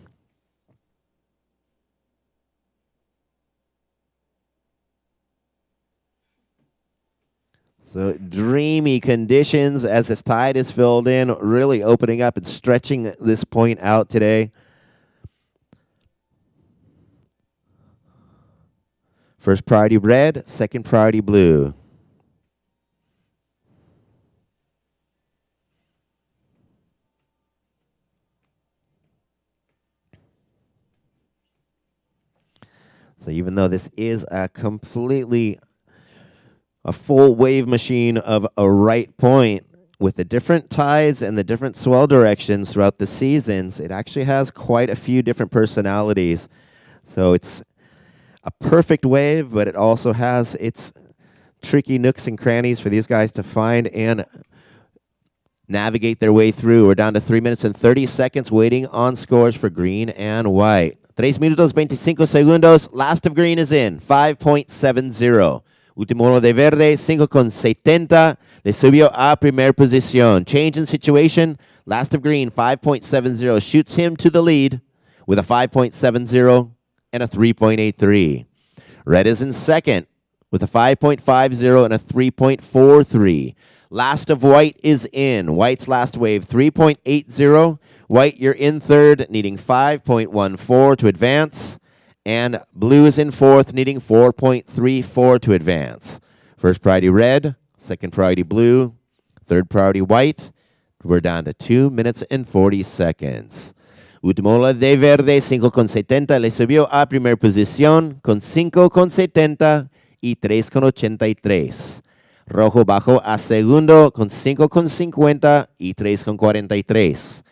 So dreamy conditions as this tide is filled in, really opening up and stretching this point out today. First priority red, second priority blue. So even though this is a full wave machine of a right point with the different tides and the different swell directions throughout the seasons, it actually has quite a few different personalities. So it's a perfect wave, but it also has its tricky nooks and crannies for these guys to find and navigate their way through. We're down to 3 minutes and 30 seconds waiting on scores for green and white. 3 minutos 25 segundos. Last of green is in, 5.70. Último uno de verde, 5.70. Le subió a primer posición. Change in situation. Last of green, 5.70. Shoots him to the lead with a 5.70 and a 3.83. Red is in second with a 5.50 and a 3.43. Last of white is in. White's last wave, 3.80. White, you're in third, needing 5.14 to advance. And blue is in fourth, needing 4.34 to advance. First priority red, second priority blue, third priority white. We're down to 2 minutes and 40 seconds. Último de verde, 5.70, le subió a primera posición con 5.70 y 3.83. Rojo bajó a segundo con 5.50 y 3.43.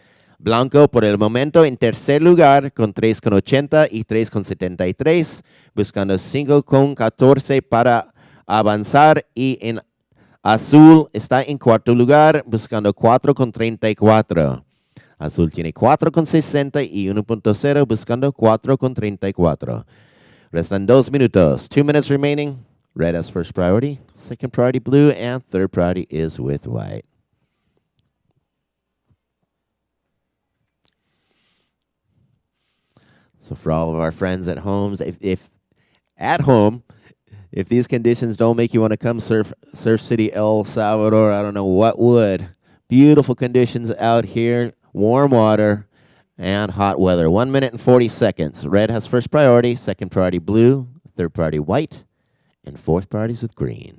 Blanco por el momento en tercer lugar con 3.80 y 3.73, buscando 5.14 para avanzar, y en azul está en cuarto lugar buscando 4.34. Azul tiene 4.60 y 1.0 buscando 4.34. Restan 2 minutos. 2 minutes remaining. Red has first priority, second priority blue, and third priority is with white. So for all of our friends at home, if these conditions don't make you want to come surf City El Salvador, I don't know what would. Beautiful conditions out here, warm water, and hot weather. 1 minute and 40 seconds. Red has first priority, second priority blue, third priority white, and fourth priority is with green.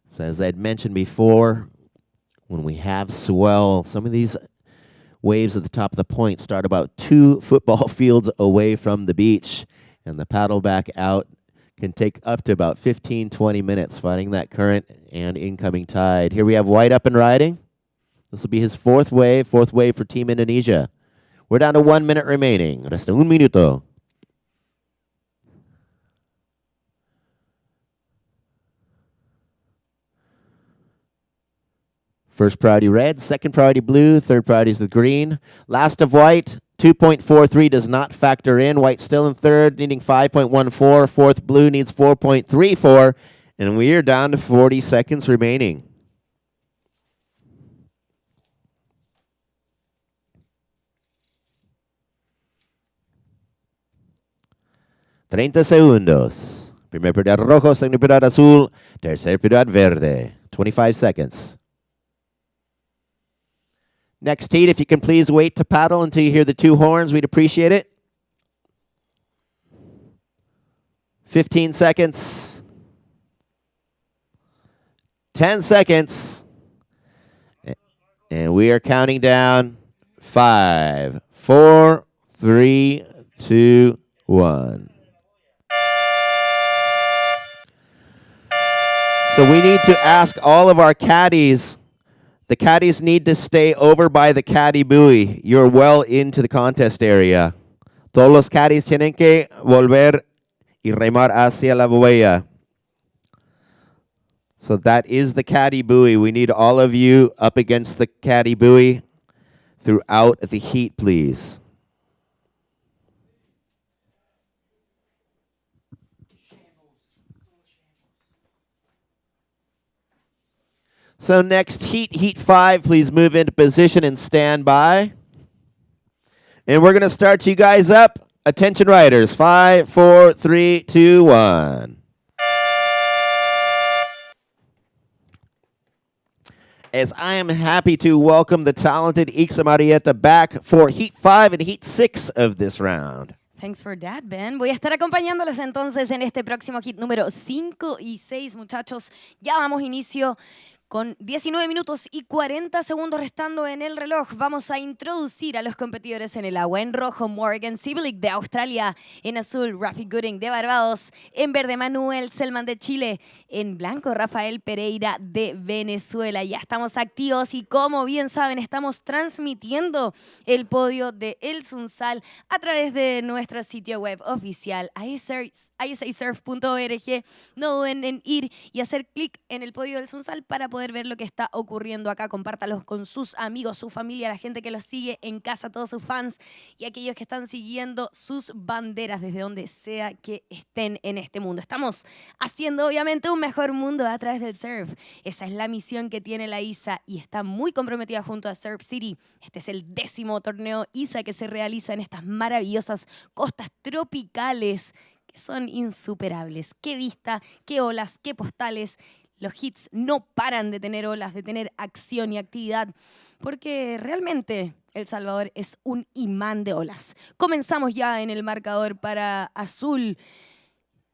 So as I'd mentioned before, when we have swell, some of these waves at the top of the point start about 2 football fields away from the beach, and the paddle back out can take up to about 15, 20 minutes fighting that current and incoming tide. Here we have white up and riding. This will be his fourth wave for Team Indonesia. We're down to 1 minute remaining. Resta un minuto. First priority red, second priority blue, third priority is the green. Last of white, 2.43 does not factor in. White still in third, needing 5.14. Fourth blue needs 4.34. And we are down to 40 seconds remaining. Treinta segundos. Primer prioridad rojo, segunda prioridad azul, tercer prioridad verde. 25 seconds. Next heat, if you can please wait to paddle until you hear the 2 horns, we'd appreciate it. 15 seconds. 10 seconds. And we are counting down. 5, 4, 3, 2, 1. So we need to ask all of our caddies. The caddies need to stay over by the caddy buoy. You're well into the contest area. Todos los caddies tienen que volver y remar hacia la boya. So that is the caddy buoy. We need all of you up against the caddy buoy throughout the heat, please. So next heat, heat 5, please move into position and stand by. And we're going to start you guys up. Attention riders, 5, 4, 3, 2, 1. As I am happy to welcome the talented Ixa Marietta back for heat 5 and heat 6 of this round.
Thanks for that, Ben. Voy a estar acompañándoles entonces en este próximo hit número 5 y 6, muchachos. Ya damos inicio con 19 minutos y 40 segundos restando en el reloj. Vamos a introducir a los competidores en el agua. En rojo, Morgan Sibelic de Australia. En azul, Rafi Gooding de Barbados. En verde, Manuel Selman de Chile. En blanco, Rafael Pereira de Venezuela. Ya estamos activos y como bien saben, estamos transmitiendo el podio de El Sunzal a través de nuestro sitio web oficial ISAsurf.org. No duden en ir y hacer clic en el podio del Sunzal para poder ver lo que está ocurriendo acá. Compártalos con sus amigos, su familia, la gente que los sigue en casa, todos sus fans y aquellos que están siguiendo sus banderas desde donde sea que estén en este mundo. Estamos haciendo obviamente un mejor mundo a través del surf. Esa es la misión que tiene la ISA y está muy comprometida junto a Surf City. Este es el 10º torneo ISA que se realiza en estas maravillosas costas tropicales que son insuperables. Qué vista, qué olas, qué postales. Los hits no paran de tener olas, de tener acción y actividad, porque realmente El Salvador es un imán de olas. Comenzamos ya en el marcador para azul.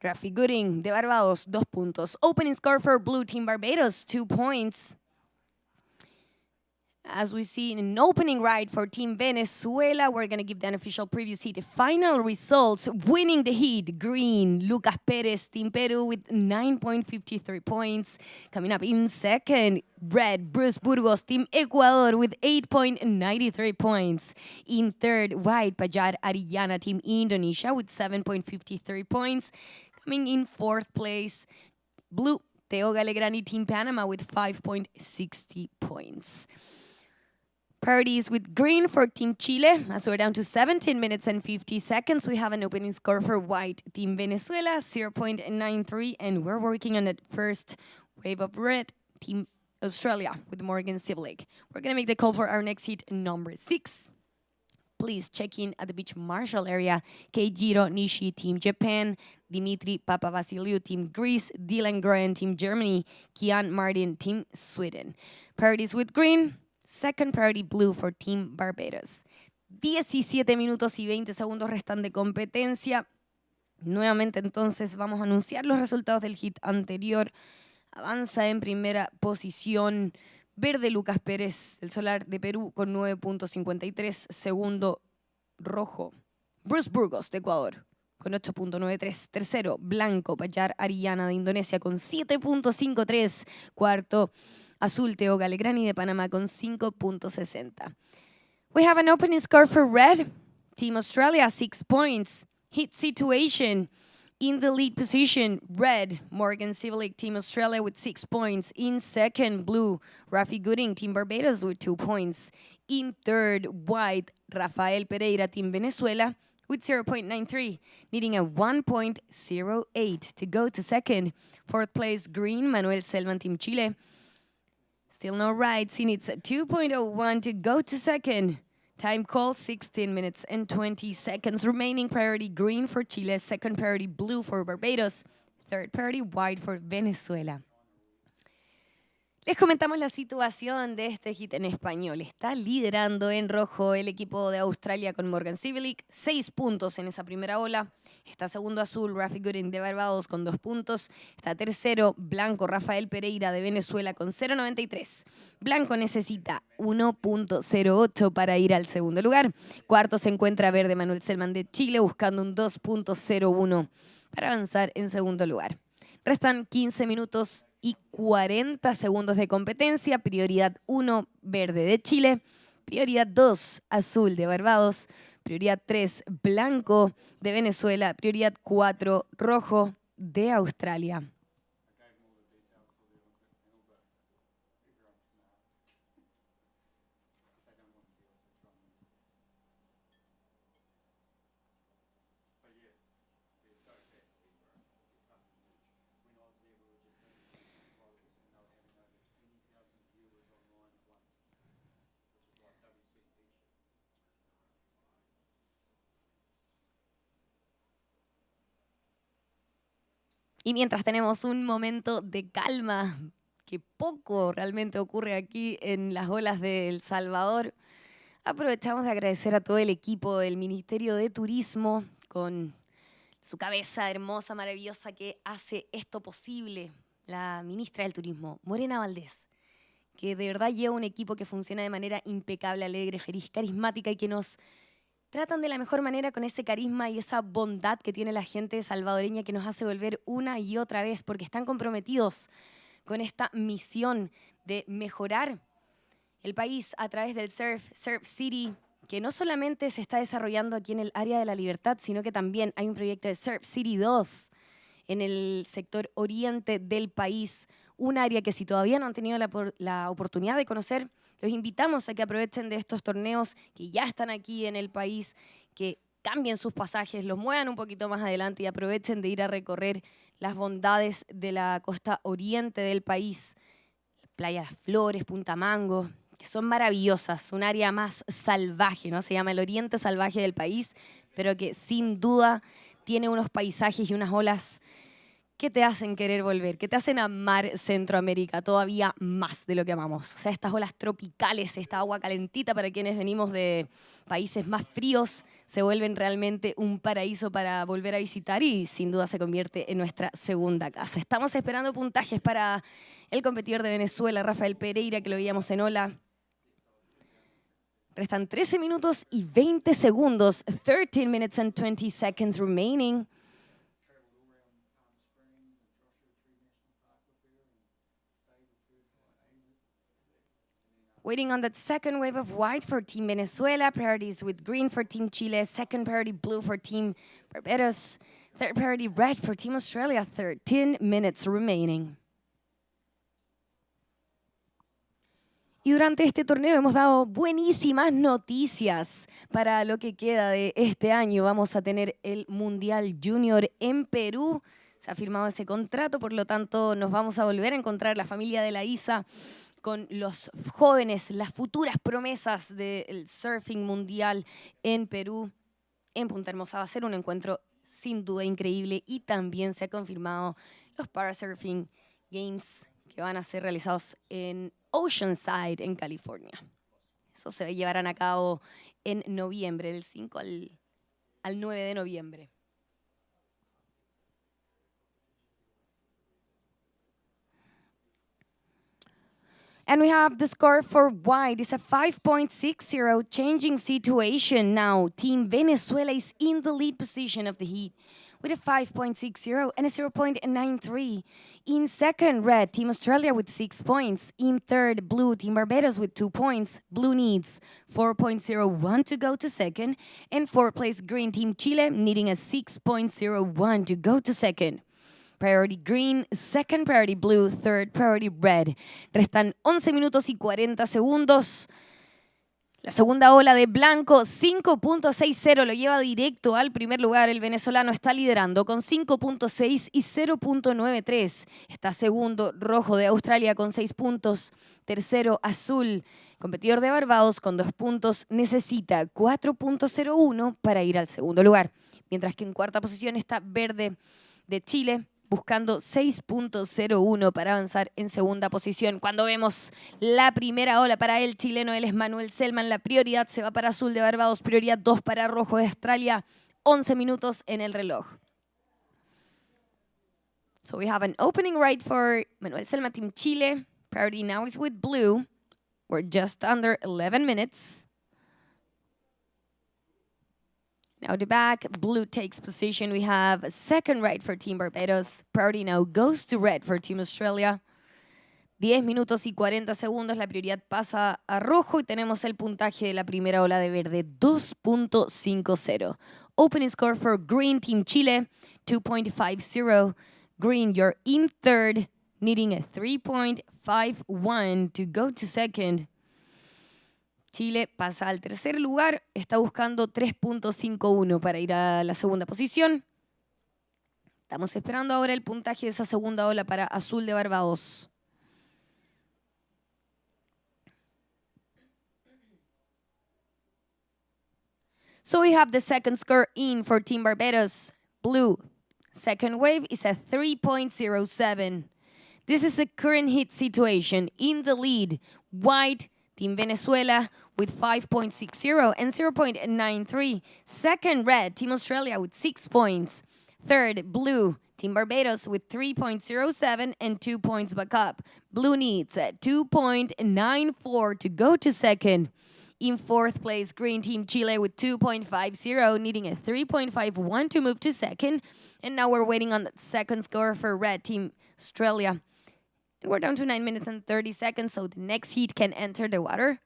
Rafi Gooding de Barbados, 2 puntos. Opening score for Blue Team Barbados, 2 points. As we see an opening ride for Team Venezuela, we're going to give the unofficial preview seat final results. Winning the heat, green, Lucas Perez, Team Peru with 9.53 points. Coming up in second, red, Bruce Burgos, Team Ecuador with 8.93 points. In third, white, Pajar Arillana, Team Indonesia with 7.53 points. Coming in fourth place, blue, Teo Galegrani, Team Panama with 5.60 points. Priorities with green for Team Chile. As we're down to 17 minutes and 50 seconds, we have an opening score for white. Team Venezuela, 0.93, and we're working on the first wave of red. Team Australia with Morgan Siblik. We're going to make the call for our next heat, number 6. Please check in at the beach marshal area. Keijiro Nishi, Team Japan. Dimitri Papavasiliou, Team Greece. Dylan Groen, Team Germany. Kian Martin, Team Sweden. Priorities with green. Second priority blue for Team Barbados. 17 minutos y 20 segundos restan de competencia. Nuevamente entonces vamos a anunciar los resultados del hit anterior. Avanza en primera posición verde Lucas Pérez, el Solar de Perú con 9.53. Segundo, rojo, Bruce Burgos de Ecuador con 8.93. Tercero, blanco, Pajar Arillana de Indonesia con 7.53. Cuarto, azul, Teo Galegrani de Panamá con 5.60. We have an opening score for red. Team Australia, 6 points. Hit situation. In the lead position, red, Morgan Siblik, Team Australia with 6 points. In second, blue, Rafi Gooding, Team Barbados with 2 points. In third, white, Rafael Pereira, Team Venezuela with 0.93, needing a 1.08 to go to second. Fourth place, green, Manuel Selman, Team Chile. Still no rides. He needs a 2.01 to go to second. Time call, 16 minutes and 20 seconds. Remaining priority green for Chile. Second priority blue for Barbados. Third priority white for Venezuela. Les comentamos la situación de este hit en español. Está liderando en rojo el equipo de Australia con Morgan Siblik, 6 puntos en esa primera ola. Está segundo azul, Rafi Gooding de Barbados con 2 puntos. Está tercero, blanco, Rafael Pereira de Venezuela con 0.93. Blanco necesita 1.08 para ir al segundo lugar. Cuarto se encuentra verde, Manuel Selman de Chile buscando un 2.01 para avanzar en segundo lugar. Restan 15 minutos y 40 segundos de competencia. Prioridad 1, verde de Chile. Prioridad 2, azul de Barbados. Prioridad 3, blanco de Venezuela. Prioridad 4, rojo de Australia. Y mientras tenemos un momento de calma, que poco realmente ocurre aquí en las olas de El Salvador, aprovechamos de agradecer a todo el equipo del Ministerio de Turismo, con su cabeza hermosa, maravillosa, que hace esto posible, la ministra del Turismo, Morena Valdés, que de verdad lleva un equipo que funciona de manera impecable, alegre, feliz, carismática y que nos tratan de la mejor manera con ese carisma y esa bondad que tiene la gente salvadoreña que nos hace volver una y otra vez porque están comprometidos con esta misión de mejorar el país a través del Surf City, que no solamente se está desarrollando aquí en el área de la Libertad, sino que también hay un proyecto de Surf City 2 en el sector oriente del país, un área que si todavía no han tenido la oportunidad de conocer, los invitamos a que aprovechen de estos torneos que ya están aquí en el país, que cambien sus pasajes, los muevan un poquito más adelante y aprovechen de ir a recorrer las bondades de la costa oriente del país. Playa Las Flores, Punta Mango, que son maravillosas, un área más salvaje, ¿no? Se llama el oriente salvaje del país, pero que sin duda tiene unos paisajes y unas olas que te hacen querer volver, que te hacen amar Centroamérica todavía más de lo que amamos. O sea, estas olas tropicales, esta agua calentita para quienes venimos de países más fríos, se vuelven realmente un paraíso para volver a visitar y sin duda se convierte en nuestra segunda casa. Estamos esperando puntajes para el competidor de Venezuela, Rafael Pereira, que lo veíamos en ola. Restan 13 minutos y 20 segundos, 13 minutes and 20 seconds remaining. Waiting on that second wave of white for Team Venezuela. Priorities with green for Team Chile. Second priority blue for Team Barbados. Third priority red for Team Australia. 13 minutes remaining. Y durante este torneo hemos dado buenísimas noticias para lo que queda de este año. Vamos a tener el Mundial Junior en Perú. Se ha firmado ese contrato, por lo tanto nos vamos a volver a encontrar la familia de la ISA con los jóvenes, las futuras promesas del surfing mundial en Perú, en Punta Hermosa. Va a ser un encuentro sin duda increíble y también se ha confirmado los Parasurfing Games que van a ser realizados en Oceanside, en California. Eso se llevarán a cabo en noviembre, del 5 al 9 de noviembre. And we have the score for white. It's a 5.60, changing situation now. Team Venezuela is in the lead position of the heat with a 5.60 and a 0.93. In second, red, Team Australia with 6 points. In third, blue, Team Barbados with 2 points. Blue needs 4.01 to go to second. And fourth place, green, Team Chile, needing a 6.01 to go to second. Priority green, second priority blue, third priority red. Restan 11 minutos y 40 segundos. La segunda ola de blanco, 5.60, lo lleva directo al primer lugar. El venezolano está liderando con 5.6 y 0.93. Está segundo, rojo de Australia con 6 puntos. Tercero, azul, competidor de Barbados con 2 puntos. Necesita 4.01 para ir al segundo lugar. Mientras que en cuarta posición está verde de Chile, buscando 6.01 para avanzar en segunda posición. Cuando vemos la primera ola para el chileno, él es Manuel Selman. La prioridad se va para azul de Barbados, prioridad 2 para rojo de Australia. 11 minutos en el reloj. So we have an opening right for Manuel Selman, Team Chile. Priority now is with blue. We're just under 11 minutes. Now the back, blue takes position. We have a second right for Team Barbados. Priority now goes to red for Team Australia. 10 minutos y 40 segundos. La prioridad pasa a rojo y tenemos el puntaje de la primera ola de verde, 2.50. Opening score for green, Team Chile, 2.50. Green, you're in third, needing a 3.51 to go to second. Chile pasa al tercer lugar, está buscando 3.51 para ir a la segunda posición. Estamos esperando ahora el puntaje de esa segunda ola para azul de Barbados. So we have the second score in for Team Barbados. Blue, second wave is a 3.07. This is the current heat situation. In the lead, white, Team Venezuela with 5.60 and 0.93. Second, red, Team Australia with 6 points. Third, blue, Team Barbados with 3.07 and 2 points back up. Blue needs 2.94 to go to second. In fourth place, green, Team Chile with 2.50, needing a 3.51 to move to second. And now we're waiting on the second score for red, Team Australia. We're down to 9 minutes and 30 seconds, so the next heat can enter the water.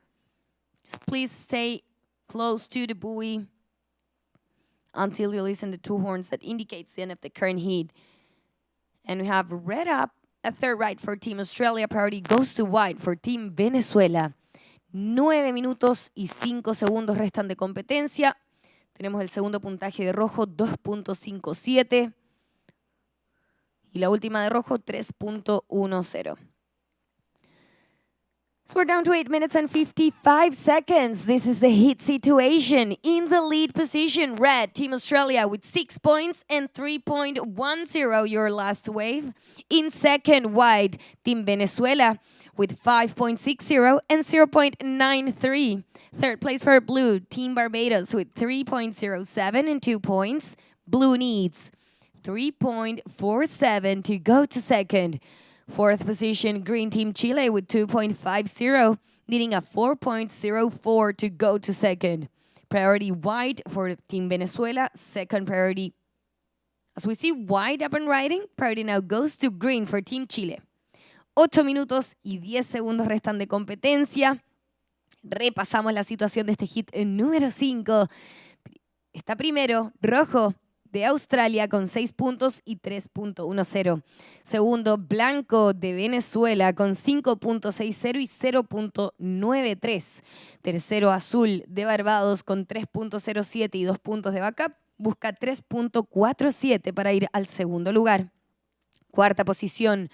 Just please stay close to the buoy until you listen to 2 horns that indicates the end of the current heat. And we have red up, a third right for Team Australia. Priority goes to white for Team Venezuela. 9 minutos y 5 segundos restan de competencia. Tenemos el segundo puntaje de rojo, 2.57. Y la última de rojo, 3.10. So we're down to 8 minutes and 55 seconds. This is the heat situation. In the lead position, red, Team Australia with 6 points and 3.10, your last wave. In second, white, Team Venezuela with 5.60 and 0.93. Third place for blue, Team Barbados with 3.07 and 2 points. Blue needs 3.47 to go to second. Fourth position, green Team Chile with 2.50, needing a 4.04 to go to second. Priority white for Team Venezuela, second priority. As we see white up and riding, priority now goes to green for Team Chile. 8 minutos y 10 segundos restan de competencia. Repasamos la situación de este hit número 5. Está primero, rojo, de Australia con 6 puntos y 3.10. Segundo, blanco de Venezuela con 5.60 y 0.93. Tercero, azul de Barbados con 3.07 y 2 puntos de backup. Busca 3.47 para ir al segundo lugar. Cuarta posición,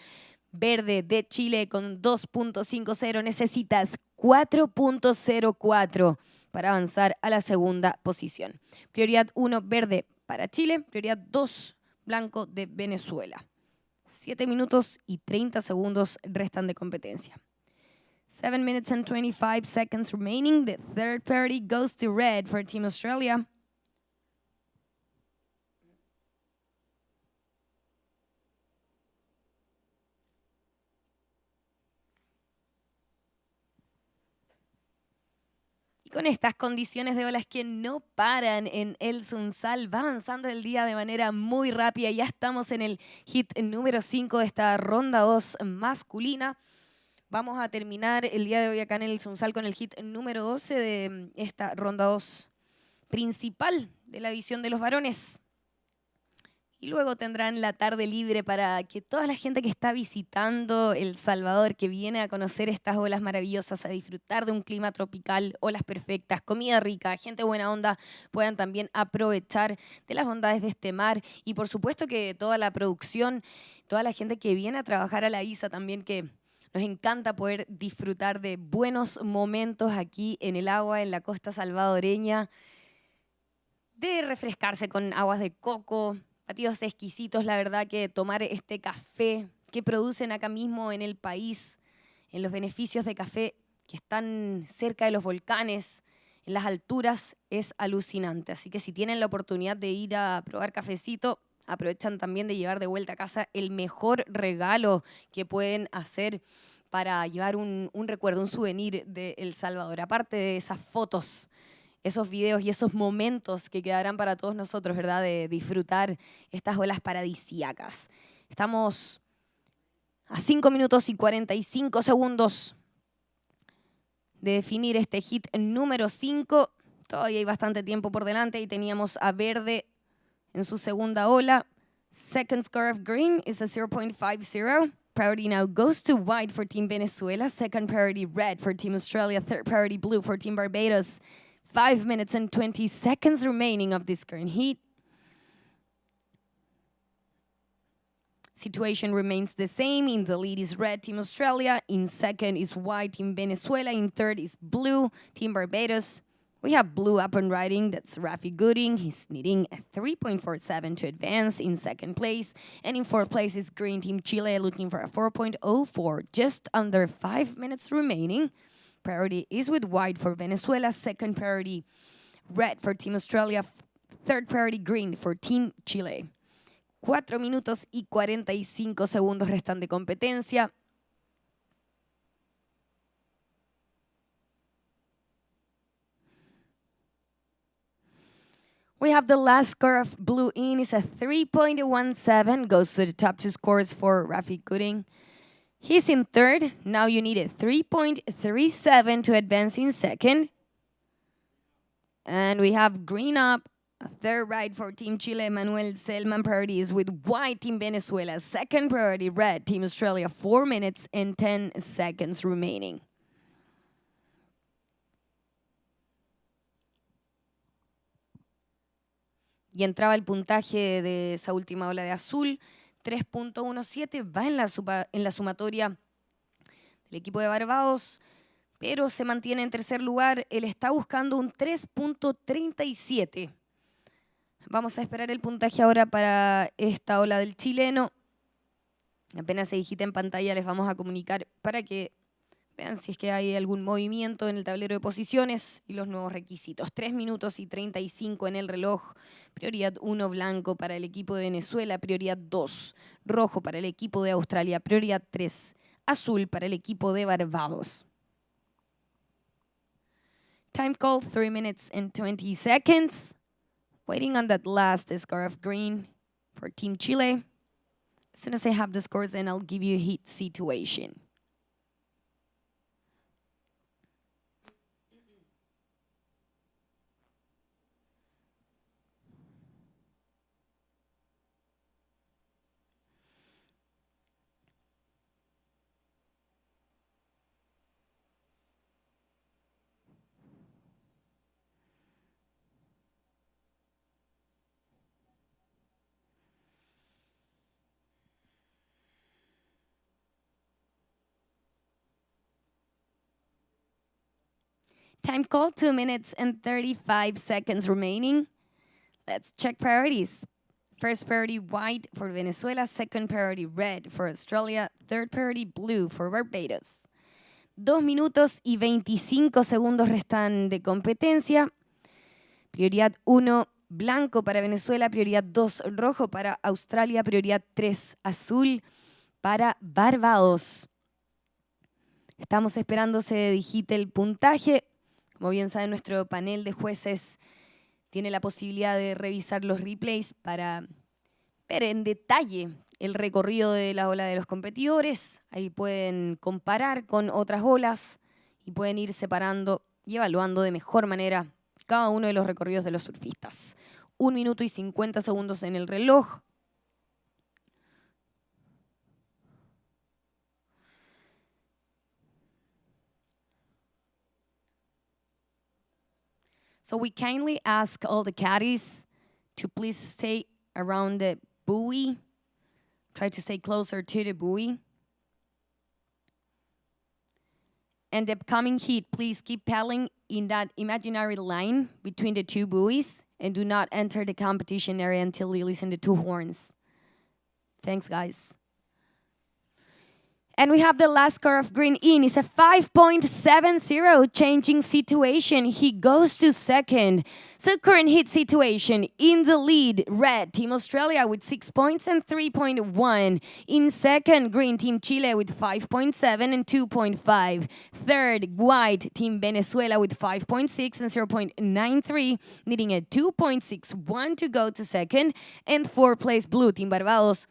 verde de Chile con 2.50. Necesitas 4.04 para avanzar a la segunda posición. Prioridad 1, verde para Chile. Prioridad 2, blanco de Venezuela. 7 minutos y 30 segundos restan de competencia. 7 minutes and 25 seconds remaining. The third priority goes to red for Team Australia. Y con estas condiciones de olas que no paran en el Sunzal, va avanzando el día de manera muy rápida. Ya estamos en el hit número 5 de esta ronda 2 masculina. Vamos a terminar el día de hoy acá en el Sunzal con el hit número 12 de esta ronda 2 principal de la división de los varones. Y luego tendrán la tarde libre para que toda la gente que está visitando El Salvador, que viene a conocer estas olas maravillosas, a disfrutar de un clima tropical, olas perfectas, comida rica, gente buena onda, puedan también aprovechar de las bondades de este mar. Y por supuesto que toda la producción, toda la gente que viene a trabajar a la ISA también, que nos encanta poder disfrutar de buenos momentos aquí en el agua, en la costa salvadoreña, de refrescarse con aguas de coco, batidos exquisitos. La verdad que tomar este café que producen acá mismo en el país, en los beneficios de café que están cerca de los volcanes, en las alturas, es alucinante. Así que si tienen la oportunidad de ir a probar cafecito, aprovechan también de llevar de vuelta a casa el mejor regalo que pueden hacer para llevar un recuerdo, un souvenir de El Salvador. Aparte de esas fotos, esos videos y esos momentos que quedarán para todos nosotros, ¿verdad? De disfrutar estas olas paradisíacas. Estamos a 5 minutos y 45 segundos de definir este hit número 5. Todavía hay bastante tiempo por delante y teníamos a verde en su segunda ola. Second score of green is a 0.50. Priority now goes to white for Team Venezuela. Second priority red for Team Australia. Third priority blue for Team Barbados. 5 minutes and 20 seconds remaining of this current heat. Situation remains the same. In the lead is red, Team Australia. In second is white, Team Venezuela. In third is blue, Team Barbados. We have blue up and riding. That's Rafi Gooding. He's needing a 3.47 to advance in second place. And in fourth place is green, Team Chile, looking for a 4.04. Just under 5 minutes remaining. Priority is with white for Venezuela. Second priority, red for Team Australia. Third priority, green for Team Chile. 4 minutos y 45 segundos restan de competencia. We have the last score of blue in is a 3.17. Goes to the top 2 scores for Rafi Gooding. He's in third. Now you need a 3.37 to advance in second. And we have green up. A third right for Team Chile. Manuel Selman. Priority is with white, Team Venezuela. Second priority red, Team Australia. 4 minutes and 10 seconds remaining. Y entraba el puntaje de esa última ola de azul. 3.17 va en la sumatoria del equipo de Barbados. pero se mantiene en tercer lugar. Él está buscando un 3.37. Vamos a esperar el puntaje ahora para esta ola del chileno. Apenas se digita en pantalla les vamos a comunicar para que vean si es que hay algún movimiento en el tablero de posiciones y los nuevos requisitos. 3 minutos y 35 en el reloj. Prioridad 1 blanco para el equipo de Venezuela. Prioridad 2 rojo para el equipo de Australia. Prioridad 3 azul para el equipo de Barbados. Time call 3 minutes and 20 seconds. Waiting on that last scarf green for Team Chile. As soon as I have the scores, then I'll give you a heat situation. Time call, 2 minutes and 35 seconds remaining. Let's check priorities. First priority white for Venezuela, second priority red for Australia, third priority blue for Barbados. 2 minutos y 25 segundos restan de competencia. Prioridad 1 blanco para Venezuela, prioridad 2 rojo para Australia, prioridad 3 azul para Barbados. Estamos esperando se digite el puntaje. Como bien saben, nuestro panel de jueces tiene la posibilidad de revisar los replays para ver en detalle el recorrido de la ola de los competidores. Ahí pueden comparar con otras olas y pueden ir separando y evaluando de mejor manera cada uno de los recorridos de los surfistas. 1 minuto y 50 segundos en el reloj. So we kindly ask all the caddies to please stay around the buoy. Try to stay closer to the buoy. And the upcoming heat, please keep paddling in that imaginary line between the 2 buoys and do not enter the competition area until you listen to 2 horns. Thanks, guys. And we have the last score of green in. It's a 5.70, changing situation. He goes to second. So current hit situation, in the lead, red, Team Australia with 6 points and 3.1. In second, green, Team Chile with 5.7 and 2.5. Third, white, Team Venezuela with 5.6 and 0.93, needing a 2.61 to go to second. And fourth place, blue, Team Barbados,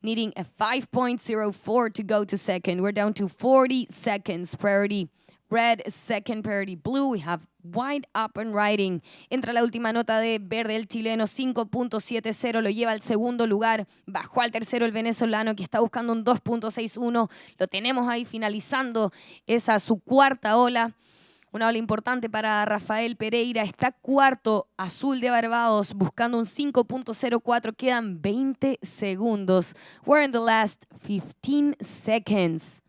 needing a 5.04 to go to second. We're down to 40 seconds. Priority red, second priority blue. We have white up and riding. Entra la última nota de verde el chileno, 5.70, lo lleva al segundo lugar. Bajó al tercero el venezolano que está buscando un 2.61. Lo tenemos ahí finalizando esa su cuarta ola. Una ola importante para Rafael Pereira. Está cuarto, azul de Barbados, buscando un 5.04. Quedan 20 segundos. We're in the last 15 seconds.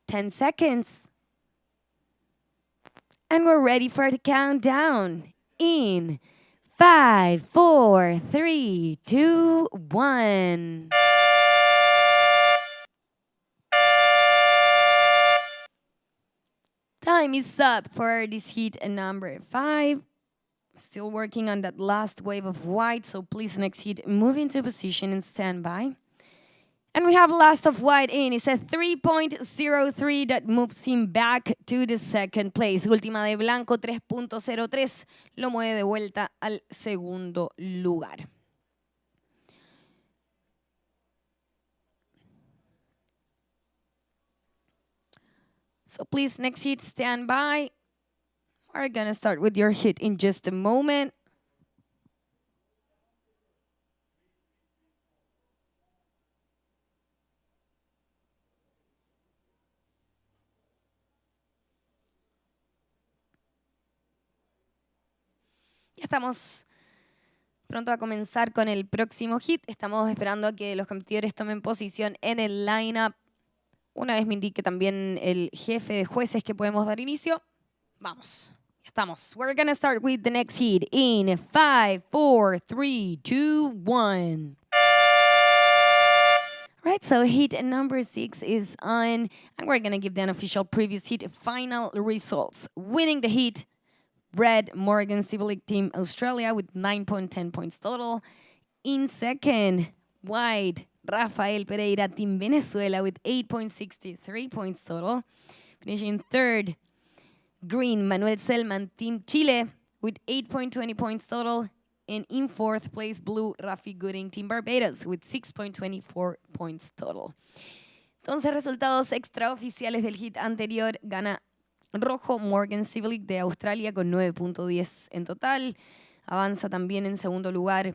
10 seconds. And we're ready for the countdown. In 5, 4, 3, 2, 1. Time is up for this heat number 5. Still working on that last wave of white, so please next heat move into position and stand by. And we have last of white in. It's a 3.03 that moves him back to the second place. Última de blanco, 3.03. Lo mueve de vuelta al segundo lugar. So please, next heat, stand by. We're going to start with your hit in just a moment. Ya estamos pronto a comenzar con el próximo hit. Estamos esperando a que los competidores tomen posición en el lineup. Una vez me indique también el jefe de jueces que podemos dar inicio. Vamos. Estamos. We're going to start with the next heat in 5, 4, 3, 2, 1. Right, so heat number 6 is on, and we're going to give the unofficial previous heat final results. Winning the heat, Red Morgan Civil League Team Australia with 9.10 points total. In second, White Rafael Pereira Team Venezuela with 8.63 points total. Finishing third, Green Manuel Selman Team Chile with 8.20 points total. And in fourth place, Blue Rafi Gooding Team Barbados with 6.24 points total. Entonces, resultados extraoficiales del hit anterior. Gana Rojo Morgan Civil League de Australia con 9.10 en total. Avanza también en segundo lugar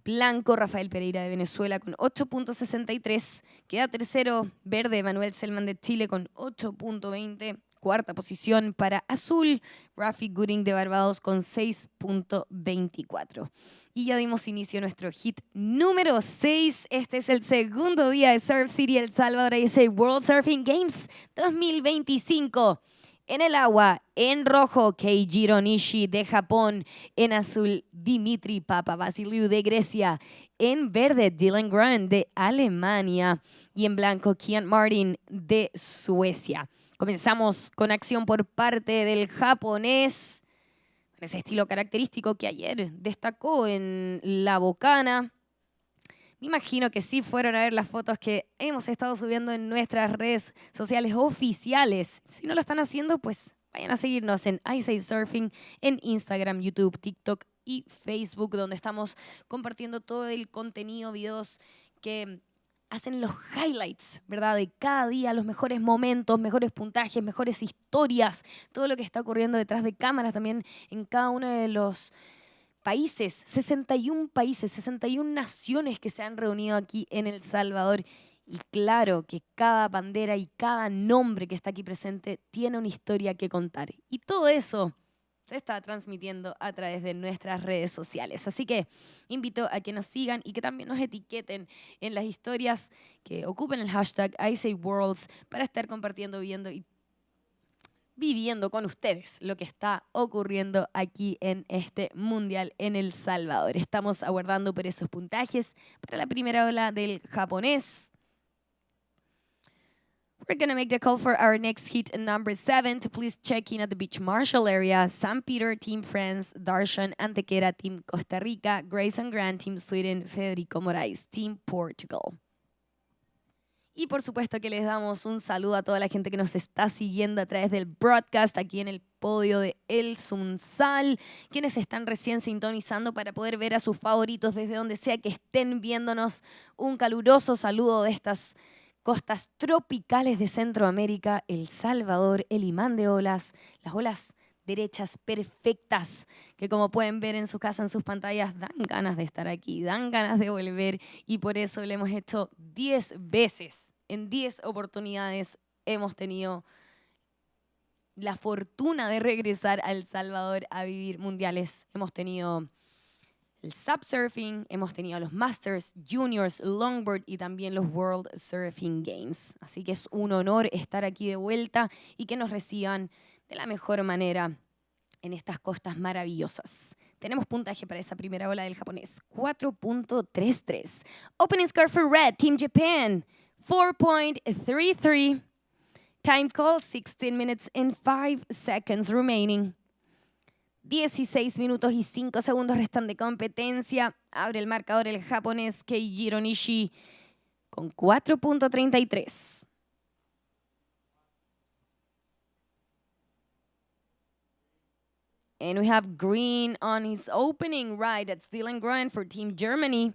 Blanco Rafael Pereira de Venezuela con 8.63. Queda tercero Verde Manuel Selman de Chile con 8.20. Cuarta posición para Azul, Rafi Gooding de Barbados con 6.24. Y ya dimos inicio a nuestro hit número 6. Este es el segundo día de Surf City El Salvador ISA World Surfing Games 2025. En el agua, en rojo, Keijiro Nishi de Japón. En azul, Dimitri Papavasiliou de Grecia. En verde, Dylan Grant de Alemania. Y en blanco, Kian Martin de Suecia. Comenzamos con acción por parte del japonés, en ese estilo característico que ayer destacó en la Bocana. Me imagino que sí fueron a ver las fotos que hemos estado subiendo en nuestras redes sociales oficiales. Si no lo están haciendo, pues vayan a seguirnos en ISAsurfing, en Instagram, YouTube, TikTok y Facebook, donde estamos compartiendo todo el contenido, videos que hacen los highlights, ¿verdad? De cada día, los mejores momentos, mejores puntajes, mejores historias, todo lo que está ocurriendo detrás de cámaras también en cada uno de los países, 61 países, 61 naciones que se han reunido aquí en El Salvador. Y claro que cada bandera y cada nombre que está aquí presente tiene una historia que contar. Y todo eso se está transmitiendo a través de nuestras redes sociales. Así que invito a que nos sigan y que también nos etiqueten en las historias, que ocupen el hashtag ISAWorlds para estar compartiendo, viendo y viviendo con ustedes lo que está ocurriendo aquí en este Mundial en El Salvador. Estamos aguardando por esos puntajes para la primera ola del japonés. We're going to make the call for our next hit number 7 to please check in at the Beach Marshall area. San Peter Team France, Darshan Antequera Team Costa Rica, Grayson Grant Team Sweden, Federico Moraes Team Portugal. Y por supuesto que les damos un saludo a toda la gente que nos está siguiendo a través del broadcast aquí en el podio de El Sunzal, quienes están recién sintonizando para poder ver a sus favoritos desde donde sea que estén viéndonos. Un caluroso saludo de estas costas tropicales de Centroamérica, El Salvador, el imán de olas, las olas derechas perfectas, que como pueden ver en su casa, en sus pantallas, dan ganas de estar aquí, dan ganas de volver, y por eso lo hemos hecho 10 veces. En 10 oportunidades hemos tenido la fortuna de regresar a El Salvador a vivir mundiales. Hemos tenido el Subsurfing, hemos tenido los Masters, Juniors, Longboard y también los World Surfing Games. Así que es un honor estar aquí de vuelta y que nos reciban de la mejor manera en estas costas maravillosas. Tenemos puntaje para esa primera ola del japonés, 4.33. Opening score for Red, Team Japan, 4.33. Time call, 16 minutes and 5 seconds remaining. 16 minutos y 5 segundos restan de competencia. Abre el marcador el japonés Keijiro Nishi con 4.33. And we have Green on his opening ride. That's Dylan Grant for Team Germany.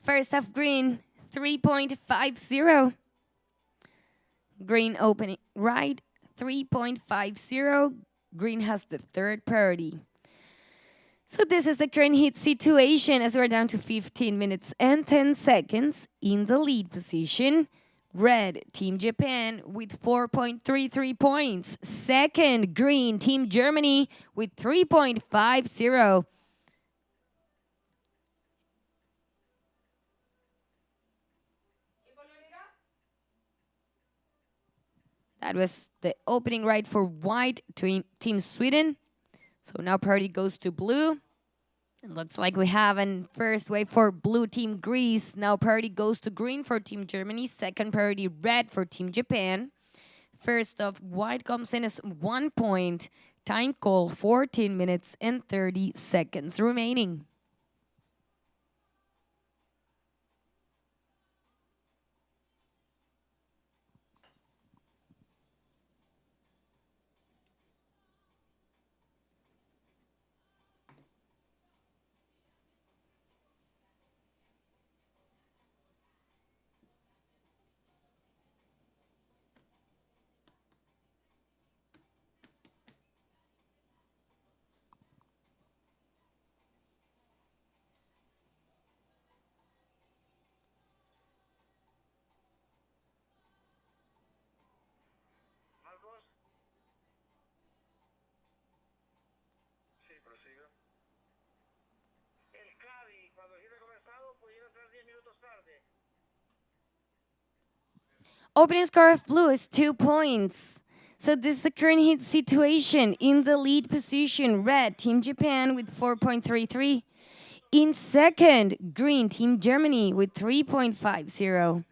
First half Green, 3.50. Green opening right, 3.50. Green has the third priority. So this is the current heat situation as we're down to 15 minutes and 10 seconds in the lead position. Red, Team Japan with 4.33 points. Second, green, Team Germany with 3.50. That was the opening right for white, Team Sweden. So now priority goes to blue. It looks like we have a first wave for blue Team Greece. Now priority goes to green for Team Germany. Second priority red for Team Japan. First off, white comes in as 1 point. Time call 14 minutes and 30 seconds remaining.
Marcos. Sí, prosiga. El Cádiz, cuando el hit ha comenzado, pudieron entrar 10 minutos tarde.
Opening score of blue is 2 points. So this is the current heat situation. In the lead position, red, Team Japan with 4.33. In second, green, Team Germany with 3.50.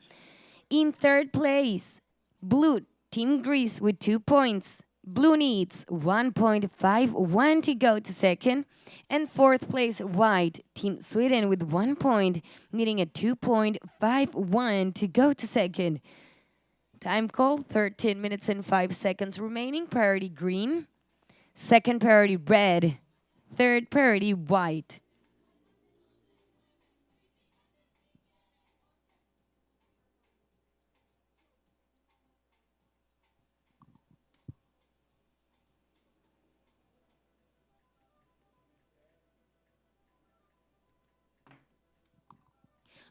In third place, blue, Team Greece with 2 points. Blue needs 1.51 to go to second. And fourth place, white, Team Sweden with 1 point, needing a 2.51 to go to second. Time call, 13 minutes and 5 seconds remaining. Priority green. Second priority red. Third priority white.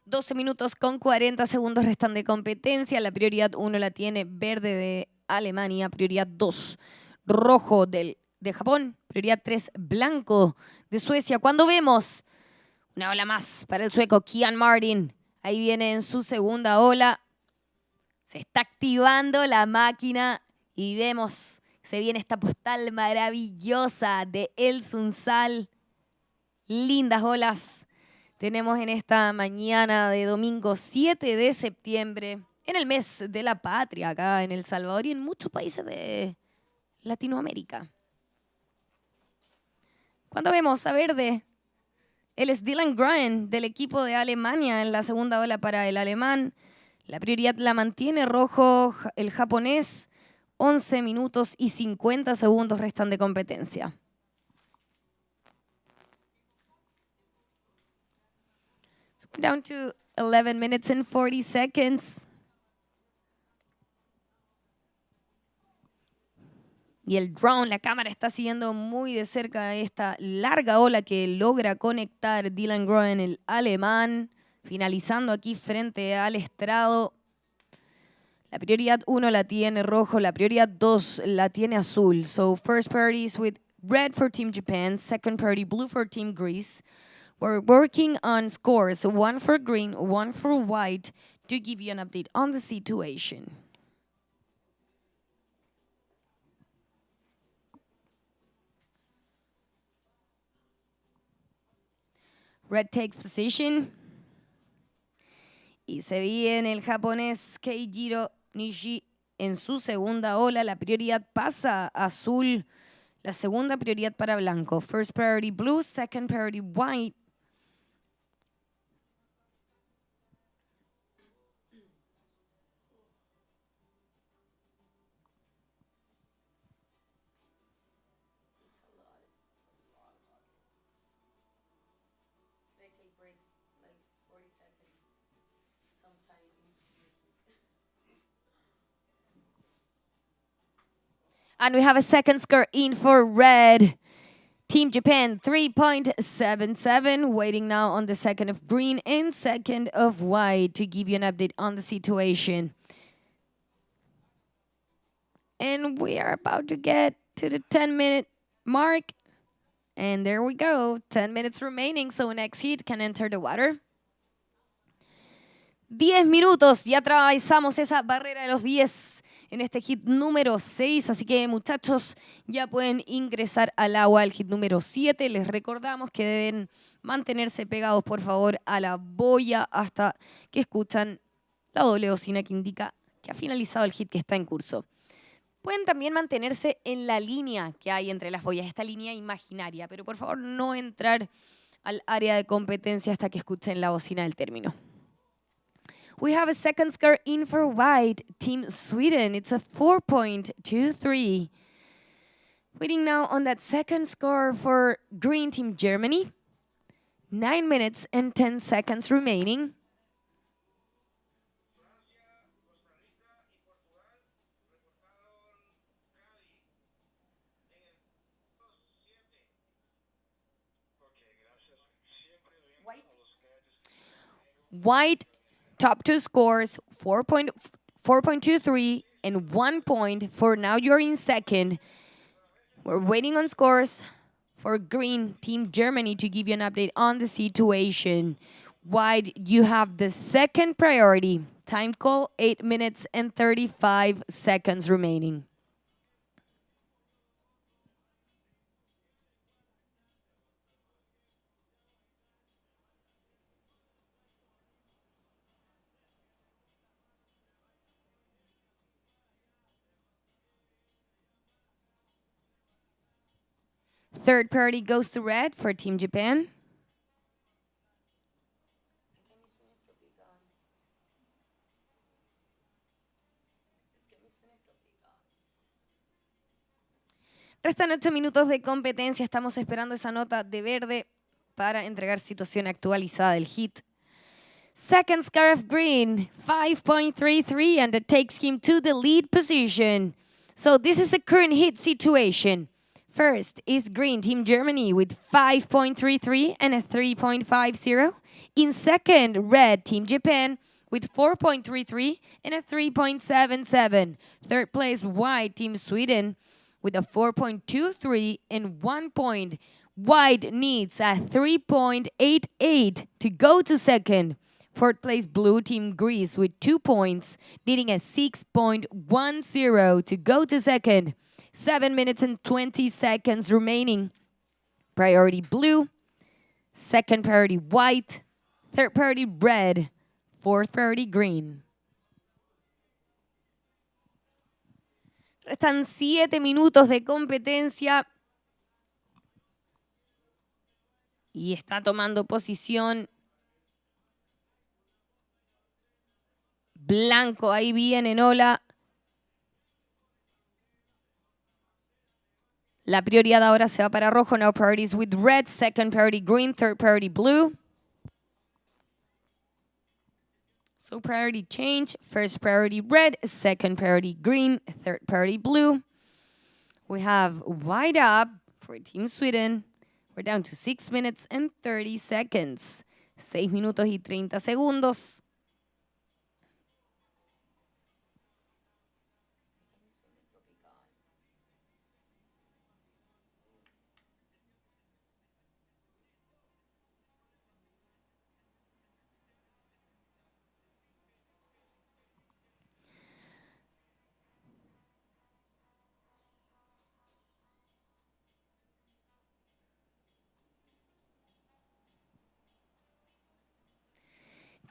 $12 minutos con 40 segundos restan de competencia. La prioridad 1 la tiene verde de Alemania. Prioridad 2, rojo de Japón. Prioridad 3, blanco de Suecia. Cuando vemos una ola más para el sueco Kian Martin. Ahí viene en su segunda ola. Se está activando la máquina y vemos, se viene esta postal maravillosa de el Sunzal. Lindas olas tenemos en esta mañana de domingo 7 de septiembre, en el mes de la patria, acá en El Salvador y en muchos países de Latinoamérica. Cuando vemos a verde, él es Dylan Gruen del equipo de Alemania en la segunda ola para el alemán. La prioridad la mantiene rojo el japonés. 11 minutos y 50 segundos restan de competencia. So we're down to 11 minutes and 40 seconds. Y el drone, la cámara, está siguiendo muy de cerca esta larga ola que logra conectar Dylan Gruen, el alemán, finalizando aquí frente al estrado. La prioridad 1 la tiene rojo, la prioridad 2 la tiene azul. So first priority is with red for Team Japan, second priority blue for Team Greece. We're working on scores, one for green, one for white, to give you an update on the situation. Red takes position. Y se viene el japonés Keijiro Nishi en su segunda ola. La prioridad pasa a azul. La segunda prioridad para blanco. First priority blue, second priority white. And we have a second skirt in for red. Team Japan 3.77, waiting now on the second of green and second of white to give you an update on the situation. And we are about to get to the 10-minute mark. And there we go, 10 minutes remaining, so next heat can enter the water. 10 minutos, ya atravesamos esa barrera de los 10 en este hit número 6, así que muchachos ya pueden ingresar al agua al hit número 7. Les recordamos que deben mantenerse pegados por favor a la boya hasta que escuchan la doble bocina que indica que ha finalizado el hit que está en curso. Pueden también mantenerse en la línea que hay entre las boyas, esta línea imaginaria, pero por favor no entrar al área de competencia hasta que escuchen la bocina del término. We have a second score in for white, Team Sweden. It's a 4.23. Waiting now on that second score for green, Team Germany. 9 minutes and 10 seconds remaining. White, top two scores, 4.23 and 1 point for now you're in second. We're waiting on scores for green, Team Germany, to give you an update on the situation. White, you have the second priority. Time call, 8 minutes and 35 seconds remaining. Third priority goes to red for Team Japan. Restan 8 minutos de competencia. Estamos esperando esa nota de verde para entregar situación actualizada del hit. Second scarf green, 5.33, and it takes him to the lead position. So this is the current hit situation. First is green, Team Germany, with 5.33 and a 3.50. In second, red, Team Japan, with 4.33 and a 3.77. Third place, white, Team Sweden, with a 4.23 and 1 point. White needs a 3.88 to go to second. Fourth place, blue, Team Greece, with 2 points, needing a 6.10 to go to second. 7 minutes and 20 seconds remaining. Priority blue, second priority white, third priority red, fourth priority green. Restan 7 minutos de competencia. Y está tomando posición blanco. Ahí viene Nola. La prioridad ahora se va para rojo. Now priorities with red, second priority green, third priority blue. So priority change, first priority red, second priority green, third priority blue. We have white up for Team Sweden. We're down to 6 minutes and 30 seconds. 6 minutos y 30 segundos.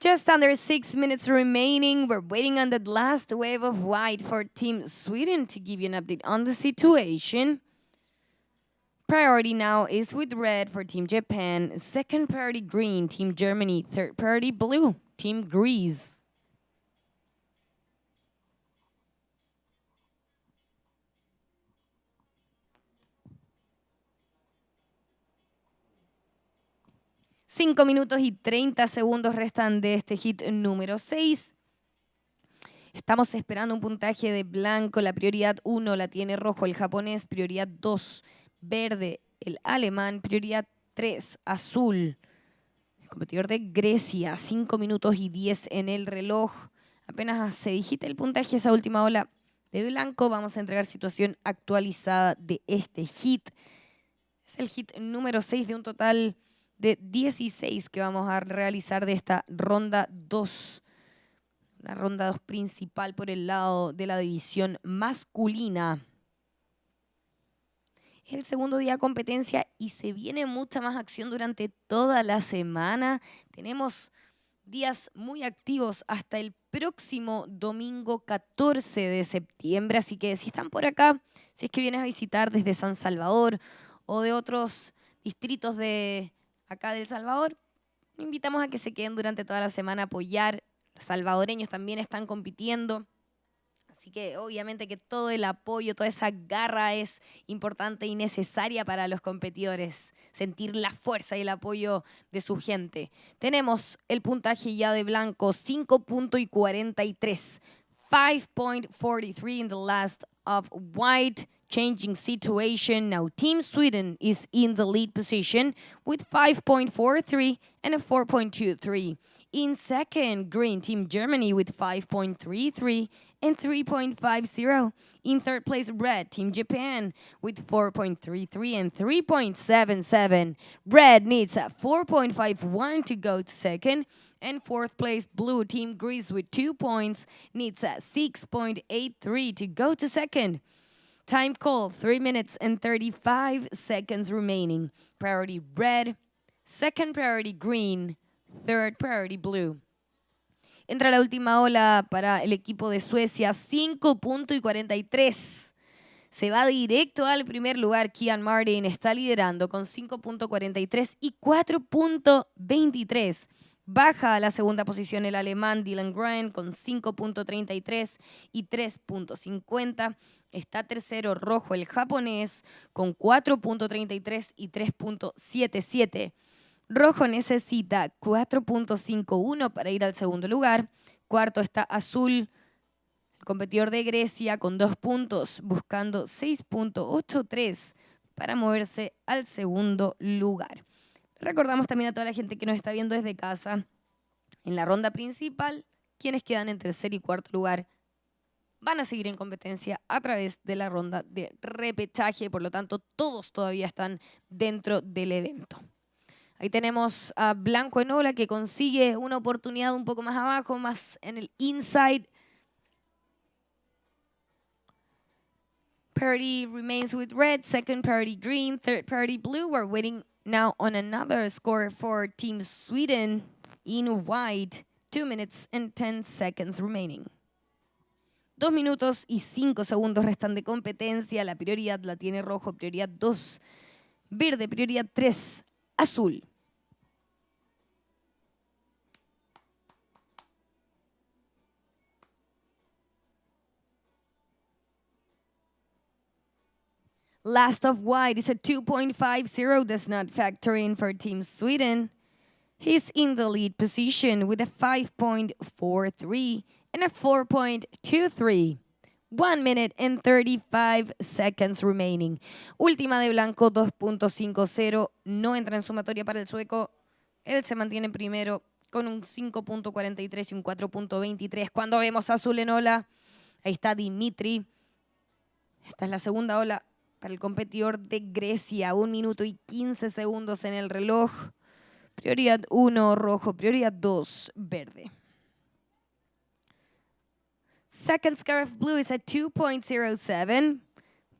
Just under 6 minutes remaining. We're waiting on the last wave of white for Team Sweden to give you an update on the situation. Priority now is with red for Team Japan. Second priority green, Team Germany. Third priority blue, Team Greece. Cinco minutos y 30 segundos restan de este hit número 6. Estamos esperando un puntaje de blanco. La prioridad 1 la tiene rojo el japonés. Prioridad 2 verde el alemán. Prioridad 3, azul. El competidor de Grecia, 5 minutos y 10 en el reloj. Apenas se digita el puntaje esa última ola de blanco, vamos a entregar situación actualizada de este hit. Es el hit número 6 de un total de 16 que vamos a realizar de esta ronda 2. Una ronda 2 principal por el lado de la división masculina. Es el segundo día de competencia y se viene mucha más acción durante toda la semana. Tenemos días muy activos hasta el próximo domingo 14 de septiembre. Así que si están por acá, si es que vienes a visitar desde San Salvador o de otros distritos de acá del Salvador, invitamos a que se queden durante toda la semana a apoyar. Los salvadoreños también están compitiendo. Así que obviamente que todo el apoyo, toda esa garra es importante y necesaria para los competidores. Sentir la fuerza y el apoyo de su gente. Tenemos el puntaje ya de blanco, 5.43. 5.43 in the last of white. Changing situation. Now Team Sweden is in the lead position with 5.43 and a 4.23. In second, green Team Germany with 5.33 and 3.50. In third place, red Team Japan with 4.33 and 3.77. Red needs a 4.51 to go to second. And fourth place, blue Team Greece with 2 points needs a 6.83 to go to second. Time call, 3 minutes and 35 seconds remaining. Priority red, second priority green, third priority blue. Entra la última ola para el equipo de Suecia, 5.43. Se va directo al primer lugar. Kian Martin está liderando con 5.43 y 4.23. Baja a la segunda posición el alemán Dylan Grant con 5.33 y 3.50. Está tercero rojo el japonés con 4.33 y 3.77. Rojo necesita 4.51 para ir al segundo lugar. Cuarto está azul, el competidor de Grecia con 2 puntos, buscando 6.83 para moverse al segundo lugar. Recordamos también a toda la gente que nos está viendo desde casa, en la ronda principal, quienes quedan en tercer y cuarto lugar van a seguir en competencia a través de la ronda de repechaje. Por lo tanto, todos todavía están dentro del evento. Ahí tenemos a Blanco en ola que consigue una oportunidad un poco más abajo, más en el inside. Parity remains with red, second parity green, third parity blue. We're waiting now on another score for Team Sweden in white. 2 minutes and 10 seconds remaining. 2 minutos y 5 segundos restan de competencia. La prioridad la tiene rojo, prioridad 2, verde, prioridad 3, azul. Last of white is a 2.50, does not factor in for Team Sweden. He's in the lead position with a 5.43 and a 4.23. 1 minute and 35 seconds remaining. Última de blanco, 2.50. No entra en sumatoria para el sueco. Él se mantiene primero con un 5.43 y un 4.23. Cuando vemos azul en ola, ahí está Dimitri. Esta es la segunda ola para el competidor de Grecia. 1 minuto y 15 segundos en el reloj. Prioridad 1, rojo. Prioridad 2, verde. Second scarf blue is at 2.07.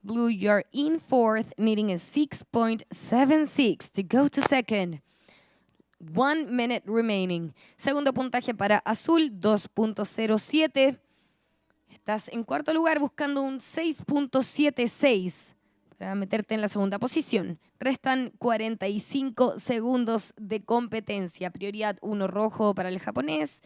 Blue, you're in fourth, needing a 6.76 to go to second. 1 minute remaining. Segundo puntaje para azul, 2.07. Estás en cuarto lugar buscando un 6.76 para meterte en la segunda posición. Restan 45 segundos de competencia. Prioridad 1 rojo para el japonés.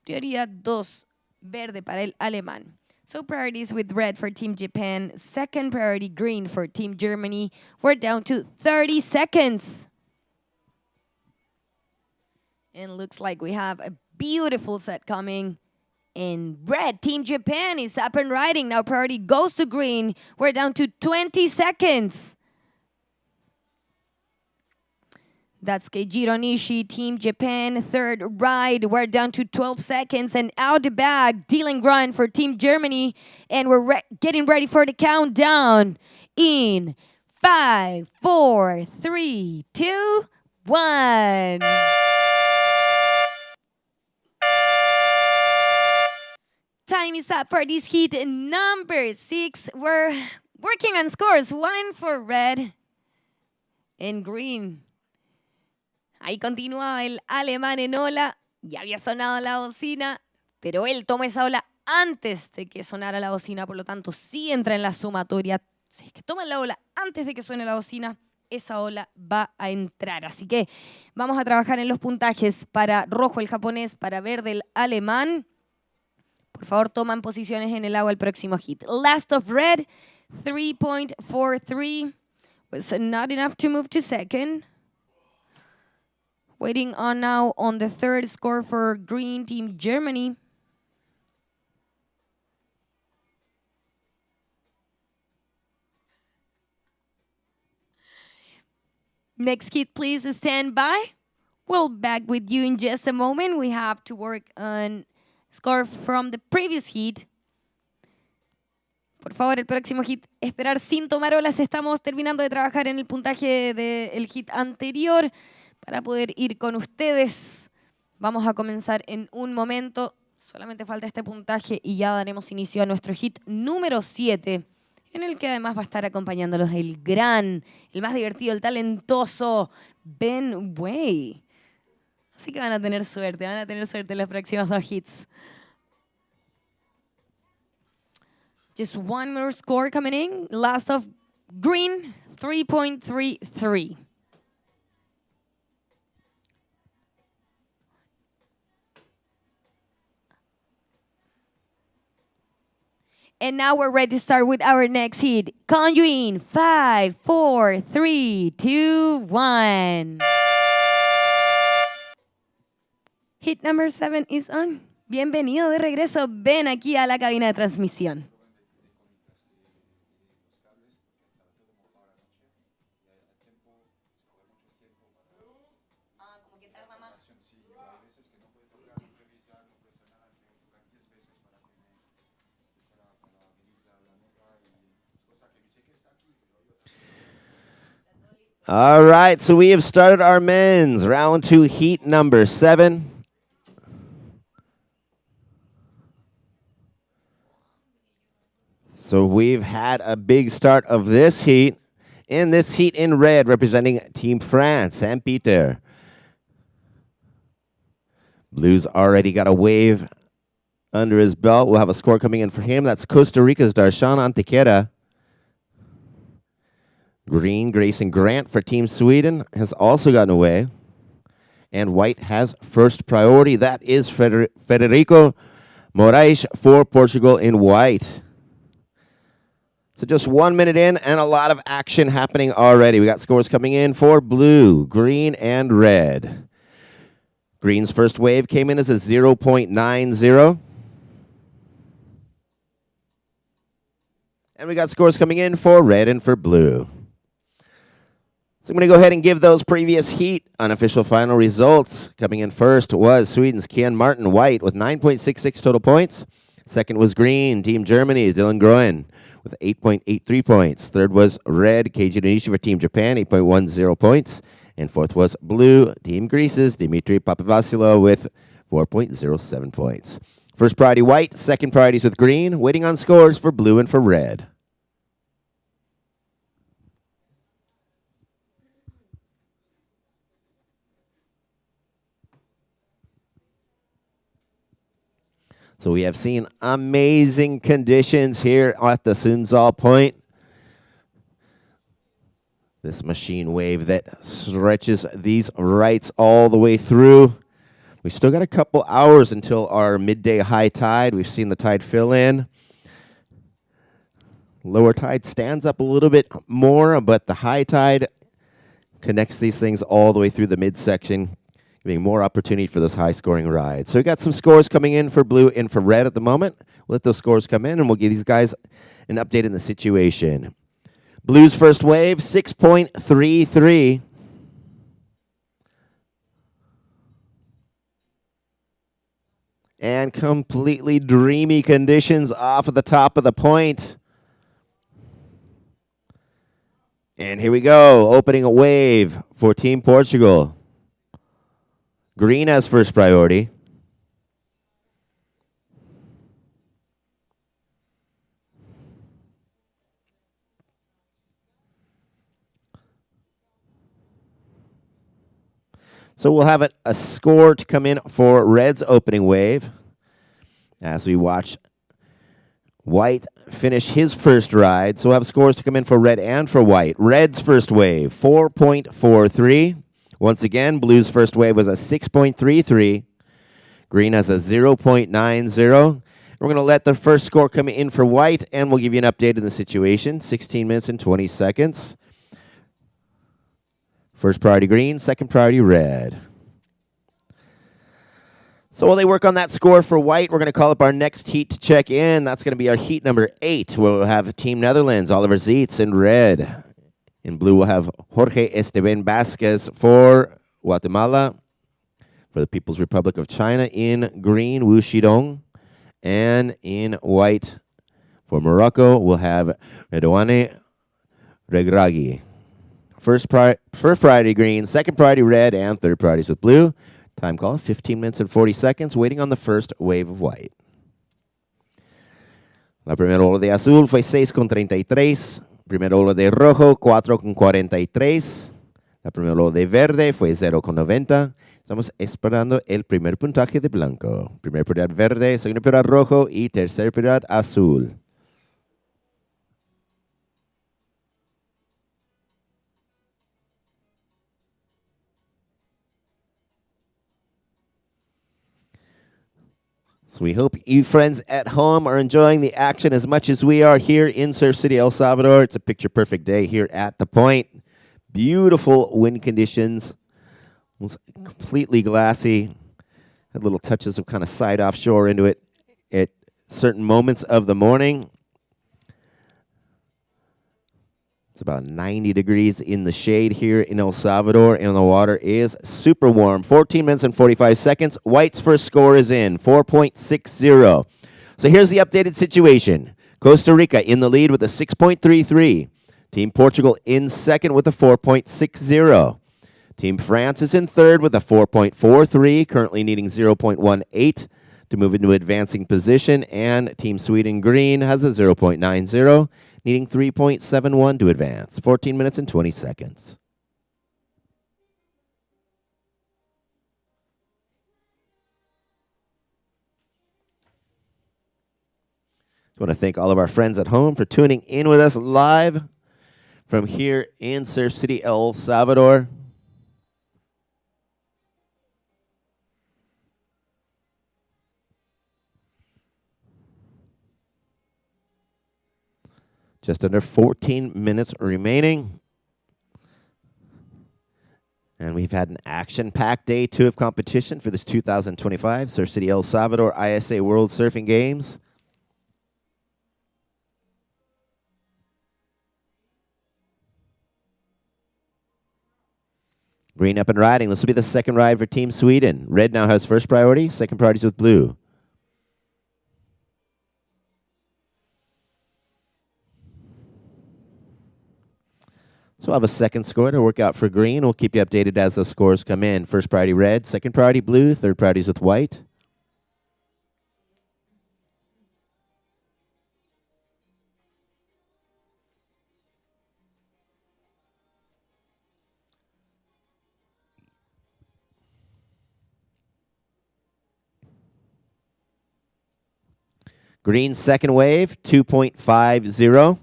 Prioridad 2 verde para el alemán. So priorities with red for Team Japan. Second priority green for Team Germany. We're down to 30 seconds. And looks like we have a beautiful set coming. In red, Team Japan is up and riding. Now priority goes to green. We're down to 20 seconds. That's Keijiro Nishi, Team Japan, third ride. We're down to 12 seconds, and out the back, Dylan Grun for Team Germany, and we're getting ready for the countdown in 5, 4, 3, 2, 1. Time is up for this heat number 6. We're working on scores. 1 for red and green. Ahí continuaba el alemán en ola. Ya había sonado la bocina, pero él toma esa ola antes de que sonara la bocina. Por lo tanto, sí entra en la sumatoria. Si es que toman la ola antes de que suene la bocina, esa ola va a entrar. Así que vamos a trabajar en los puntajes para rojo el japonés, para verde el alemán. Por favor, toman posiciones en el agua el próximo hit. Last of red, 3.43. Was not enough to move to second. Waiting on now on the third score for green team Germany. Next hit, please stand by. We'll back with you in just a moment. We have to work on score from the previous hit. Por favor, el próximo hit, esperar sin tomar olas. Estamos terminando de trabajar en el puntaje del hit anterior para poder ir con ustedes. Vamos a comenzar en un momento. Solamente falta este puntaje y ya daremos inicio a nuestro hit número 7, en el que además va a estar acompañándolos el gran, el más divertido, el talentoso Ben Way. Así que van a tener suerte en los próximos 2 hits. Just one more score coming in. Last of green, 3.33. And now we're ready to start with our next hit. Count you in. 5, 4, 3, 2, 1. Hit number 7 is on. Bienvenido de regreso. Ven aquí a la cabina de transmisión.
All right, so we have started our men's round 2 heat number 7. So we've had a big start of this heat. In this heat in red, representing Team France, Saint-Peter. Blue's already got a wave under his belt. We'll have a score coming in for him. That's Costa Rica's Darshan Antequera. Green, Grayson Grant for Team Sweden has also gotten away. And white has first priority. That is Federico Moraes for Portugal in white. So just 1 minute in and a lot of action happening already. We got scores coming in for blue, green, and red. Green's first wave came in as a 0.90. And we got scores coming in for red and for blue. So I'm going to go ahead and give those previous heat unofficial final results. Coming in first was Sweden's Kian Martin White with 9.66 total points. Second was green, Team Germany, Dylan Groen with 8.83 points. Third was red, Keiji Nishi for Team Japan, 8.10 points. And fourth was blue, Team Greece's Dimitri Papavasilo with 4.07 points. First priority white, second priorities with green, waiting on scores for blue and for red. So we have seen amazing conditions here at the Sunzal Point. This machine wave that stretches these rights all the way through. We've still got a couple hours until our midday high tide. We've seen the tide fill in. Lower tide stands up a little bit more, but the high tide connects these things all the way through the midsection, giving more opportunity for those high-scoring rides. So we got some scores coming in for blue and for red at the moment. We'll let those scores come in, and we'll give these guys an update in the situation. Blue's first wave, 6.33. And completely dreamy conditions off of the top of the point. And here we go, opening a wave for Team Portugal. Green has first priority. So we'll have a score to come in for Red's opening wave as we watch White finish his first ride. So we'll have scores to come in for Red and for White. Red's first wave, 4.43. Once again, Blue's first wave was a 6.33. Green has a 0.90. We're going to let the first score come in for White, and we'll give you an update in the situation. 16 minutes and 20 seconds. First priority Green, second priority Red. So while they work on that score for White, we're going to call up our next heat to check in. That's going to be our heat number 8, where we'll have Team Netherlands, Oliver Zeitz in red. In blue, we'll have Jorge Esteban Vasquez for Guatemala. For the People's Republic of China, in green, Wu Shidong. And in white, for Morocco, we'll have Redouane Regragui. First priority green, second priority red, and third priorities with blue. Time call, 15 minutes and 40 seconds, waiting on the first wave of white. La primera ola de azul fue 6.33. Primera ola de rojo, 4.43. La primera ola de verde fue 0.90. Estamos esperando el primer puntaje de blanco. Primer prioridad verde, segundo prioridad rojo y tercer prioridad azul. So we hope you friends at home are enjoying the action as much as we are here in Surf City, El Salvador. It's a picture-perfect day here at the point. Beautiful wind conditions. It's completely glassy. Had little touches of kind of side offshore into it at certain moments of the morning. It's about 90 degrees in the shade here in El Salvador, and the water is super warm. 14 minutes and 45 seconds. White's first score is in, 4.60. So here's the updated situation. Costa Rica in the lead with a 6.33. Team Portugal in second with a 4.60. Team France is in third with a 4.43, currently needing 0.18 to move into advancing position. And Team Sweden Green has a 0.90. Needing 3.71 to advance. 14 minutes and 20 seconds. I want to thank all of our friends at home for tuning in with us live from here in Surf City, El Salvador. Just under 14 minutes remaining. And we've had an action-packed day 2 of competition for this 2025 Surf City El Salvador ISA World Surfing Games. Green up and riding. This will be the second ride for Team Sweden. Red now has first priority. Second priority is with blue. So we'll have a second score to work out for green. We'll keep you updated as the scores come in. First priority red, second priority blue, third priority is with white. Green's second wave, 2.50.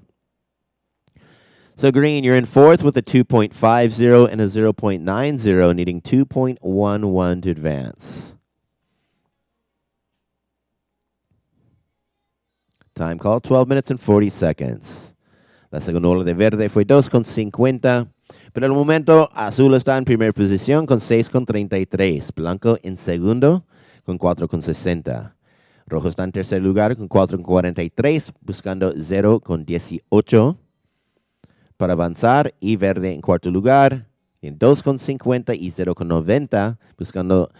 So green, you're in fourth with a 2.50 and a 0.90, needing 2.11 to advance. Time call, 12 minutes and 40 seconds. La segunda ola de verde fue 2.50. Pero el momento, azul está en primera posición con 6.33. Blanco en segundo con 4.60. Rojo está en tercer lugar con 4.43, buscando 0.18. Para avanzar, y verde en cuarto lugar, en 2.50 y 0.90, buscando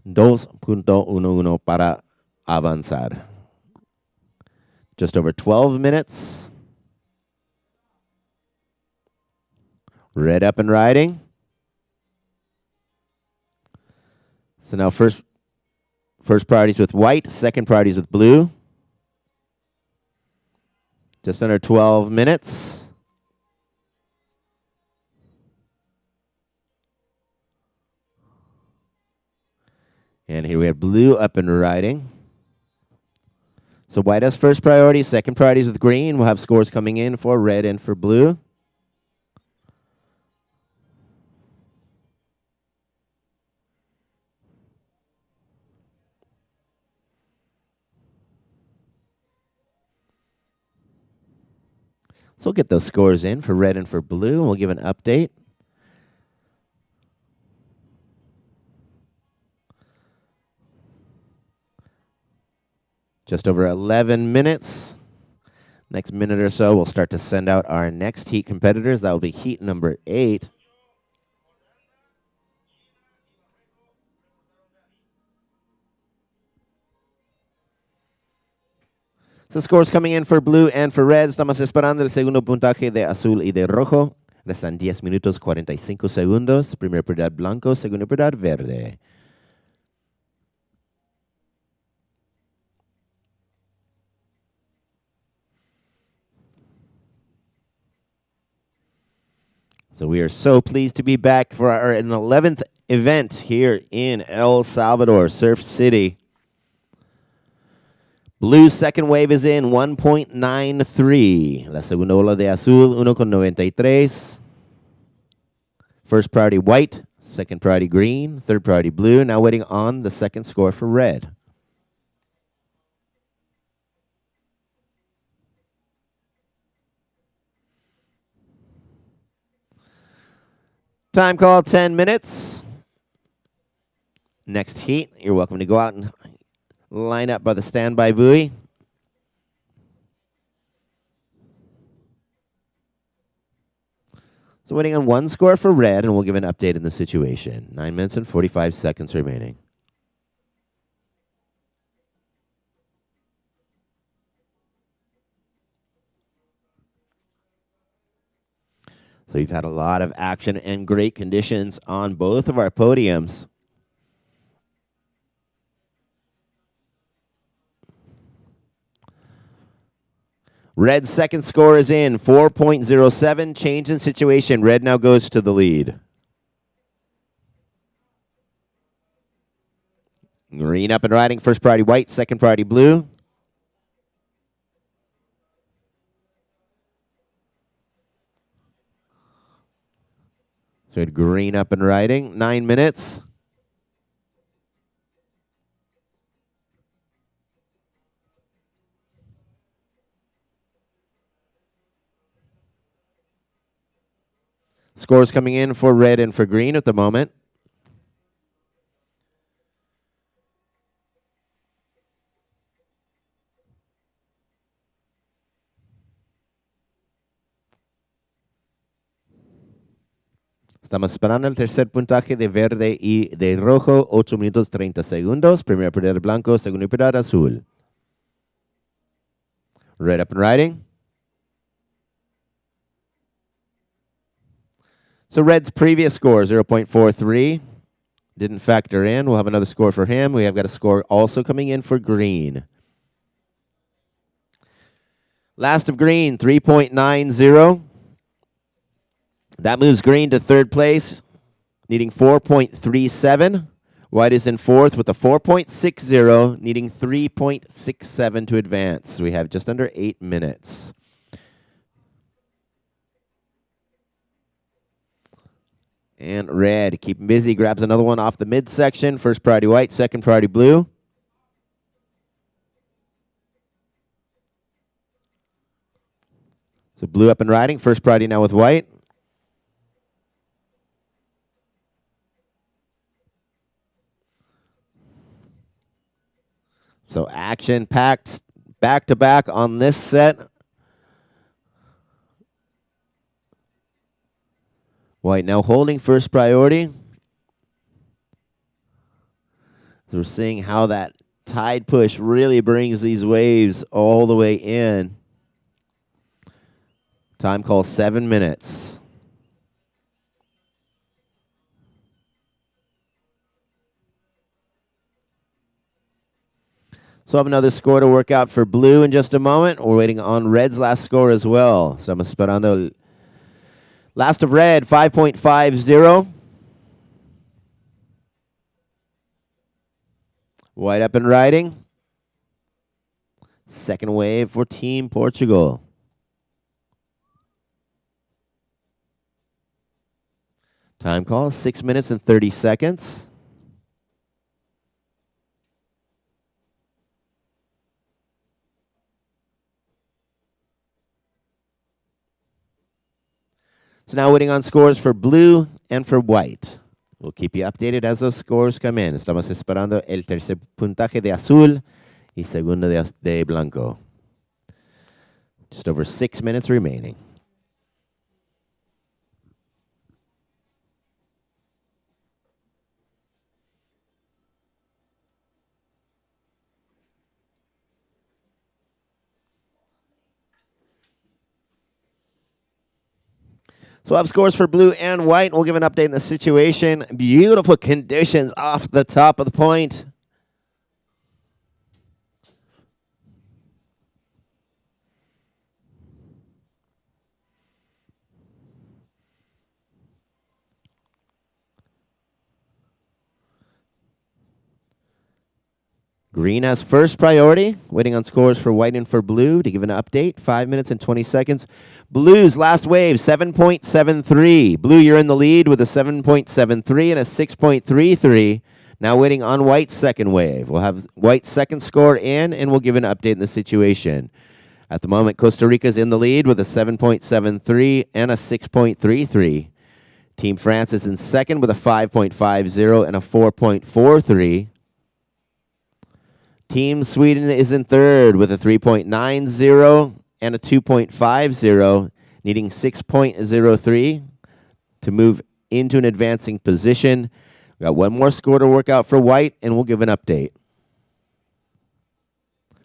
2.11 para avanzar. Just over 12 minutes. Red up and riding. So now first priority's with white, second priority's with blue. Just under 12 minutes. And here we have blue up and riding. So white has first priority, second priority is with green. We'll have scores coming in for red and for blue. So we'll get those scores in for red and for blue, and we'll give an update. Just over 11 minutes. Next minute or so, we'll start to send out our next heat competitors. That will be heat number 8. So scores coming in for blue and for red. Estamos esperando el segundo puntaje de azul y de rojo. Restan 10 minutos 45 segundos. Primera prioridad blanco, segunda prioridad verde. So we are so pleased to be back for our 11th event here in El Salvador, Surf City. Blue second wave is in 1.93. La segunda ola de azul 1.93. First priority white, second priority green, third priority blue. Now waiting on the second score for red. Time call 10 minutes. Next heat, you're welcome to go out and line up by the standby buoy. So waiting on one score for red, and we'll give an update in the situation. 9 minutes and 45 seconds remaining. So we've had a lot of action and great conditions on both of our podiums. Red's second score is in, 4.07. Change in situation. Red now goes to the lead. Green up and riding. First priority white, second priority blue. So we had green up and riding. 9 minutes. Scores coming in for red and for green at the moment. Estamos esperando el tercer puntaje de verde y de rojo, 8 minutos 30 segundos. Primera prioridad blanco, segunda prioridad azul. Red up and riding. So red's previous score, 0.43, didn't factor in. We'll have another score for him. We have got a score also coming in for green. Last of green, 3.90. That moves green to third place, needing 4.37. White is in fourth with a 4.60, needing 3.67 to advance. We have just under 8 minutes. And red, keep him busy, grabs another one off the midsection. First priority white, second priority blue. So blue up and riding, first priority now with white. So action-packed back-to-back on this set. White now holding first priority. So we're seeing how that Tide push really brings these waves all the way in. Time call 7 minutes. So I have another score to work out for blue in just a moment. We're waiting on red's last score as well. Estamos esperando last of red, 5.50. White up and riding. Second wave for Team Portugal. Time call, 6 minutes and 30 seconds. So now waiting on scores for blue and for white. We'll keep you updated as those scores come in. Estamos esperando el tercer puntaje de azul y segundo de blanco. Just over 6 minutes remaining. So we'll have scores for blue and white. We'll give an update in the situation. Beautiful conditions off the top of the point. Green has first priority, waiting on scores for white and for blue to give an update. 5 minutes and 20 seconds. Blue's last wave, 7.73. Blue, you're in the lead with a 7.73 and a 6.33. Now waiting on white's second wave. We'll have white's second score in, and we'll give an update in the situation. At the moment, Costa Rica's in the lead with a 7.73 and a 6.33. Team France is in second with a 5.50 and a 4.43. Team Sweden is in third with a 3.90 and a 2.50, needing 6.03 to move into an advancing position. We got one more score to work out for white, and we'll give an update.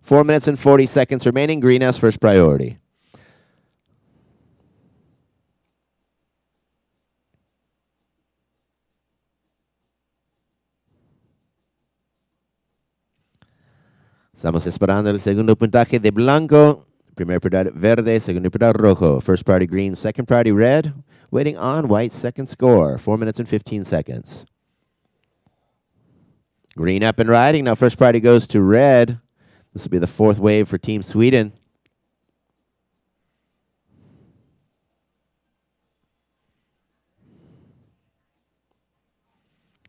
4 minutes and 40 seconds remaining. Green has first priority. Estamos esperando el segundo puntaje de blanco. Primer prioridad verde, segundo prioridad rojo. First priority green, second priority red. Waiting on white, second score. 4 minutes and 15 seconds. Green up and riding. Now first priority goes to red. This will be the fourth wave for Team Sweden.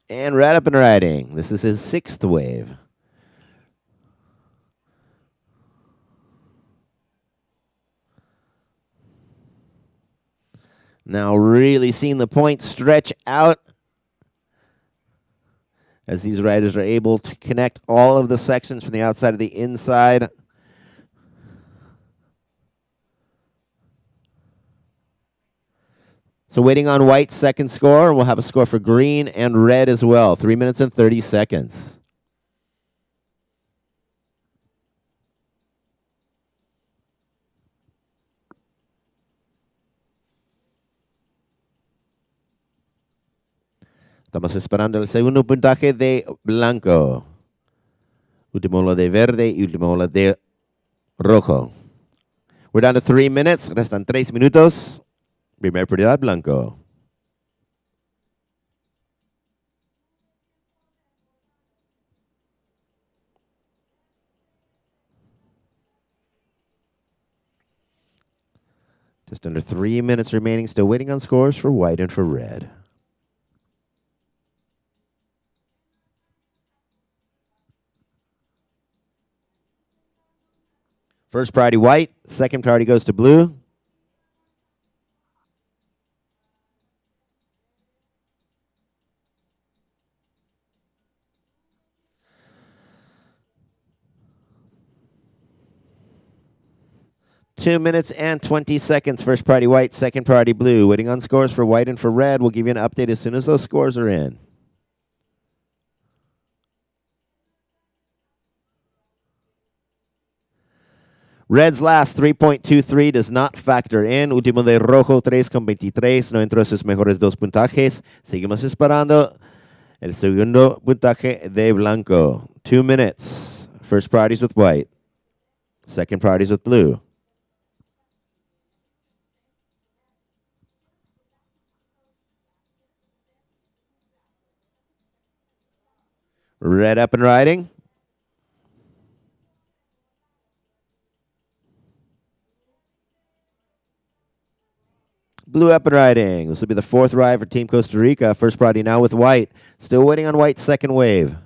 And red up and riding. This is his sixth wave. Now really seeing the point stretch out as these riders are able to connect all of the sections from the outside to the inside. So waiting on white's second score. We'll have a score for green and red as well. 3 minutes and 30 seconds. Estamos esperando el segundo puntaje de blanco. Último lo de verde y último lo de rojo. We're down to 3 minutes. Restan 3 minutos. Primer prioridad blanco. Just under 3 minutes remaining. Still waiting on scores for white and for red. First priority white, second priority goes to blue. Two minutes and 20 seconds. First priority white, second priority blue. Waiting on scores for white and for red. We'll give you an update as soon as those scores are in. Red's last 3.23 does not factor in. Último de rojo 3.23. No entró sus mejores dos puntajes. Seguimos esperando el segundo puntaje de blanco. 2 minutes. First priorities with white. Second priorities with blue. Red up and riding. Blue up and riding. This will be the fourth ride for Team Costa Rica. First priority now with white. Still waiting on white's second wave.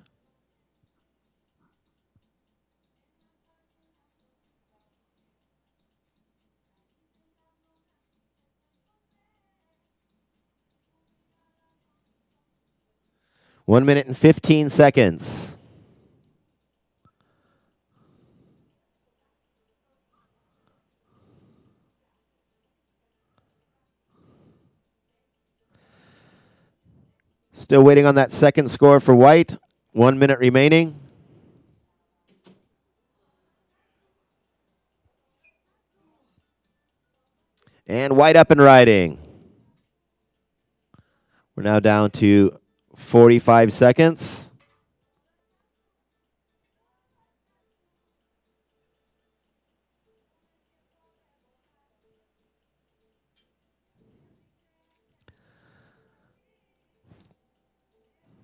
One minute and 15 seconds. Still waiting on that second score for white. 1 minute remaining. And white up and riding. We're now down to 45 seconds.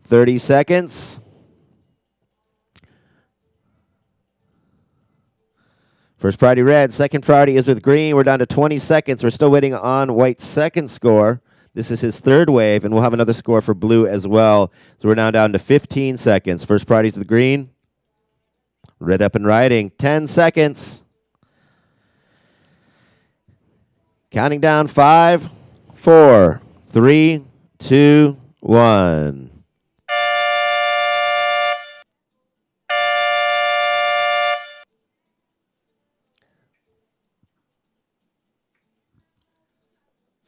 Thirty seconds. First priority red, second priority is with green. We're down to 20 seconds. We're still waiting on white's second score. This is his third wave, and we'll have another score for blue as well. So we're now down to 15 seconds. First priority is with green. Red up and riding. 10 seconds. Counting down 5, 4, 3, 2, 1.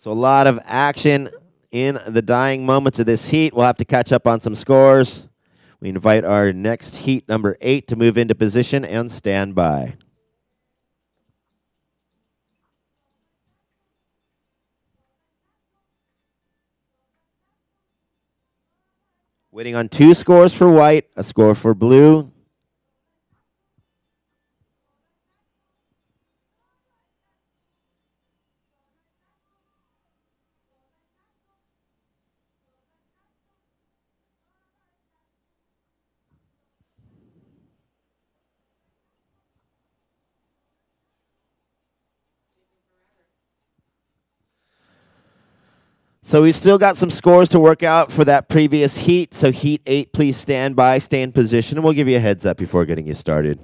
So a lot of action in the dying moments of this heat. We'll have to catch up on some scores. We invite our next heat, number 8, to move into position and stand by. Waiting on 2 scores for white, a score for blue. So we still got some scores to work out for that previous heat. So heat 8, please stand by, stay in position, and we'll give you a heads up before getting you started.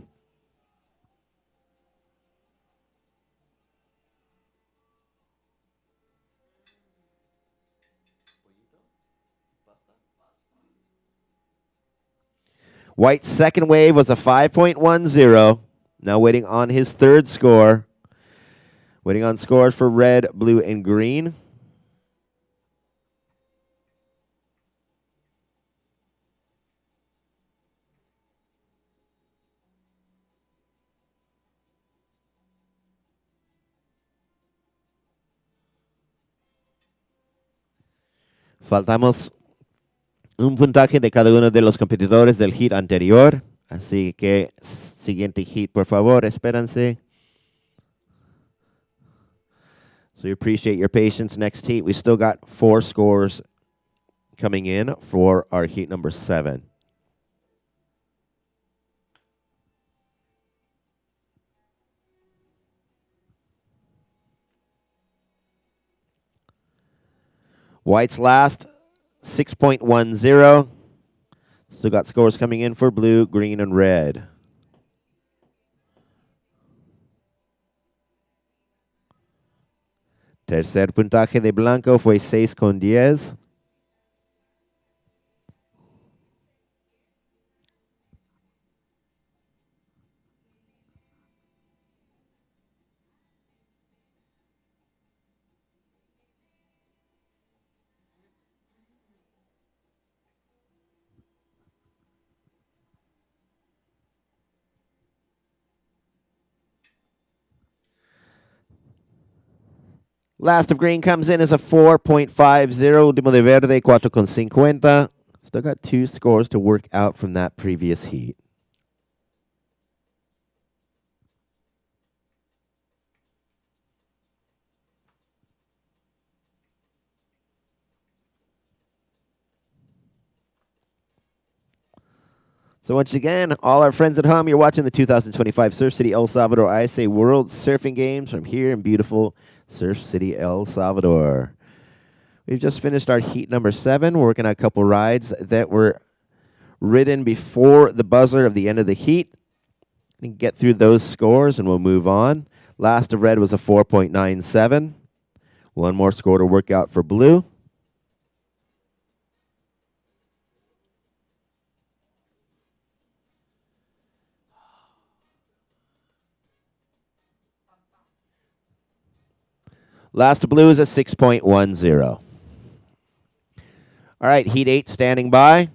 White's second wave was a 5.10. Now waiting on his third score. Waiting on scores for red, blue, and green. Faltamos un puntaje de cada uno de los competidores del heat anterior. Así que, siguiente heat, por favor, espérense. So we appreciate your patience. Next heat, we still got 4 scores coming in for our heat number 7. White's last, 6.10. Still got scores coming in for blue, green, and red. Tercer puntaje de blanco fue 6.10. Last of green comes in as a 4.50. Último de verde, 4.50. Still got 2 scores to work out from that previous heat. So once again, all our friends at home, you're watching the 2025 Surf City El Salvador ISA World Surfing Games from here in beautiful Surf City El Salvador. We've just finished our heat number 7. We're working on a couple rides that were ridden before the buzzer of the end of the heat. We can get through those scores and we'll move on. Last of red was a 4.97. One more score to work out for blue. Last of blue is a 6.10. All right, heat 8 standing by.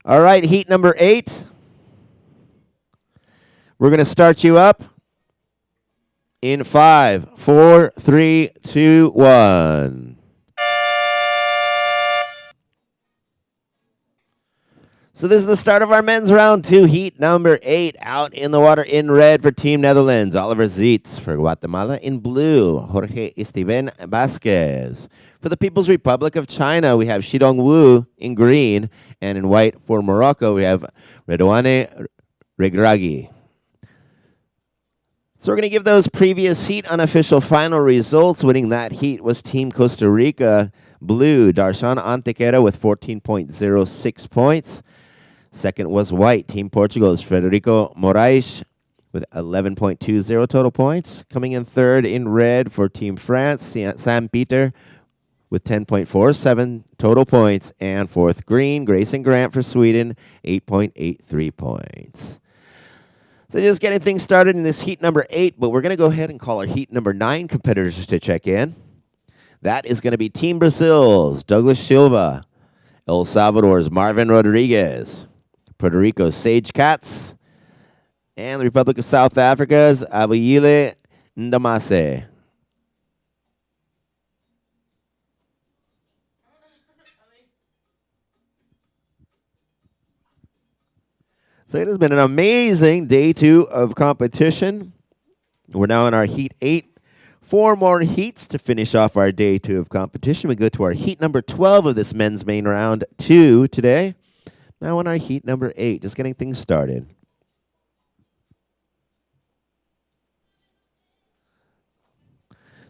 All right, heat number 8. We're going to start you up in 5, 4, 3, 2, 1. So this is the start of our men's round 2, heat number 8. Out in the water in red for Team Netherlands, Oliver Zietz. For Guatemala in blue, Jorge Esteban Vasquez. For the People's Republic of China, we have Shidong Wu in green. And in white for Morocco, we have Redouane Regragui. So we're going to give those previous heat unofficial final results. Winning that heat was Team Costa Rica, blue, Darshan Antequera with 14.06 points. Second was white, Team Portugal's Frederico Moraes with 11.20 total points. Coming in third in red for Team France, Sam Peter with 10.47 total points. And fourth green, Grayson Grant for Sweden, 8.83 points. So just getting things started in this heat number 8, but we're going to go ahead and call our heat number 9 competitors to check in. That is going to be Team Brazil's Douglas Silva, El Salvador's Marvin Rodriguez, Puerto Rico's Sage Katz, and the Republic of South Africa's Avuyile Ndamase. So it has been an amazing day 2 of competition. We're now in our heat 8. 4 more heats to finish off our day 2 of competition. We go to our heat number 12 of this men's main round 2 today. Now in our heat number 8, just getting things started.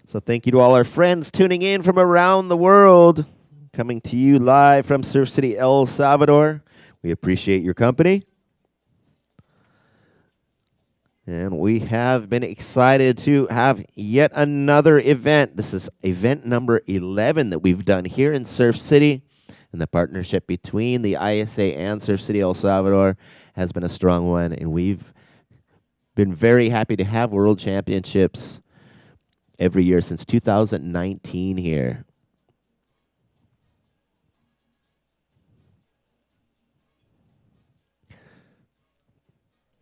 So thank you to all our friends tuning in from around the world, coming to you live from Surf City, El Salvador. We appreciate your company. And we have been excited to have yet another event. This is event number 11 that we've done here in Surf City. And the partnership between the ISA and Surf City El Salvador has been a strong one. And we've been very happy to have World Championships every year since 2019 here.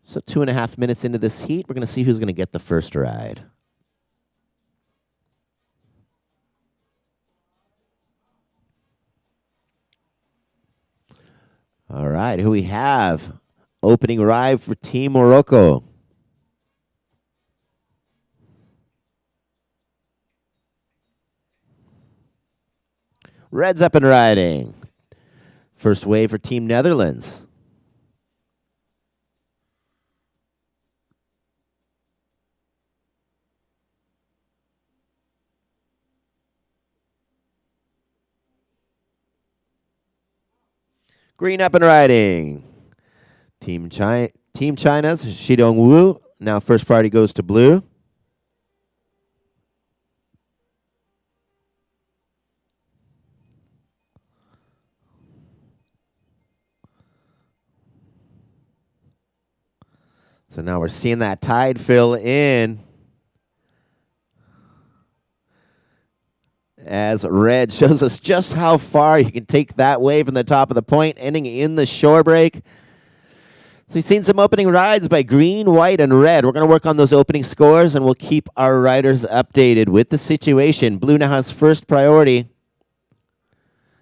So 2.5 minutes into this heat, we're going to see who's going to get the first ride. All right, who we have? Opening ride for Team Morocco. Red's up and riding. First wave for Team Netherlands. Green up and riding. Team China's Shidong Wu. Now first priority goes to blue. So now we're seeing that tide fill in as red shows us just how far you can take that wave from the top of the point, ending in the shore break. So we've seen some opening rides by green, white, and red. We're going to work on those opening scores, and we'll keep our riders updated with the situation. Blue now has first priority.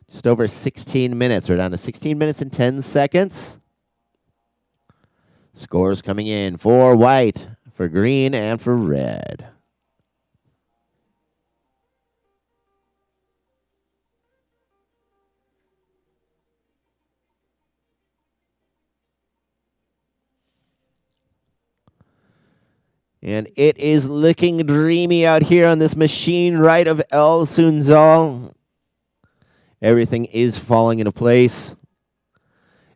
Just over 16 minutes. We're down to 16 minutes and 10 seconds. Scores coming in for white, for green, and for red. And it is looking dreamy out here on this machine right of El Sunzal. Everything is falling into place.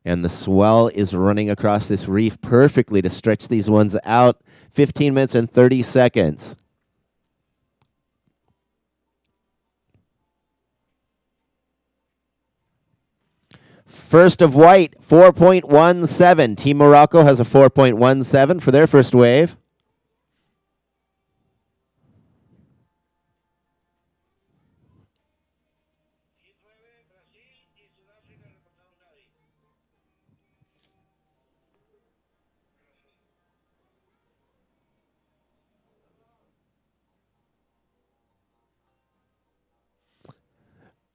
And the swell is running across this reef perfectly to stretch these ones out. 15 minutes and 30 seconds. First of white, 4.17. Team Morocco has a 4.17 for their first wave.
Hit 9, Brasil y Sudáfrica reportaron nadie.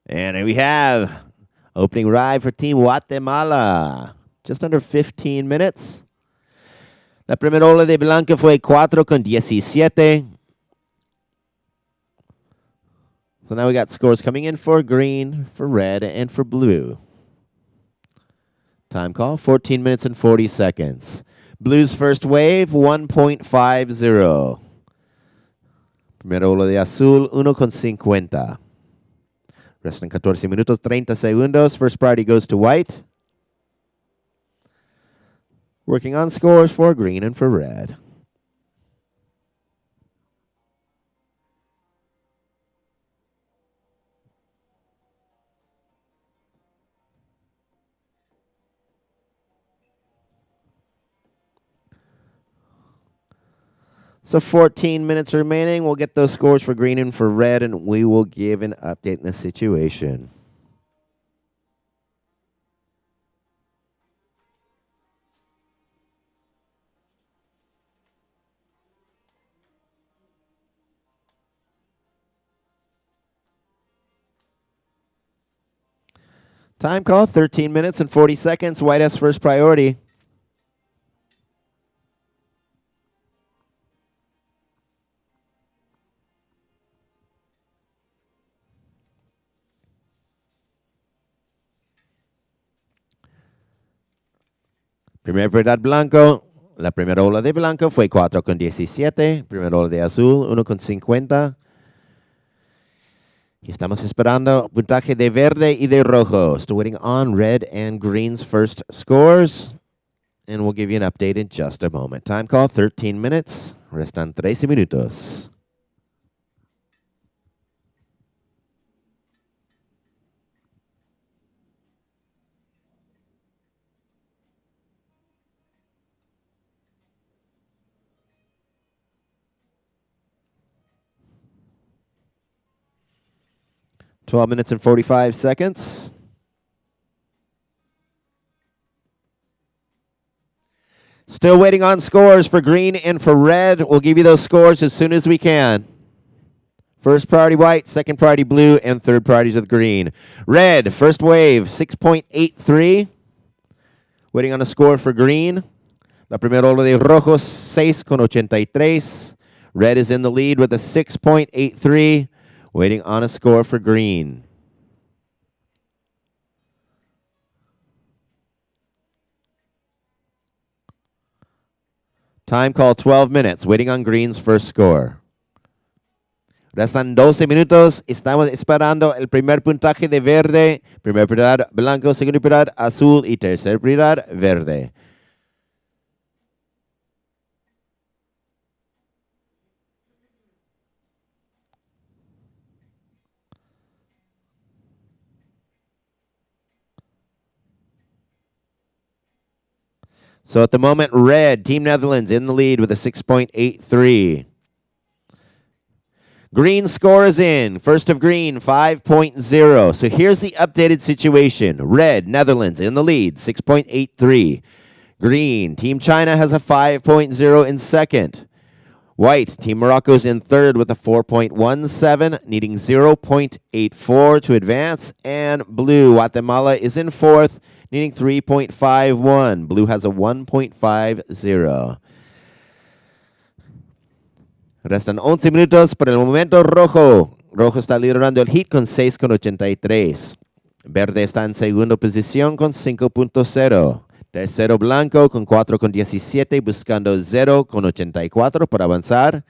And we have opening ride for Team Guatemala. Just under 15 minutes. La primera ola de blanca fue 4.17. So now we got scores coming in for green, for red, and for blue. Time call, 14 minutes and 40 seconds. Blue's first wave, 1.50. Primera ola de azul, 1.50. Restan 14 minutos, 30 segundos. First priority goes to white. Working on scores for green and for red. So 14 minutes remaining. We'll get those scores for green and for red, and we will give an update in the situation. Time call, 13 minutes and 40 seconds. White has first priority. Primer prioridad blanco. La primera ola de blanco fue 4.17. Primera ola de azul, 1.50. Y estamos esperando puntaje de verde y de rojo. Still waiting on red and green's first scores. And we'll give you an update in just a moment. Time call, 13 minutes. Restan 13 minutos. $12 minutes and 45 seconds. Still waiting on scores for green and for red. We'll give you those scores as soon as we can. First priority white, second priority blue, and third priorities with green. Red, first wave, 6.83. Waiting on a score for green. La primera ola de rojos, 6.83. Red is in the lead with a 6.83. Waiting on a score for green. Time call, 12 minutes. Waiting on green's first score. Restan 12 minutos. Estamos esperando el primer puntaje de verde. Primer prioridad blanco, segunda prioridad azul y tercer prioridad verde. So at the moment, red, Team Netherlands in the lead with a 6.83. Green score is in. First of green, 5.0. So here's the updated situation. Red, Netherlands in the lead, 6.83. Green, Team China has a 5.0 in second. White, Team Morocco's in third with a 4.17, needing 0.84 to advance. And blue, Guatemala is in fourth, needing 3.51. Blue has a 1.50. Restan 11 minutos. Por el momento, rojo. Rojo está liderando el heat con 6.83. Verde está en segunda posición con 5.0. Tercero blanco con 4.17, buscando 0.84 para avanzar.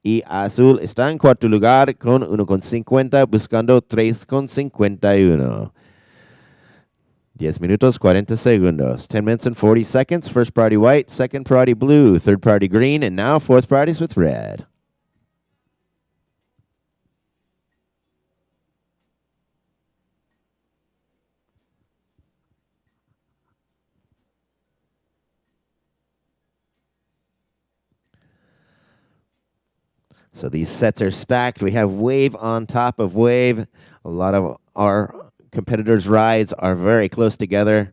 Y azul está en cuarto lugar con 1.50, buscando 3.51. 10 minutos, 40 segundos. 10 minutes and 40 seconds. First priority white, second priority blue, third priority green, and now fourth priorities with red. So these sets are stacked. We have wave on top of wave. A lot of our competitors' rides are very close together.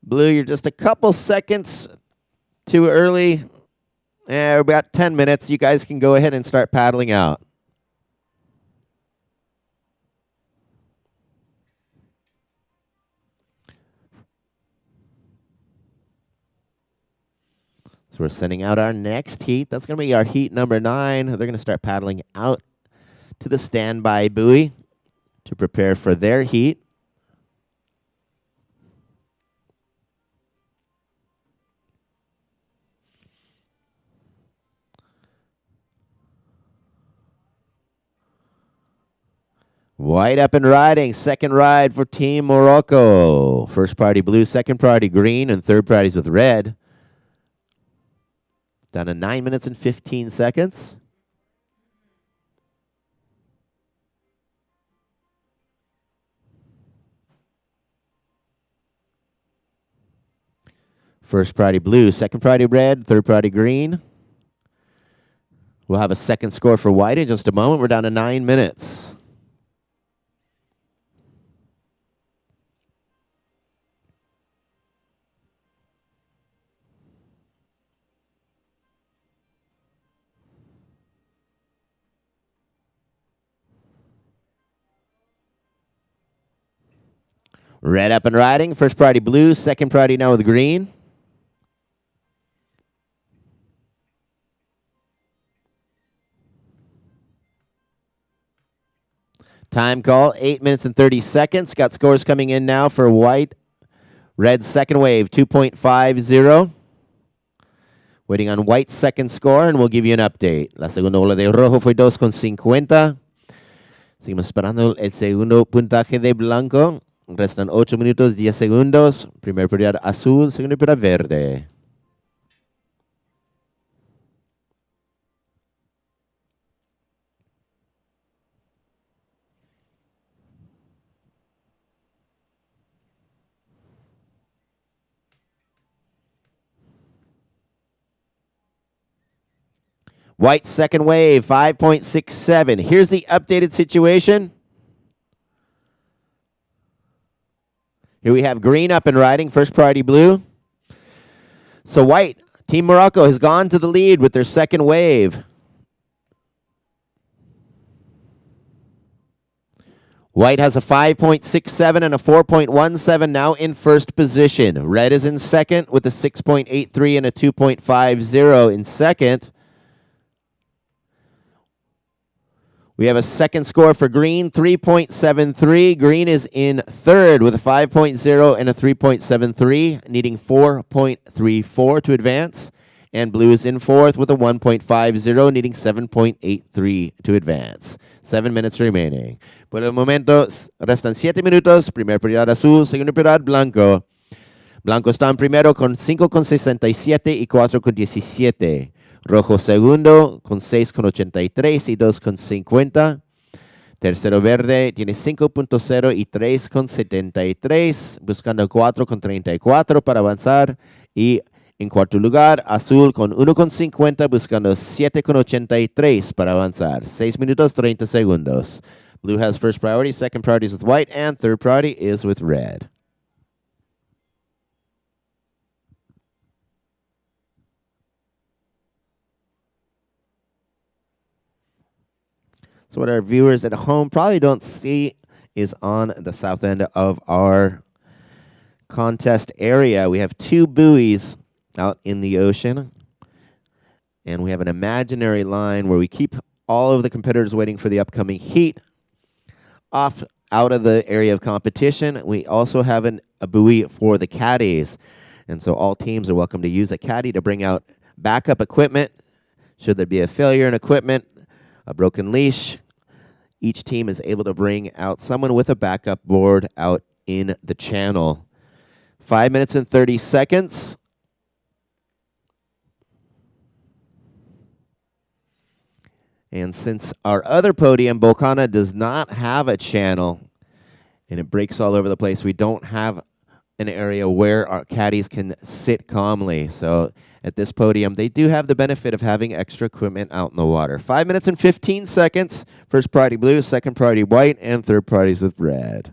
Blue, you're just a couple seconds too early. We're about 10 minutes. You guys can go ahead and start paddling out. So we're sending out our next heat. That's going to be our heat number 9. They're going to start paddling out to the standby buoy to prepare for their heat. White up and riding. Second ride for Team Morocco. First priority blue, second priority green, and third priorities with red. Down to 9 minutes and 15 seconds. First priority blue, second priority red, third priority green. We'll have a second score for white in just a moment. We're down to 9 minutes. Red up and riding. First priority blue, second priority now with green. Time call, 8 minutes and 30 seconds. Got scores coming in now for white. Red second wave, 2.50. Waiting on white's second score, and we'll give you an update. La segunda ola de rojo fue 2.50. Seguimos esperando el segundo puntaje de blanco. Restan 8 minutos, 10 segundos. Primer prioridad azul, segunda prioridad verde. White second wave, 5.67. Here's the updated situation. Here we have green up and riding, first priority blue. So white, Team Morocco has gone to the lead with their second wave. White has a 5.67 and a 4.17 now in first position. Red is in second with a 6.83 and a 2.50 in second. We have a second score for green, 3.73. Green is in third with a 5.0 and a 3.73, needing 4.34 to advance. And blue is in fourth with a 1.50, needing 7.83 to advance. 7 minutes remaining. Por el momento, restan 7 minutos. Primer prioridad azul, segunda prioridad blanco. Blanco está en primero con 5,67 y 4,17. Rojo segundo con 6,83 y 2,50. Tercero verde tiene 5.0 y 3,73, buscando 4,34 para avanzar. Y en cuarto lugar, azul con 1,50, buscando 7,83 para avanzar. 6 minutos 30 segundos. Blue has first priority, second priority is with white, and third priority is with red. So what our viewers at home probably don't see is on the south end of our contest area. We have 2 buoys out in the ocean, and we have an imaginary line where we keep all of the competitors waiting for the upcoming heat off out of the area of competition. We also have a buoy for the caddies, and so all teams are welcome to use a caddy to bring out backup equipment should there be a failure in equipment, a broken leash. Each team is able to bring out someone with a backup board out in the channel. 5 minutes and 30 seconds. And since our other podium, Bocana, does not have a channel, and it breaks all over the place, we don't have an area where our caddies can sit calmly. So at this podium, they do have the benefit of having extra equipment out in the water. 5 minutes and 15 seconds. First priority blue, second priority white, and third priorities with red.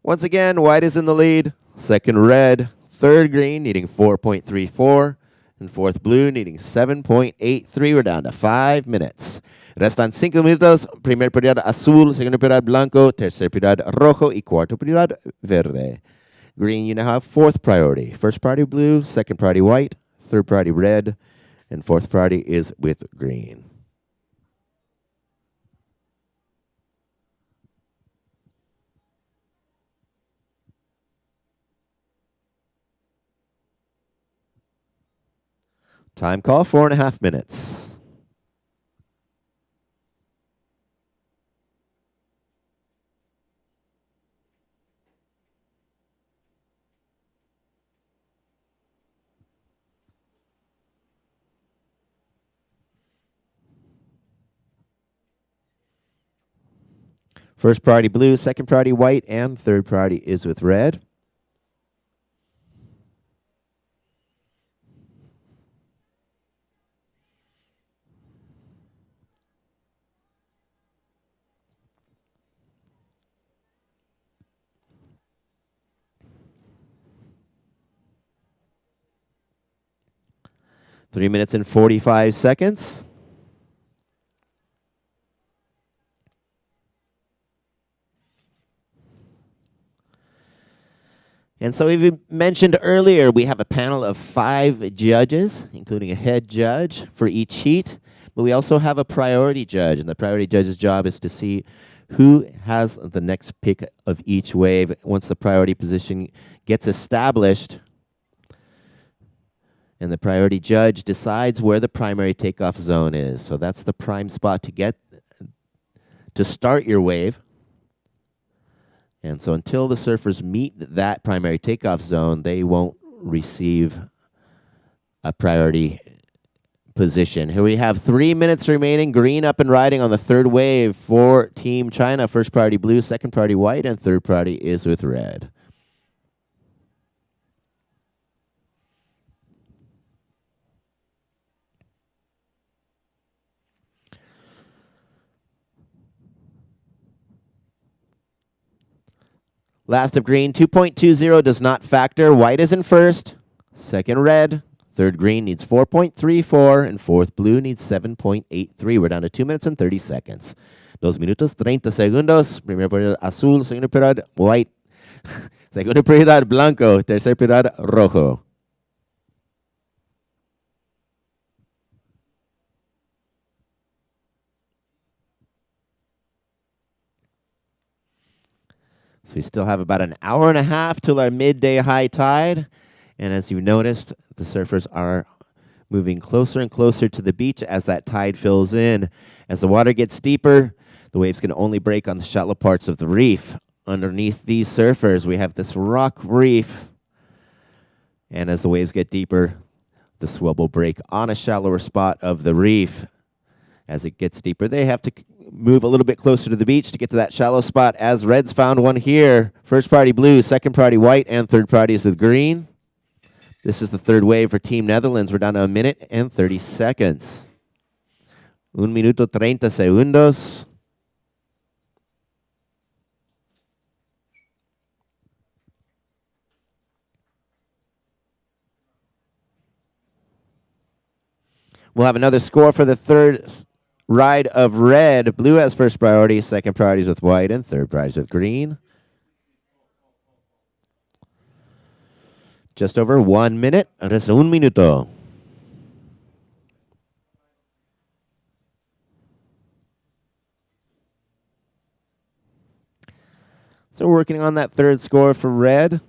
Once again, white is in the lead, second red, third green needing 4.34, and fourth blue needing 7.83. We're down to 5 minutes. Restan 5 minutos. Primer prioridad azul, segunda prioridad blanco, tercer prioridad rojo, y cuarto prioridad verde. Green, you now have fourth priority. First priority blue, second priority white, third priority red, and fourth priority is with green. Time call, 4.5 minutes. First priority blue, second priority white, and third priority is with red. Three minutes and 45 seconds. And so we mentioned earlier, we have a panel of 5 judges, including a head judge for each heat. But we also have a priority judge, and the priority judge's job is to see who has the next pick of each wave. Once the priority position gets established, and the priority judge decides where the primary takeoff zone is. So that's the prime spot to start your wave. And so until the surfers meet that primary takeoff zone, they won't receive a priority position. Here we have 3 minutes remaining. Green up and riding on the third wave for Team China. First priority blue, second priority white, and third priority is with red. Last of green, 2.20 does not factor. White is in first, second red, third green needs 4.34, and fourth blue needs 7.83. We're down to 2 minutes and 30 seconds. 2 minutos, 30 segundos. Primera prioridad azul, segunda prioridad white, segunda prioridad blanco, tercera prioridad rojo. So we still have about an hour and a half till our midday high tide. And as you've noticed, the surfers are moving closer and closer to the beach as that tide fills in. As the water gets deeper, the waves can only break on the shallow parts of the reef. Underneath these surfers, we have this rock reef. And as the waves get deeper, the swell will break on a shallower spot of the reef. As it gets deeper, they have to move a little bit closer to the beach to get to that shallow spot, as Reds found one here. First party blue, second party white, and third party is with green. This is the third wave for Team Netherlands. We're down to 1 minute and 30 seconds. 1 minuto 30 segundos. We'll have another score for the third ride of red. Blue has first priority, second priority is with white, and third priority is with green. Just over 1 minute. Resta un minuto. So we're working on that third score for red.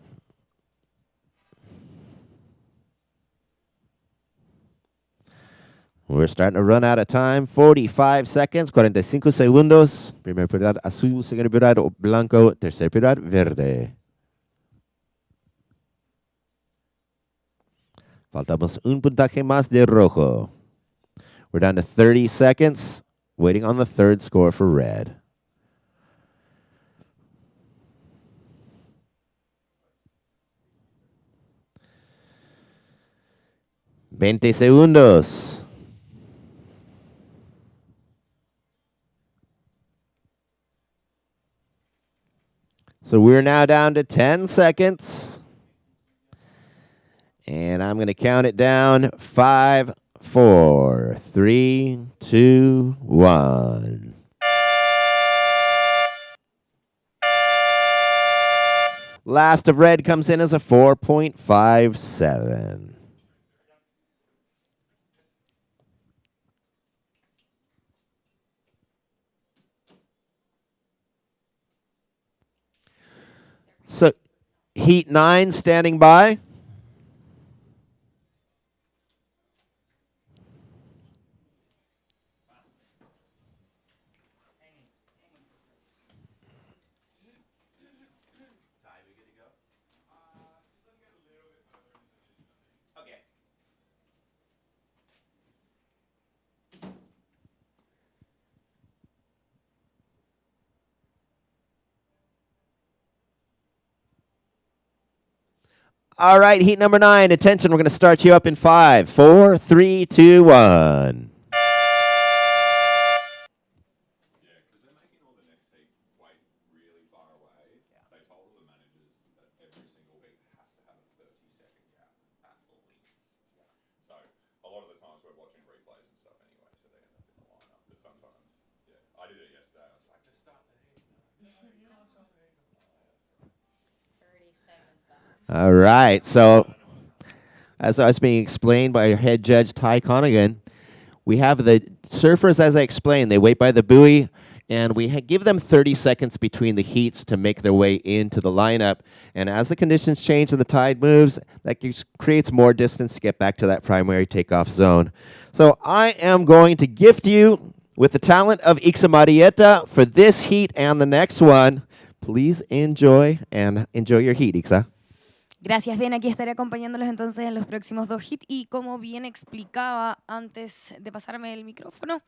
We're starting to run out of time. 45 seconds, 45 segundos. Primera prioridad azul, segunda prioridad blanco, tercera prioridad verde. Faltamos un puntaje más de rojo. We're down to 30 seconds, waiting on the third score for red. Veinte segundos. So we're now down to 10 seconds. And I'm going to count it down. 5, 4, 3, 2, 1. Last of red comes in as a 4.57. So, Heat 9 standing by. All right, heat number 9. Attention, we're going to start you up in 5, 4, 3, 2, 1. All right, so as I was being explained by your head judge, Ty Conigan, we have the surfers, as I explained, they wait by the buoy, and we give them 30 seconds between the heats to make their way into the lineup. And as the conditions change and the tide moves, that creates more distance to get back to that primary takeoff zone. So I am going to gift you with the talent of Ixa Marietta for this heat and the next one. Please enjoy your heat, Ixa.
Gracias, Ben. Aquí estaré acompañándolos entonces en los próximos 2 hits. Y como bien explicaba antes de pasarme el micrófono,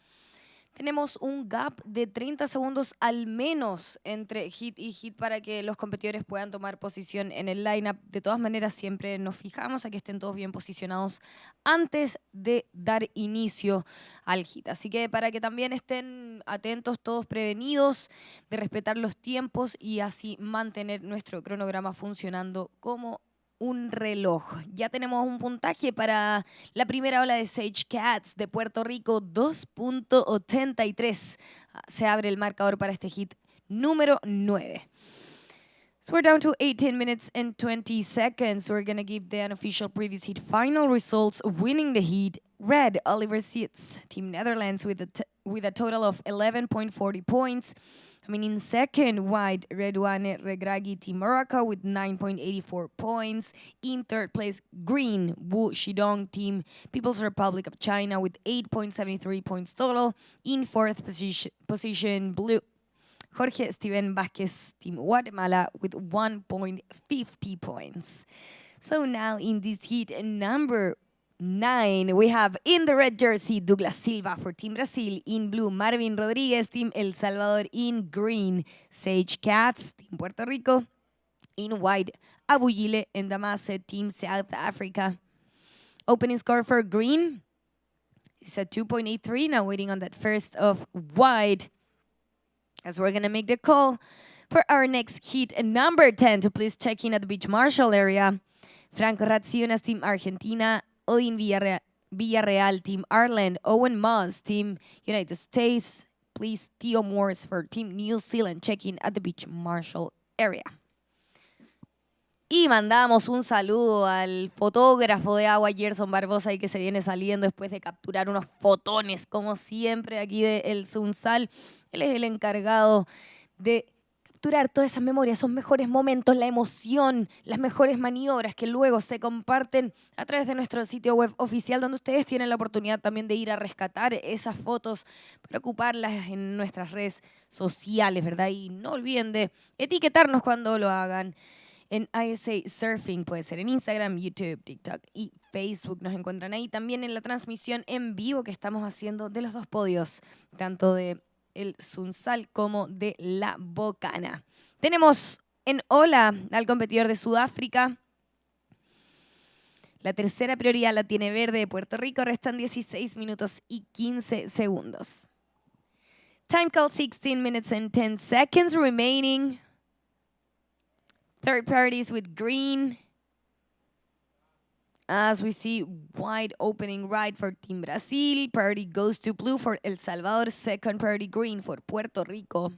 tenemos un gap de 30 segundos al menos entre hit y hit para que los competidores puedan tomar posición en el lineup. De todas maneras, siempre nos fijamos a que estén todos bien posicionados antes de dar inicio al hit. Así que para que también estén atentos, todos prevenidos, de respetar los tiempos y así mantener nuestro cronograma funcionando como un reloj. Ya tenemos un puntaje para la primera ola de Sage Cats de Puerto Rico, 2.83. Se abre el marcador para este hit número 9. So we're down to 18 minutes and 20 seconds. We're going to give the unofficial previous heat final results. Winning the heat, red, Oliver Seitz, Team Netherlands with a total of 11.40 points. Coming in second, white, Redouane Regragui, Team Morocco with 9.84 points. In third place, green, Wu Shidong, Team People's Republic of China with 8.73 points total. In fourth position, blue, Jorge Steven Vázquez, Team Guatemala with 1.50 points. So now in this heat number 9, we have in the red jersey, Douglas Silva for Team Brazil. In blue, Marvin Rodriguez, Team El Salvador. In green, Sage Katz, Team Puerto Rico. In white, Abuyile and Damase, Team South Africa. Opening score for green is at 2.83. Now waiting on that first of white, as we're going to make the call for our next heat number 10 to please check in at the beach marshal area. Franco Racionas, Team Argentina. Odin Villarreal, Team Ireland. Owen Moss, Team United States. Please, Theo Morse for Team New Zealand, check-in at the beach marshal area. Y mandamos un saludo al fotógrafo de agua, Gerson Barbosa, y que se viene saliendo después de capturar unos fotones, como siempre, aquí de El Sunzal. Él es el encargado de capturar todas esas memorias, esos mejores momentos, la emoción, las mejores maniobras que luego se comparten a través de nuestro sitio web oficial, donde ustedes tienen la oportunidad también de ir a rescatar esas fotos para ocuparlas en nuestras redes sociales, ¿verdad? Y no olviden de etiquetarnos cuando lo hagan en ISAsurfing, puede ser en Instagram, YouTube, TikTok y Facebook. Nos encuentran ahí también en la transmisión en vivo que estamos haciendo de los dos podios, tanto de el Sunzal como de la Bocana. Tenemos en ola al competidor de Sudáfrica. La tercera prioridad la tiene verde de Puerto Rico. Restan 16 minutos y 15 segundos. Time call 16 minutes and 10 seconds remaining. Third priorities with green. As we see, wide opening right for Team Brazil. Priority goes to blue for El Salvador. Second priority green for Puerto Rico.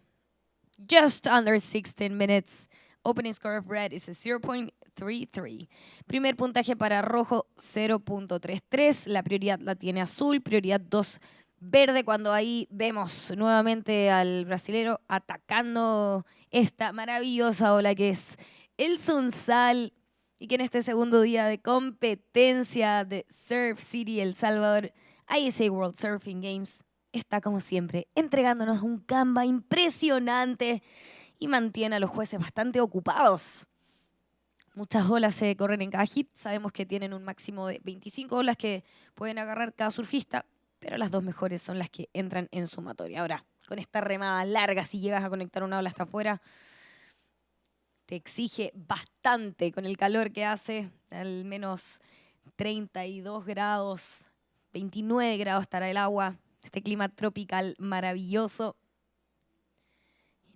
Just under 16 minutes. Opening score of red is a 0.33. Primer puntaje para rojo, 0.33. La prioridad la tiene azul. Prioridad 2, verde. Cuando ahí vemos nuevamente al brasilero atacando esta maravillosa ola que es el Sunzal. Y que en este segundo día de competencia de Surf City El Salvador, ISA World Surfing Games está como siempre entregándonos un Canva impresionante y mantiene a los jueces bastante ocupados. Muchas olas se corren en cada hit. Sabemos que tienen un máximo de 25 olas que pueden agarrar cada surfista, pero las dos mejores son las que entran en sumatoria. Ahora, con esta remada larga, si llegas a conectar una ola hasta afuera, te exige bastante con el calor que hace, al menos 32 grados, 29 grados estará el agua, este clima tropical maravilloso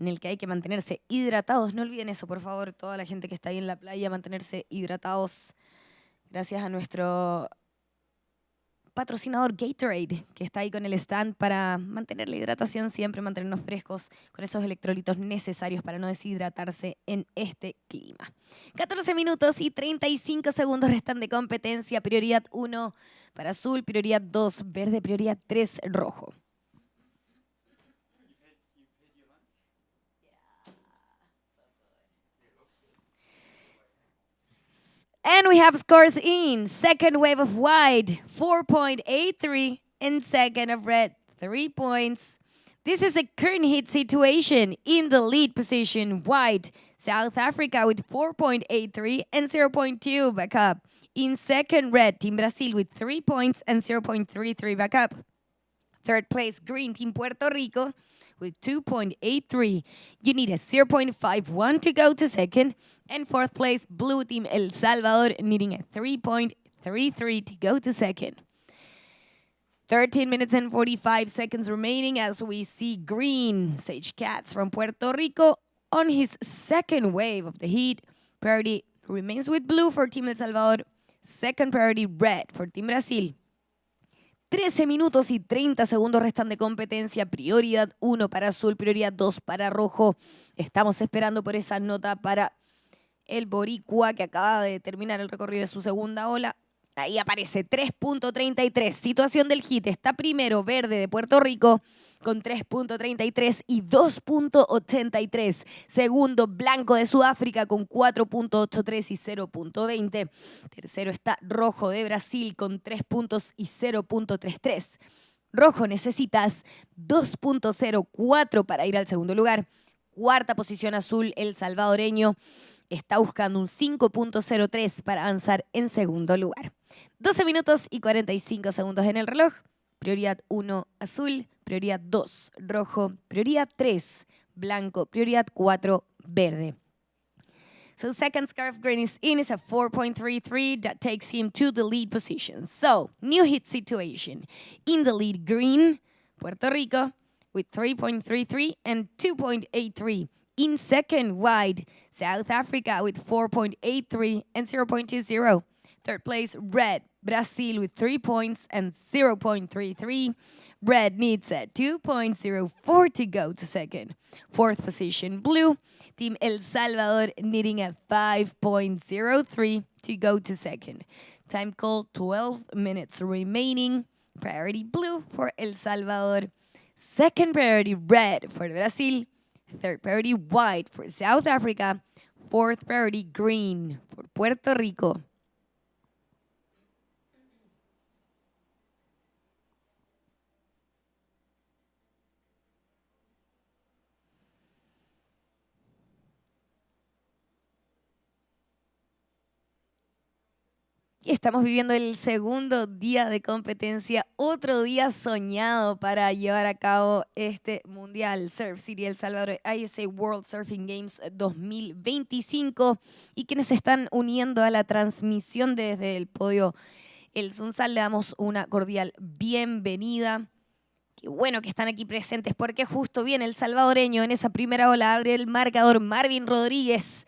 en el que hay que mantenerse hidratados. No olviden eso, por favor, toda la gente que está ahí en la playa, mantenerse hidratados gracias a nuestro patrocinador Gatorade, que está ahí con el stand para mantener la hidratación siempre, mantenernos frescos con esos electrolitos necesarios para no deshidratarse en este clima. 14 minutos y 35 segundos restan de competencia. Prioridad 1 para azul, prioridad 2 verde, prioridad 3 rojo. And we have scores in. Second wave of white, 4.83. And second of red, 3 points. This is a current hit situation. In the lead position, white, South Africa with 4.83 and 0.2 back up. In second, red, Team Brazil with 3 points and 0.33 back up. Third place, green, Team Puerto Rico with 2.83. You need a 0.51 to go to second. And fourth place, blue, Team El Salvador, needing a 3.33 to go to second. 13 minutes and 45 seconds remaining as we see green, Sage Katz from Puerto Rico on his second wave of the heat. Priority remains with blue for Team El Salvador. Second priority, red for Team Brazil. 13 minutos y 30 segundos restan de competencia. Prioridad 1 para azul, prioridad 2 para rojo. Estamos esperando por esa nota para el boricua que acaba de terminar el recorrido de su segunda ola. Ahí aparece 3.33. Situación del hit. Está primero verde de Puerto Rico con 3.33 y 2.83. Segundo, blanco de Sudáfrica con 4.83 y 0.20. Tercero está rojo de Brasil con 3 puntos y 0.33. Rojo, necesitas 2.04 para ir al segundo lugar. Cuarta posición azul, el salvadoreño está buscando un 5.03 para avanzar en segundo lugar. 12 minutos y 45 segundos en el reloj. Prioridad 1, azul. Prioridad 2, rojo. Prioridad 3, blanco. Prioridad 4, verde. So second scarf green is in. It's a 4.33 that takes him to the lead position. So, new hit situation. In the lead green, Puerto Rico with 3.33 and 2.83. In second, white, South Africa with 4.83 and 0.20. Third place, red, Brazil with 3 points and 0.33. Red needs a 2.04 to go to second. Fourth position, blue, Team El Salvador needing a 5.03 to go to second. Time call, 12 minutes remaining. Priority blue for El Salvador. Second priority red for Brazil. Third priority white for South Africa. Fourth priority green for Puerto Rico. Y estamos viviendo el segundo día de competencia, otro día soñado para llevar a cabo este Mundial Surf City El Salvador ISA World Surfing Games 2025 y quienes se están uniendo a la transmisión desde el podio El Sunzal le damos una cordial bienvenida. Qué bueno que están aquí presentes porque justo viene el salvadoreño en esa primera ola, abre el marcador Marvin Rodríguez.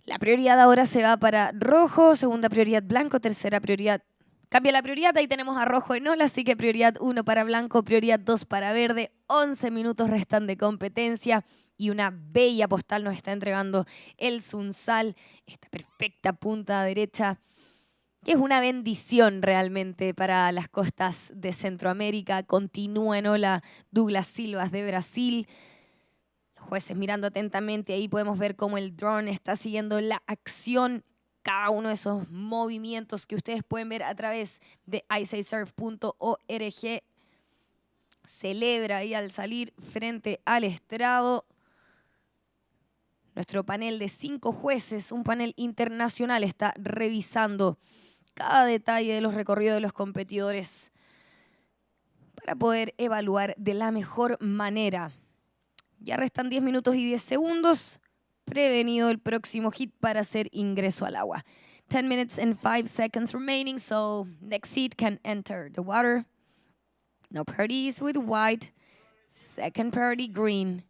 La prioridad ahora se va para rojo, segunda prioridad blanco, tercera prioridad. Cambia la prioridad, ahí tenemos a rojo en ola, así que prioridad 1 para blanco, prioridad 2 para verde. 11 minutos restan de competencia y una bella postal nos está entregando el Sunzal, esta perfecta punta derecha, que es una bendición realmente para las costas de Centroamérica. Continúa en ola Douglas Silvas de Brasil. Jueces mirando atentamente, ahí podemos ver cómo el drone está siguiendo la acción, cada uno de esos movimientos que ustedes pueden ver a través de ISAsurf.org. Celebra ahí al salir frente al estrado. Nuestro panel de 5 jueces, un panel internacional, está revisando cada detalle de los recorridos de los competidores para poder evaluar de la mejor manera. Ya restan 10 minutos y 10 segundos. Prevenido el próximo hit para hacer ingreso al agua. 10 minutes and 5 seconds remaining, so next hit can enter the water. No priorities with white. Second priority green.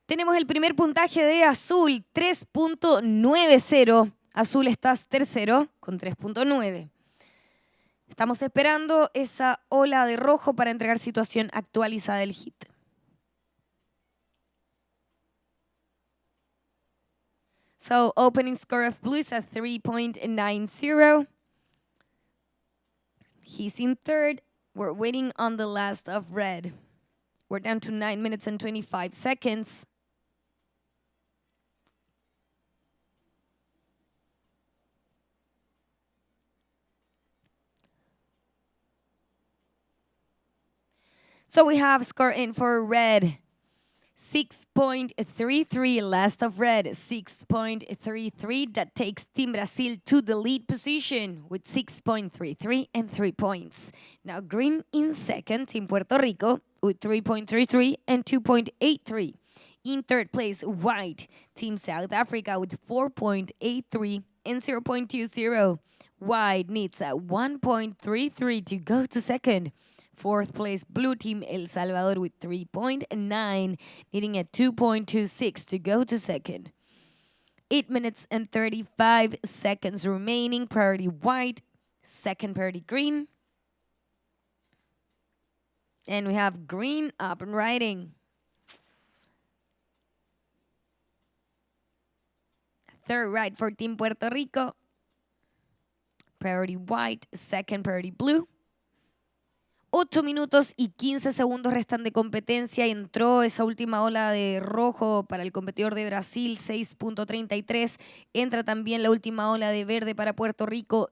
Tenemos el primer puntaje de azul, 3.90. Azul estás tercero con 3.9. Estamos esperando esa ola de rojo para entregar situación actualizada del hit. So, opening score of blue is at 3.90. He's in third. We're waiting on the last of red. We're down to 9 minutes and 25 seconds. So we have score in for red. 6.33, last of red, 6.33. That takes Team Brazil to the lead position with 6.33 and 3 points. Now green in second, Team Puerto Rico with 3.33 and 2.83. In third place, white, Team South Africa with 4.83 and 0.20. White needs a 1.33 to go to second. Fourth place, blue team El Salvador with 3.9, needing a 2.26 to go to second. 8 minutes and 35 seconds remaining. Priority white, second priority green. And we have green up and riding. Third right for Team Puerto Rico. Priority white, second priority blue. 8 minutos y 15 segundos restan de competencia. Entró esa última ola de rojo para el competidor de Brasil, 6.33. Entra también la última ola de verde para Puerto Rico,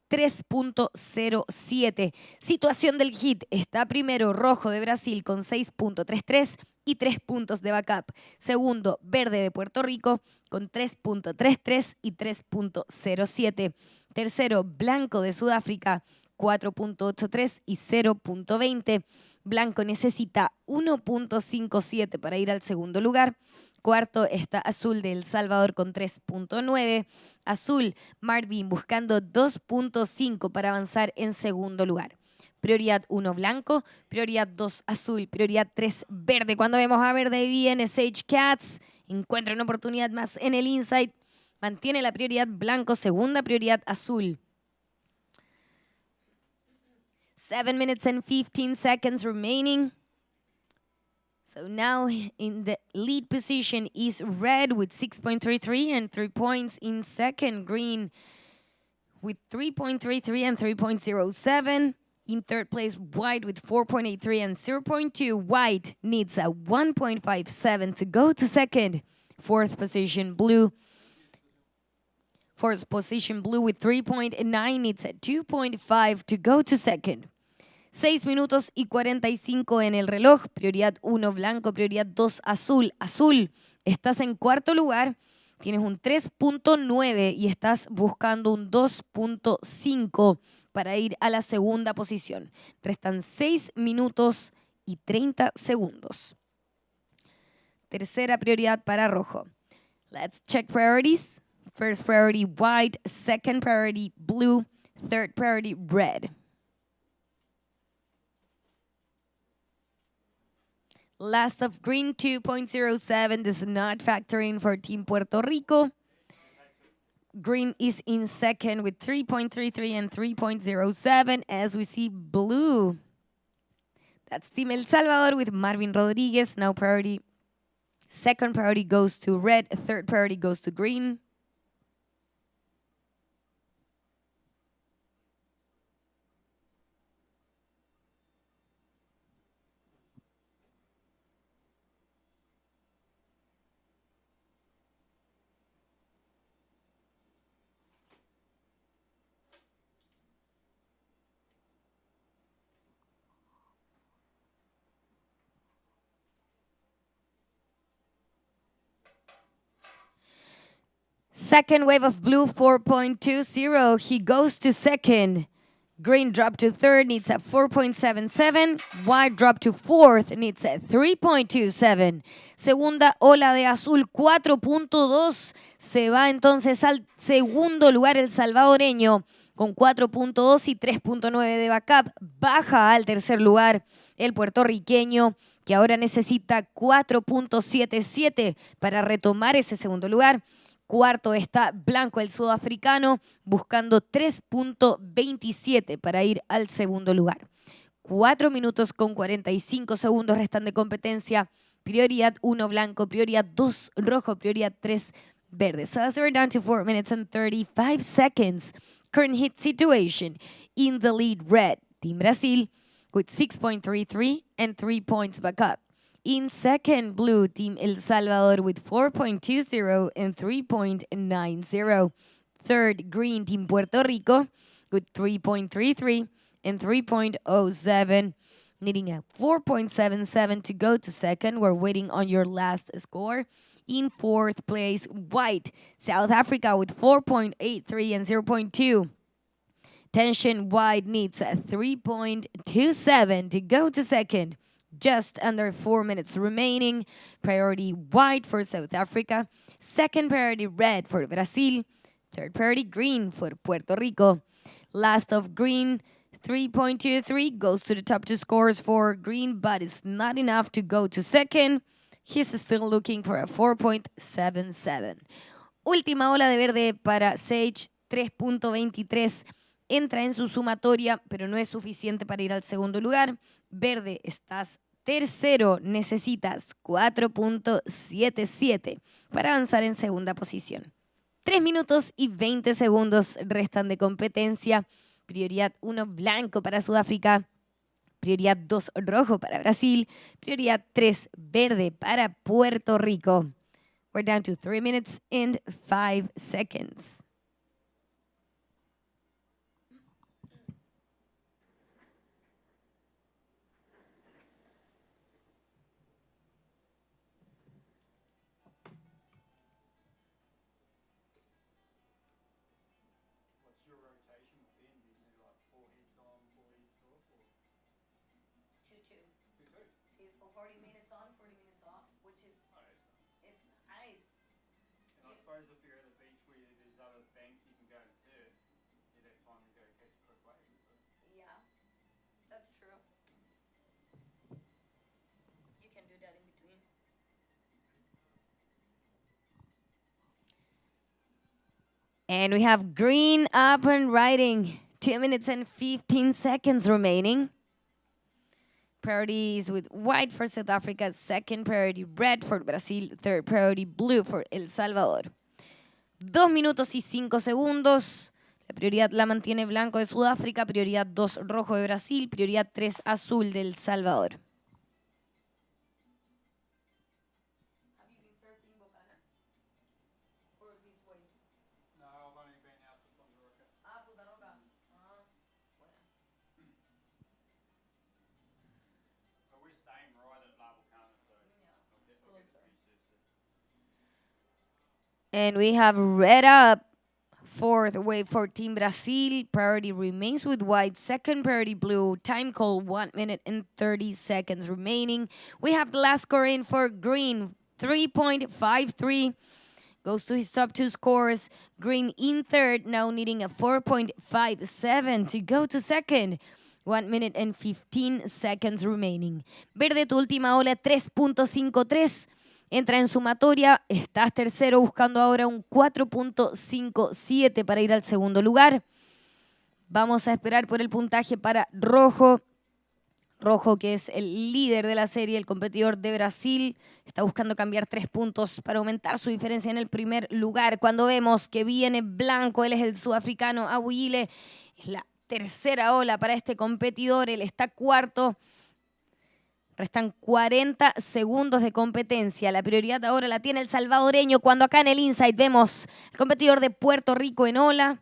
3.07. Situación del hit. Está primero rojo de Brasil con 6.33 y 3 puntos de backup. Segundo, verde de Puerto Rico con 3.33 y 3.07. Tercero, blanco de Sudáfrica, 4.83 y 0.20. Blanco necesita 1.57 para ir al segundo lugar. Cuarto está azul de El Salvador con 3.9. Azul, Marvin buscando 2.5 para avanzar en segundo lugar. Prioridad 1 blanco, prioridad 2 azul, prioridad 3 verde. Cuando vemos a verde viene Sage Cats, encuentra una oportunidad más en el inside, mantiene la prioridad blanco, segunda prioridad azul. 7 minutes and 15 seconds remaining. So now in the lead position is red with 6.33 and 3 points. In second, green with 3.33 and 3.07. In third place, white with 4.83 and 0.2. White needs a 1.57 to go to second. Fourth position, blue. Fourth position, blue with 3.9 needs a 2.5 to go to second. 6 minutos y 45 en el reloj. Prioridad 1 blanco, prioridad 2 azul. Azul, estás en cuarto lugar, tienes un 3.9 y estás buscando un 2.5 para ir a la segunda posición. Restan 6 minutos y 30 segundos. Tercera prioridad para rojo. Let's check priorities. First priority white, second priority blue, third priority red. Last of green, 2.07 does not factor in for Team Puerto Rico. Green is in second with 3.33 and 3.07 as we see blue. That's Team El Salvador with Marvin Rodriguez. Now priority. Second priority goes to red. Third priority goes to green. Second wave of blue, 4.20. He goes to second. Green drop to third, needs a 4.77. White drop to fourth, needs a 3.27. Segunda ola de azul, 4.2. Se va entonces al segundo lugar el salvadoreño con 4.2 y 3.9 de backup. Baja al tercer lugar el puertorriqueño, que ahora necesita 4.77 para retomar ese segundo lugar. Cuarto está blanco el sudafricano buscando 3.27 para ir al segundo lugar. 4 minutos con 45 segundos restan de competencia. Prioridad 1 blanco, prioridad 2 rojo, prioridad 3 verde. So as we're down to 4 minutes and 35 seconds. Current hit situation in the lead red. Team Brasil with 6.33 and 3 points back up. In second, blue, Team El Salvador with 4.20 and 3.90. Third, green, Team Puerto Rico with 3.33 and 3.07. Needing a 4.77 to go to second. We're waiting on your last score. In fourth place, white, South Africa with 4.83 and 0.2. Tension white needs a 3.27 to go to second. Just under 4 minutes remaining. Priority white for South Africa. Second priority red for Brazil. Third priority green for Puerto Rico. Last of green, 3.23 goes to the top two scores for green, but it's not enough to go to second. He's still looking for a 4.77. Última ola de verde para Sage, 3.23. Entra en su sumatoria, pero no es suficiente para ir al segundo lugar. Verde, estás tercero, necesitas 4.77 para avanzar en segunda posición. 3 minutos y 20 segundos restan de competencia. Prioridad 1 blanco para Sudáfrica. Prioridad 2 rojo para Brasil. Prioridad 3 verde para Puerto Rico. We're down to 3 minutes and 5 seconds.
What's your rotation within? Do you do like 4 hits on, 4 hits off, or
2-2.
2-2?
So 40 minutes on, 40 minutes off, which is
Oh, yeah.
it's nice.
And I suppose if you're at a beach where there's other banks you can go and surf, you'd have time to go catch a quick wave. So.
Yeah, that's true. You can do that in between. And we have green up and riding. 2 minutes and 15 seconds remaining. Priorities with white for South Africa, second priority red for Brazil, third priority blue for El Salvador. 2 minutos y 5 segundos. La prioridad la mantiene blanco de Sudáfrica, prioridad 2 rojo de Brasil, prioridad 3 azul de El Salvador. Have you been surfing Bocana? Or this way?
No, I've only been out to Punta Roca.
Ah, Punta Roca. Ah, bueno.
But we're staying right at La Bocana, so I'll definitely get to research it.
And we have red up. Fourth wave for Team Brazil. Priority remains with white. Second priority blue. Time call 1 minute and 30 seconds remaining. We have the last score in for green. 3.53. Goes to his top 2 scores. Green in third, now needing a 4.57 to go to second. 1 minute and 15 seconds remaining. Verde, tu última ola, 3.53. Entra en sumatoria, estás tercero buscando ahora un 4.57 para ir al segundo lugar. Vamos a esperar por el puntaje para rojo. Rojo, que es el líder de la serie, el competidor de Brasil, está buscando cambiar 3 puntos para aumentar su diferencia en el primer lugar. Cuando vemos que viene blanco, él es el sudafricano Abuyile, es la tercera ola para este competidor, él está cuarto. Restan 40 segundos de competencia. La prioridad ahora la tiene el salvadoreño. Cuando acá en el Insight vemos el competidor de Puerto Rico en ola.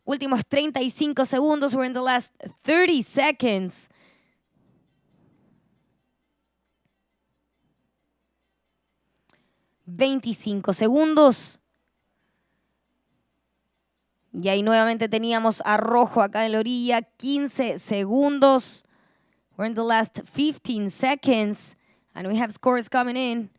Últimos 35 segundos. We're in the last 30 seconds. $25 segundos. Y ahí nuevamente teníamos a rojo acá en la orilla. 15 segundos. We're in the last 15 seconds, and we have scores coming in.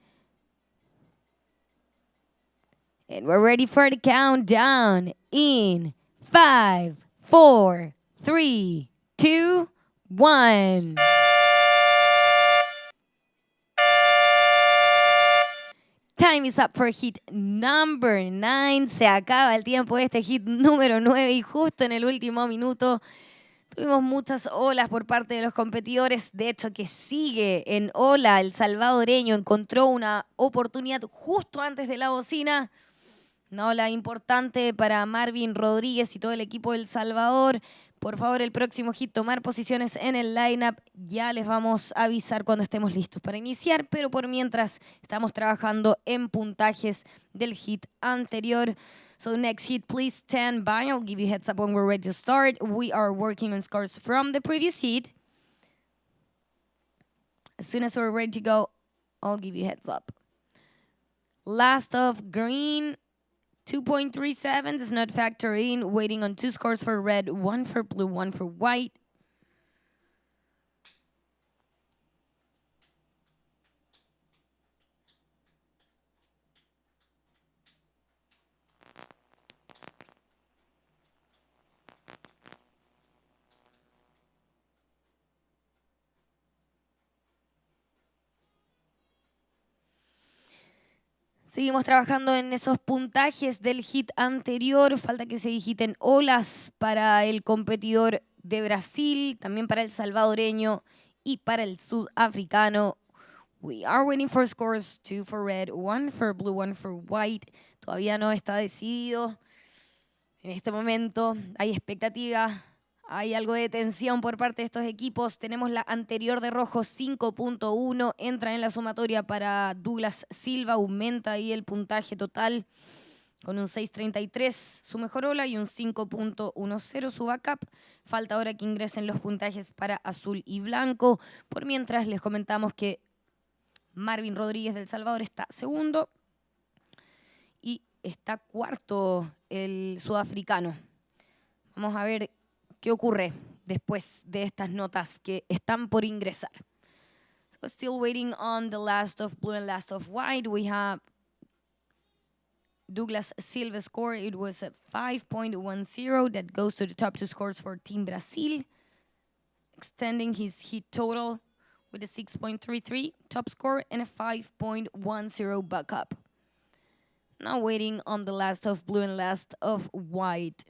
And we're ready for the countdown in 5, 4, 3, 2, 1. Time is up for hit number 9. Se acaba el tiempo de este hit número 9 y justo en el último minuto tuvimos muchas olas por parte de los competidores. De hecho, que sigue en ola el salvadoreño. Encontró una oportunidad justo antes de la bocina. Una ola importante para Marvin Rodríguez y todo el equipo del Salvador. Por favor, el próximo hit, tomar posiciones en el lineup. Ya les vamos a avisar cuando estemos listos para iniciar. Pero por mientras, estamos trabajando en puntajes del hit anterior. So next hit, please stand by. I'll give you a heads up when we're ready to start. We are working on scores from the previous hit. As soon as we're ready to go, I'll give you a heads up. Last of green, 2.37 does not factor in. Waiting on 2 scores for red, 1 for blue, 1 for white. Seguimos trabajando en esos puntajes del hit anterior. Falta que se digiten olas para el competidor de Brasil, también para el salvadoreño y para el sudafricano. We are waiting for scores, 2 for red, 1 for blue, 1 for white. Todavía no está decidido. En este momento hay expectativa Hay algo de tensión por parte de estos equipos. Tenemos la anterior de rojo, 5.1. Entra en la sumatoria para Douglas Silva. Aumenta ahí el puntaje total con un 6.33 su mejor ola y un 5.10 su backup. Falta ahora que ingresen los puntajes para azul y blanco. Por mientras les comentamos que Marvin Rodríguez del Salvador está segundo y está cuarto el sudafricano. Vamos a ver qué ocurre después de estas notas que están por ingresar. So still waiting on the last of blue and last of white. We have Douglas Silva's score. It was a 5.10 that goes to the top two scores for Team Brazil, extending his heat total with a 6.33 top score and a 5.10 backup. Now waiting on the last of blue and last of white.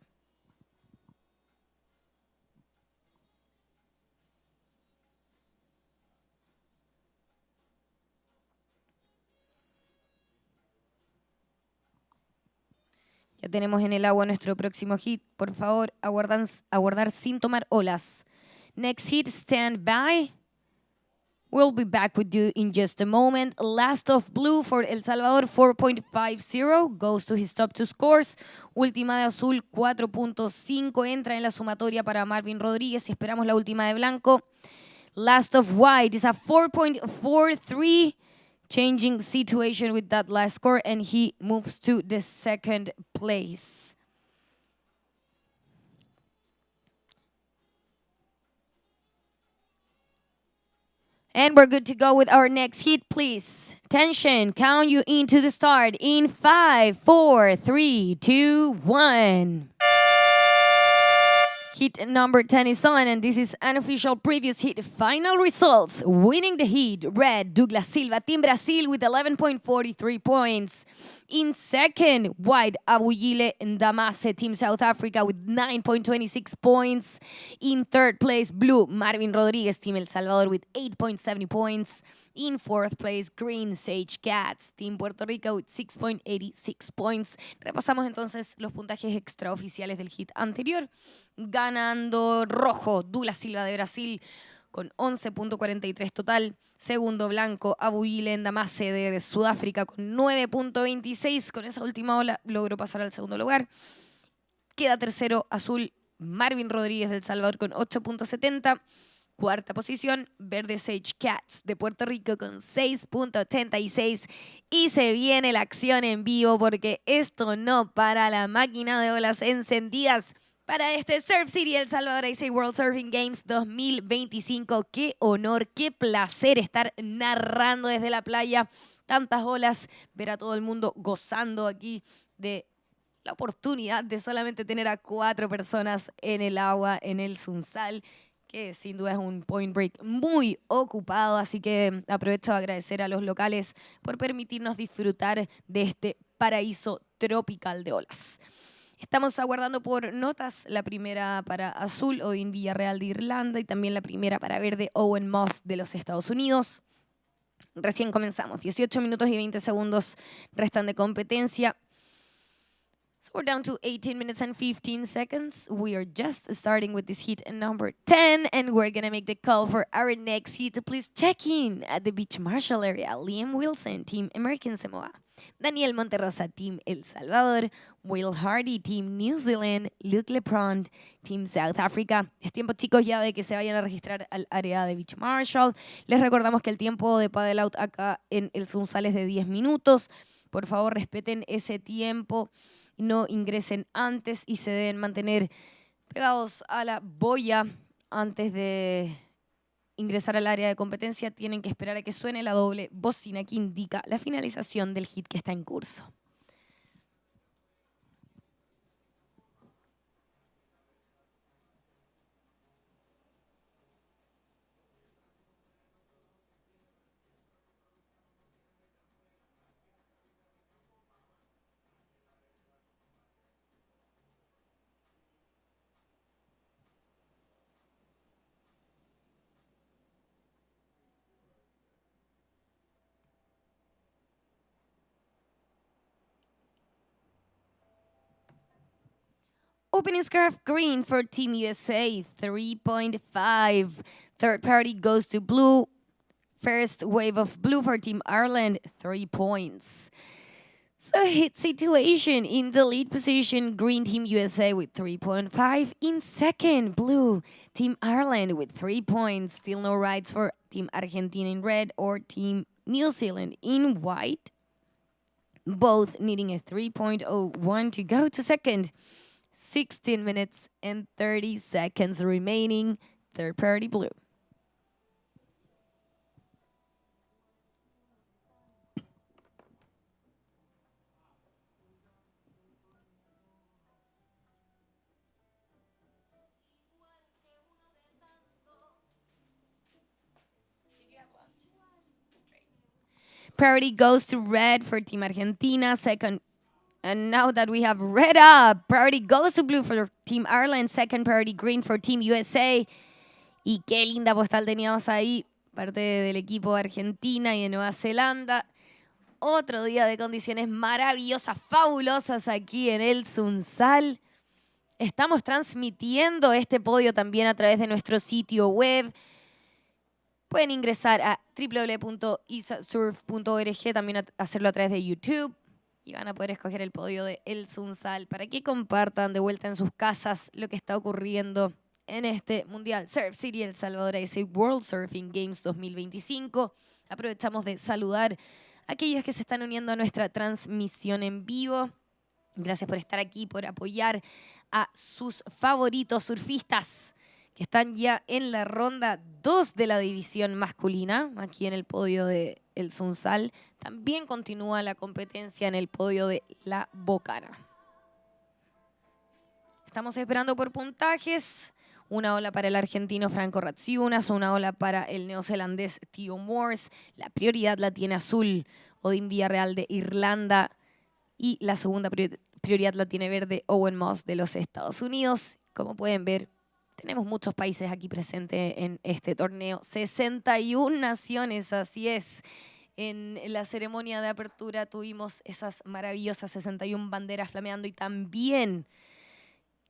Ya tenemos en el agua nuestro próximo hit. Por favor, aguardar sin tomar olas. Next hit, stand by. We'll be back with you in just a moment. Last of blue for El Salvador, 4.50. Goes to his top two scores. Última de azul, 4.5. Entra en la sumatoria para Marvin Rodríguez. Y esperamos la última de blanco. Last of white is a 4.43. Changing situation with that last score, and he moves to the second place. And we're good to go with our next hit, please. Attention, count you into the start in 5, 4, 3, 2, 1. Hit number 10 is on, and this is unofficial previous hit final results. Winning the heat, red, Douglas Silva, Team Brazil with 11.43 points. In second, white, Abuyile Ndamase, Team South Africa with 9.26 points. In third place, blue, Marvin Rodríguez, Team El Salvador with 8.70 points. In fourth place, green, Sage Cats, Team Puerto Rico with 6.86 points. Repasamos entonces los puntajes extraoficiales del hit anterior. Ganando rojo, Douglas Silva de Brasil con 11.43 total. Segundo blanco, Abuyile Ndamase de Sudáfrica con 9.26. Con esa última ola logró pasar al segundo lugar. Queda tercero azul, Marvin Rodríguez del Salvador con 8.70. Cuarta posición, verde Sage Cats de Puerto Rico con 6.86. Y se viene la acción en vivo porque esto no para, la máquina de olas encendidas para este Surf City El Salvador ISA World Surfing Games 2025. Qué honor, qué placer estar narrando desde la playa tantas olas, ver a todo el mundo gozando aquí de la oportunidad de solamente tener a 4 personas en el agua, en el Sunzal, que sin duda es un point break muy ocupado, así que aprovecho a agradecer a los locales por permitirnos disfrutar de este paraíso tropical de olas. Estamos aguardando por notas, la primera para azul, Odin Villarreal de Irlanda, y también la primera para verde, Owen Moss de los Estados Unidos. Recién comenzamos, 18 minutos y 20 segundos restan de competencia. So we're down to 18 minutes and 15 seconds. We are just starting with this heat number 10, and we're going to make the call for our next heat. Please check in at the Beach Marshall area. Liam Wilson, Team American Samoa. Daniel Monterrosa, Team El Salvador. Will Hardy, Team New Zealand. Luke Leprand, Team South Africa. Es tiempo, chicos, ya de que se vayan a registrar al área de Beach Marshall. Les recordamos que el tiempo de paddle out acá en el Sunzal es de 10 minutos. Por favor, respeten ese tiempo. No ingresen antes y se deben mantener pegados a la boya antes de ingresar al área de competencia. Tienen que esperar a que suene la doble bocina que indica la finalización del hit que está en curso. Opening scarf green for Team USA, 3.5. Third party goes to blue. First wave of blue for Team Ireland, 3 points. So hit situation in the lead position, green Team USA with 3.5. In second, blue Team Ireland with 3 points. Still no rides for Team Argentina in red or Team New Zealand in white. Both needing a 3.01 to go to second. 16 minutes and 30 seconds remaining. Third party blue. Priority goes to red for Team Argentina. Second, and now that we have red up, priority goes to blue for Team Ireland. Second priority green for Team USA. Y qué linda postal teníamos ahí, parte del equipo de Argentina y de Nueva Zelanda. Otro día de condiciones maravillosas, fabulosas aquí en el Sunzal. Estamos transmitiendo este podio también a través de nuestro sitio web. Pueden ingresar a www.isasurf.org, también hacerlo a través de YouTube. Y van a poder escoger el podio de El Sunzal para que compartan de vuelta en sus casas lo que está ocurriendo en este Mundial Surf City El Salvador ISA World Surfing Games 2025. Aprovechamos de saludar a aquellos que se están uniendo a nuestra transmisión en vivo. Gracias por estar aquí, por apoyar a sus favoritos surfistas que están ya en la ronda 2 de la división masculina, aquí en el podio de El Sunzal. También continúa la competencia en el podio de la Bocana. Estamos esperando por puntajes. Una ola para el argentino Franco Ratsiunas, una ola para el neozelandés Theo Morse. La prioridad la tiene azul Odín Villarreal de Irlanda. Y la segunda prioridad la tiene verde Owen Moss de los Estados Unidos. Como pueden ver, tenemos muchos países aquí presentes en este torneo. 61 naciones, así es. En la ceremonia de apertura tuvimos esas maravillosas 61 banderas flameando y también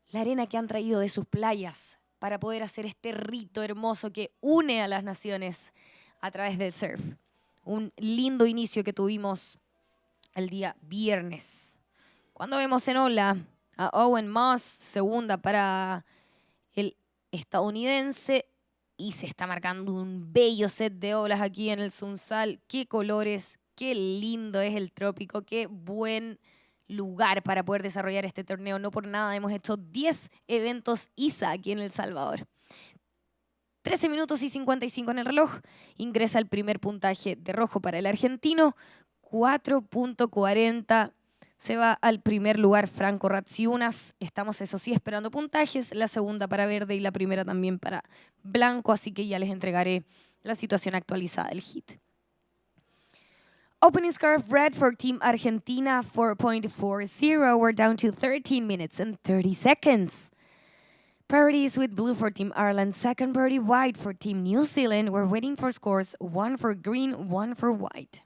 la arena que han traído de sus playas para poder hacer este rito hermoso que une a las naciones a través del surf. Un lindo inicio que tuvimos el día viernes. Cuando vemos en ola a Owen Moss, segunda para el estadounidense, y se está marcando un bello set de olas aquí en el Sunzal. Qué colores, qué lindo es el trópico, qué buen lugar para poder desarrollar este torneo. No por nada hemos hecho 10 eventos ISA aquí en El Salvador. 13 minutos y 55 en el reloj. Ingresa el primer puntaje de rojo para el argentino. 4.40. Se va al primer lugar Franco Ratsiunas. Estamos, eso sí, esperando puntajes. La segunda para verde y la primera también para blanco. Así que ya les entregaré la situación actualizada del hit. Opening scarf red for Team Argentina, 4.40. We're down to 13 minutes and 30 seconds. Priority is with blue for Team Ireland. Second priority white for Team New Zealand. We're waiting for scores. 1 for green, 1 for white.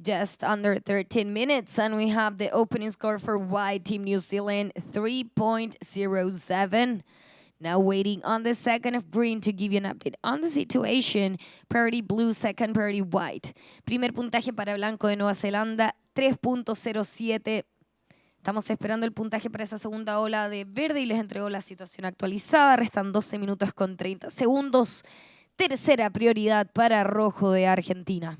Just under 13 minutes, and we have the opening score for white Team New Zealand, 3.07. Now waiting on the second of green to give you an update on the situation. Priority blue, second priority white. Primer puntaje para blanco de Nueva Zelanda, 3.07. Estamos esperando el puntaje para esa segunda ola de verde y les entrego la situación actualizada. Restan 12 minutos con 30 segundos. Tercera prioridad para rojo de Argentina.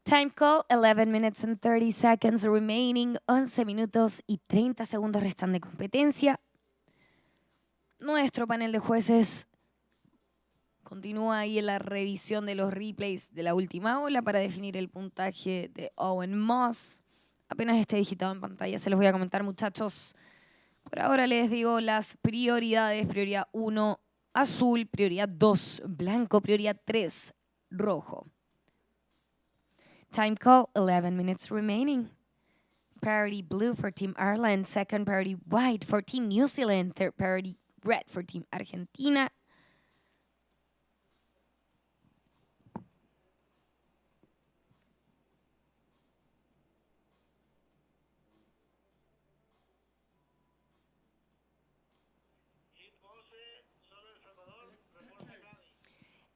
Time call, 11 minutes and 30 seconds remaining, 11 minutos y 30 segundos restan de competencia. Nuestro panel de jueces continúa ahí en la revisión de los replays de la última ola para definir el puntaje de Owen Moss. Apenas esté digitado en pantalla se los voy a comentar, muchachos. Por ahora les digo las prioridades. Prioridad 1, azul. Prioridad 2, blanco. Prioridad 3, rojo. Time call, 11 minutes remaining. Priority blue for Team Ireland. Second priority white for Team New Zealand. Third priority red for Team Argentina.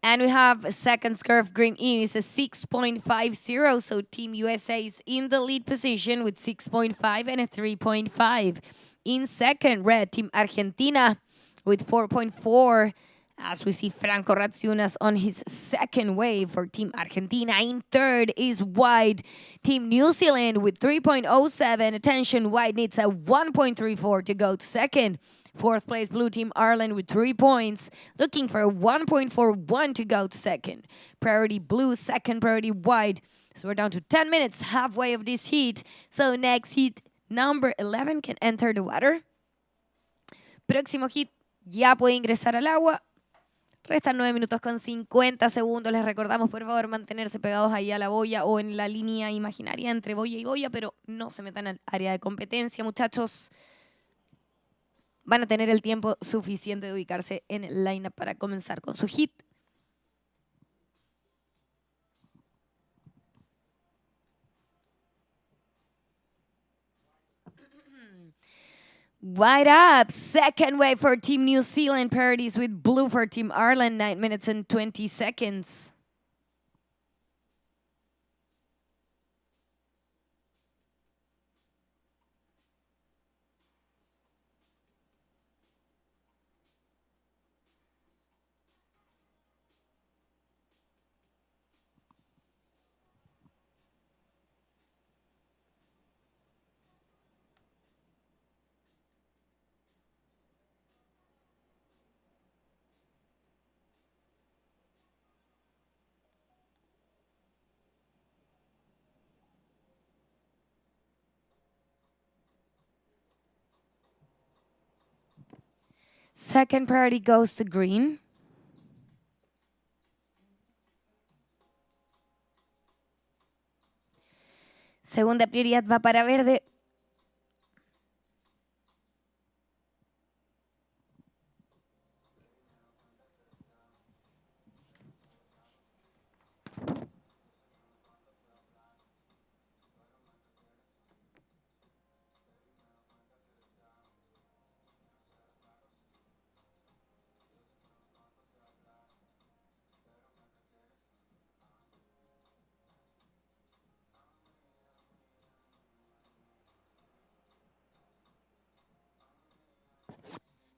And we have a second curve green in is a 6.50, so Team USA is in the lead position with 6.5 and a 3.5. In second, red Team Argentina with 4.4, as we see Franco Ratziunas on his second wave for Team Argentina. In third is white Team New Zealand with 3.07. Attention, white needs a 1.34 to go to second. Fourth place, blue Team Ireland with 3 points, looking for a 1.41 to go to second. Priority blue, second priority white. So we're down to 10 minutes, halfway of this heat. So next heat, number 11 can enter the water. Próximo hit ya puede ingresar al agua. Restan 9 minutos con 50 segundos. Les recordamos, por favor, mantenerse pegados ahí a la boya o en la línea imaginaria entre boya y boya, pero no se metan al área de competencia, muchachos. Van a tener el tiempo suficiente de ubicarse en el lineup para comenzar con su hit. White up, second wave for Team New Zealand, parodies with blue for Team Ireland, 9 minutes and 20 seconds. Second priority goes to green. Segunda prioridad va para verde.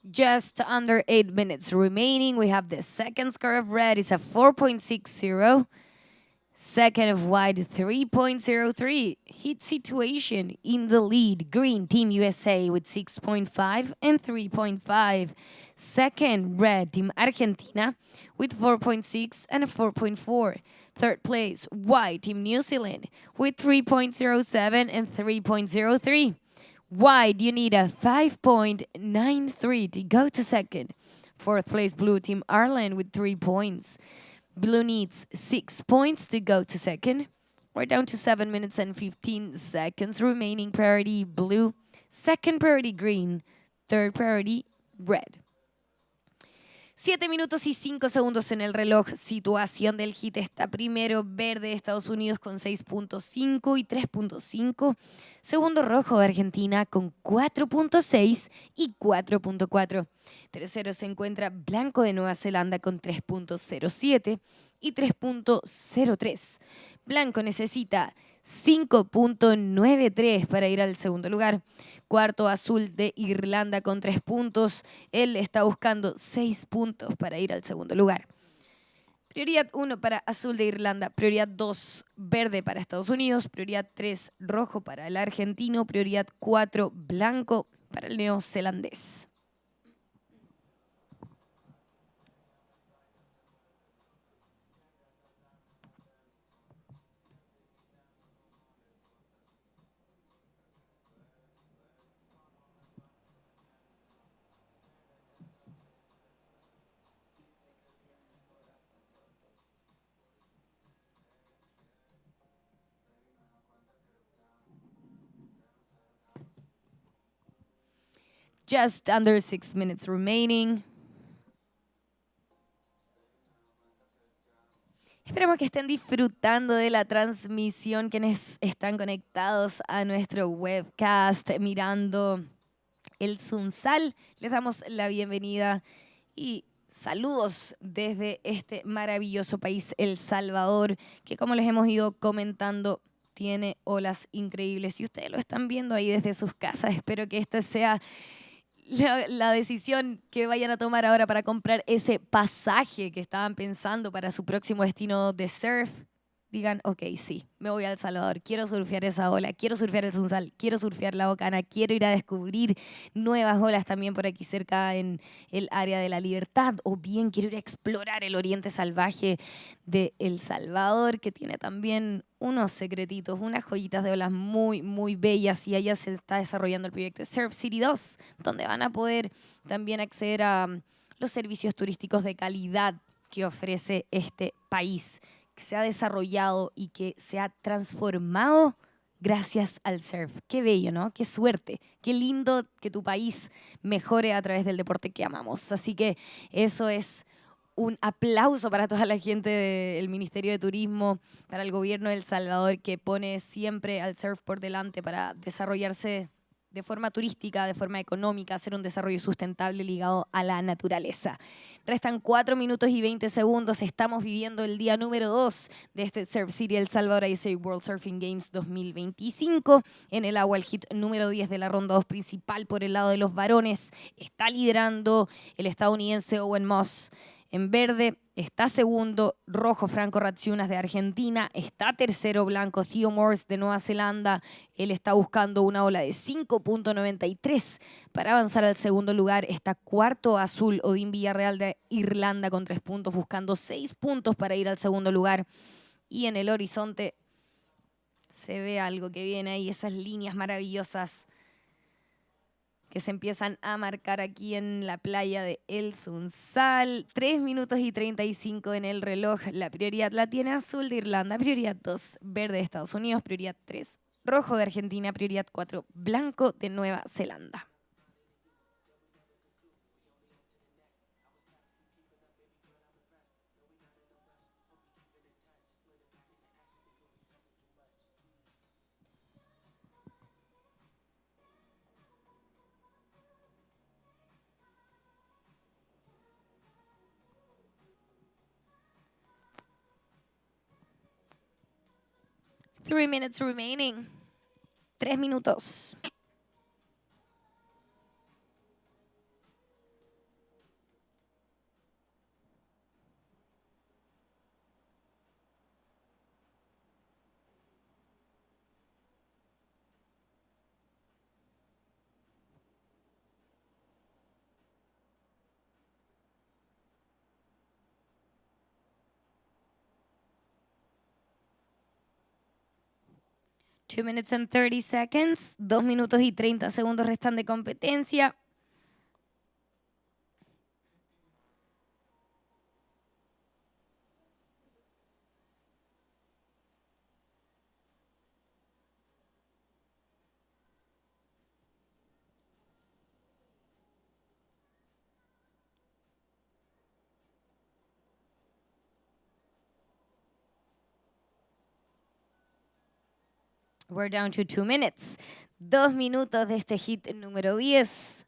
Just under 8 minutes remaining. We have the second score of red is a 4.60. Second of white, 3.03. Hit situation in the lead. Green, Team USA with 6.5 and 3.5. Second, red, Team Argentina with 4.6 and a 4.4. Third place, white, Team New Zealand with 3.07 and 3.03. White, you need a 5.93 to go to second. Fourth place, blue Team Ireland with 3 points. Blue needs 6 points to go to second. We're down to 7 minutes and 15 seconds remaining. Priority blue, second priority green, third priority red. 7 minutos y 5 segundos en el reloj. Situación del hit está primero verde Estados Unidos con 6.5 y 3.5. Segundo rojo Argentina con 4.6 y 4.4. Tercero se encuentra blanco de Nueva Zelanda con 3.07 y 3.03. Blanco necesita 5.93 para ir al segundo lugar. Cuarto, azul de Irlanda con 3 puntos. Él está buscando 6 puntos para ir al segundo lugar. Prioridad 1 para azul de Irlanda, prioridad 2 verde para Estados Unidos, prioridad 3 rojo para el argentino, prioridad 4 blanco para el neozelandés. Just under 6 minutes remaining. Esperamos que estén disfrutando de la transmisión, quienes están conectados a nuestro webcast mirando el Sunzal. Les damos la bienvenida y saludos desde este maravilloso país, El Salvador, que como les hemos ido comentando, tiene olas increíbles. Y ustedes lo están viendo ahí desde sus casas. Espero que esta sea la decisión que vayan a tomar ahora para comprar ese pasaje que estaban pensando para su próximo destino de surf. Digan, ok, sí, me voy a El Salvador, quiero surfear esa ola, quiero surfear el Sunzal, quiero surfear la Bocana, quiero ir a descubrir nuevas olas también por aquí cerca en el área de la Libertad, o bien quiero ir a explorar el oriente salvaje de El Salvador, que tiene también unos secretitos, unas joyitas de olas muy, muy bellas, y allá se está desarrollando el proyecto Surf City 2, donde van a poder también acceder a los servicios turísticos de calidad que ofrece este país, que se ha desarrollado y que se ha transformado gracias al surf. Qué bello, ¿no? Qué suerte. Qué lindo que tu país mejore a través del deporte que amamos. Así que eso es un aplauso para toda la gente del Ministerio de Turismo, para el gobierno de El Salvador, que pone siempre al surf por delante para desarrollarse de forma turística, de forma económica, hacer un desarrollo sustentable ligado a la naturaleza. Restan 4 minutos y 20 segundos. Estamos viviendo el día número 2 de este Surf City El Salvador ISA World Surfing Games 2025. En el agua, el hit número 10 de la ronda 2 principal por el lado de los varones. Está liderando el estadounidense Owen Moss. En verde está segundo rojo Franco Ratziunas de Argentina, está tercero blanco Theo Morse de Nueva Zelanda. Él está buscando una ola de 5.93 para avanzar al segundo lugar. Está cuarto azul Odín Villarreal de Irlanda con 3 puntos, buscando 6 puntos para ir al segundo lugar. Y en el horizonte se ve algo que viene ahí, esas líneas maravillosas que se empiezan a marcar aquí en la playa de El Sunzal. 3 minutos y 35 en el reloj. La prioridad la tiene azul de Irlanda, prioridad 2 verde de Estados Unidos, prioridad 3 rojo de Argentina, prioridad 4 blanco de Nueva Zelanda. Three minutes remaining. 3 minutos. Two minutes and 30 seconds. 2 minutos y 30 segundos restan de competencia. We're down to 2 minutes. 2 minutos de este hit número 10.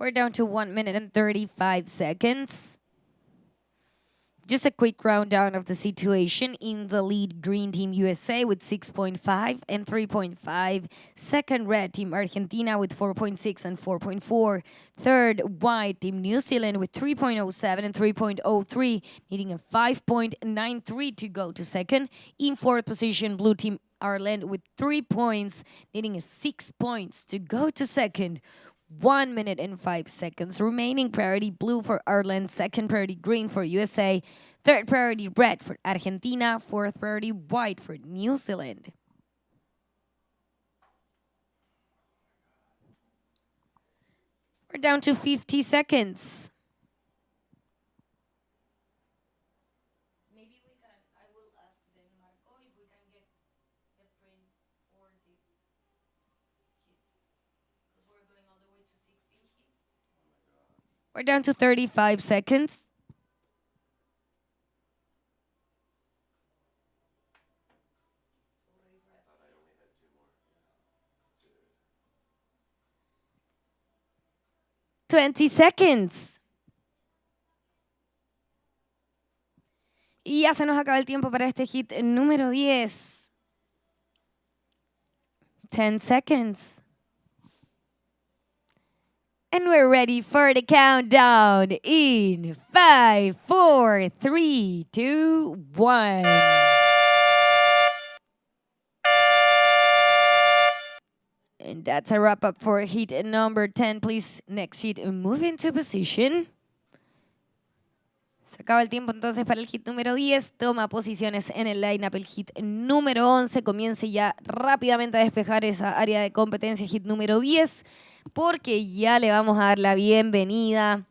We're down to 1 minute and 35 seconds. Just a quick rundown of the situation. In the lead, Green Team USA with 6.5 and 3.5. Second, Red Team Argentina with 4.6 and 4.4. Third, White Team New Zealand with 3.07 and 3.03, needing a 5.93 to go to second. In fourth position, Blue Team Ireland with 3 points, needing a 6 points to go to second. 1 minute and 5 seconds remaining. Priority blue for Ireland, second priority green for USA, third priority red for Argentina, fourth priority white for New Zealand. We're down to 50 seconds. Maybe we can, I will ask then Marco if we can get the print for this hits. Because we're going all the way to 16 hits. We're down to 35 seconds. $20 seconds. Y ya se nos acaba el tiempo para este hit número 10. 10 seconds. And we're ready for the countdown in 5, 4, 3, 2, 1. And that's a wrap up for hit number 10. Please, next hit, move into position. Se acaba el tiempo entonces para el hit número 10. Toma posiciones en el lineup. El hit número 11. Comience ya rápidamente a despejar esa área de competencia. Hit número 10. Porque ya le vamos a dar la bienvenida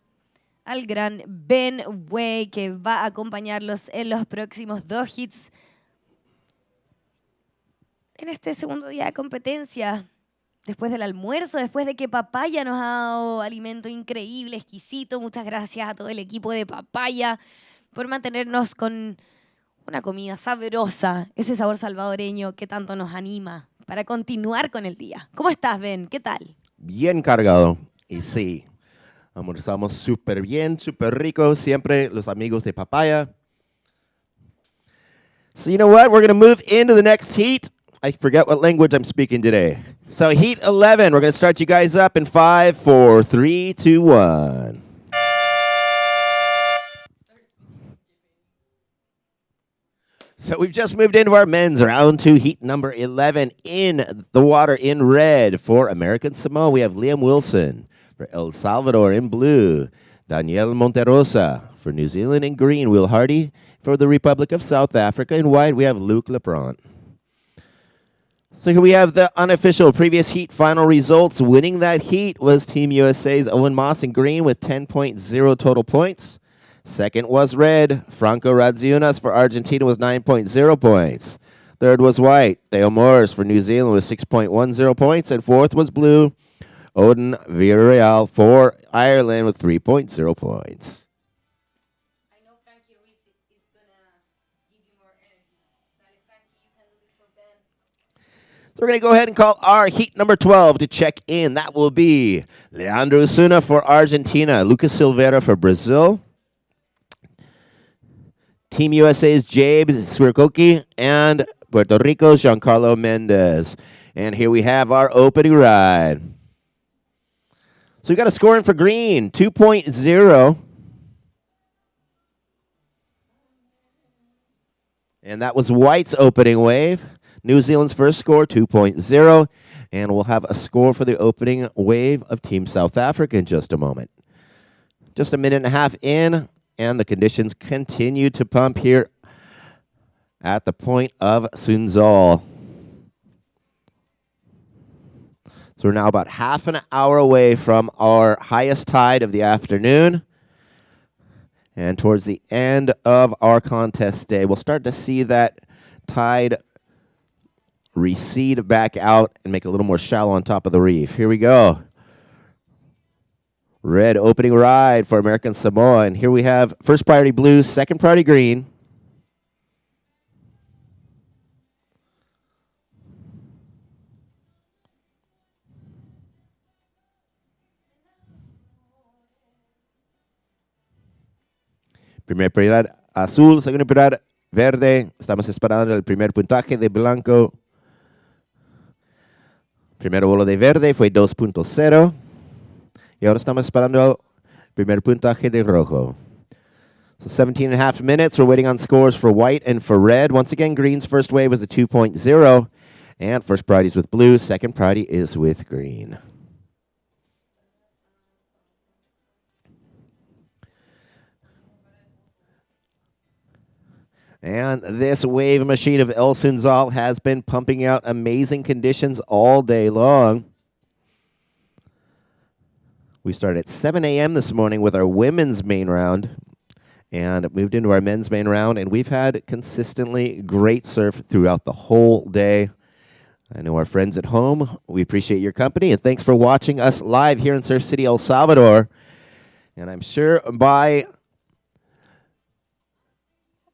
al gran Ben Way, que va a acompañarlos en los próximos 2 hits. En este segundo día de competencia, después del almuerzo, después de que Papaya nos ha dado alimento increíble, exquisito. Muchas gracias a todo el equipo de Papaya por mantenernos con una comida sabrosa, ese sabor salvadoreño que tanto nos anima para continuar con el día. ¿Cómo estás, Ben? ¿Qué tal?
Bien cargado. Y sí, almorzamos súper bien, súper rico. Siempre los amigos de Papaya. So you know what? We're going to move into the next heat. I forget what language I'm speaking today. So heat 11, we're going to start you guys up in 5, 4, 3, 2, 1. So we've just moved into our men's round 2, heat number 11. In the water in red for American Samoa, we have Liam Wilson. For El Salvador in blue, Daniel Monterosa. For New Zealand in green, Will Hardy. For the Republic of South Africa in white, we have Luke Lepront. So here we have the unofficial previous heat final results. Winning that heat was Team USA's Owen Moss in green with 10.0 total points. Second was red, Franco Radziunas for Argentina with 9.0 points. Third was white, Theo Morris for New Zealand with 6.10 points. And fourth was blue, Odin Villarreal for Ireland with 3.0 points.
I know Frankie Ruiz is going to give you more energy. Dale, Frankie, you can do this for Ben.
So we're going to go ahead and call our heat number 12 to check in. That will be Leandro Osuna for Argentina, Lucas Silveira for Brazil, Team USA's James Swirkoki, and Puerto Rico's Giancarlo Mendez. And here we have our opening ride. So we got a score in for green, 2.0. And that was White's opening wave. New Zealand's first score, 2.0. And we'll have a score for the opening wave of Team South Africa in just a moment. Just a minute and a half in, and the conditions continue to pump here at the point of Sunzal. So we're now about half an hour away from our highest tide of the afternoon. And towards the end of our contest day, we'll start to see that tide recede back out and make it a little more shallow on top of the reef. Here we go. Red opening ride for American Samoa. And here we have first priority blue, second priority green. Primer prioridad azul, segunda prioridad verde. Estamos esperando el primer puntaje de blanco. Primer bolo de verde fue 2.0. Y ahora estamos esperando el primer puntaje de rojo. So 17 and a half minutes. We're waiting on scores for white and for red. Once again, green's first wave was a 2.0. And first priority is with blue. Second priority is with green. And this wave machine of El Sunzal has been pumping out amazing conditions all day long. We started at 7 a.m. this morning with our women's main round and moved into our men's main round, and we've had consistently great surf throughout the whole day. I know our friends at home, we appreciate your company, and thanks for watching us live here in Surf City, El Salvador. And I'm sure by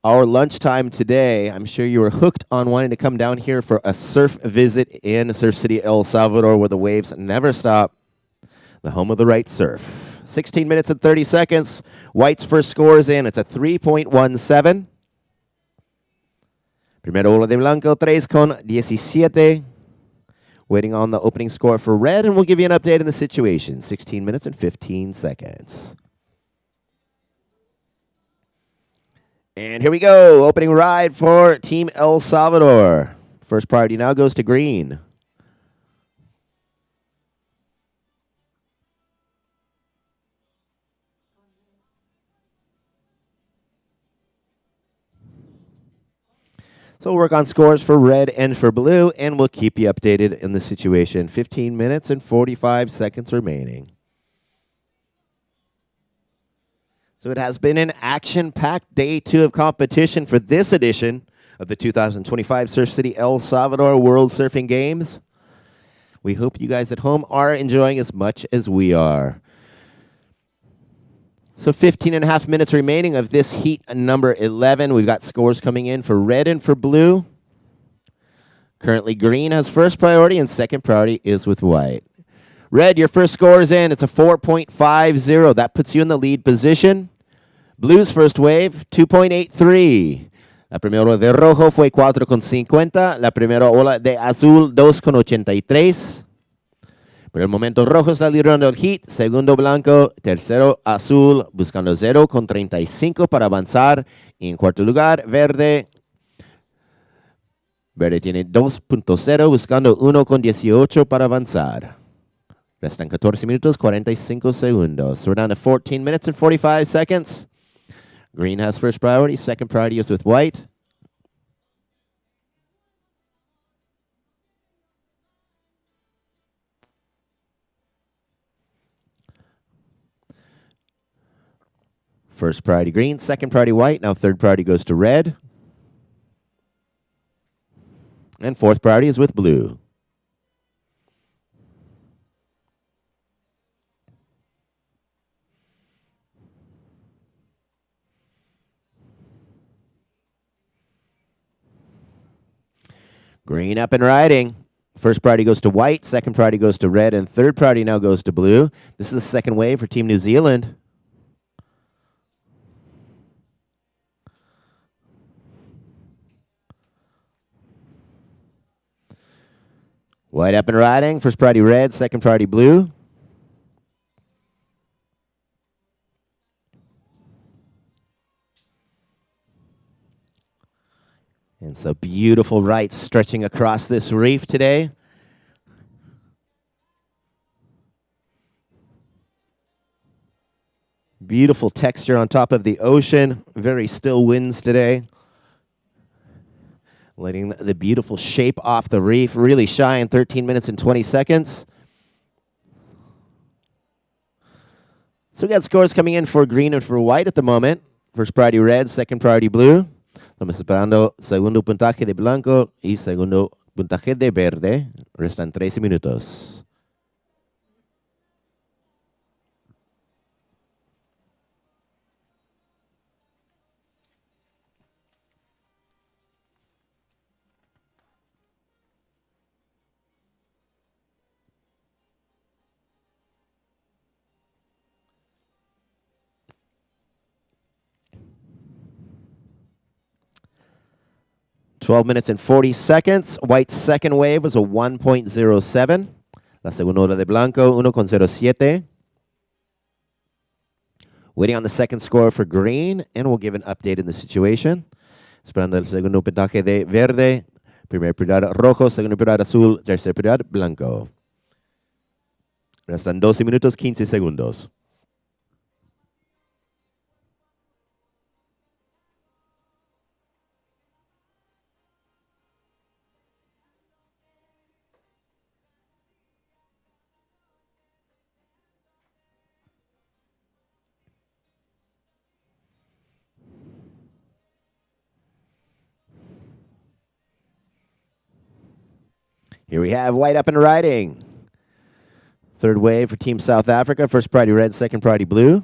our lunchtime today, I'm sure you were hooked on wanting to come down here for a surf visit in Surf City, El Salvador, where the waves never stop, the home of the right surf. 16 minutes and 30 seconds. White's first score is in. It's a 3.17. Primero bolo de blanco, 3.17. Waiting on the opening score for red, and we'll give you an update on the situation. 16 minutes and 15 seconds. And here we go. Opening ride for Team El Salvador. First priority now goes to green. So we'll work on scores for red and for blue, and we'll keep you updated in the situation. 15 minutes and 45 seconds remaining. So it has been an action-packed day 2 of competition for this edition of the 2025 Surf City El Salvador World Surfing Games. We hope you guys at home are enjoying as much as we are. So 15 and a half minutes remaining of this heat number 11. We've got scores coming in for red and for blue. Currently green has first priority and second priority is with white. Red, your first score is in. It's a 4.50. That puts you in the lead position. Blue's first wave, 2.83. La primera ola de rojo fue 4.50. La primera ola de azul, 2.83. Por el momento rojo está liderando el heat, segundo blanco, tercero azul, buscando 0.35 para avanzar. En cuarto lugar, verde. Verde tiene 2.0, buscando 1.18 para avanzar. Restan 14 minutos, 45 segundos. So we're down to 14 minutes and 45 seconds. Green has first priority, second priority is with white. First priority green, second priority white. Now third priority goes to red. And fourth priority is with blue. Green up and riding. First priority goes to white, second priority goes to red, and third priority now goes to blue. This is the second wave for Team New Zealand. White up and riding. First priority red, second priority blue. And so beautiful rights stretching across this reef today. Beautiful texture on top of the ocean. Very still winds today. Letting the beautiful shape off the reef really shine. 13 minutes and 20 seconds. So we got scores coming in for green and for white at the moment. First priority red, second priority blue. Estamos esperando segundo puntaje de blanco y segundo puntaje de verde. Restan 13 minutos. 12 minutes and 40 seconds. White's second wave was a 1.07. La segunda hora de blanco, 1.07. Waiting on the second score for green, and we'll give an update in the situation. Esperando el segundo pitaje de verde. Primer prioridad rojo, segundo prioridad azul, tercer prioridad blanco. Restan 12 minutos 15 segundos. Here we have white up and riding. Third wave for Team South Africa. First priority red, second priority blue.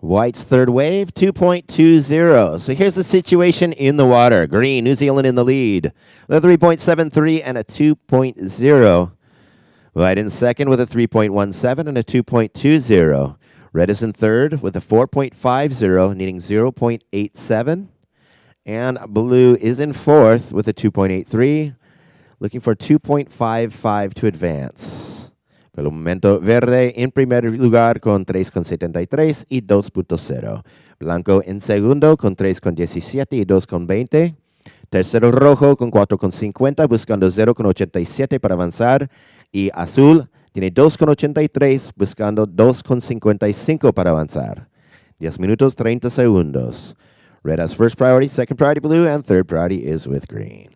White's third wave, 2.20. So here's the situation in the water. Green, New Zealand in the lead. The 3.73 and a 2.0. White in second with a 3.17 and a 2.20. Red is in third with a 4.50, needing 0.87. And blue is in fourth with a 2.83, looking for 2.55 to advance. Por el momento, verde en primer lugar con 3.73 y 2.0. Blanco en segundo con 3.17 y 2.20. Tercero rojo con 4.50 buscando 0.87 para avanzar. Y azul tiene 2.83 buscando 2.55 para avanzar. 10 minutos 30 segundos. Red has first priority, second priority blue, and third priority is with green.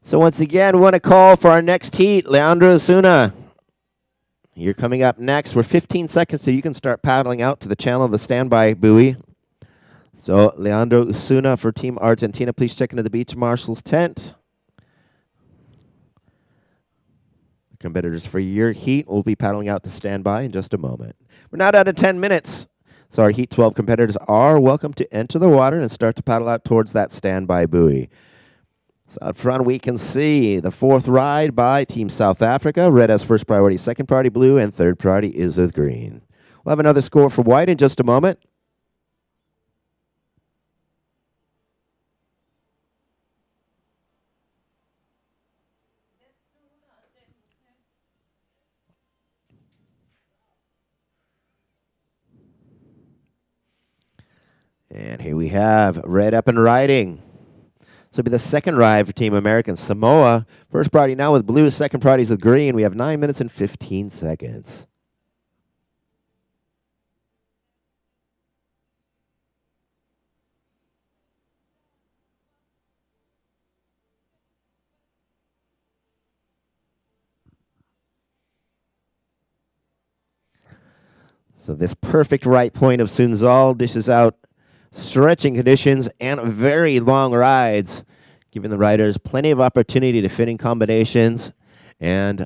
So once again, we want to call for our next heat, Leandro Osuna. You're coming up next. We're 15 seconds, so you can start paddling out to the channel of the standby buoy. So Leandro Osuna for Team Argentina, please check into the beach marshal's tent. Competitors for your heat will be paddling out to standby in just a moment. We're now down to 10 minutes. So our Heat 12 competitors are welcome to enter the water and start to paddle out towards that standby buoy. So out front, we can see the fourth ride by Team South Africa. Red has first priority, second priority blue, and third priority is with green. We'll have another score for white in just a moment. And here we have red up and riding. This will be the second ride for Team American Samoa. First priority now with blue, second priority is with green. We have 9 minutes and 15 seconds. So this perfect right point of Sunzal dishes out stretching conditions and very long rides, giving the riders plenty of opportunity to fit in combinations and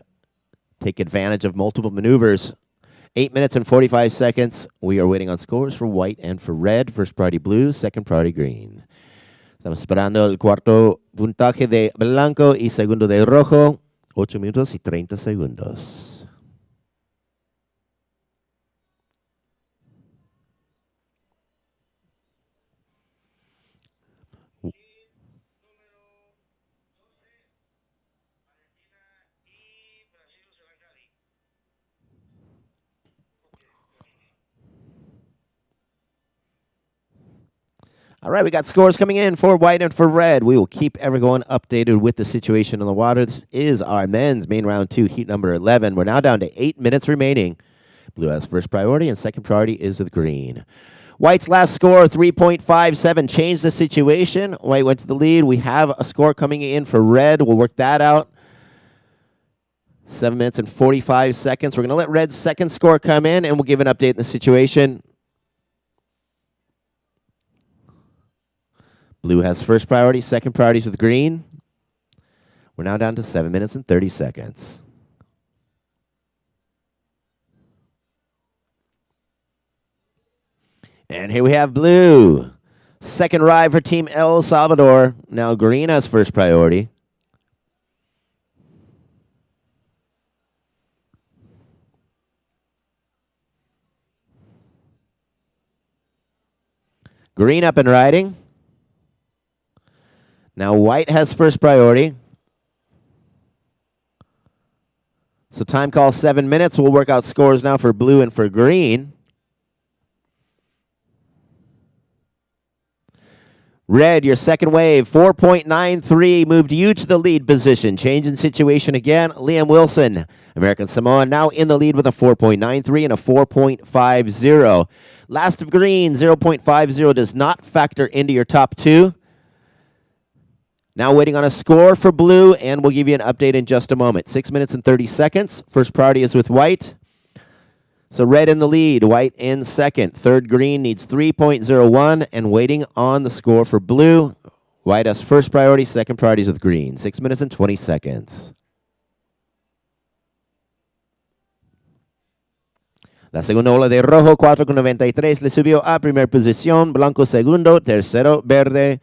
take advantage of multiple maneuvers. 8 minutes and 45 seconds. We are waiting on scores for white and for red. First priority blue, second priority green. Estamos esperando el cuarto puntaje de blanco y segundo de rojo. 8 minutos y 30 segundos. All right, we got scores coming in for white and for red. We will keep everyone updated with the situation on the water. This is our men's main round 2, heat number 11. We're now down to 8 minutes remaining. Blue has first priority, and second priority is with green. White's last score, 3.57, changed the situation. White went to the lead. We have a score coming in for red. We'll work that out. 7 minutes and 45 seconds. We're going to let red's second score come in, and we'll give an update in the situation. Blue has first priority, second priorities with green. We're now down to 7 minutes and 30 seconds. And here we have blue. Second ride for Team El Salvador. Now green has first priority. Green up and riding. Now white has first priority. So time call 7 minutes. We'll work out scores now for blue and for green. Red, your second wave, 4.93, moved you to the lead position. Change in situation again. Liam Wilson, American Samoa, now in the lead with a 4.93 and a 4.50. Last of green, 0.50 does not factor into your top two. Now waiting on a score for blue, and we'll give you an update in just a moment. 6 minutes and 30 seconds. First priority is with white. So red in the lead, white in second. Third green needs 3.01 and waiting on the score for blue. White has first priority, second priority is with green. 6 minutes and 20 seconds. La segunda ola de rojo, 4.93, le subió a primera posición. Blanco segundo, tercero verde,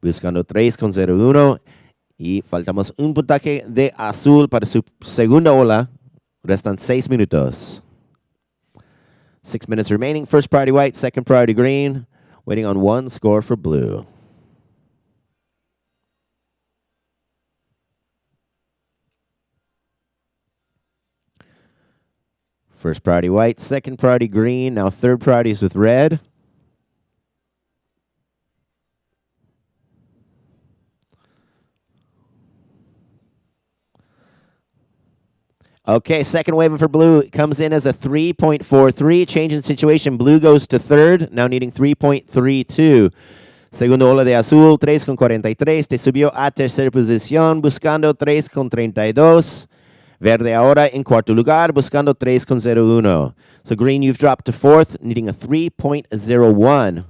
buscando 3.01. Y faltamos un puntaje de azul para su segunda ola. Restan 6 minutos. 6 minutes remaining. First priority white, second priority green. Waiting on one score for blue. First priority white, second priority green. Now third priority is with red. Okay, second wave for blue comes in as a 3.43. Change in situation. Blue goes to third, now needing 3.32. Segundo ola de azul, 3.43. Te subió a tercera posición, buscando 3.32. Verde ahora en cuarto lugar, buscando 3.01. So green, you've dropped to fourth, needing a 3.01.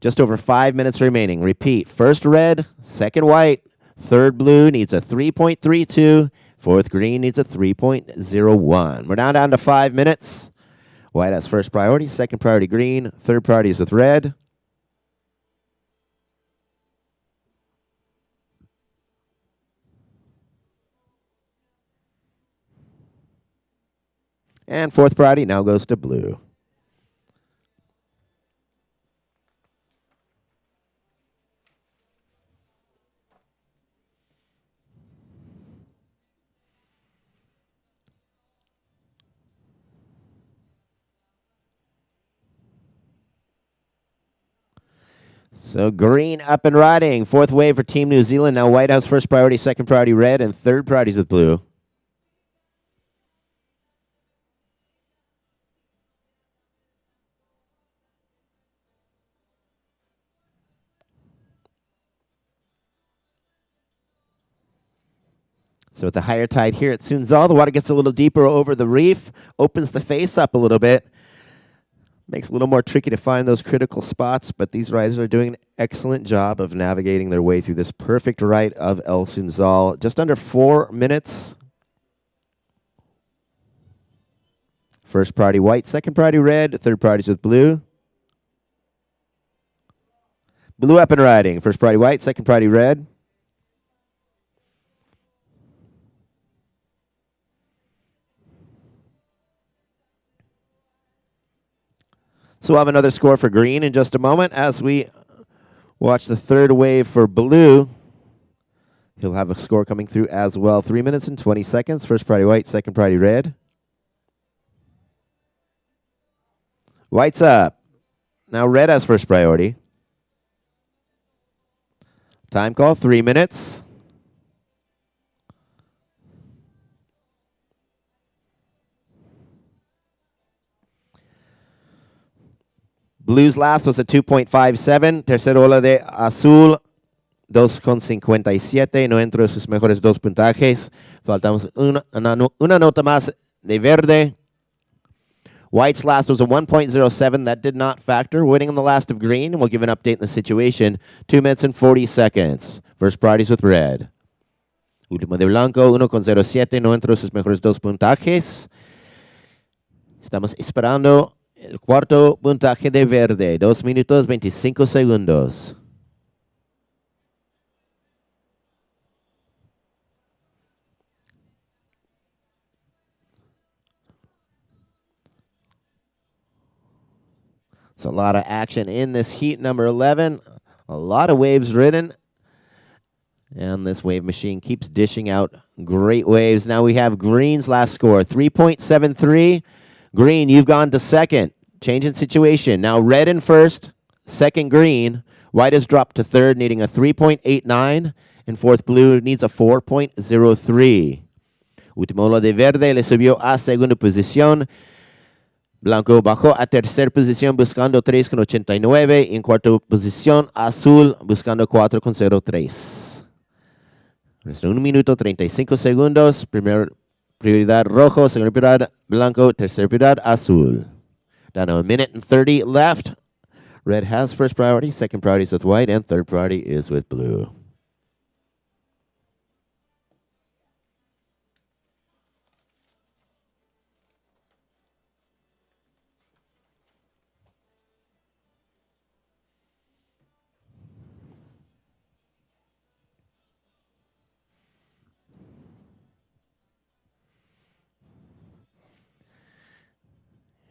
Just over 5 minutes remaining. Repeat, first red, second white, third blue needs a 3.32. Fourth green needs a 3.01. We're now down to 5 minutes. White has first priority, second priority green, third priority is with red. And fourth priority now goes to blue. So green up and riding. Fourth wave for Team New Zealand. Now white has first priority, second priority red, and third priorities with blue. So with the higher tide here at Sunzal, the water gets a little deeper over the reef, opens the face up a little bit. Makes it a little more tricky to find those critical spots, but these riders are doing an excellent job of navigating their way through this perfect ride of El Sunzal. Just under 4 minutes. First priority white, second priority red, third priorities with blue. Blue up and riding. First priority white, second priority red. So we'll have another score for green in just a moment as we watch the third wave for blue. He'll have a score coming through as well. 3 minutes and 20 seconds. First priority white, second priority red. White's up. Now red has first priority. Time call, 3 minutes. Blues last was a 2.57. Tercera ola de azul, 2.57. No entró sus mejores dos puntajes. Faltamos una nota más de verde. White's last was a 1.07. That did not factor. Waiting on the last of green, and we'll give an update in the situation. 2 minutes and 40 seconds. First priorities with red. Último de blanco, 1.07, no entró sus mejores dos puntajes. Estamos esperando el cuarto puntaje de verde. 2 minutos 25 segundos. It's a lot of action in this heat number 11. A lot of waves ridden. And this wave machine keeps dishing out great waves. Now we have green's last score, 3.73. Green, you've gone to second. Changing situation. Now red in first, second green. White has dropped to third, needing a 3.89. And fourth blue needs a 4.03. Último de verde le subió a segunda posición. Blanco bajó a tercera posición buscando 3.89. Y en cuarta posición, azul buscando 4.03. Resta 1 minuto 35 segundos. Primera prioridad rojo, segunda prioridad blanco, tercera prioridad azul. Down to 1 minute and 30 left. Red has first priority, second priority is with white, and third priority is with blue.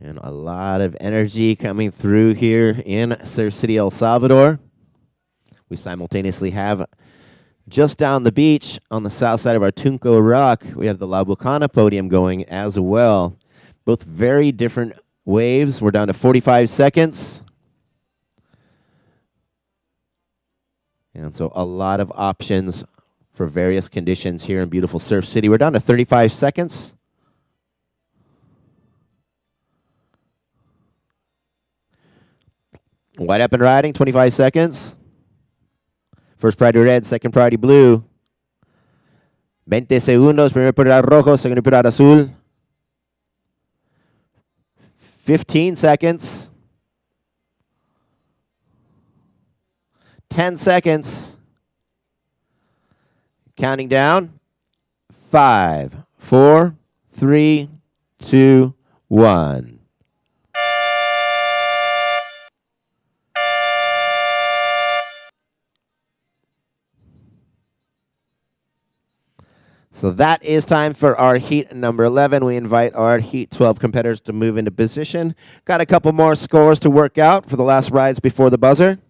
And a lot of energy coming through here in Surf City, El Salvador. We simultaneously have just down the beach on the south side of our Tunco Rock, we have the La Bocana Podium going as well. Both very different waves. We're down to 45 seconds. And so a lot of options for various conditions here in beautiful Surf City. We're down to 35 seconds. White up and riding, 25 seconds. First priority red, second priority blue. 20 segundos, primer prioridad rojo, segunda prioridad azul. 15 seconds. 10 seconds. Counting down. 5, 4, 3, 2, 1. So that is time for our heat number 11. We invite our heat 12 competitors to move into position. Got a couple more scores to work out for the last rides before the buzzer.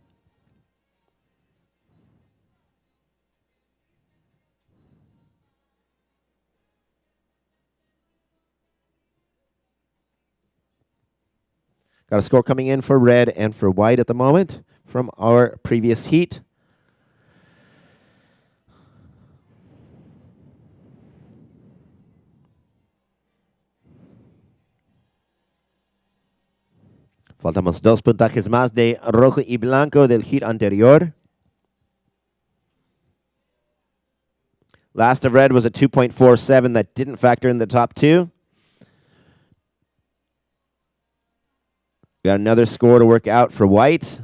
Got a score coming in for red and for white at the moment from our previous heat. Faltamos 2 puntajes más de rojo y blanco del heat anterior. Last of red was a 2.47 that didn't factor in the top 2. Got another score to work out for white.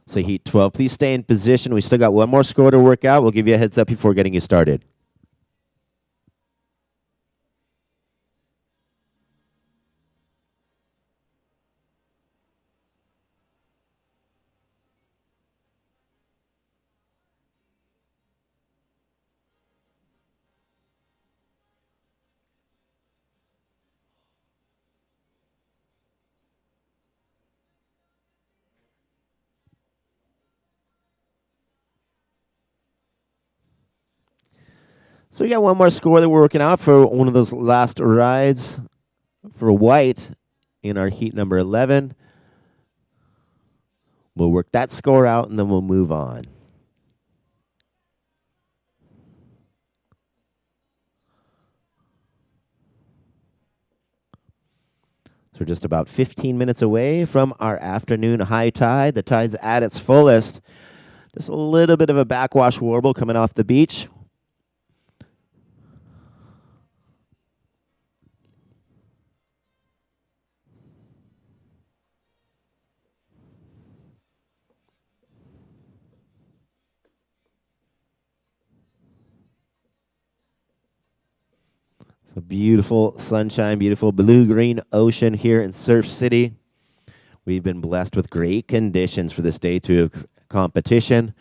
So heat 12, please stay in position. We still got one more score to work out. We'll give you a heads up before getting you started. So we got one more score that we're working out for one of those last rides for white in our heat number 11. We'll work that score out and then we'll move on. So So we're just about 15 minutes away from our afternoon high tide. The tide's at its fullest. Just a little bit of a backwash warble coming off the beach. So beautiful sunshine, beautiful blue-green ocean here in Surf City. We've been blessed with great conditions for this day two of competition.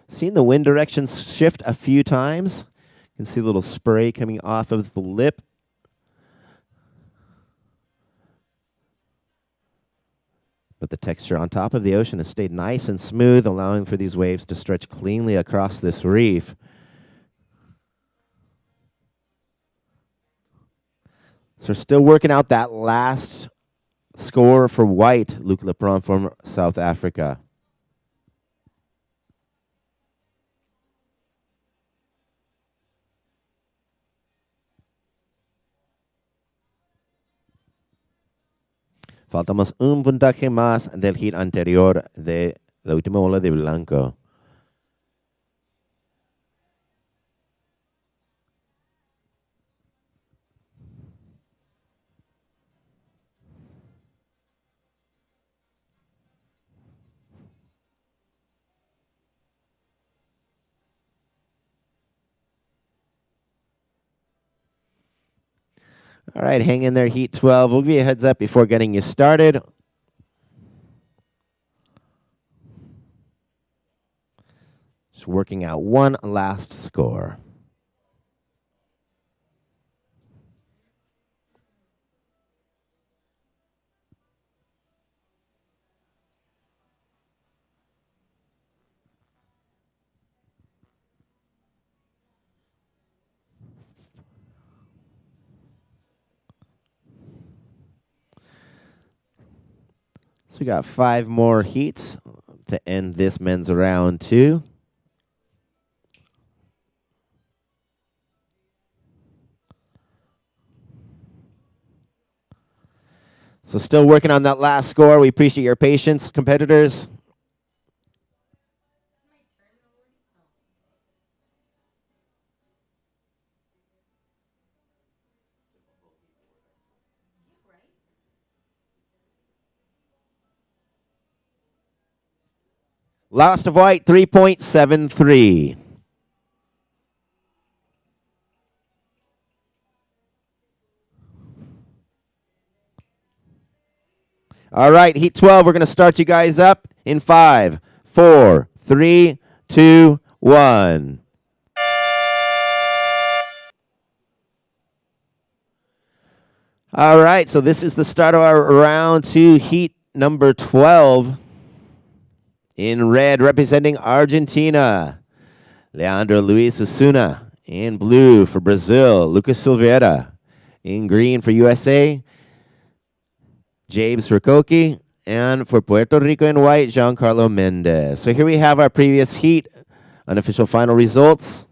Seen the wind direction shift a few times. You can see a little spray coming off of the lip. But the texture on top of the ocean has stayed nice and smooth, allowing for these waves to stretch cleanly across this reef. So we're still working out that last score for white, Luc Lepron from South Africa. Faltamos un puntaje más del hit anterior de la última bola de blanco. All right, hang in there, Heat 12. We'll give you a heads up before getting you started. Just working out one last score. So we got 5 more heats to end this men's round 2. So still working on that last score. We appreciate your patience, competitors. Last of white, 3.73. All right, Heat 12, we're going to start you guys up in 5, 4, 3, 2, 1. All right, so this is the start of our round 2, Heat number 12. In red, representing Argentina, Leandro Luis Osuna. In blue for Brazil, Lucas Silveira. In green for USA, James Rikoki. And for Puerto Rico in white, Giancarlo Mendez. So here we have our previous heat, unofficial final results.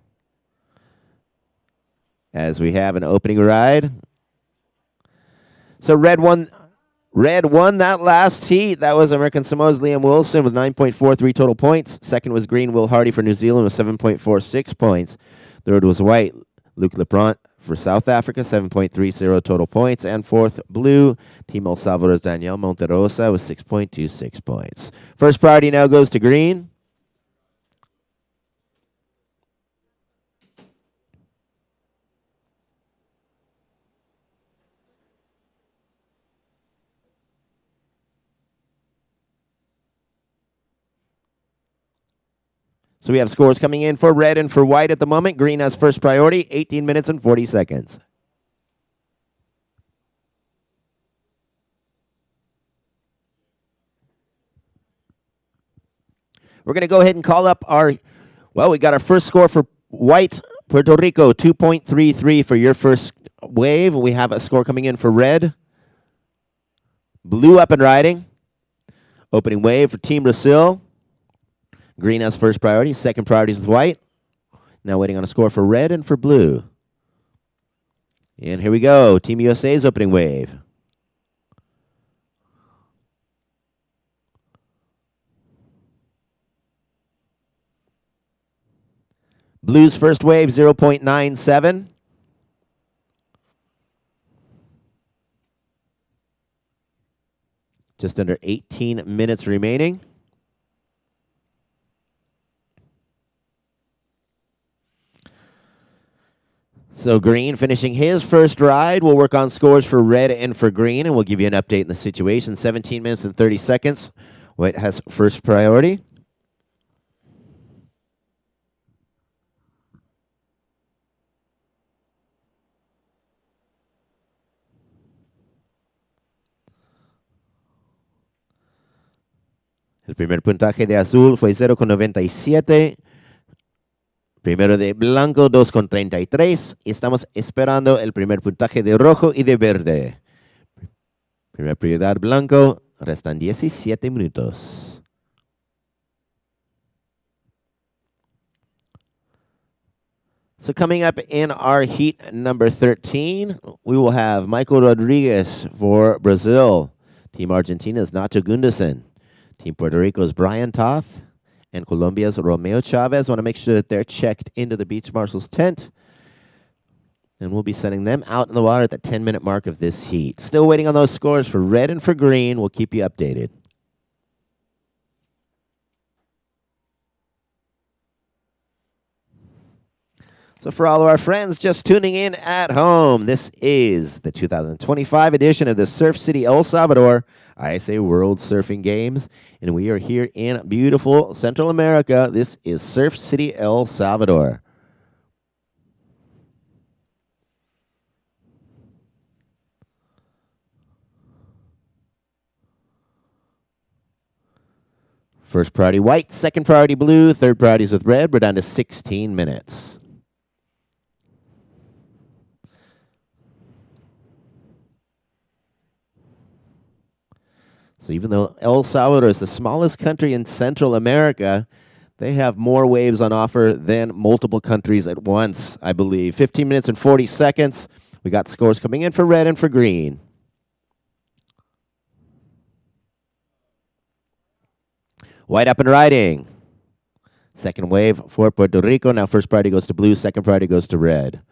As we have an opening ride. So red won that last heat. That was American Samoa's Liam Wilson with 9.43 total points. Second was green Will Hardy for New Zealand with 7.46 points. Third was white Luc Lepron for South Africa, 7.30 total points. And fourth, blue Team El Salvador's Daniel Monterosa with 6.26 points. First priority now goes to green. So we have scores coming in for red and for white at the moment. Green has first priority, 18 minutes and 40 seconds. We're going to go ahead and call up we got our first score for white, Puerto Rico, 2.33 for your first wave. We have a score coming in for red. Blue up and riding. Opening wave for Team Brazil. Green has first priority. Second priority is white. Now waiting on a score for red and for blue. And here we go. Team USA's opening wave. Blues first wave, 0.97. Just under 18 minutes remaining. So green finishing his first ride. We'll work on scores for red and for green, and we'll give you an update in the situation. 17 minutes and 30 seconds. White has first priority. El primer puntaje de azul fue 0,97. Primero de blanco, 2,33. Y estamos esperando el primer puntaje de rojo y de verde. Primera prioridad blanco. Restan 17 minutos. So coming up in our heat number 13, we will have Michael Rodriguez for Brazil. Team Argentina's Nacho Gunderson. Team Puerto Rico's Brian Toth. And Colombia's Romeo Chavez. Want to make sure that they're checked into the Beach Marshal's tent. And we'll be sending them out in the water at the 10-minute mark of this heat. Still waiting on those scores for red and for green. We'll keep you updated. So for all of our friends just tuning in at home, this is the 2025 edition of the Surf City El Salvador ISA World Surfing Games, and we are here in beautiful Central America. This is Surf City El Salvador. First priority white, second priority blue, third priority is with red. We're down to 16 minutes. So even though El Salvador is the smallest country in Central America, they have more waves on offer than multiple countries at once, I believe. 15 minutes and 40 seconds. We got scores coming in for red and for green. White up and riding. Second wave for Puerto Rico. Now first priority goes to blue, second priority goes to red.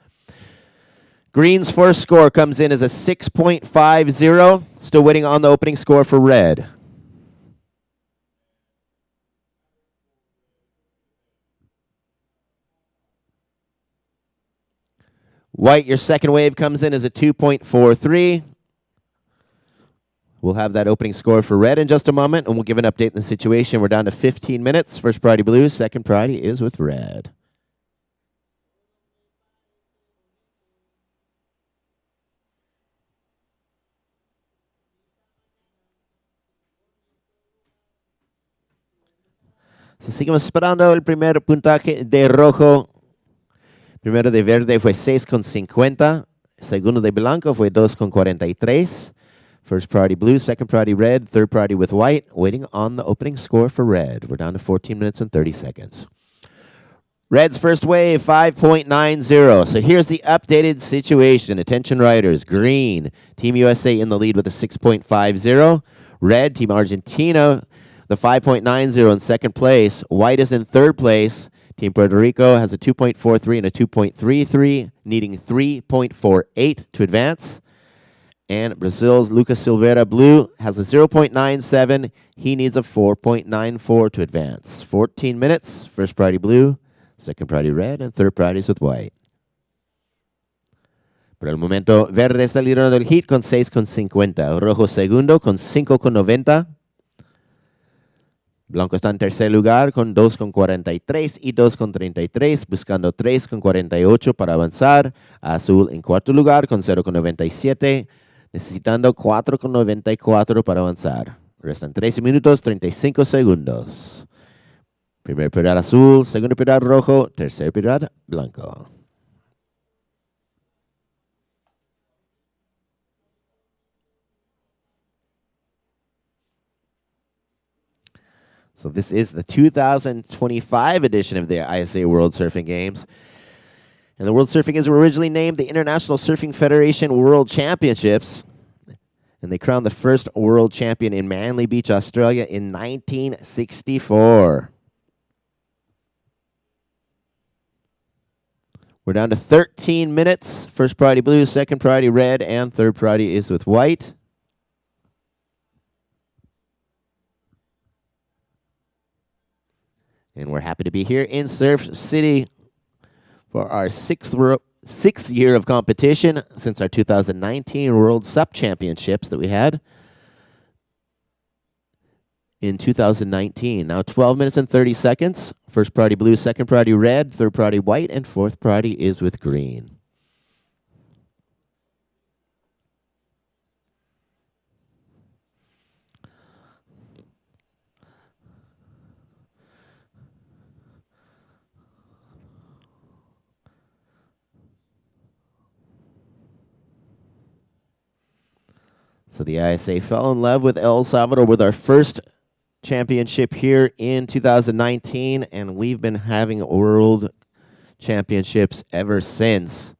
Green's first score comes in as a 6.50. Still waiting on the opening score for red. White, your second wave comes in as a 2.43. We'll have that opening score for red in just a moment, and we'll give an update in the situation. We're down to 15 minutes. First priority blue, second priority is with red. So seguimos esperando el primer puntaje de rojo. Primero de verde fue 6,50. Segundo de blanco fue 2,43. First priority blue, second priority red, third priority with white. Waiting on the opening score for red. We're down to 14 minutes and 30 seconds. Red's first wave, 5.90. So here's the updated situation. Attention riders. Green, Team USA in the lead with a 6.50. Red, Team Argentina, the 5.90 in second place. White is in third place. Team Puerto Rico has a 2.43 and a 2.33, needing 3.48 to advance. And Brazil's Lucas Silveira Blue has a 0.97. He needs a 4.94 to advance. 14 minutes, first priority blue, second priority red, and third priority is with white. Por el momento, verde está liderando el heat con 6,50. Rojo segundo con 5,90. Blanco está en tercer lugar con 2,43 y 2,33, buscando 3,48 para avanzar. Azul en cuarto lugar con 0,97, necesitando 4,94 para avanzar. Restan 13 minutos, 35 segundos. Primer prioridad azul, segundo prioridad rojo, tercer prioridad blanco. So this is the 2025 edition of the ISA World Surfing Games. And the World Surfing Games were originally named the International Surfing Federation World Championships. And they crowned the first world champion in Manly Beach, Australia in 1964. We're down to 13 minutes. First priority blue, second priority red, and third priority is with white. And we're happy to be here in Surf City for our sixth year of competition since our 2019 World Sup Championships that we had in 2019. Now 12 minutes and 30 seconds. First priority blue, second priority red, third priority white, and fourth priority is with green. So the ISA fell in love with El Salvador with our first championship here in 2019, and we've been having world championships ever since.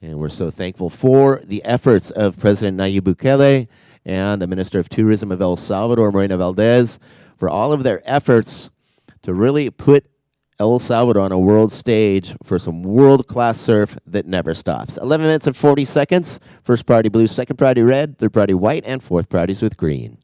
And we're so thankful for the efforts of President Nayib Bukele and the Minister of Tourism of El Salvador, Morena Valdez, for all of their efforts to really put El Salvador on a world stage for some world-class surf that never stops. 11 minutes and 40 seconds. First priority blue, second priority red, third priority white, and fourth priority is with green.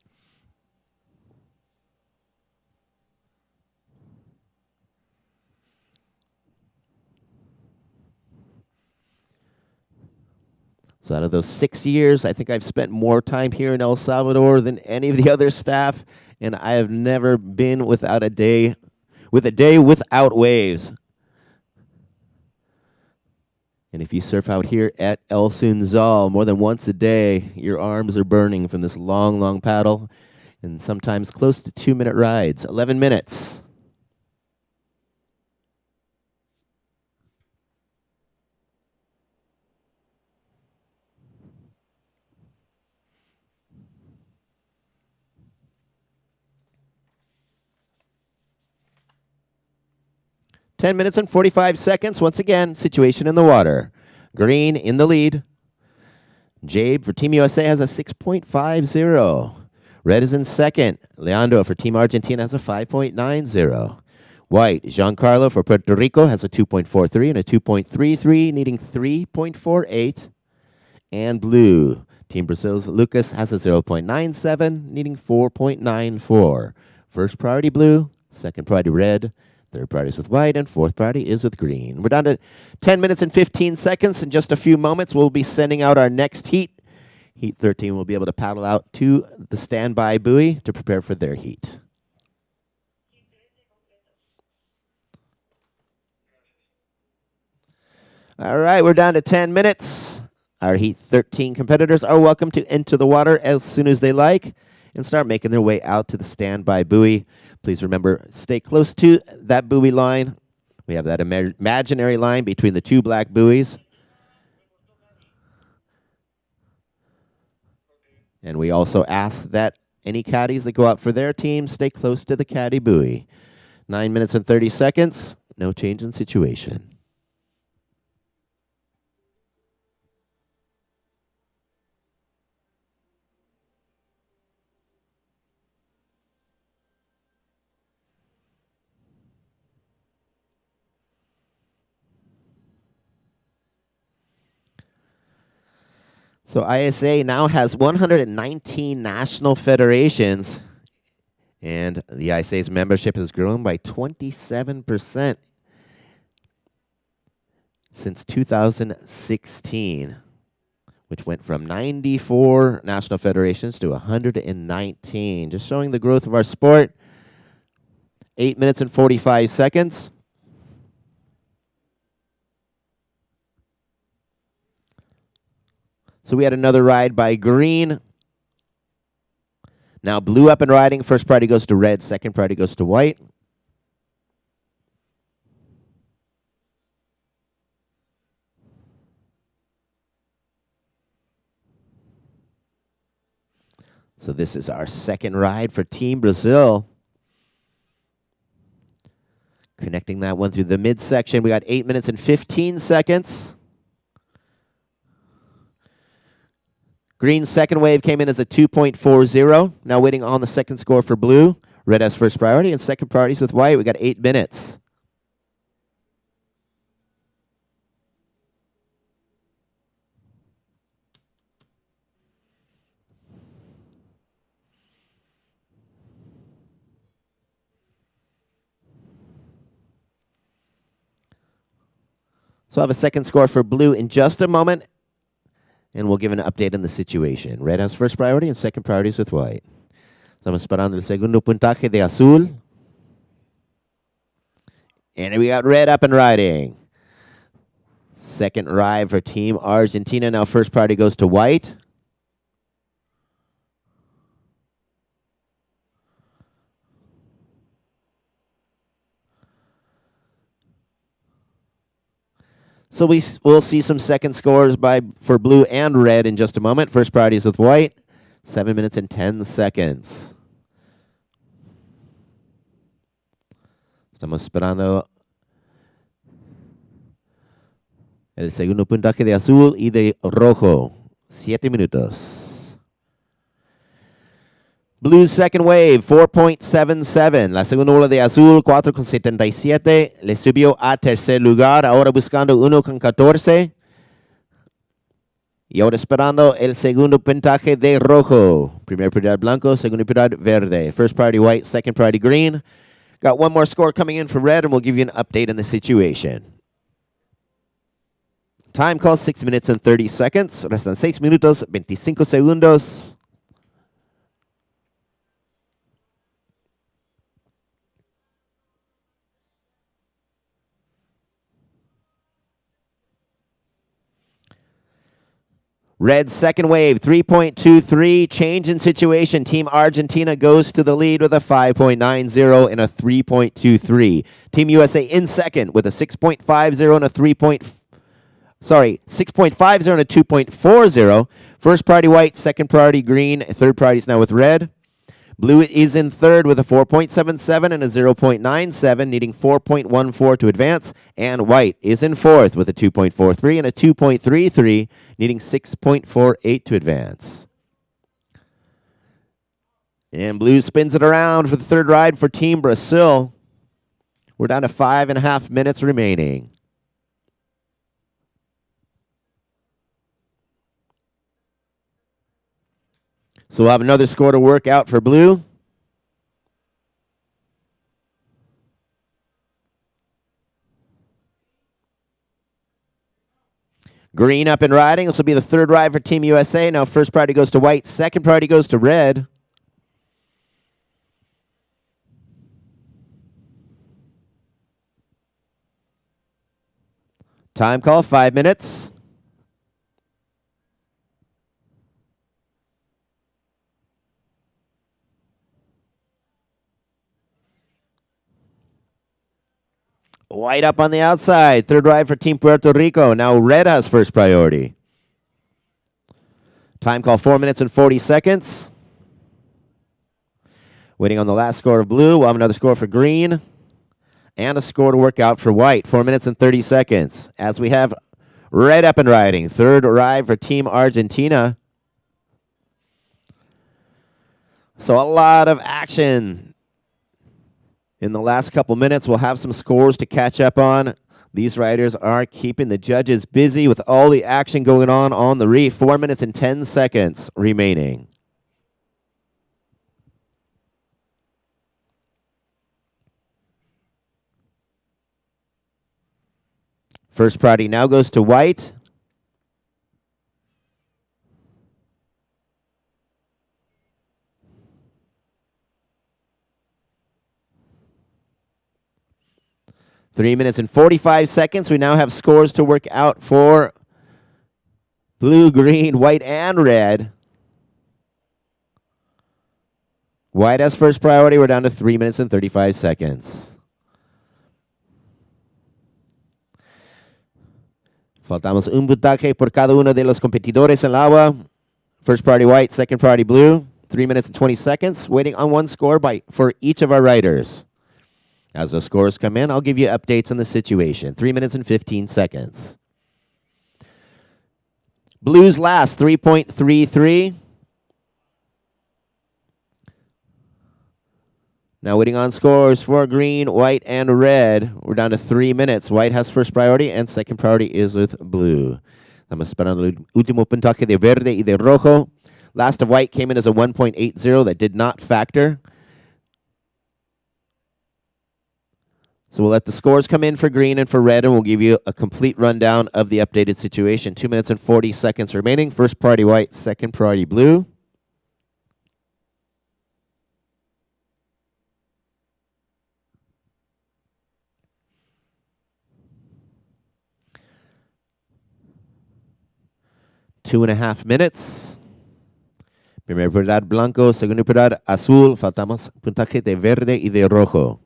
So out of those 6 years, I think I've spent more time here in El Salvador than any of the other staff, and I have never been without a day without waves. And if you surf out here at El Sunzal more than once a day, your arms are burning from this long, long paddle, and sometimes close to 2-minute rides. 11 minutes. Ten minutes and 45 seconds. Once again, situation in the water. Green in the lead. Jabe for Team USA has a 6.50. Red is in second. Leandro for Team Argentina has a 5.90. White, Giancarlo for Puerto Rico has a 2.43 and a 2.33, needing 3.48. And blue, Team Brazil's Lucas has a 0.97, needing 4.94. First priority blue, second priority red, third priority is with white, and fourth priority is with green. We're down to 10 minutes and 15 seconds. In just a few moments, we'll be sending out our next heat. Heat 13 will be able to paddle out to the standby buoy to prepare for their heat. All right, we're down to 10 minutes. Our Heat 13 competitors are welcome to enter the water as soon as they like and start making their way out to the standby buoy. Please remember, stay close to that buoy line. We have that imaginary line between the two black buoys. And we also ask that any caddies that go out for their team stay close to the caddy buoy. 9 minutes and 30 seconds, no change in situation. So ISA now has 119 national federations, and the ISA's membership has grown by 27% since 2016, which went from 94 national federations to 119, just showing the growth of our sport. 8 minutes and 45 seconds. So we had another ride by green. Now blue up and riding. First priority goes to red. Second priority goes to white. So this is our second ride for Team Brazil. Connecting that one through the midsection. We got 8 minutes and 15 seconds. Green's second wave came in as a 2.40. Now waiting on the second score for blue. Red has first priority and second priorities with white. We got 8 minutes. So I'll have a second score for blue in just a moment, and we'll give an update on the situation. Red has first priority and second priorities with white. Estamos esperando el segundo puntaje de azul. And we got red up and riding. Second ride for Team Argentina. Now first priority goes to white. So we'll see some second scores for blue and red in just a moment. First priority is with white. 7 minutes and 10 seconds. Estamos esperando el segundo puntaje de azul y de rojo. 7 minutos. Blue's second wave, 4.77. La segunda ola de azul, 4.77. Le subió a tercer lugar, ahora buscando 1.14. Y ahora esperando el segundo puntaje de rojo. Primer prioridad blanco, segunda prioridad verde. First priority white, second priority green. Got one more score coming in for red, and we'll give you an update on the situation. Time call, 6 minutes and 30 seconds. Restan 6 minutos, 25 segundos. Red second wave, 3.23. Change in situation. Team Argentina goes to the lead with a 5.90 and a 3.23. Team USA in second with a 6.50 and a 6.50 and a 2.40. First priority white, second priority green, third priority is now with red. Blue is in third with a 4.77 and a 0.97, needing 4.14 to advance. And white is in fourth with a 2.43 and a 2.33, needing 6.48 to advance. And blue spins it around for the third ride for Team Brazil. We're down to 5.5 minutes remaining. So we'll have another score to work out for blue. Green up and riding. This will be the third ride for Team USA. Now first priority goes to white. Second priority goes to red. Time call, 5 minutes. White up on the outside. Third ride for Team Puerto Rico. Now red has first priority. Time call, 4 minutes and 40 seconds. Waiting on the last score of blue. We'll have another score for green. And a score to work out for white. 4 minutes and 30 seconds. As we have red up and riding. Third ride for Team Argentina. So a lot of action in the last couple minutes. We'll have some scores to catch up on. These riders are keeping the judges busy with all the action going on the reef. 4 minutes and 10 seconds remaining. First priority now goes to white. Three minutes and 45 seconds. We now have scores to work out for blue, green, white, and red. White has first priority. We're down to 3 minutes and 35 seconds. Faltamos un puntaje por cada uno de los competidores en el agua. First priority white, second priority blue. 3 minutes and 20 seconds. Waiting on one score for each of our riders. As the scores come in, I'll give you updates on the situation. 3 minutes and 15 seconds. Blues last, 3.33. Now waiting on scores for green, white, and red. We're down to 3 minutes. White has first priority, and second priority is with blue. Estamos esperando el último puntaje de verde y de rojo. Last of white came in as a 1.80 that did not factor. So we'll let the scores come in for green and for red, and we'll give you a complete rundown of the updated situation. 2 minutes and 40 seconds remaining. First priority white, second priority blue. Two and a half minutes. Primer prioridad blanco, segundo prioridad azul. Faltamos puntaje de verde y de rojo.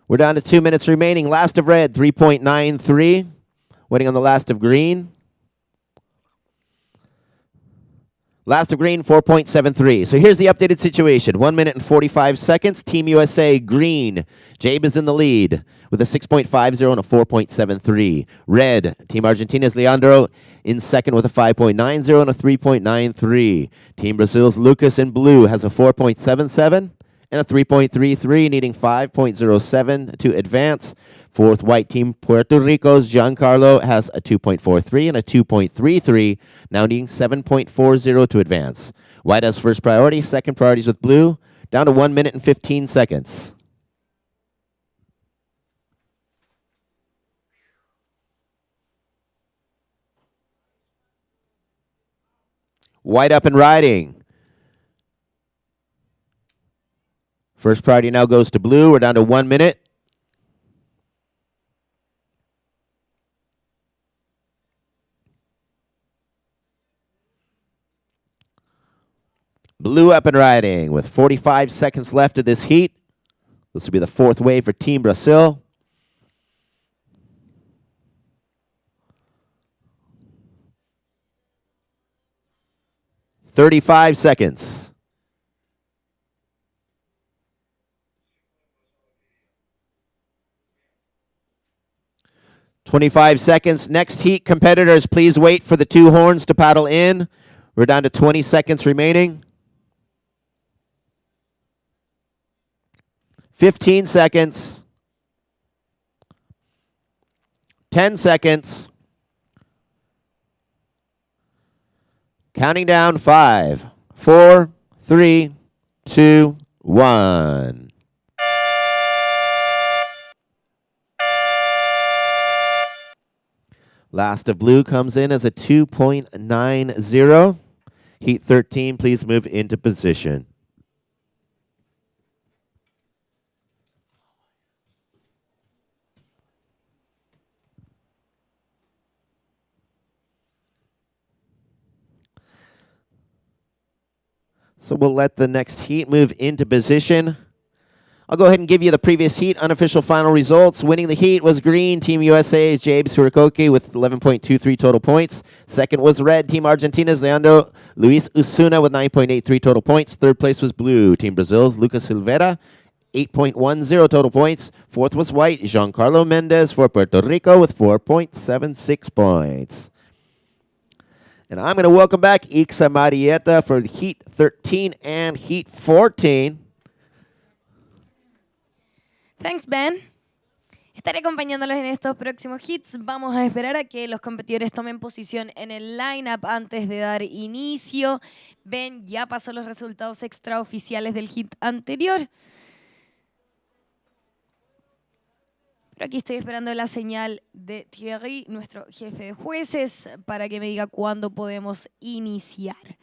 We're down to 2 minutes remaining. Last of red, 3.93. Waiting on the last of green. Last of green, 4.73. So here's the updated situation. 1 minute and 45 seconds. Team USA, green. Jabe is in the lead with a 6.50 and a 4.73. Red, Team Argentina's Leandro in second with a 5.90 and a 3.93. Team Brazil's Lucas in blue has a 4.77 and a 3.33, needing 5.07 to advance. Fourth white team, Puerto Rico's Giancarlo has a 2.43 and a 2.33, now needing 7.40 to advance. White has first priority, second priorities with blue, down to 1 minute and 15 seconds. White up and riding. First priority now goes to blue. We're down to 1 minute. Blue up and riding with 45 seconds left of this heat. This will be the fourth wave for Team Brazil. "35 seconds. 25 seconds. Next heat, competitors, please wait for the two horns to paddle in. We're down to 20 seconds remaining. 15 seconds. 10 seconds. Counting down, 5, 4, 3, 2, 1. Last of blue comes in as a 2.90. Heat 13, please move into position. So we'll let the next heat move into position. I'll go ahead and give you the previous heat unofficial final results. Winning the heat was green, Team USA's Jabe Surakoki with 11.23 total points. Second was red, Team Argentina's Leandro Luis Osuna with 9.83 total points. Third place was blue, Team Brazil's Lucas Silveira, 8.10 total points. Fourth was white, Giancarlo Mendez for Puerto Rico with 4.76 points. And I'm going to welcome back Ixa Marietta for Heat 13 and Heat 14.
Thanks, Ben. Estaré acompañándolos en estos próximos hits. Vamos a esperar a que los competidores tomen posición en el lineup antes de dar inicio. Ben ya pasó los resultados extraoficiales del hit anterior. Pero aquí estoy esperando la señal de Thierry, nuestro jefe de jueces, para que me diga cuándo podemos iniciar.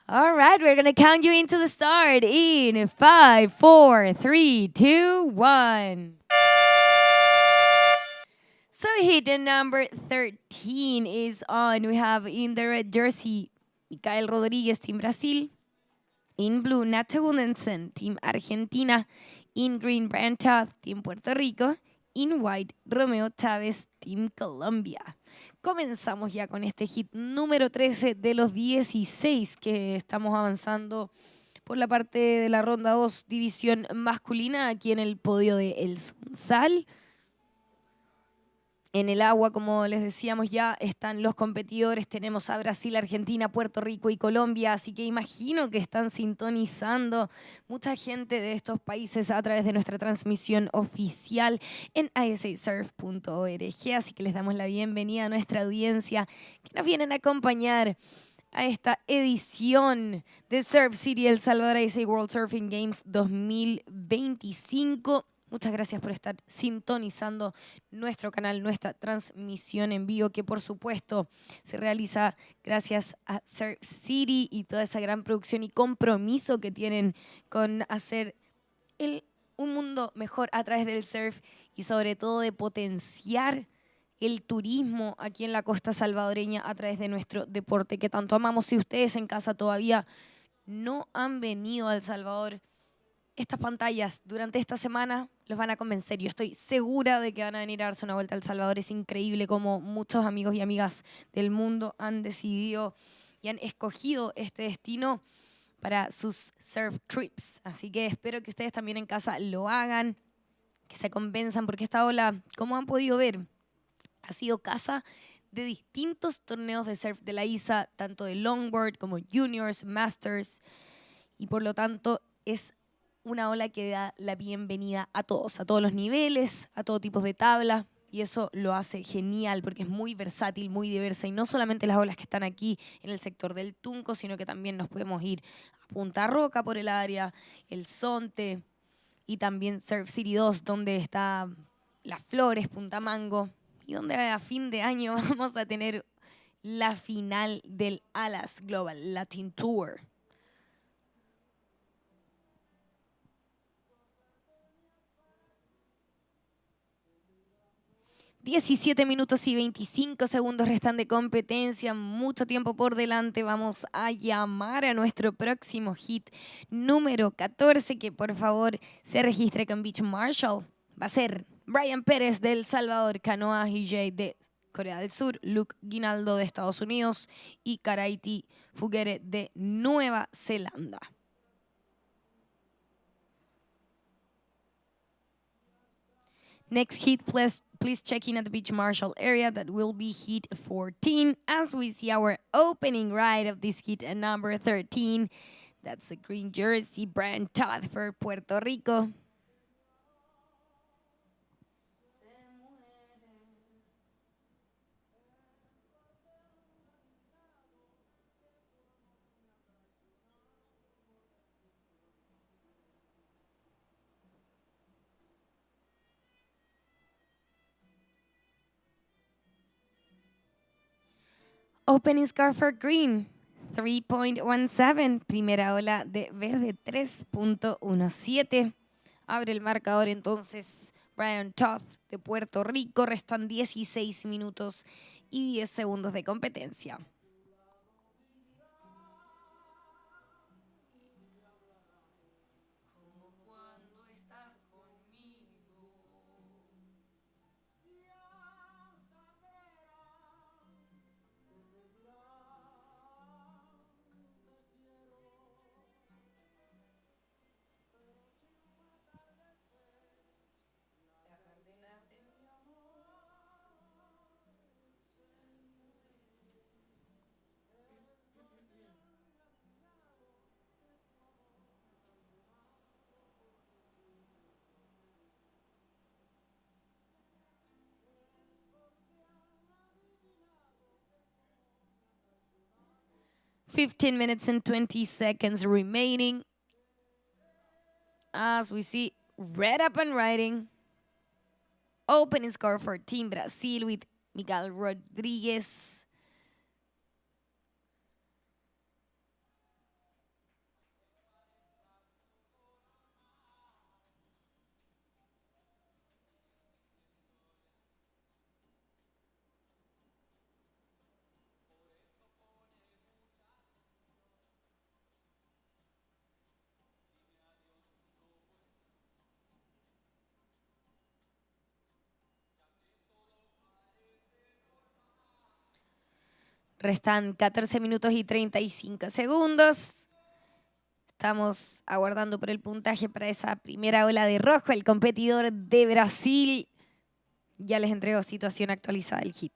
All right, we're going to count you into the start in 5, 4, 3, 2, 1. So heat number 13 is on. We have in the red jersey, Mikael Rodriguez, Team Brazil. In blue, Nacho Gundensen, Team Argentina. In green, Brian Toth, Team Puerto Rico. In white, Romeo Chávez, Team Colombia. Comenzamos ya con este hit número 13 de los 16 que estamos avanzando por la parte de la ronda 2, división masculina, aquí en el podio de El Sunzal. En el agua, como les decíamos ya, están los competidores. Tenemos a Brasil, Argentina, Puerto Rico y Colombia. Así que imagino que están sintonizando mucha gente de estos países a través de nuestra transmisión oficial en ISAsurf.org. Así que les damos la bienvenida a nuestra audiencia que nos vienen a acompañar a esta edición de Surf City El Salvador ISA World Surfing Games 2025. Muchas gracias por estar sintonizando nuestro canal, nuestra transmisión en vivo, que por supuesto se realiza gracias a Surf City y toda esa gran producción y compromiso que tienen con hacer un mundo mejor a través del surf y sobre todo de potenciar el turismo aquí en la costa salvadoreña a través de nuestro deporte que tanto amamos. Si ustedes en casa todavía no han venido a El Salvador, estas pantallas durante esta semana los van a convencer. Yo estoy segura de que van a venir a darse una vuelta a El Salvador. Es increíble cómo muchos amigos y amigas del mundo han decidido y han escogido este destino para sus surf trips. Así que espero que ustedes también en casa lo hagan, que se convenzan, porque esta ola, como han podido ver, ha sido casa de distintos torneos de surf de la ISA, tanto de longboard como juniors, masters, y por lo tanto es una ola que da la bienvenida a todos los niveles, a todo tipo de tabla, y eso lo hace genial porque es muy versátil, muy diversa, y no solamente las olas que están aquí en el sector del Tunco, sino que también nos podemos ir a Punta Roca por el área, el Zonte, y también Surf City 2, donde está Las Flores, Punta Mango, y donde a fin de año vamos a tener la final del ALAS Global Latin Tour. 17 minutos y 25 segundos restan de competencia, mucho tiempo por delante. Vamos a llamar a nuestro próximo hit número 14, que por favor se registre con Beach Marshall. Va a ser Brian Pérez de El Salvador, Canoa Hijay de Corea del Sur, Luke Guinaldo de Estados Unidos y Karaiti Fugere de Nueva Zelanda. Next heat, please check in at the Beach Marshall area. That will be heat 14 as we see our opening ride of this heat number 13. That's the green jersey, Brian Todd for Puerto Rico. Opening score for green, 3.17. Primera ola de verde, 3.17. Abre el marcador entonces Brian Toth de Puerto Rico. Restan 16 minutos y 10 segundos de competencia. $15 minutes and 20 seconds remaining. As we see, red up and riding. Opening score for Team Brazil with Miguel Rodriguez. Restan 14 minutos y 35 segundos. Estamos aguardando por el puntaje para esa primera ola de rojo. El competidor de Brasil ya les entrego situación actualizada del hit.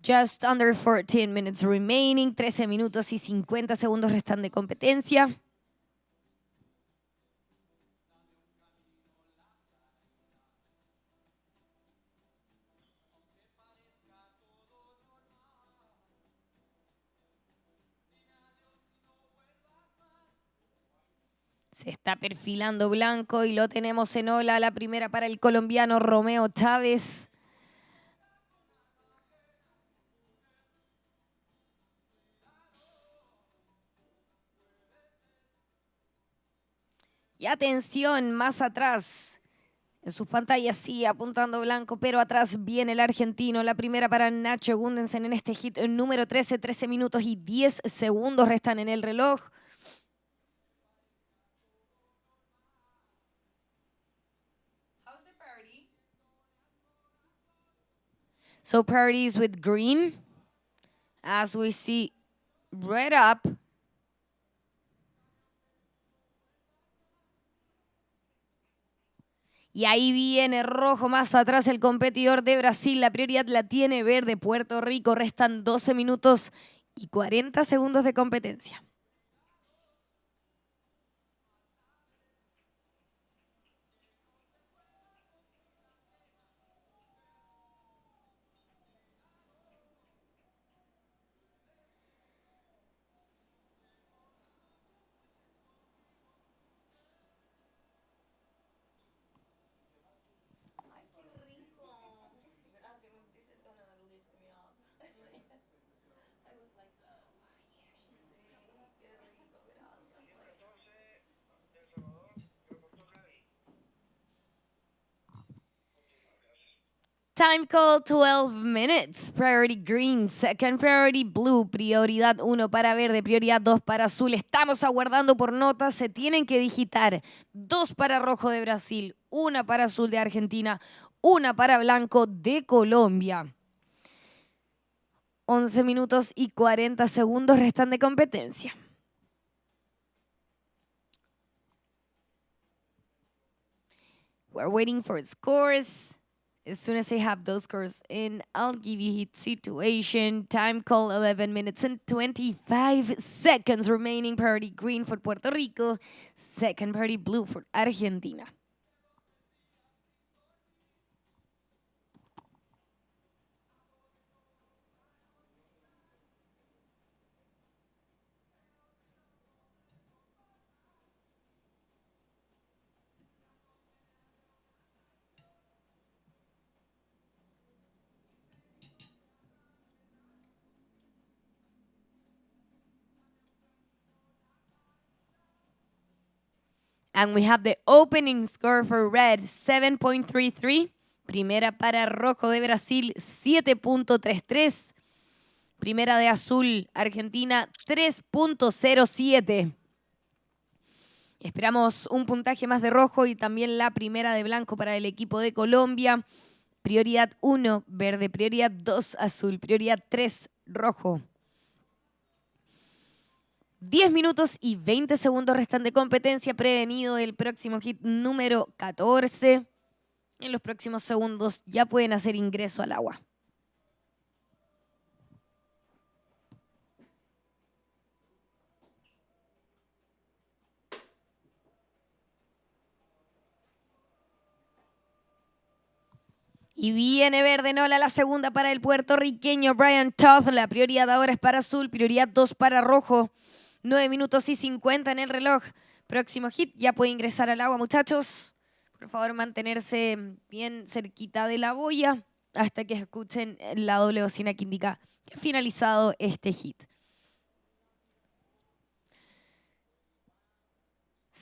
Just under 14 minutes remaining. 13 minutos y 50 segundos restan de competencia. Se está perfilando blanco y lo tenemos en ola. La primera para el colombiano Romeo Chávez. Y atención, más atrás. En sus pantallas sí, apuntando blanco, pero atrás viene el argentino. La primera para Nacho Gundensen en este hit número 13. 13 minutos y 10 segundos restan en el reloj. So priority is with green. As we see red up. Y ahí viene rojo más atrás el competidor de Brasil. La prioridad la tiene verde Puerto Rico. Restan 12 minutos y 40 segundos de competencia. Time call 12 minutes. Priority green, second priority blue, prioridad 1 para verde, prioridad 2 para azul. Estamos aguardando por notas, se tienen que digitar. 2 para rojo de Brasil, 1 para azul de Argentina, 1 para blanco de Colombia. 11 minutos y 40 segundos restan de competencia. We're waiting for scores. As soon as I have those scores in, I'll give you hit situation. Time call 11 minutes and 25 seconds remaining. Priority green for Puerto Rico. Second priority blue for Argentina. And we have the opening score for red, 7.33. Primera para rojo de Brasil, 7.33. Primera de azul, Argentina, 3.07. Esperamos un puntaje más de rojo y también la primera de blanco para el equipo de Colombia. Prioridad 1, verde. Prioridad 2, azul. Prioridad 3, rojo. 10 minutos y 20 segundos restan de competencia. Prevenido el próximo hit número 14. En los próximos segundos ya pueden hacer ingreso al agua. Y viene verde Nola, la segunda para el puertorriqueño Brian Toth. La prioridad ahora es para azul, prioridad 2 para rojo. 9 minutos y 50 en el reloj. Próximo hit, ya puede ingresar al agua, muchachos. Por favor, mantenerse bien cerquita de la boya hasta que escuchen la doble bocina que indica que ha finalizado este hit.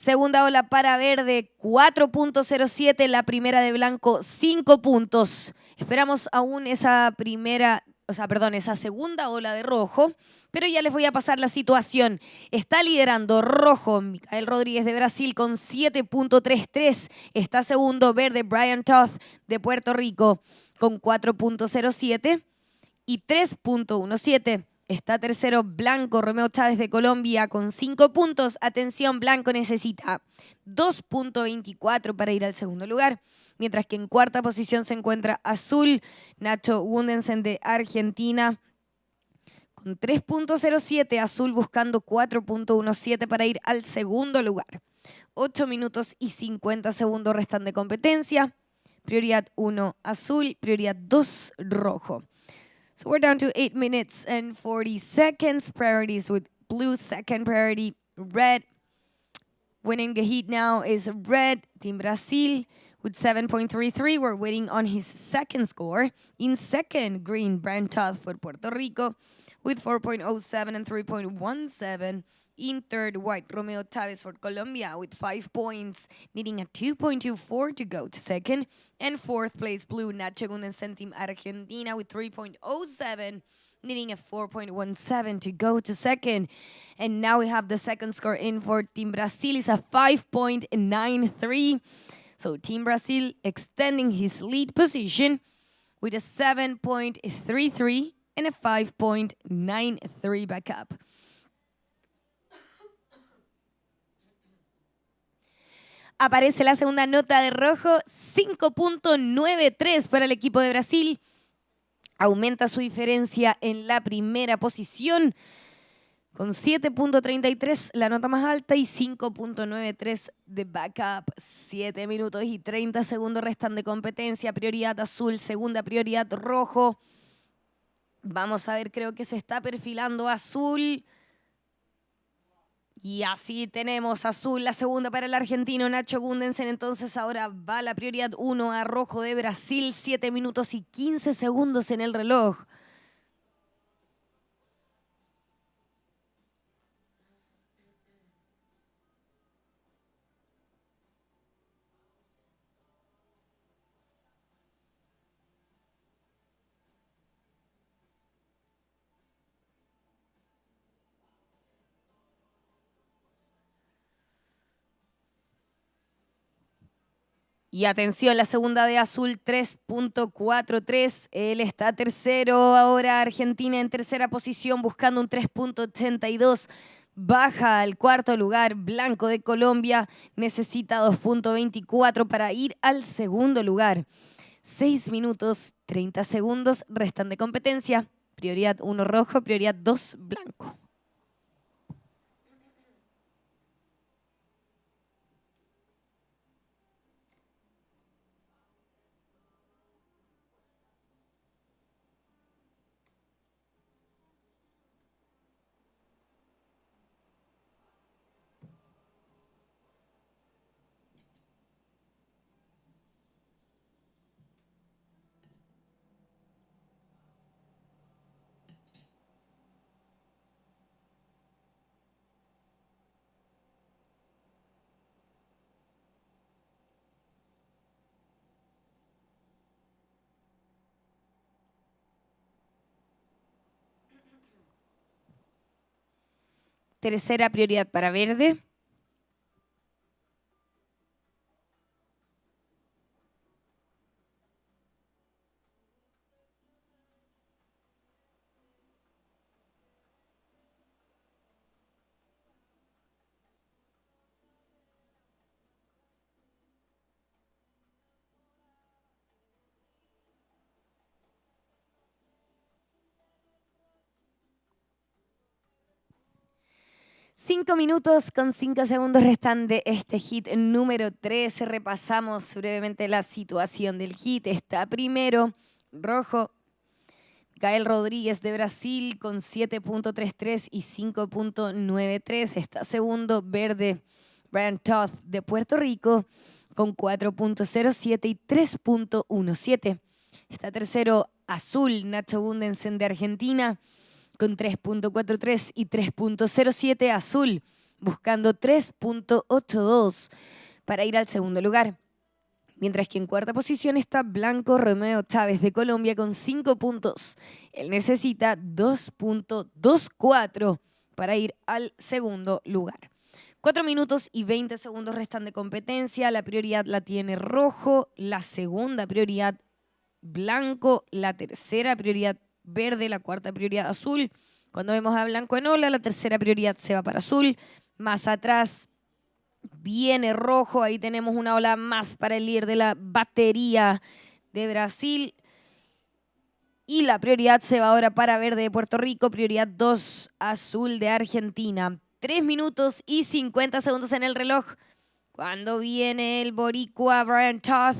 Segunda ola para verde, 4.07. La primera de blanco, 5 puntos. Esperamos aún esa segunda ola de rojo, pero ya les voy a pasar la situación. Está liderando rojo Micael Rodríguez de Brasil con 7.33. Está segundo verde Brian Toth de Puerto Rico con 4.07 y 3.17. Está tercero blanco Romeo Chávez de Colombia con 5 puntos. Atención, blanco necesita 2.24 para ir al segundo lugar. Mientras que en cuarta posición se encuentra azul Nacho Gundensen de Argentina con 3.07. Azul buscando 4.17 para ir al segundo lugar. 8 minutos y 50 segundos restan de competencia. Prioridad 1 azul, prioridad 2 rojo. So we're down to 8 minutes and 40 seconds. Priorities with blue, second priority red. Winning the heat now is red, Team Brasil with 7.33. We're waiting on his second score. In second, green, Brian Toth for Puerto Rico with 4.07 and 3.17. In third, white, Romeo Chávez for Colombia with 5 points, needing a 2.24 to go to second. And fourth place, blue, Nacho Gundensen, Team Argentina with 3.07, needing a 4.17 to go to second. And now we have the second score in for Team Brasil. It's a 5.93. So Team Brasil extending his lead position with a 7.33 and a 5.93 backup. Aparece la segunda nota de rojo, 5.93 para el equipo de Brasil. Aumenta su diferencia en la primera posición con 7.33 la nota más alta y 5.93 de backup. 7 minutos y 30 segundos restan de competencia. Prioridad azul, segunda prioridad rojo. Vamos a ver, creo que se está perfilando azul. Y así tenemos azul, la segunda para el argentino Nacho Gundensen. Entonces ahora va la prioridad 1 a rojo de Brasil. 7 minutos y 15 segundos en el reloj. Y atención, la segunda de azul, 3.43. Él está tercero ahora, Argentina en tercera posición, buscando un 3.82. Baja al cuarto lugar, blanco de Colombia. Necesita 2.24 para ir al segundo lugar. 6 minutos, 30 segundos restan de competencia. Prioridad 1 rojo, prioridad 2 blanco. Tercera prioridad para verde. Cinco minutos con 5 segundos restan de este hit número 13. Repasamos brevemente la situación del hit. Está primero, rojo, Micael Rodríguez de Brasil con 7.33 y 5.93. Está segundo, verde, Brian Toth de Puerto Rico con 4.07 y 3.17. Está tercero, azul, Nacho Gundensen de Argentina con 3.43 y 3.07. Azul buscando 3.82 para ir al segundo lugar. Mientras que en cuarta posición está Blanco Romeo Chávez de Colombia con 5 puntos. Él necesita 2.24 para ir al segundo lugar. 4 minutos y 20 segundos restan de competencia. La prioridad la tiene rojo, la segunda prioridad blanco, la tercera prioridad verde, la cuarta prioridad azul. Cuando vemos a blanco en ola, la tercera prioridad se va para azul. Más atrás viene rojo, ahí tenemos una ola más para el líder de la batería de Brasil. Y la prioridad se va ahora para verde de Puerto Rico, prioridad 2 azul de Argentina. 3 minutos y 50 segundos en el reloj. Cuando viene el boricua Brian Toth,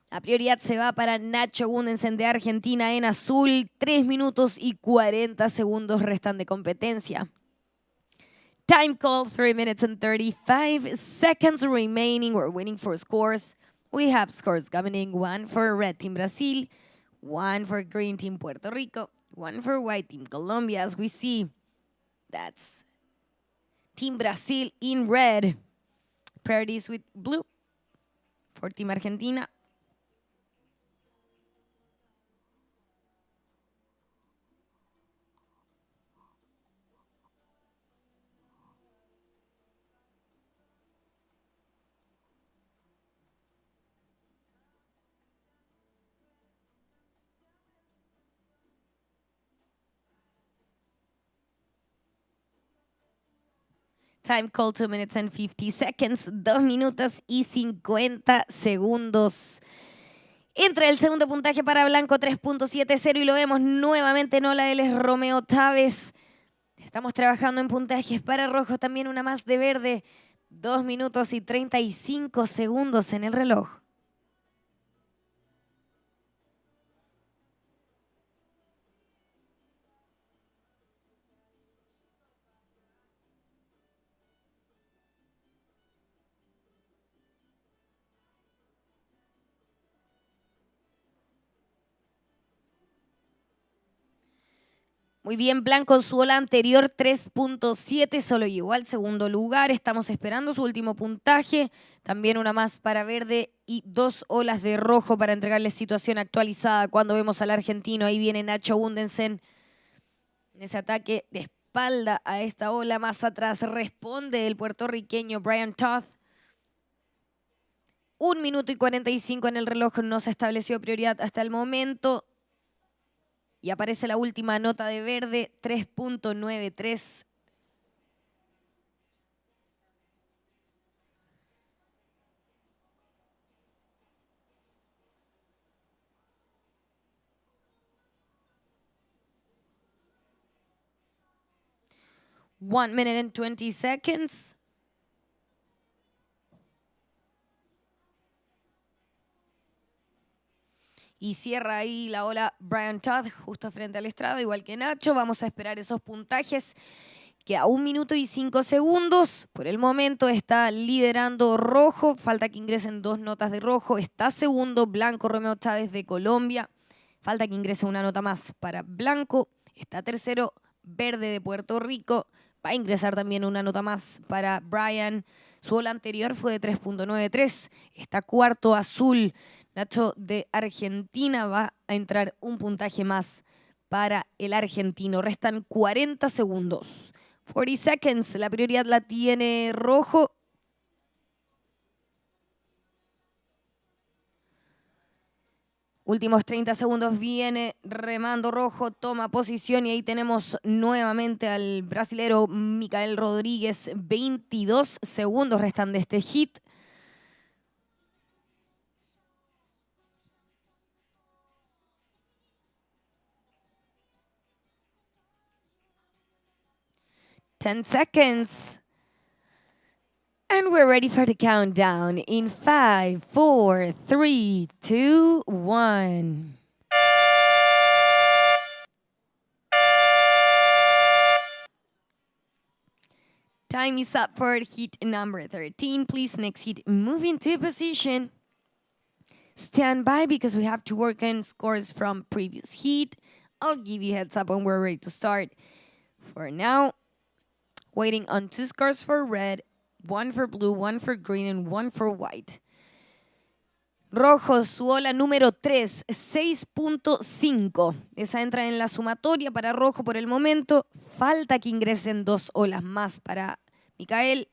la prioridad se va para Nacho Gundensen de Argentina en azul. 3 minutos y 40 segundos restan de competencia. Time call, 3 minutes and 35 seconds remaining. We're waiting for scores. We have scores coming. 1 for Red Team Brazil, 1 for Green Team Puerto Rico, 1 for White Team Colombia. As we see, that's Team Brazil in red. Priorities with blue for Team Argentina. Time call 2 minutes and 50 seconds. 2 minutos y 50 segundos. Entra el segundo puntaje para blanco, 3.70, y lo vemos nuevamente en ola. Él es Romeo Chávez. Estamos trabajando en puntajes para rojo, también una más de verde. 2 minutos y 35 segundos en el reloj. Muy bien, blanco en su ola anterior, 3.7, solo llegó al segundo lugar. Estamos esperando su último puntaje. También una más para verde y 2 olas de rojo para entregarle situación actualizada. Cuando vemos al argentino, ahí viene Nacho Gundensen. En ese ataque de espalda a esta ola, más atrás responde el puertorriqueño Brian Toth. 1 minuto y 45 en el reloj, no se estableció prioridad hasta el momento. Y aparece la última nota de verde, 3.93. One minute and 20 seconds. Y cierra ahí la ola Brian Todd justo frente al estrado, igual que Nacho. Vamos a esperar esos puntajes que a 1 minuto y 5 segundos. Por el momento está liderando rojo. Falta que ingresen 2 notas de rojo. Está segundo blanco Romeo Chávez de Colombia. Falta que ingrese una nota más para blanco. Está tercero verde de Puerto Rico. Va a ingresar también una nota más para Brian. Su ola anterior fue de 3.93. Está cuarto azul Nacho de Argentina. Va a entrar un puntaje más para el argentino. Restan 40 segundos. 40 seconds. La prioridad la tiene rojo. Últimos 30 segundos, viene remando rojo, toma posición y ahí tenemos nuevamente al brasilero Micael Rodríguez. 22 segundos restan de este hit. Ten seconds. And we're ready for the countdown in 5, 4, 3, 2, 1. Time is up for heat number 13. Please, next heat, move into position. Stand by because we have to work on scores from previous heat. I'll give you a heads up when we're ready to start. For now, Waiting on 2 scores for red, 1 for blue, 1 for green, and 1 for white. Rojo, su ola número 3, 6.5. Esa entra en la sumatoria para rojo por el momento. Falta que ingresen 2 olas más para Micael.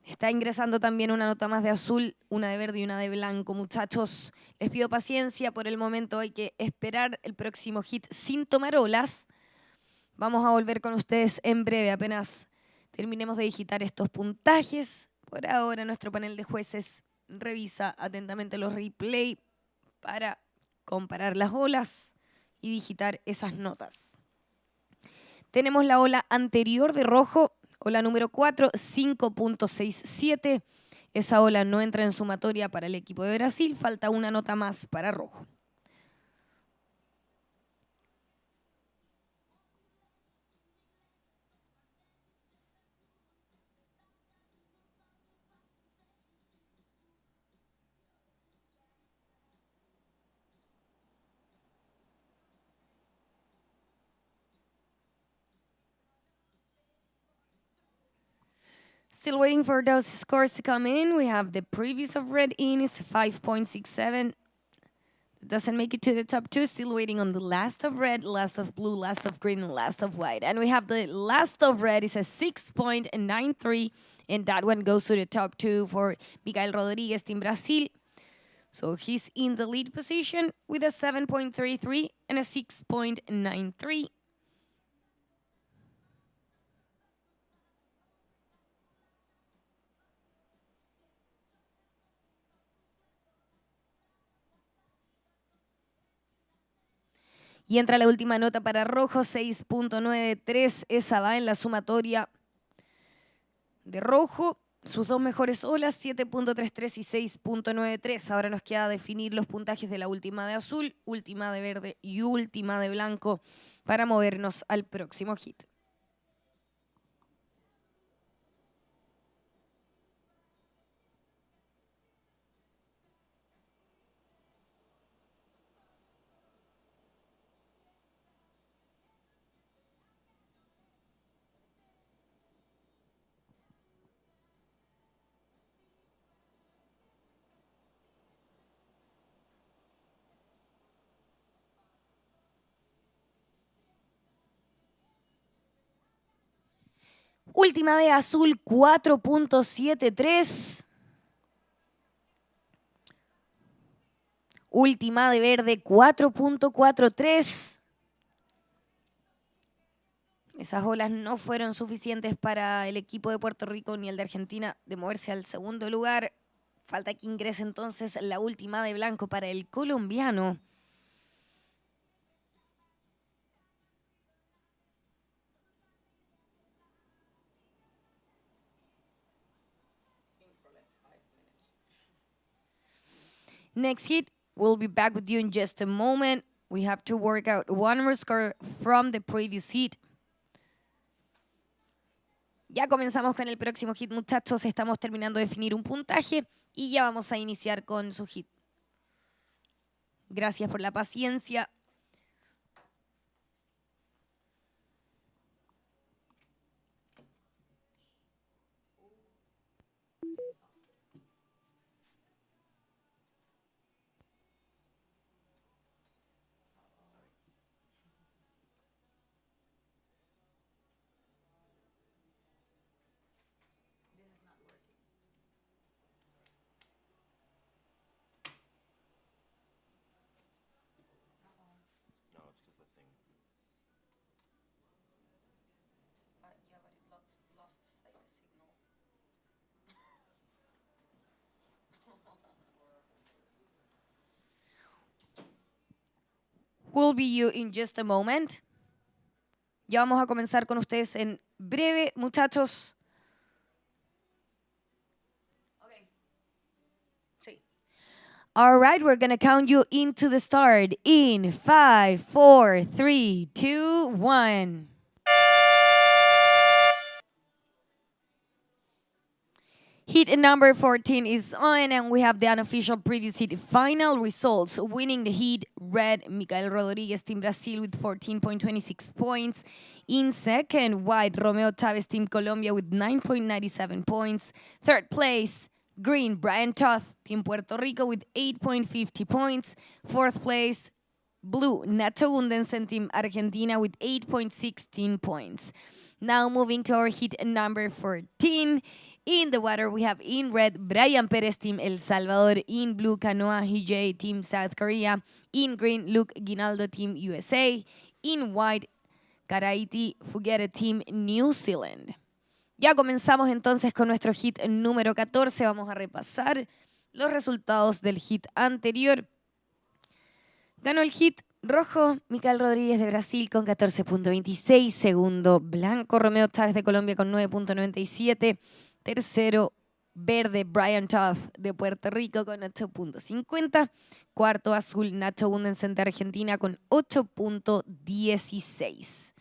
Está ingresando también una nota más de azul, una de verde y una de blanco. Muchachos, les pido paciencia. Por el momento hay que esperar el próximo hit sin tomar olas. Vamos a volver con ustedes en breve, apenas terminemos de digitar estos puntajes. Por ahora nuestro panel de jueces revisa atentamente los replay para comparar las olas y digitar esas notas. Tenemos la ola anterior de rojo, ola número 4, 5.67. Esa ola no entra en sumatoria para el equipo de Brasil, falta una nota más para rojo. Still waiting for those scores to come in. We have the previous of red in is 5.67. Doesn't make it to the top 2. Still waiting on the last of red, last of blue, last of green, and last of white. And we have the last of red is a 6.93. And that one goes to the top 2 for Miguel Rodriguez, Team Brasil. So he's in the lead position with a 7.33 and a 6.93. Y entra la última nota para rojo, 6.93. Esa va en la sumatoria de rojo. Sus dos mejores olas, 7.33 y 6.93. Ahora nos queda definir los puntajes de la última de azul, última de verde y última de blanco para movernos al próximo hit. Última de azul, 4.73. Última de verde, 4.43. Esas olas no fueron suficientes para el equipo de Puerto Rico ni el de Argentina de moverse al segundo lugar. Falta que ingrese entonces la última de blanco para el colombiano. Next hit, we'll be back with you in just a moment. We have to work out one more score from the previous hit. Ya comenzamos con el próximo hit, muchachos. Estamos terminando de definir un puntaje y ya vamos a iniciar con su hit. Gracias por la paciencia. We'll be you in just a moment. Ya vamos a comenzar con ustedes en breve, muchachos. Okay. Sí. All right, we're going to count you into the start in 5, 4, 3, 2, 1. Heat number 14 is on, and we have the unofficial previous heat final results. Winning the heat, red, Micael Rodriguez, Team Brazil with 14.26 points. In second, white, Romeo Taves, Team Colombia with 9.97 points. Third place, green, Brian Toth, Team Puerto Rico with 8.50 points. Fourth place, blue, Nacho Gundensen, Team Argentina with 8.16 points. Now moving to our heat number 14. In the water, we have in red, Brian Perez, Team El Salvador. In blue, Canoa Hijay, Team South Korea. In green, Luke Guinaldo, Team USA. In white, Karaiti Fugere, Team New Zealand. Ya comenzamos entonces con nuestro hit número 14. Vamos a repasar los resultados del hit anterior. Ganó el hit rojo, Micael Rodríguez de Brasil con 14.26. Segundo, blanco, Romeo Chávez de Colombia con 9.97. Tercero, verde, Brian Toth de Puerto Rico con 8.50. Cuarto, azul, Nacho Gundensen de Argentina con 8.16.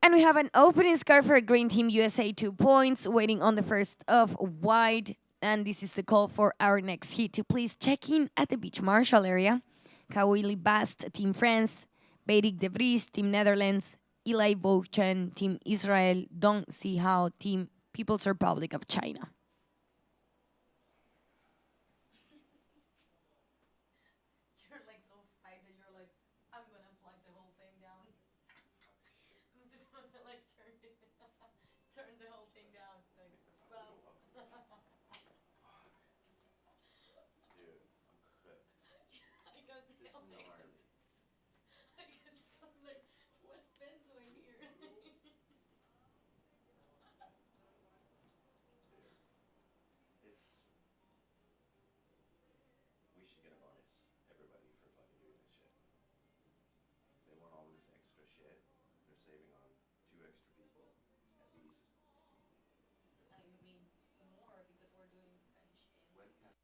And we have an opening score for Green Team USA, 2 points, waiting on the first of white. And this is the call for our next hit. To please check in at the Beach Marshall area. Kawili Bast, Team France. Beirik de Vries, Team Netherlands. Eli Bochan, Team Israel. Dong Si Hao, Team People's Republic of China. You're like so frightened. You're like, I'm gonna plug the whole thing down. I'm just gonna like turn the whole thing down. Like, well.
Dude, I'm cooked.
I can tell.
This is gnarly.
I can tell. Like, what's Ben doing here?
This. We should get a bonus, everybody, for fucking doing this shit. They want all this extra shit. They're saving on 2 extra people, at least.
I mean, more because we're doing Spanish and
WEBCAST.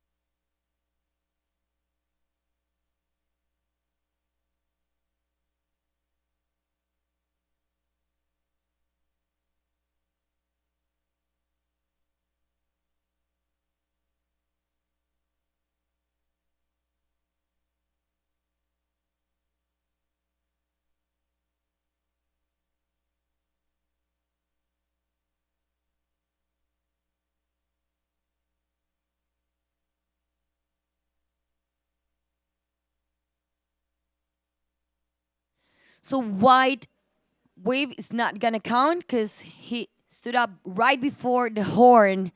so white wave is not gonna count because he stood up right before the horn.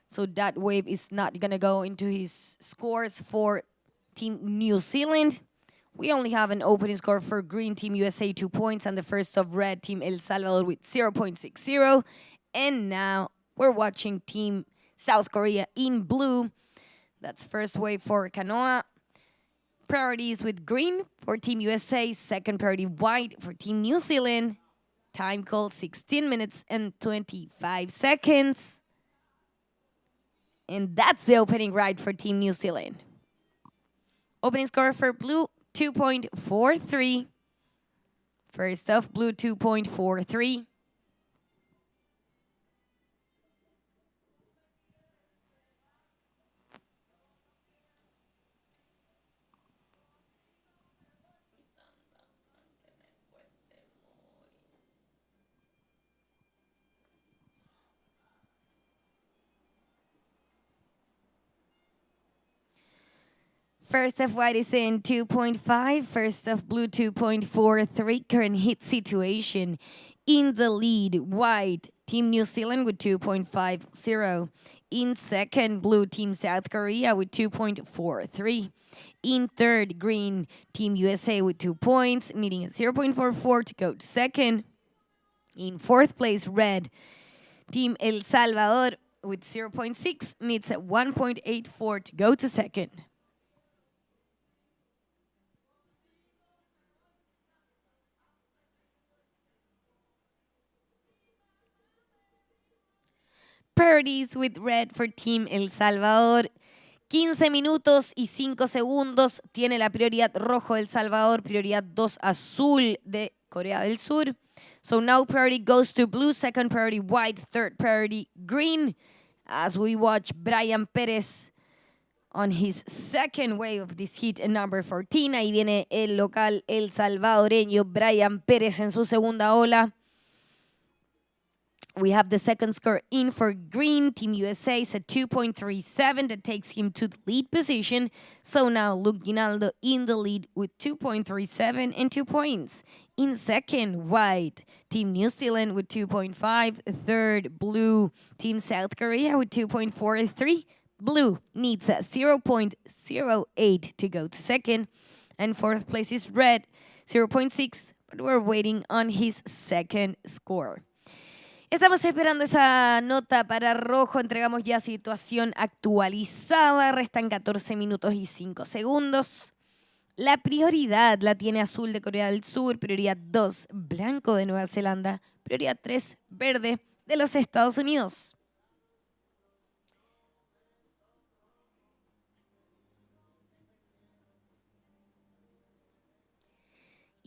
So that wave is not gonna go into his scores for Team New Zealand. We only have an opening score for Green Team USA, 2 points, and the first of Red Team El Salvador with 0.60. And now we're watching Team South Korea in blue. That's first wave for Canoa. Priorities with green for Team USA, second priority white for Team New Zealand. Time call 16 minutes and 25 seconds. And that's the opening ride for Team New Zealand. Opening score for blue, 2.43. First off, blue 2.43. First of white is in 2.5. First of blue 2.43. Current hit situation. In the lead, white, Team New Zealand with 2.50. In second, blue, Team South Korea with 2.43. In third, green, Team USA with 2 points, needing a 0.44 to go to second. In fourth place, red, Team El Salvador with 0.6, needs a 1.84 to go to second. Priorities with red for Team El Salvador. 15 minutos y 5 segundos tiene la prioridad rojo El Salvador, prioridad 2 azul de Corea del Sur. So now priority goes to blue, second priority white, third priority green. as we watch Brian Pérez on his second wave of this heat in number 14. Ahí viene el local, el salvadoreño Brian Pérez en su segunda ola. We have the second score in for green. Team USA is at 2.37. That takes him to the lead position. So now Luke Ginaldo in the lead with 2.37 and 2 points. In second, white. Team New Zealand with 2.5. Third, blue. Team South Korea with 2.43. Blue needs a 0.08 to go to second. And fourth place is red, 0.6. But we're waiting on his second score. Estamos esperando esa nota para rojo. Entregamos ya situación actualizada. Restan 14 minutos y 5 segundos. La prioridad la tiene azul de Corea del Sur. Prioridad 2, blanco de Nueva Zelanda. Prioridad 3, verde de los Estados Unidos.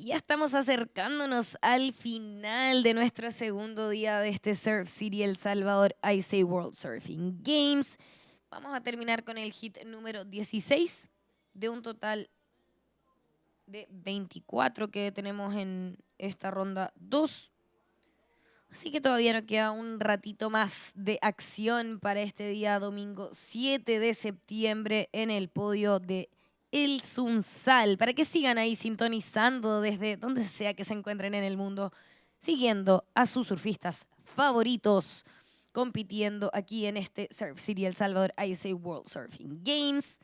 Ya estamos acercándonos al final de nuestro segundo día de este Surf City El Salvador ISA World Surfing Games. Vamos a terminar con el hit número 16 de un total de 24 que tenemos en esta ronda 2. Así que todavía nos queda un ratito más de acción para este día domingo 7 de septiembre en el podio de el Sunzal, para que sigan ahí sintonizando desde donde sea que se encuentren en el mundo, siguiendo a sus surfistas favoritos, compitiendo aquí en este Surf City El Salvador ISA World Surfing Games.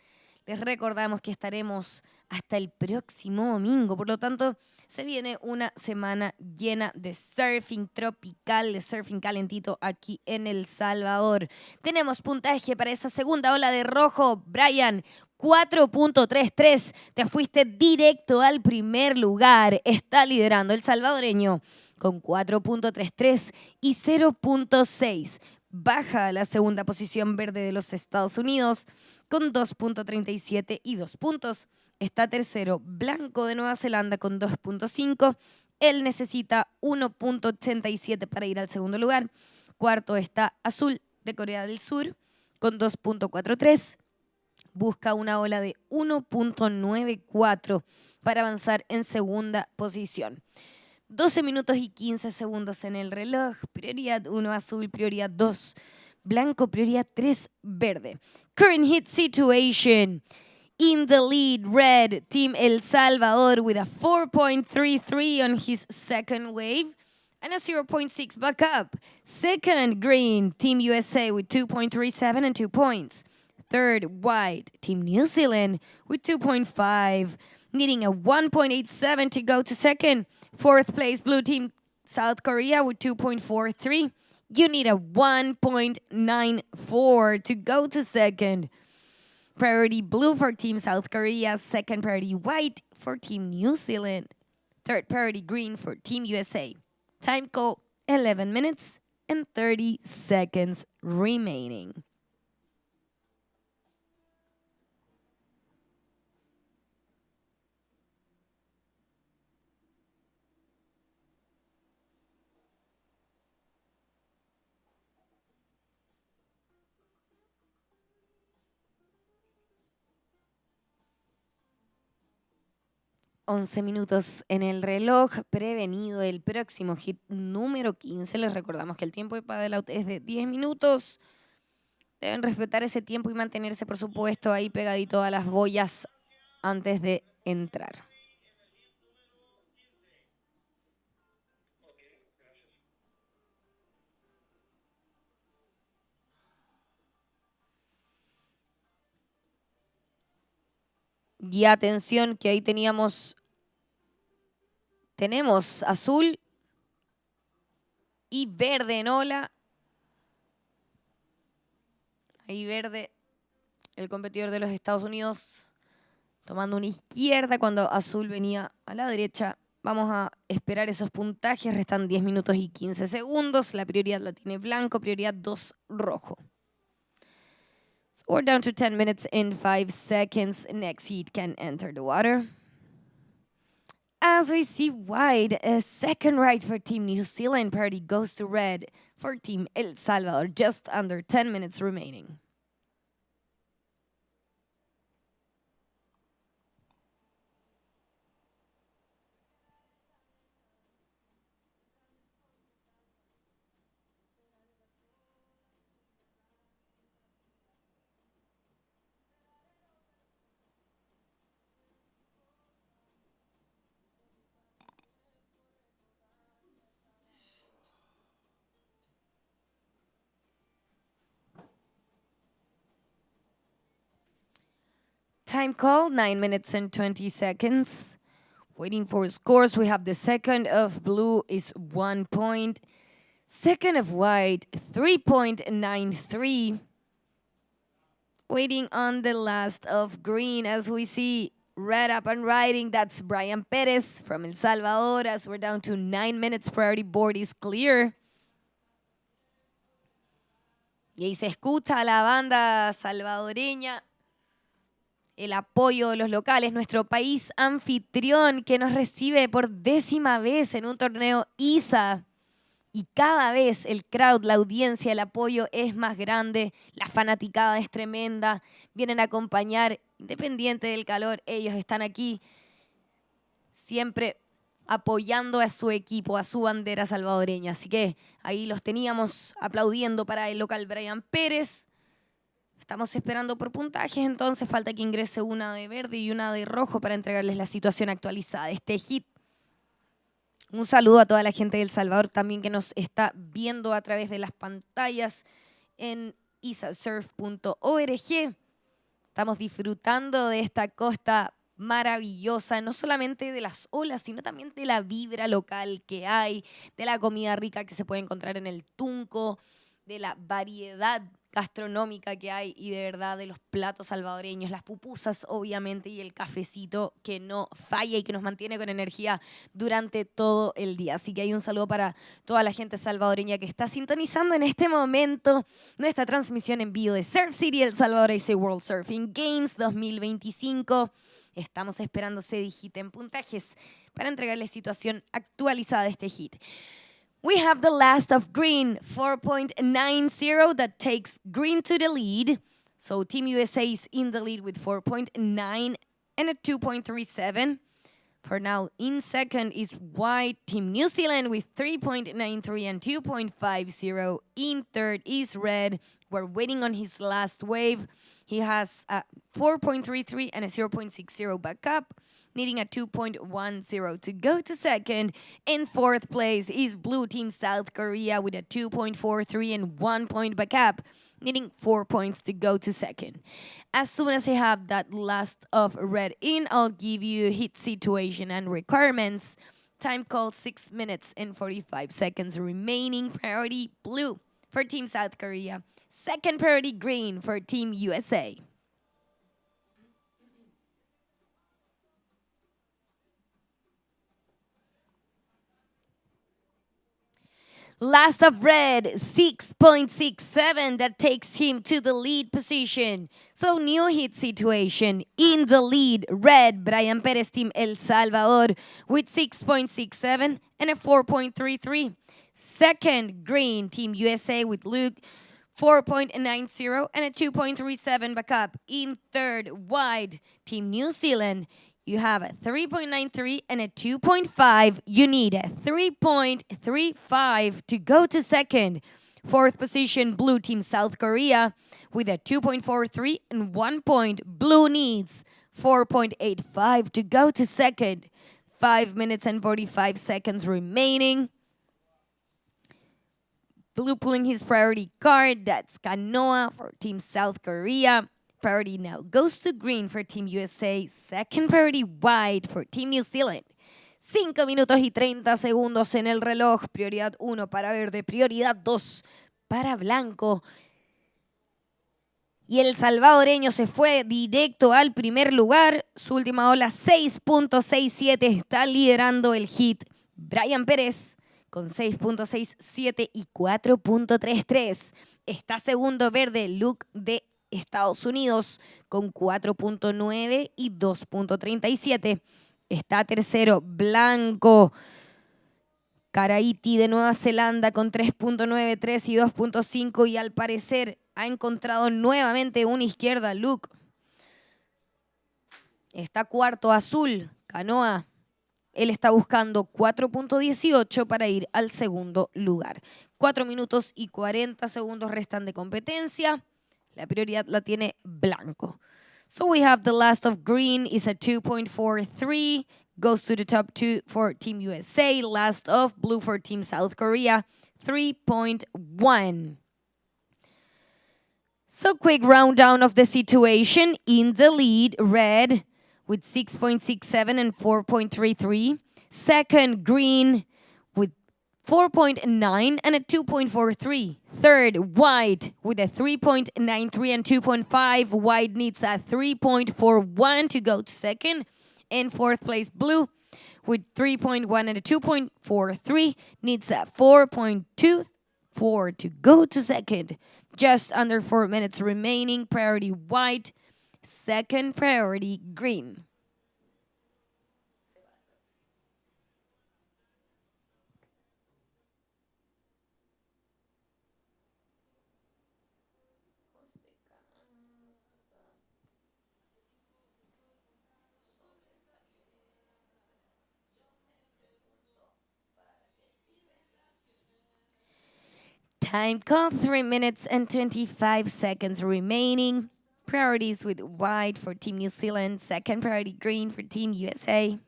Les recordamos que estaremos hasta el próximo domingo, por lo tanto, se viene una semana llena de surfing tropical, de surfing calentito aquí en El Salvador. Tenemos puntaje para esa segunda ola de rojo. Brian, 4.33. Te fuiste directo al primer lugar. Está liderando el salvadoreño con 4.33 y 0.6. Baja a la segunda posición verde de los Estados Unidos con 2.37 y 2 puntos. Está tercero, blanco de Nueva Zelanda con 2.5. Él necesita 1.87 para ir al segundo lugar. Cuarto está azul de Corea del Sur con 2.43. Busca una ola de 1.94 para avanzar en segunda posición. 12 minutos y 15 segundos en el reloj. Prioridad 1 azul, prioridad 2 blanco, prioridad 3 verde. Current hit situation. In the lead, red, Team El Salvador with a 4.33 on his second wave and a 0.6 backup. Second, green, Team USA with 2.37 and 2 points. Third, white, Team New Zealand with 2.5, needing a 1.87 to go to second. Fourth place, blue Team South Korea with 2.43. You need a 1.94 to go to second. Priority blue for Team South Korea. Second priority white for Team New Zealand. Third priority green for Team USA. Time call 11 minutes and 30 seconds remaining. $11 minutos en el reloj, prevenido el próximo hit número 15. Les recordamos que el tiempo de paddle-out es de 10 minutos. Deben respetar ese tiempo y mantenerse, por supuesto, ahí pegadito a las boyas antes de entrar. Y atención que ahí tenemos azul y verde en ola. Ahí verde, el competidor de los Estados Unidos, tomando una izquierda cuando azul venía a la derecha. Vamos a esperar esos puntajes. Restan 10 minutos y 15 segundos. La prioridad la tiene blanco, prioridad 2 rojo. We're down to 10 minutes and 5 seconds. Next heat can enter the water. as we see white, a second right for Team New Zealand. Priority goes to red for Team El Salvador. Just under 10 minutes remaining. Time call, 9 minutes and 20 seconds. Waiting for scores. We have the second of blue is 1 point. Second of white, 3.93. Waiting on the last of green as we see red up and riding. That's Brian Perez from El Salvador as we're down to 9 minutes. Priority board is clear. Y ahí se escucha a la banda salvadoreña. El apoyo de los locales, nuestro país anfitrión que nos recibe por 10ª vez en un torneo ISA. Y cada vez el crowd, la audiencia, el apoyo es más grande, la fanaticada es tremenda, vienen a acompañar, independiente del calor, ellos están aquí siempre apoyando a su equipo, a su bandera salvadoreña. Así que ahí los teníamos aplaudiendo para el local Brian Pérez. Estamos esperando por puntajes, entonces falta que ingrese una de verde y una de rojo para entregarles la situación actualizada de este hit. Un saludo a toda la gente de El Salvador también que nos está viendo a través de las pantallas en ISAsurf.org. Estamos disfrutando de esta costa maravillosa, no solamente de las olas, sino también de la vibra local que hay, de la comida rica que se puede encontrar en el Tunco, de la variedad gastronómica que hay y de verdad de los platos salvadoreños, las pupusas obviamente y el cafecito que no falla y que nos mantiene con energía durante todo el día. Así que hay un saludo para toda la gente salvadoreña que está sintonizando en este momento nuestra transmisión en vivo de Surf City El Salvador ISA World Surfing Games 2025. Estamos esperando se digiten puntajes para entregarles situación actualizada de este hit. We have the last of green, 4.90. That takes green to the lead. So Team USA is in the lead with 4.9 and a 2.37. For now, in second is white. Team New Zealand with 3.93 and 2.50. In third is red. We're waiting on his last wave. He has a 4.33 and a 0.60 backup, needing a 2.10 to go to second. In fourth place is Blue Team South Korea with a 2.43 and 1 point backup, needing 4 points to go to second. As soon as I have that last of red in, I'll give you hit situation and requirements. Time call 6 minutes and 45 seconds remaining. Priority blue for Team South Korea. Second priority green for Team USA. Last of red, 6.67. That takes him to the lead position. So new hit situation. In the lead, red, Brian Perez, Team El Salvador with 6.67 and a 4.33. Second, green, Team USA with Luke, 4.90 and a 2.37 backup. In third, white, Team New Zealand, you have a 3.93 and a 2.5. You need a 3.35 to go to second. Fourth position, blue Team South Korea with a 2.43 and 1 point. Blue needs 4.85 to go to second. 5 minutes and 45 seconds remaining. Blue pulling his priority card. That's Canoa for Team South Korea. Priority now goes to green for Team USA. Second priority white for Team New Zealand. 5 minutos y 30 segundos en el reloj. Prioridad 1 para verde. Prioridad 2 para blanco. Y el salvadoreño se fue directo al primer lugar. Su última ola 6.67. Está liderando el hit Brian Pérez con 6.67 y 4.33. Está segundo verde Luke de Estados Unidos con 4.9 y 2.37. Está tercero, blanco. Karaiti de Nueva Zelanda con 3.93 y 2.5 y al parecer ha encontrado nuevamente una izquierda, Luke. Está cuarto, azul, Canoa. Él está buscando 4.18 para ir al segundo lugar. 4 minutos y 40 segundos restan de competencia. La prioridad la tiene blanco. So we have the last of green is a 2.43. Goes to the top 2 for Team USA. Last of blue for Team South Korea, 3.1. So quick rundown of the situation. In the lead, red with 6.67 and 4.33. Second, green with 4.9 and a 2.43. Third, white with a 3.93 and 2.5. White needs a 3.41 to go to second. In fourth place, blue with 3.1 and a 2.43 needs a 4.24 to go to second. Just under 4 minutes remaining. Priority white, second priority green. Time call, 3 minutes and 25 seconds remaining. Priorities with white for Team New Zealand, second priority green for Team USA.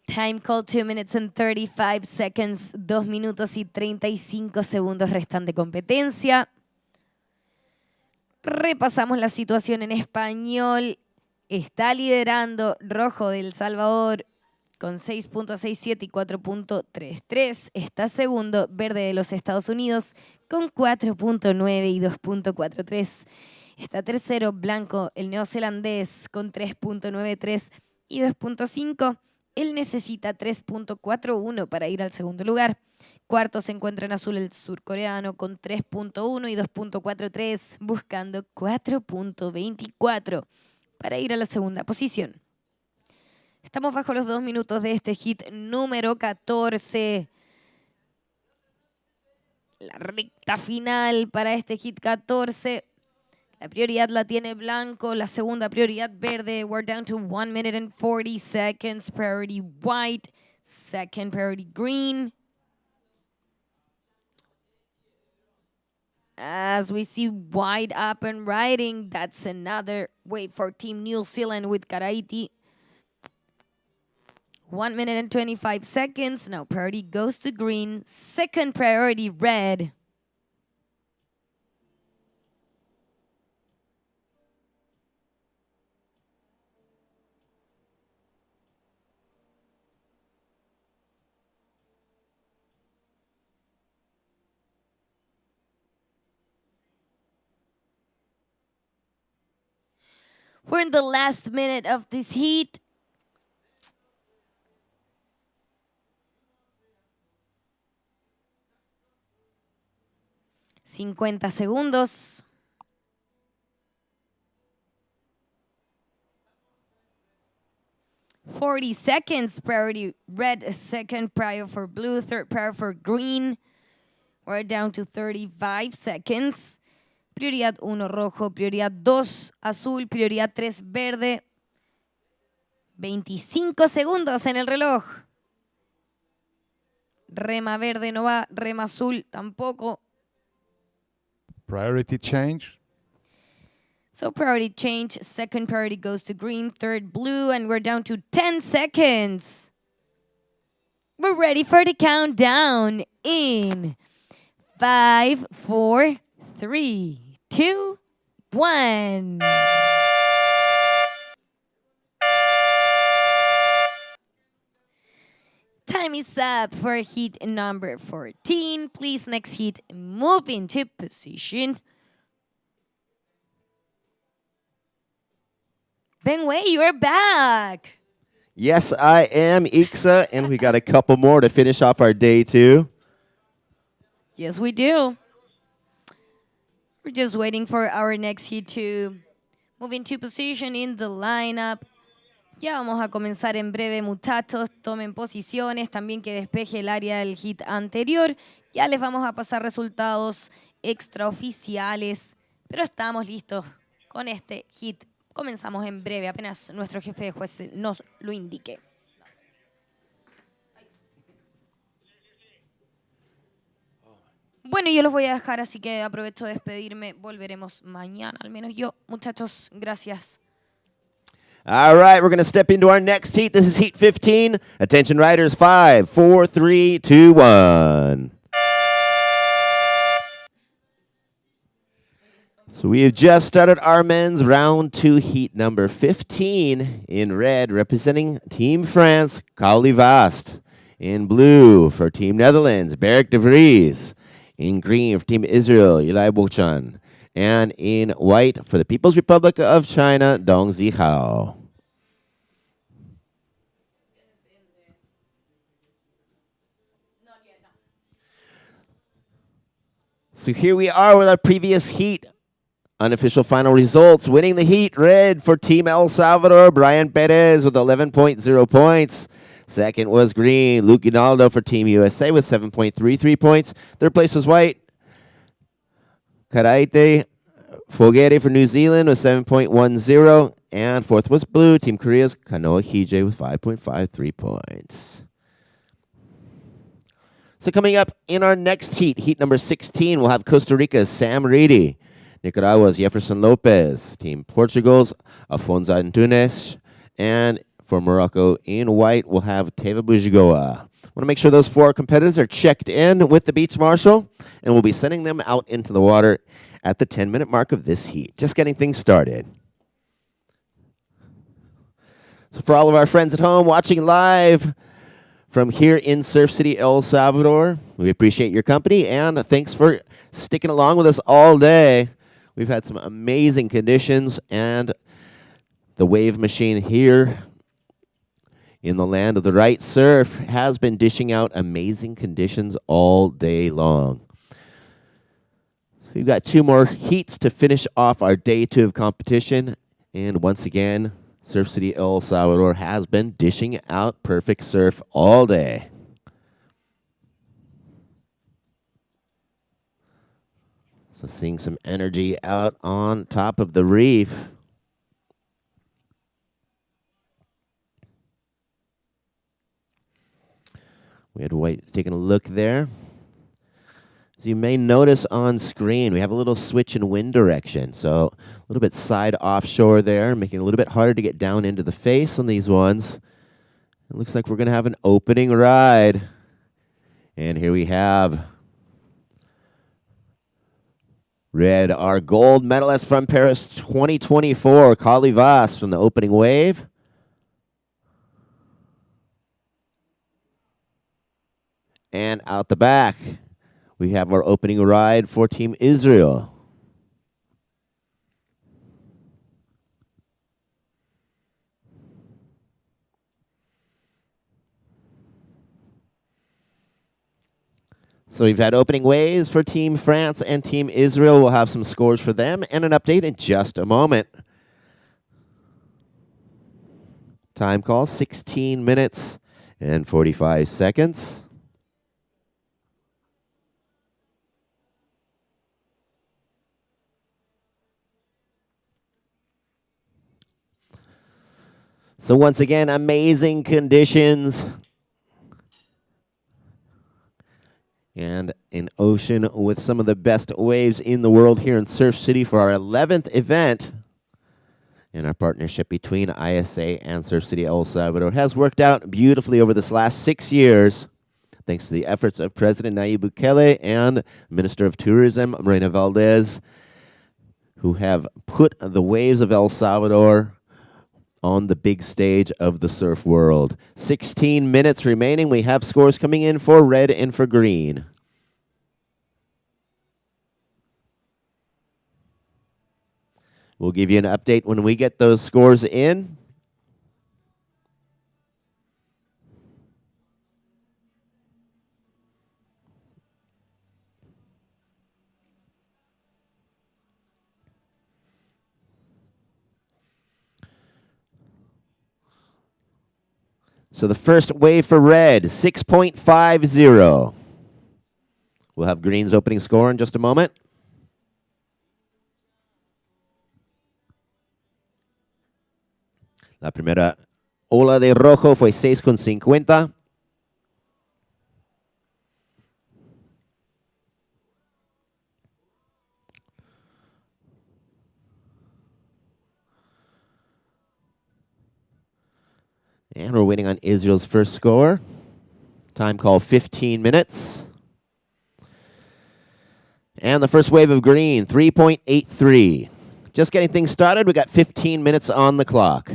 Time call, 2 minutes and 35 seconds. 2 minutos y 35 segundos restan de competencia. Repasamos la situación en español. Está liderando rojo de El Salvador con 6.67 y 4.33. Está segundo, verde de los Estados Unidos con 4.9 y 2.43. Está tercero, blanco, el neozelandés con 3.93 y 2.5. Él necesita 3.41 para ir al segundo lugar. Cuarto se encuentra en azul el surcoreano con 3.1 y 2.43, buscando 4.24 para ir a la segunda posición. Estamos bajo los 2 minutos de este hit número 14. La recta final para este hit 14. La prioridad la tiene blanco, la segunda prioridad verde. We're down to 1 minute and 40 seconds. Priority white, second priority green. As we see white up and riding, that's another wave for Team New Zealand with Karaiti. 1 minute and 25 seconds. Now priority goes to green, second priority red. We're in the last minute of this heat. $50 segundos. $40 seconds. Priority red, second prior for blue, third prior for green. We're down to 35 seconds. Prioridad 1 rojo, prioridad 2 azul, prioridad 3 verde. 25 segundos en el reloj. Rema verde no va, rema azul tampoco.
Priority change.
So priority change, second priority goes to green, third blue, and we're down to 10 seconds. We're ready for the countdown in 5, 4, 3, 2, 1. Time is up for heat number 14. Please, next heat, move into position. Ben Wei, you're back.
Yes, I am, Ixa, and we got a couple more to finish off our day 2.
Yes, we do. We're just waiting for our next heat to move into position in the lineup. Ya vamos a comenzar en breve, muchachos. Tomen posiciones, también que despeje el área del hit anterior. Ya les vamos a pasar resultados extraoficiales, pero estamos listos con este hit. Comenzamos en breve, apenas nuestro jefe de jueces nos lo indique. Bueno, yo los voy a dejar, así que aprovecho de despedirme. Volveremos mañana, al menos yo. Muchachos, gracias.
All right, we're going to step into our next heat. This is Heat 15. Attention riders, 5, 4, 3, 2, 1. So we have just started our men's round 2 heat number 15 in red, representing Team France, Kauli Vast. In blue for Team Netherlands, Beric de Vries. In green for Team Israel, Eli Bochan. And in white for the People's Republic of China, Dong Zihao. So here we are with our previous heat. Unofficial final results. Winning the heat, red for Team El Salvador, Brian Perez with 11.0 points. Second was green, Luke Ginaldo for Team USA with 7.33 points. Third place was white, Karaite Fogere for New Zealand with 7.10. And fourth was blue, Team Korea's Kanoa Hije with 5.53 points. So coming up in our next heat, heat number 16, we'll have Costa Rica's Sam Reedy, Nicaragua's Jefferson Lopez, Team Portugal's Afonso Antunes, and for Morocco in white, we'll have Teva Bujigoa. Want to make sure those 4 competitors are checked in with the Beach Marshal, and we'll be sending them out into the water at the 10-minute mark of this heat. Just getting things started. So for all of our friends at home watching live from here in Surf City, El Salvador, we appreciate your company, and thanks for sticking along with us all day. We've had some amazing conditions, and the wave machine here in the land of the right surf has been dishing out amazing conditions all day long. So we've got 2 more heats to finish off our day 2 of competition, and once again, Surf City, El Salvador has been dishing out perfect surf all day. So seeing some energy out on top of the reef. We had White taking a look there. As you may notice on screen, we have a little switch in wind direction. So a little bit side offshore there, making it a little bit harder to get down into the face on these ones. It looks like we're going to have an opening ride. And here we have red, our gold medalist from Paris 2024, Kali Vas from the opening wave. And out the back, we have our opening ride for Team Israel. So we've had opening waves for Team France and Team Israel. We'll have some scores for them and an update in just a moment. Time call, 16 minutes and 45 seconds. So once again, amazing conditions. And an ocean with some of the best waves in the world here in Surf City for our 11th event. And our partnership between ISA and Surf City El Salvador has worked out beautifully over this last 6 years. thanks to the efforts of President Nayib Bukele and Minister of Tourism, Marina Valdez, who have put the waves of El Salvador on the big stage of the surf world. 16 minutes remaining. We have scores coming in for red and for green. We'll give you an update when we get those scores in. So the first wave for red, 6.50. We'll have green's opening score in just a moment. La primera ola de rojo fue 6.50. And we're waiting on Israel's first score. Time call 15 minutes. And the first wave of green, 3.83. Just getting things started. We got 15 minutes on the clock.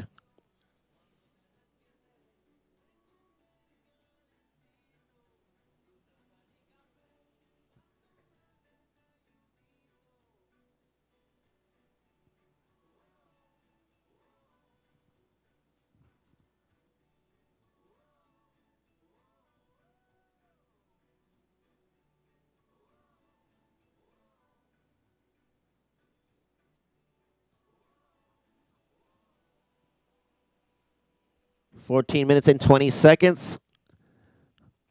$14 minutes and 20 seconds.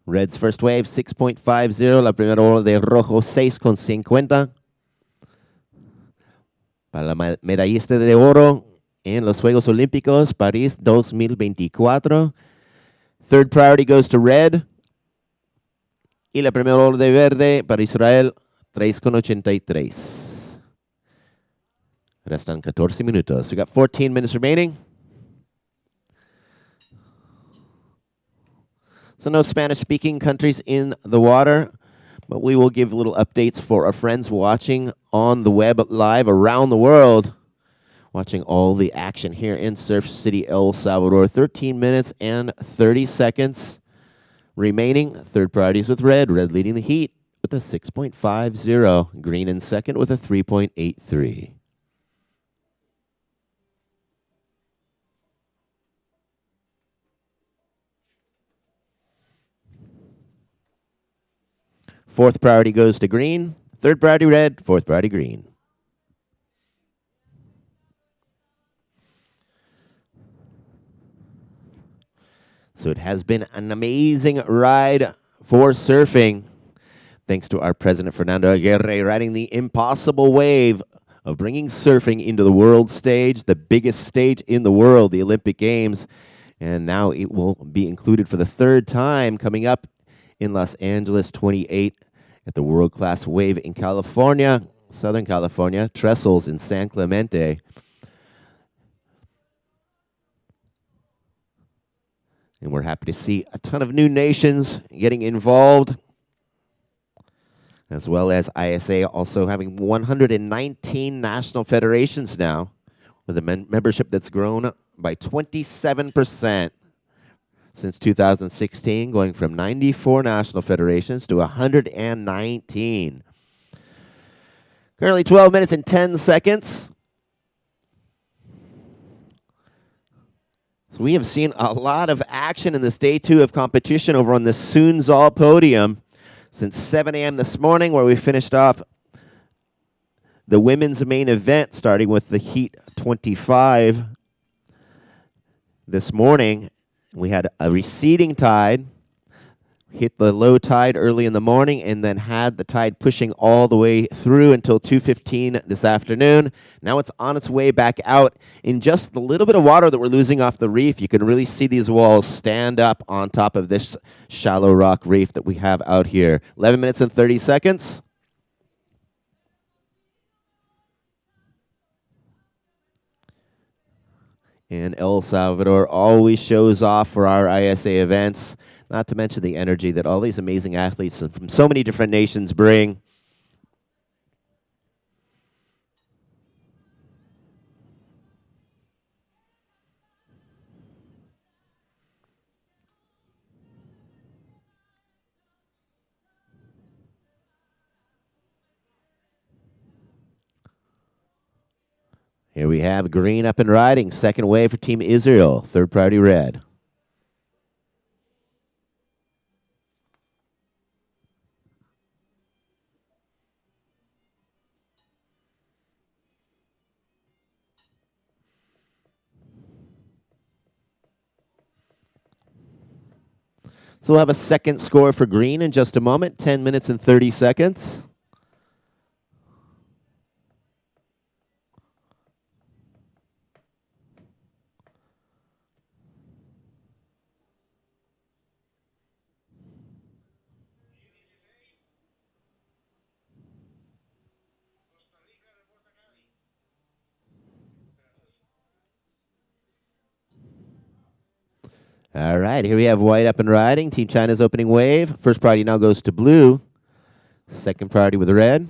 Red's first wave, 6.50. La primera ola de rojo, 6.50. Para la medallista de oro en los Juegos Olímpicos, París 2024. Third priority goes to red. Y la primera ola de verde para Israel, 3.83. Restan 14 minutos. We got 14 minutes remaining. So no Spanish-speaking countries in the water, but we will give little updates for our friends watching on the web live around the world, watching all the action here in Surf City, El Salvador. 13 minutes and 30 seconds remaining. Third priorities with red. Red leading the heat with a 6.50. Green in second with a 3.83. Fourth priority goes to green. Third priority red. Fourth priority green. So it has been an amazing ride for surfing. Thanks to our president, Fernando Aguirre, riding the impossible wave of bringing surfing into the world stage, the biggest stage in the world, the Olympic Games. And now it will be included for the third time coming up in Los Angeles 28 at the World Class Wave in California, Southern California, Trestles in San Clemente. And we're happy to see a ton of new nations getting involved, as well as ISA also having 119 national federations now, with a membership that's grown by 27%. Since 2016, going from 94 national federations to 119. Currently 12 minutes and 10 seconds. So we have seen a lot of action in this day 2 of competition over on the Sunzal Podium since 7 a.m. this morning, where we finished off the women's main event, starting with the Heat 25 this morning. We had a receding tide, hit the low tide early in the morning, and then had the tide pushing all the way through until 2:15 this afternoon. Now it's on its way back out. In just the little bit of water that we're losing off the reef, you can really see these walls stand up on top of this shallow rock reef that we have out here. 11 minutes and 30 seconds. And El Salvador always shows off for our ISA events. Not to mention the energy that all these amazing athletes from so many different nations bring. Here we have green up and riding. Second wave for Team Israel. Third priority red. So we'll have a second score for green in just a moment. 10 minutes and 30 seconds. All right, here we have white up and riding. Team China's opening wave. First priority now goes to blue. Second priority with red.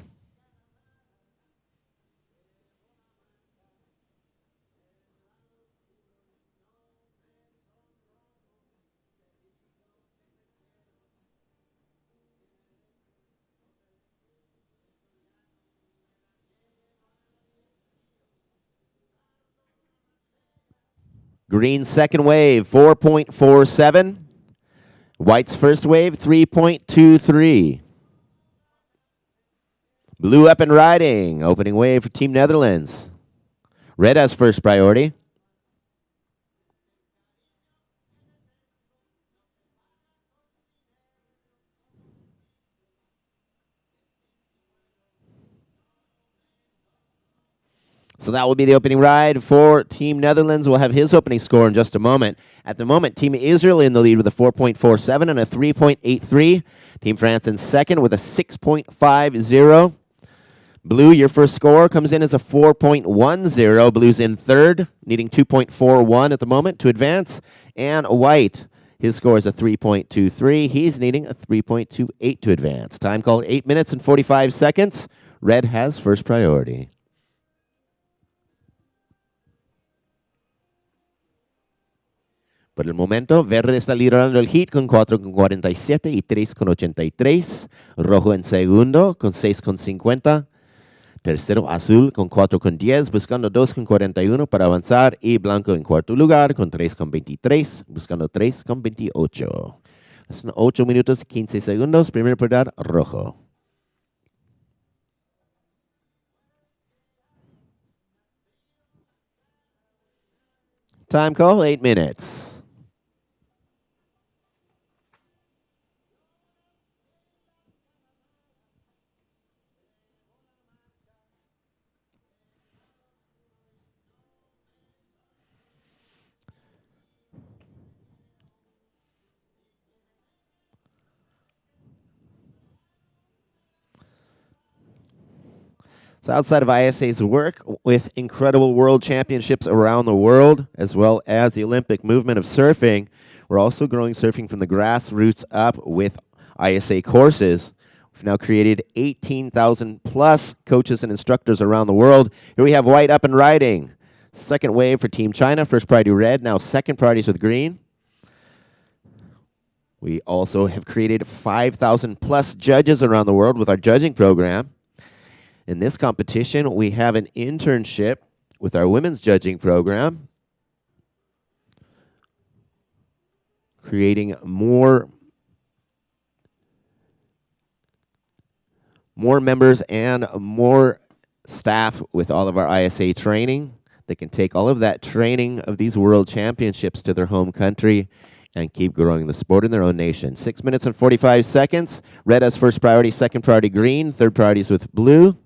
Green's second wave, 4.47. White's first wave, 3.23. Blue up and riding. Opening wave for Team Netherlands. Red has first priority. So that will be the opening ride for Team Netherlands. We'll have his opening score in just a moment. At the moment, Team Israel in the lead with a 4.47 and a 3.83. Team France in second with a 6.50. Blue, your first score comes in as a 4.10. Blue's in third, needing 2.41 at the moment to advance. And white, his score is a 3.23. He's needing a 3.28 to advance. Time called 8 minutes and 45 seconds. Red has first priority. Por el momento, verde está liderando el heat con 4.47 y 3.83. Rojo en segundo con 6.50. Tercero, azul con 4.10, buscando 2.41 para avanzar. Y blanco en cuarto lugar con 3.23, buscando 3.28. Son 8 minutos y 15 segundos. Primer prioridad, rojo. Time call, 8 minutes. So outside of ISA's work with incredible world championships around the world, as well as the Olympic movement of surfing, we're also growing surfing from the grassroots up with ISA courses. We've now created 18,000 plus coaches and instructors around the world. Here we have white up and riding. Second wave for Team China, first priority red, now second priorities with green. We also have created 5,000 plus judges around the world with our judging program. In this competition, we have an internship with our women's judging program, creating more members and more staff with all of our ISA training. They can take all of that training of these world championships to their home country and keep growing the sport in their own nation. 6 minutes and 45 seconds. Red has first priority, second priority green, third priorities with blue.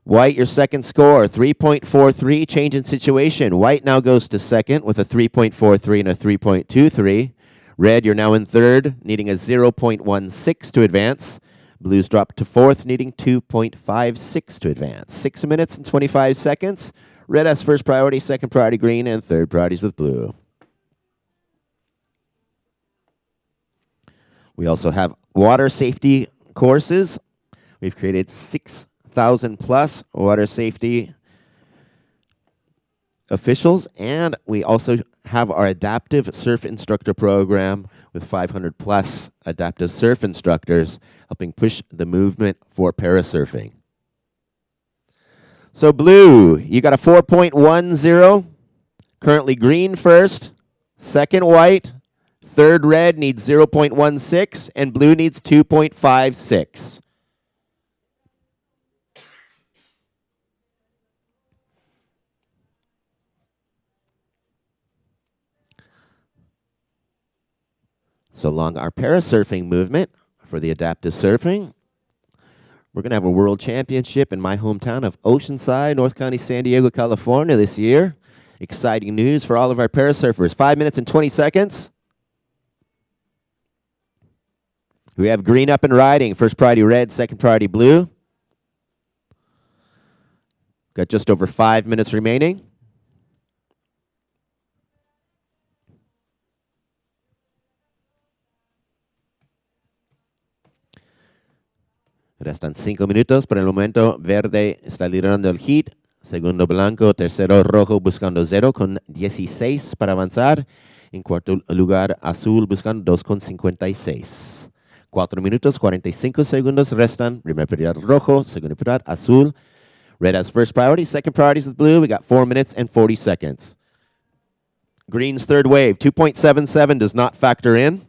White, your second score, 3.43, change in situation. White now goes to second with a 3.43 and a 3.23. Red, you're now in third, needing a 0.16 to advance. Blues drop to fourth, needing 2.56 to advance. 6 minutes and 25 seconds. Red has first priority, second priority green, and third priorities with blue. We also have water safety courses. We've created 6,000 plus water safety officials, and we also have our adaptive surf instructor program with 500 plus adaptive surf instructors helping push the movement for parasurfing. So blue, you got a 4.10, currently green first, second white, third red needs 0.16, and blue needs 2.56. So along our parasurfing movement for the adaptive surfing, we're going to have a world championship in my hometown of Oceanside, North County, San Diego, California this year. Exciting news for all of our parasurfers. 5 minutes and 20 seconds. We have green up and riding. First priority red, second priority blue. Got just over 5 minutes remaining. Restan 5 minutos. Por el momento, verde está liderando el heat. Segundo, blanco. Tercero, rojo buscando 0 con 16 para avanzar. En cuarto lugar, azul buscando 2 con 56. 4 minutos, 45 segundos restan. Primer prioridad, rojo. Segunda prioridad, azul. Red has first priority. Second priority is blue. We got 4 minutes and 40 seconds. Green's third wave, 2.77 does not factor in.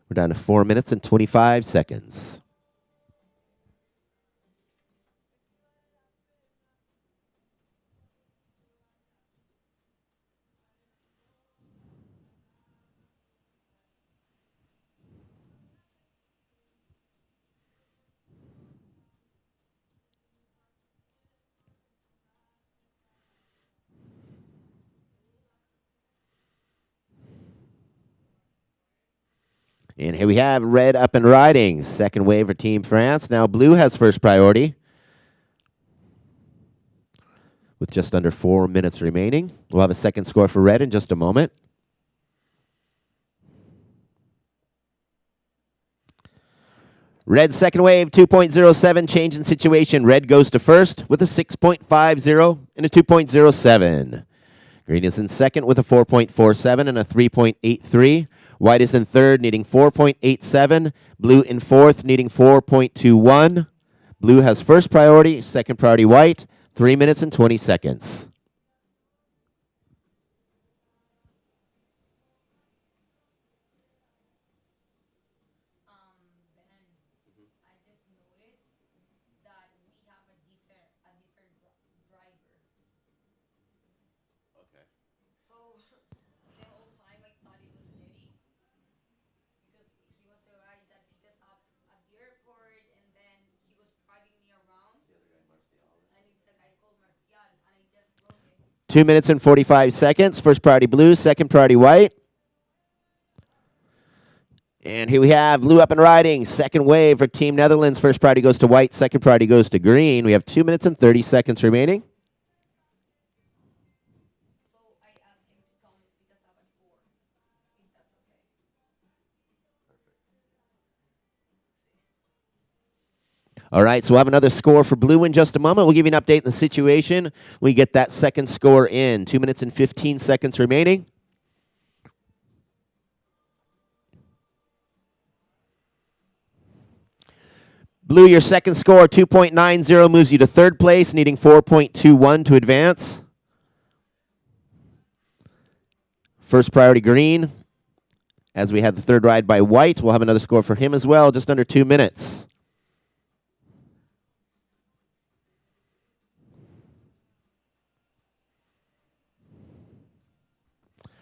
We're down to 4 minutes and 25 seconds. And here we have red up and riding. Second wave for Team France. Now blue has first priority with just under 4 minutes remaining. We'll have a second score for red in just a moment. Red second wave, 2.07, change in situation. Red goes to first with a 6.50 and a 2.07. Green is in second with a 4.47 and a 3.83. White is in third, needing 4.87. Blue in fourth, needing 4.21. Blue has first priority, second priority white. 3 minutes and 20 seconds.
And
2 minutes and 45 seconds. First priority blue, second priority white. And here we have blue up and riding. Second wave for Team Netherlands. First priority goes to white, second priority goes to green. We have 2 minutes and 30 seconds remaining. All right, so we'll have another score for blue in just a moment. We'll give you an update on the situation. We get that second score in. 2 minutes and 15 seconds remaining. Blue, your second score, 2.90, moves you to third place, needing 4.21 to advance. First priority green. As we have the third ride by white, we'll have another score for him as well, just under 2 minutes.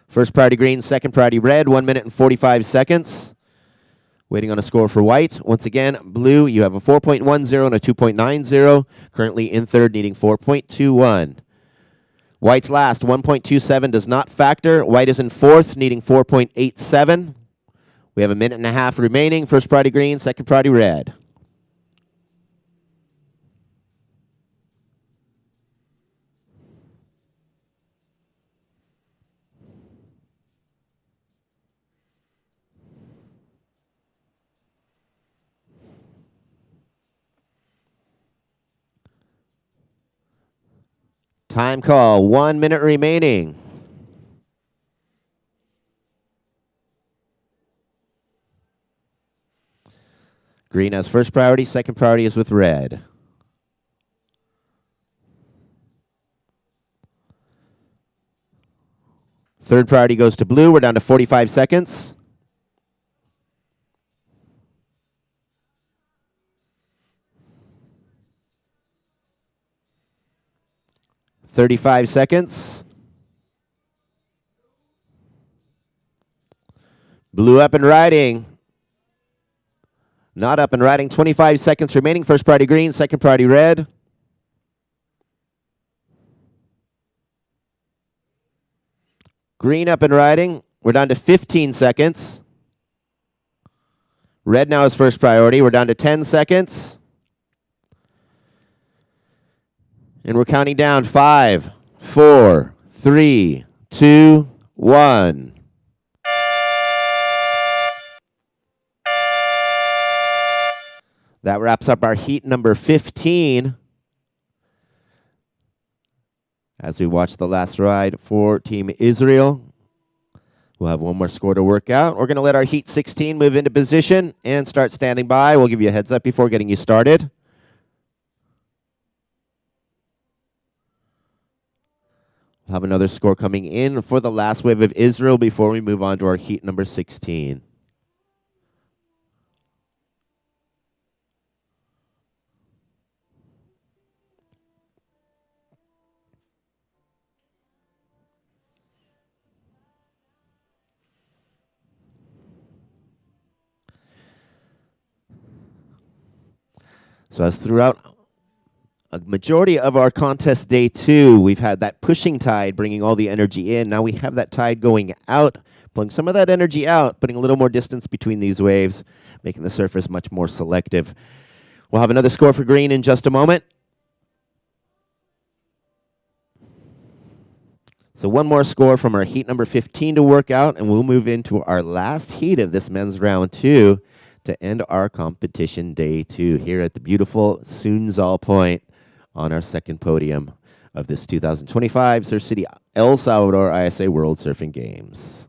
First priority green, second priority red, 1 minute and 45 seconds. Waiting on a score for white. Once again, blue, you have a 4.10 and a 2.90. Currently in third, needing 4.21. White's last, 1.27 does not factor. White is in fourth, needing 4.87. We have a minute and a half remaining. First priority green, second priority red. Time call, 1 minute remaining. Green has first priority, second priority is with red. Third priority goes to blue. We're down to 45 seconds. $35 seconds. Blue up and riding. Not up and riding. 25 seconds remaining. First priority green, second priority red. Green up and riding. We're down to 15 seconds. Red now is first priority. We're down to 10 seconds. And we're counting down 5, 4, 3, 2, 1. That wraps up our heat number 15. As we watch the last ride for Team Israel. We'll have one more score to work out. We're going to let our heat 16 move into position and start standing by. We'll give you a heads up before getting you started. We'll have another score coming in for the last wave of Israel before we move on to our heat number 16. So as throughout a majority of our contest day 2, we've had that pushing tide bringing all the energy in. Now we have that tide going out, pulling some of that energy out, putting a little more distance between these waves, making the surface much more selective. We'll have another score for green in just a moment. So one more score from our heat number 15 to work out, and we'll move into our last heat of this men's round 2 to end our competition day 2 here at the beautiful Sunzal Point on our second podium of this 2025 Surf City El Salvador ISA World Surfing Games.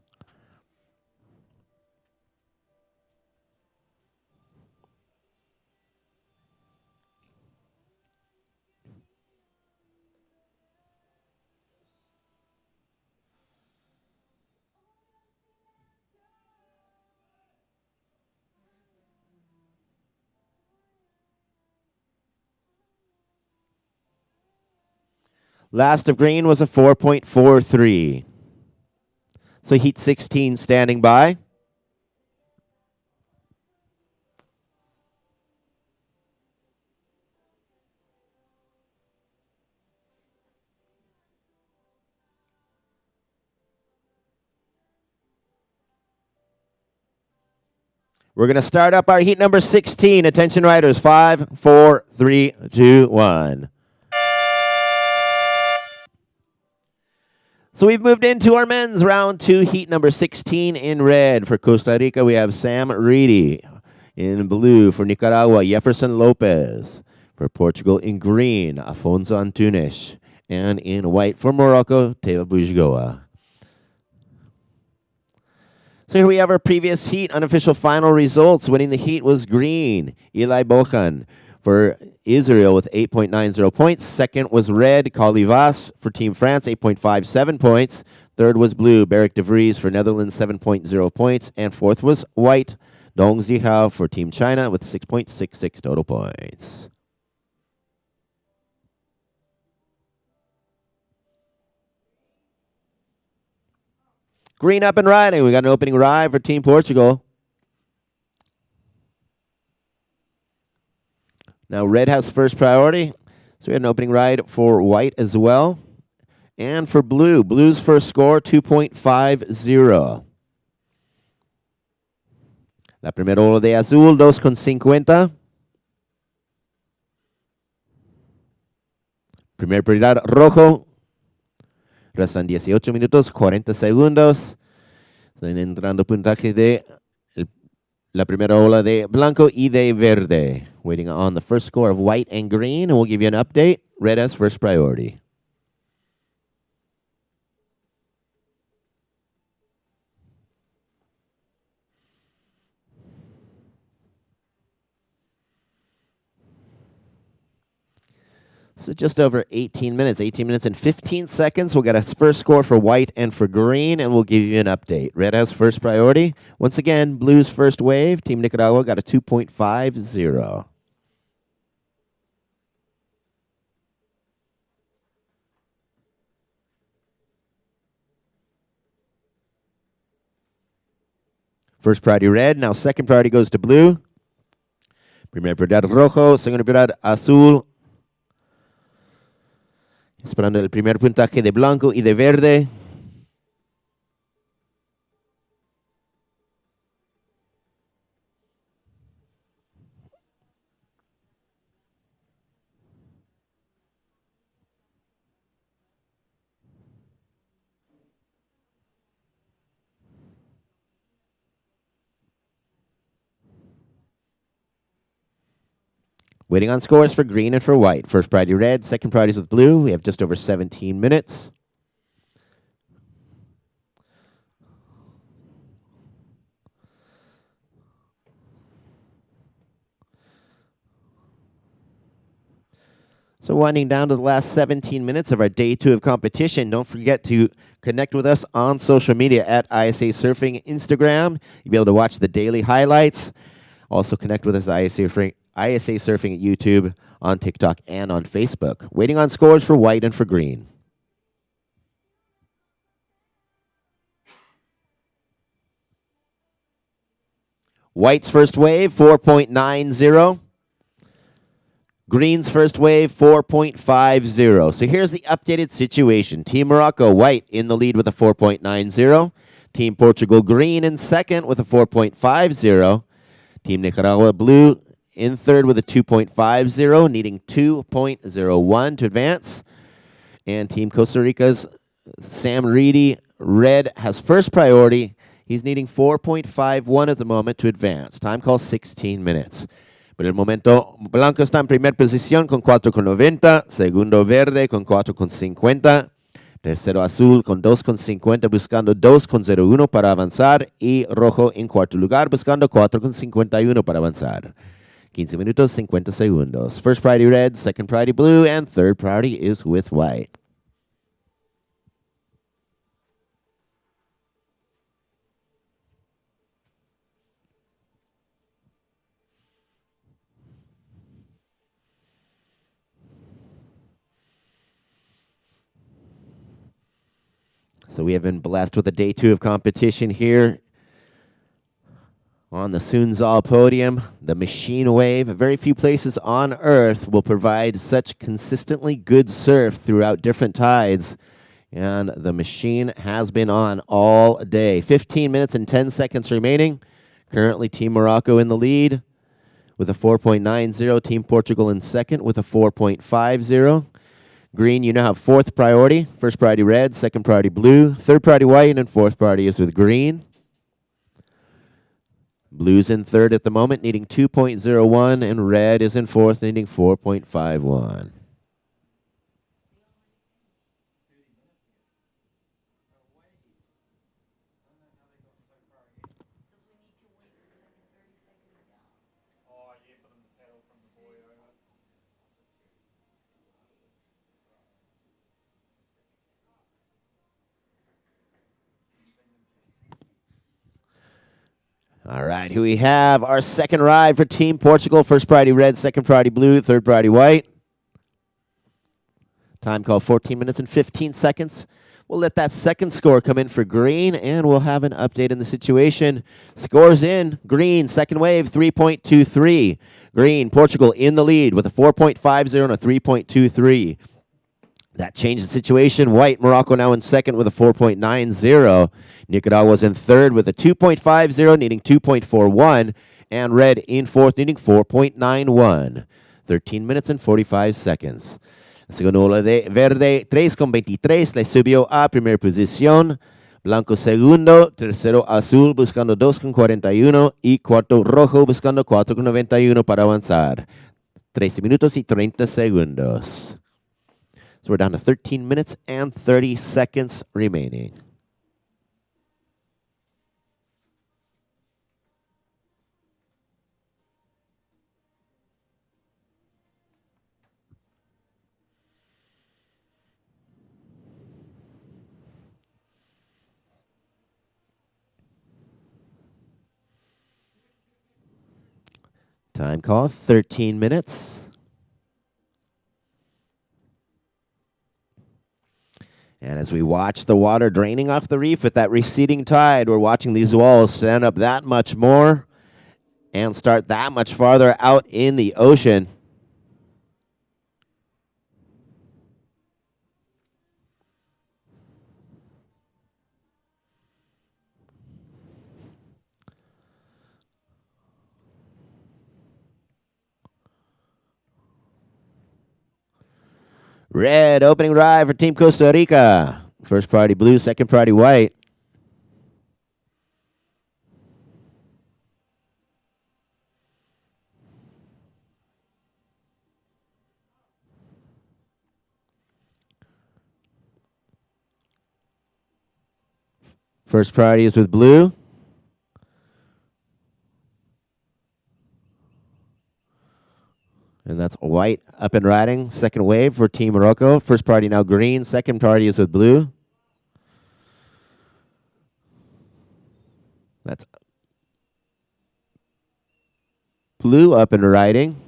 Last of green was a 4.43. So heat 16 standing by. We're going to start up our heat number 16. Attention riders, 5, 4, 3, 2, 1. So we've moved into our men's round 2 heat number 16 in red. For Costa Rica, we have Sam Reedy. In blue, for Nicaragua, Jefferson Lopez. For Portugal, in green, Afonso Antunes. And in white, for Morocco, Teva Boujgoa. So here we have our previous heat unofficial final results. Winning the heat was green, Eli Bocan. For Israel with 8.90 points. Second was red, Calivas for Team France, 8.57 points. Third was blue, Beric de Vries for Netherlands, 7.0 points. And fourth was white, Dong Zihao for Team China with 6.66 total points. Green up and riding. We got an opening ride for Team Portugal. Now, red has first priority, so we had an opening ride for white as well. And for blue, blue's first score, 2.50. La primera ola de azul, 2.50. Primer prioridad, rojo. Restan 18 minutos, 40 segundos. Están entrando puntaje de la primera ola de blanco y de verde. Waiting on the first score of white and green, and we'll give you an update. Red has first priority. So just over 18 minutes, 18 minutes and 15 seconds. We'll get a first score for white and for green, and we'll give you an update. Red has first priority. Once again, blue's first wave. Team Nicaragua got a 2.50. First priority red. Now second priority goes to blue. Primera prioridad rojo. Segunda prioridad azul. Esperando el primer puntaje de blanco y de verde. Waiting on scores for green and for white. First priority red, second priority is with blue. We have just over 17 minutes. So winding down to the last 17 minutes of our day 2 of competition. Don't forget to connect with us on social media at ISAsurfing Instagram. You'll be able to watch the daily highlights. Also connect with us at ISAsurfing at YouTube, on TikTok, and on Facebook. Waiting on scores for white and for green. White's first wave, 4.90. Green's first wave, 4.50. So here's the updated situation. Team Morocco, white, in the lead with a 4.90. Team Portugal, green, in second with a 4.50. Team Nicaragua, blue, in third with a 2.50, needing 2.01 to advance. And Team Costa Rica's Sam Reedy, red, has first priority. He's needing 4.51 at the moment to advance. Time call 16 minutes. Por el momento, blanco está en primera posición con 4.90. Segundo, verde con 4.50. Tercero, azul con 2.50, buscando 2.01 para avanzar. Y rojo en cuarto lugar, buscando 4.51 para avanzar. 15 minutos, 50 segundos. First priority red, second priority blue, and third priority is with white. So we have been blessed with a day 2 of competition here on the Sunzal Podium, the machine wave. Very few places on Earth will provide such consistently good surf throughout different tides. And the machine has been on all day. 15 minutes and 10 seconds remaining. Currently, Team Morocco in the lead with a 4.90. Team Portugal in second with a 4.50. Green, you now have fourth priority. First priority red, second priority blue, third priority white, and fourth priority is with green. Blue's in third at the moment, needing 2.01, and red is in fourth, needing 4.51.
Oh, yeah, for them to pedal from the buoy over.
All right, here we have our second ride for Team Portugal. First priority red, second priority blue, third priority white. Time call 14 minutes and 15 seconds. We'll let that second score come in for green, and we'll have an update in the situation. Scores in. Green, second wave, 3.23. Green, Portugal in the lead with a 4.50 and a 3.23. That changed the situation. White, Morocco now in second with a 4.90. Nicaragua's in third with a 2.50, needing 2.41. And red in fourth, needing 4.91. 13 minutes and 45 seconds. Segundo ola de verde, 3.23, le subió a primera posición. Blanco segundo, tercero azul buscando 2.41 y cuarto rojo buscando 4.91 para avanzar. 13 minutos y 30 segundos. So we're down to 13 minutes and 30 seconds remaining. Time call, 13 minutes. And as we watch the water draining off the reef with that receding tide, we're watching these walls stand up that much more and start that much farther out in the ocean. Red opening ride for Team Costa Rica. First priority blue, second priority white. First priority is with blue. And that's white up and riding. Second wave for Team Morocco. First priority now green. Second priority is with blue. That's blue up and riding.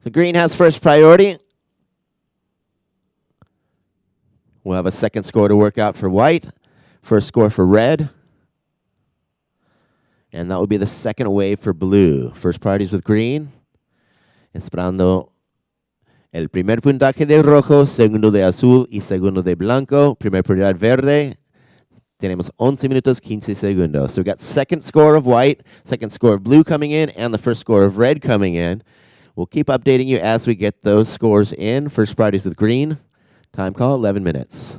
So green has first priority. We'll have a second score to work out for white. First score for red. And that will be the second wave for blue. First priority is with green. Esperando el primer puntaje de rojo, segundo de azul y segundo de blanco. Primer prioridad verde. Tenemos 11 minutos 15 segundos. So we got second score of white, second score of blue coming in, and the first score of red coming in. We'll keep updating you as we get those scores in. First priority is with green. Time call, 11 minutes.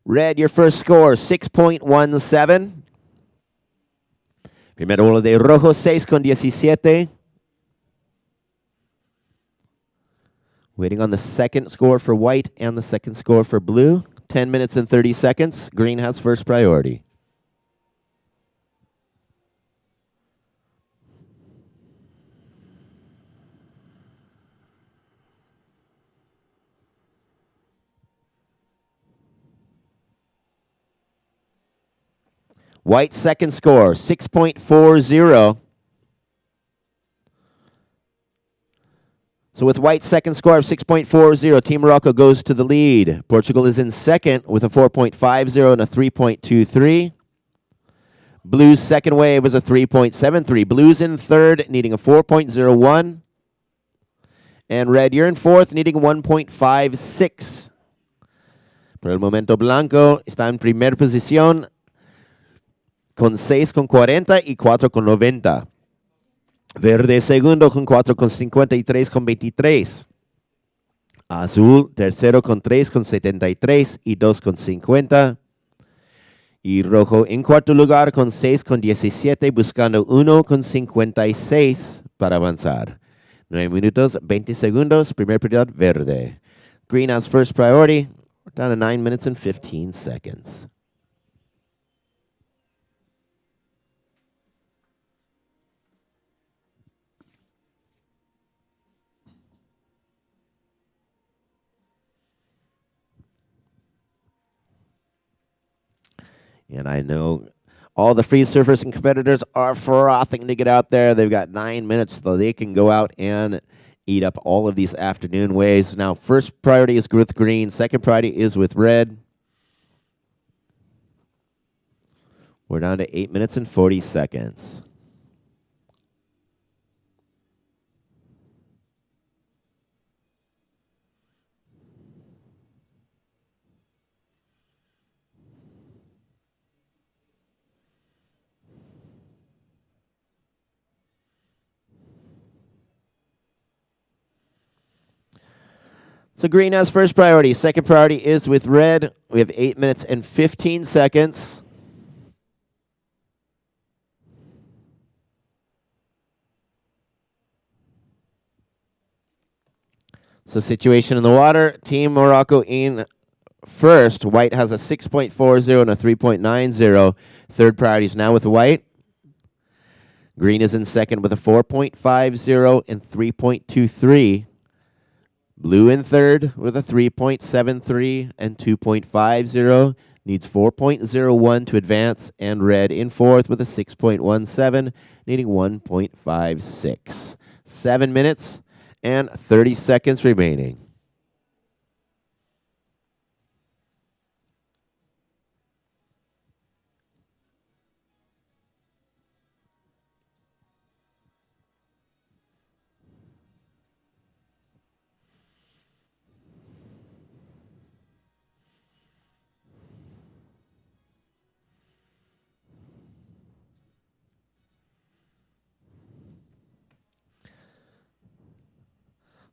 Red, your first score, 6.17. Primero bola de rojo, 6.17. Waiting on the second score for white and the second score for blue. 10 minutes and 30 seconds. Green has first priority. White second score, 6.40. So with White's second score of 6.40, Team Morocco goes to the lead. Portugal is in second with a 4.50 and a 3.23. Blue's second wave was a 3.73. Blue's in third, needing a 4.01. And red, you're in fourth, needing 1.56. Por el momento, blanco está en primera posición con 6.40 y 4.90. Verde segundo con 4.53 con 23. Azul tercero con 3.73 y 2.50. Y rojo en cuarto lugar con 6.17 buscando 1.56 para avanzar. 9 minutos 20 segundos, primer prioridad verde. Green has first priority. We're down to 9 minutes and 15 seconds. And I know all the free surfers and competitors are frothing to get out there. They've got 9 minutes so they can go out and eat up all of these afternoon waves. Now, first priority is with green. Second priority is with red. We're down to 8 minutes and 40 seconds. So green has first priority. Second priority is with red. We have 8 minutes and 15 seconds. So situation in the water, Team Morocco in first. White has a 6.40 and a 3.90. Third priority is now with White. Green is in second with a 4.50 and 3.23. Blue in third with a 3.73 and 2.50. Needs 4.01 to advance. And red in fourth with a 6.17, needing 1.56. 7 minutes and 30 seconds remaining.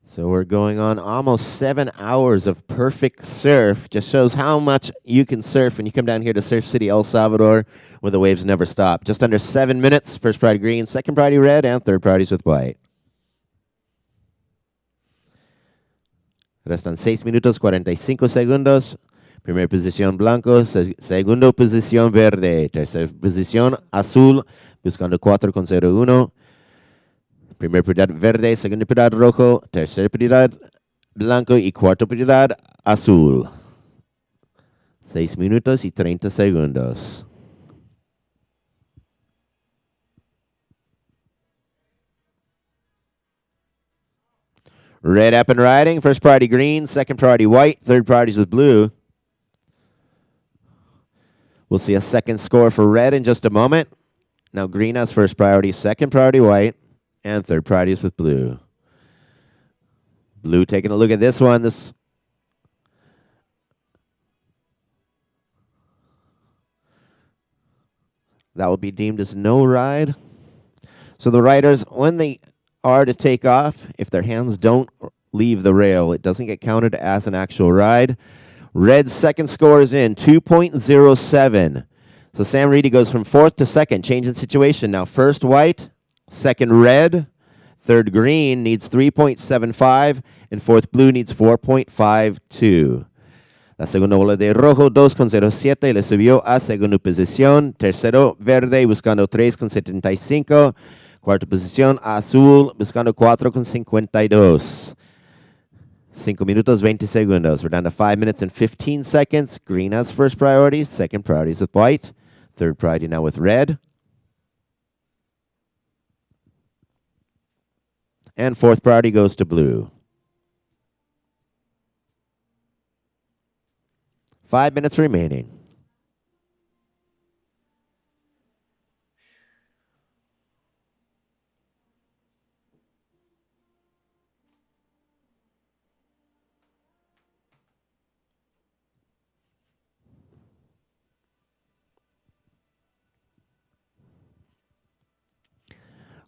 So we're going on almost 7 hours of perfect surf. Just shows how much you can surf when you come down here to Surf City, El Salvador, where the waves never stop. Just under 7 minutes. First priority green, second priority red, and third priorities with white. Restan 6 minutos 45 segundos. Primera posición blanco, segundo posición verde, tercera posición azul, buscando 4.01. Primera prioridad verde, segunda prioridad rojo, tercera prioridad blanco y cuarta prioridad azul. 6 minutos y 30 segundos. Red up and riding. First priority green, second priority white, third priorities with blue. We'll see a second score for red in just a moment. Now green has first priority, second priority white, and third priority is with blue. Blue taking a look at this one. That will be deemed as no ride. So the riders, when they are to take off, if their hands don't leave the rail, it doesn't get counted as an actual ride. Red's second score is in, 2.07. So Sam Reedy goes from fourth to second, changing situation. Now first white, second red, third green needs 3.75, and fourth blue needs 4.52. La segunda bola de rojo, 2.07, le subió a segunda posición. Tercero verde, buscando 3.75. Cuarta posición azul, buscando 4.52. 5 minutos, 20 segundos. We're down to 5 minutes and 15 seconds. Green has first priority. Second priority is with white. Third priority now with red. And fourth priority goes to blue. 5 minutes remaining.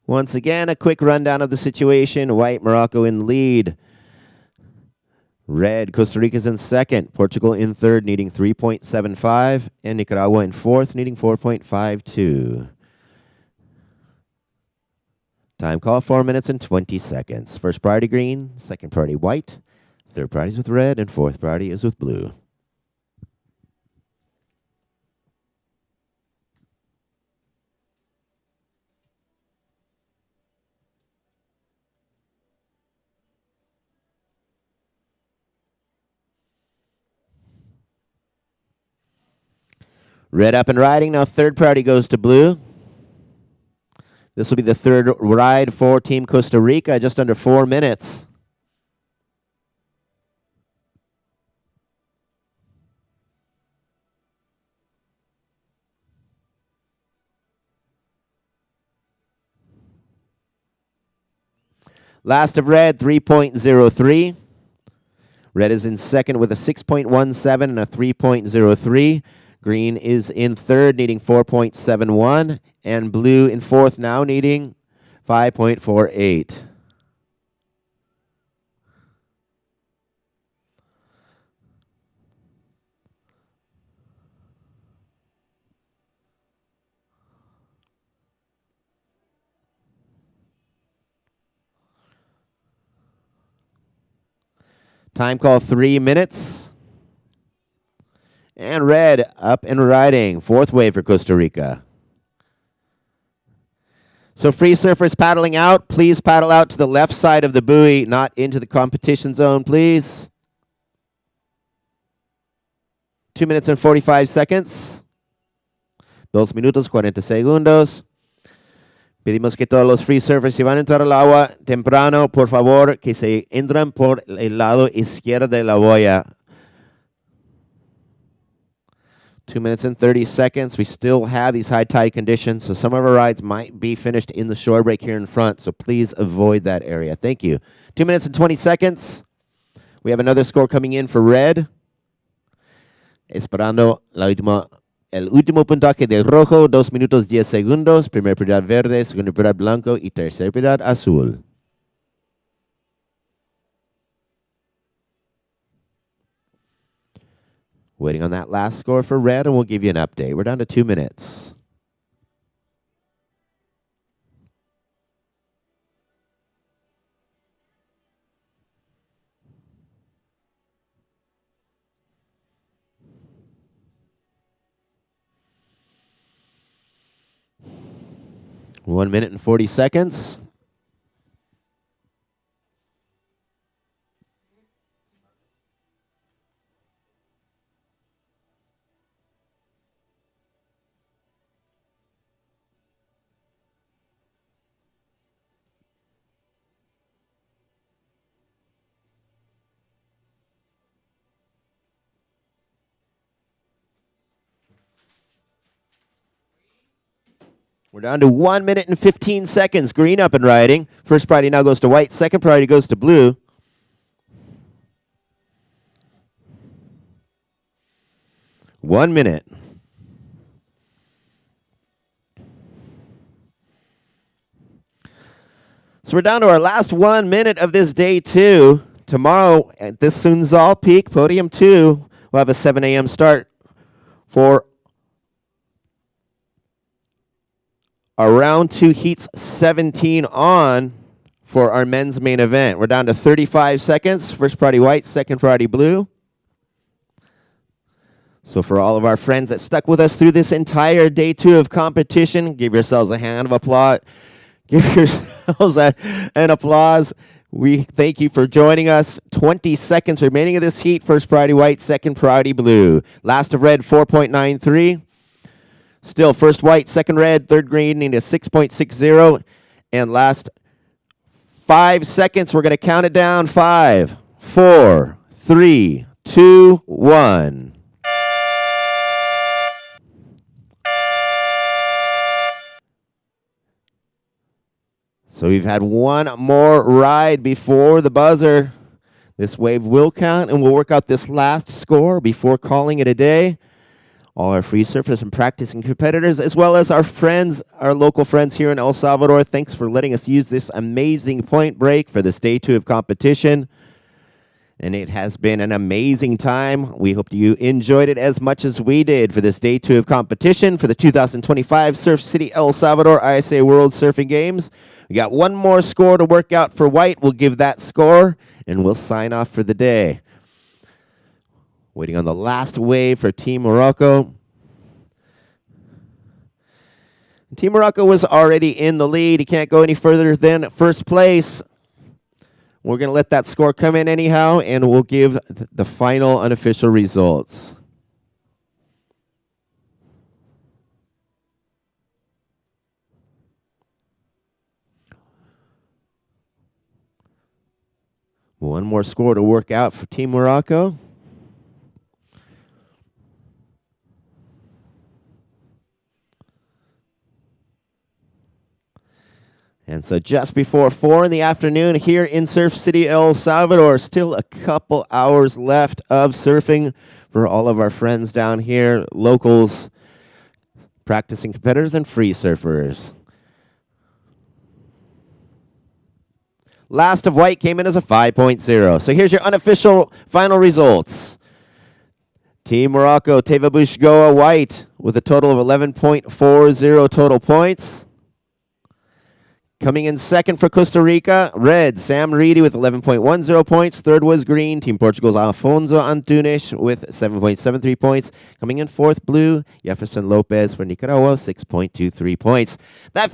Once again, a quick rundown of the situation. White, Morocco in lead. Red, Costa Rica's in second. Portugal in third, needing 3.75. And Nicaragua in fourth, needing 4.52. Time call, 4 minutes and 20 seconds. First priority green, second priority white. Third priority is with red, and fourth priority is with blue. Red up and riding. Now third priority goes to blue. This will be the third ride for Team Costa Rica, just under 4 minutes. Last of red, 3.03. Red is in second with a 6.17 and a 3.03. Green is in third, needing 4.71. And blue in fourth now, needing 5.48. Time call 3 minutes. And red up and riding. Fourth wave for Costa Rica. So free surfers paddling out, please paddle out to the left side of the buoy, not into the competition zone, please. 2 minutes and 45 seconds. 2 minutos 40 segundos. Pedimos que todos los free surfers, si van a entrar al agua temprano, por favor, que se entran por el lado izquierdo de la boya. 2 minutes and 30 seconds. We still have these high tide conditions, so some of our rides might be finished in the shore break here in front, so please avoid that area. Thank you. 2 minutes and 20 seconds. We have another score coming in for red. Esperando el último puntaje de rojo, 2 minutos 10 segundos. Primer prioridad verde, segunda prioridad blanco y tercera prioridad azul. Waiting on that last score for red, and we'll give you an update. We're down to 2 minutes. One minute and 40 seconds. We're down to 1 minute and 15 seconds. Green up and riding. First priority now goes to white. Second priority goes to blue. One minute. So we're down to our last 1 minute of this day 2. Tomorrow at this Sunzal Peak, Podium 2, we'll have a 7 a.m. start for our round 2 heats 17 on for our men's main event. We're down to 35 seconds. First priority white, second priority blue. So for all of our friends that stuck with us through this entire day 2 of competition, give yourselves a hand of applause. Give yourselves an applause. We thank you for joining us. 20 seconds remaining of this heat. First priority white, second priority blue. Last of red, 4.93. Still first white, second red, third green, need a 6.60. And last 5 seconds, we're going to count it down. 5, 4, 3, 2, 1. So we've had one more ride before the buzzer. This wave will count, and we'll work out this last score before calling it a day. All our free surfers and practicing competitors, as well as our friends, our local friends here in El Salvador, thanks for letting us use this amazing point break for this day 2 of competition. And it has been an amazing time. We hope you enjoyed it as much as we did for this day 2 of competition for the 2025 Surf City El Salvador ISA World Surfing Games. We got one more score to work out for white. We'll give that score, and we'll sign off for the day. Waiting on the last wave for Team Morocco. Team Morocco was already in the lead. He can't go any further than first place. We're going to let that score come in anyhow, and we'll give the final unofficial results. One more score to work out for Team Morocco. And so just before 4 in the afternoon here in Surf City, El Salvador, still a couple hours left of surfing for all of our friends down here, locals, practicing competitors, and free surfers. Last of white came in as a 5.0. So here's your unofficial final results. Team Morocco, Teva Bushgoa white with a total of 11.40 total points. Coming in second for Costa Rica, red, Sam Reedy with 11.10 points. Third was green, Team Portugal's Alfonso Antunes with 7.73 points. Coming in fourth, blue, Jefferson Lopez for Nicaragua, 6.23 points. That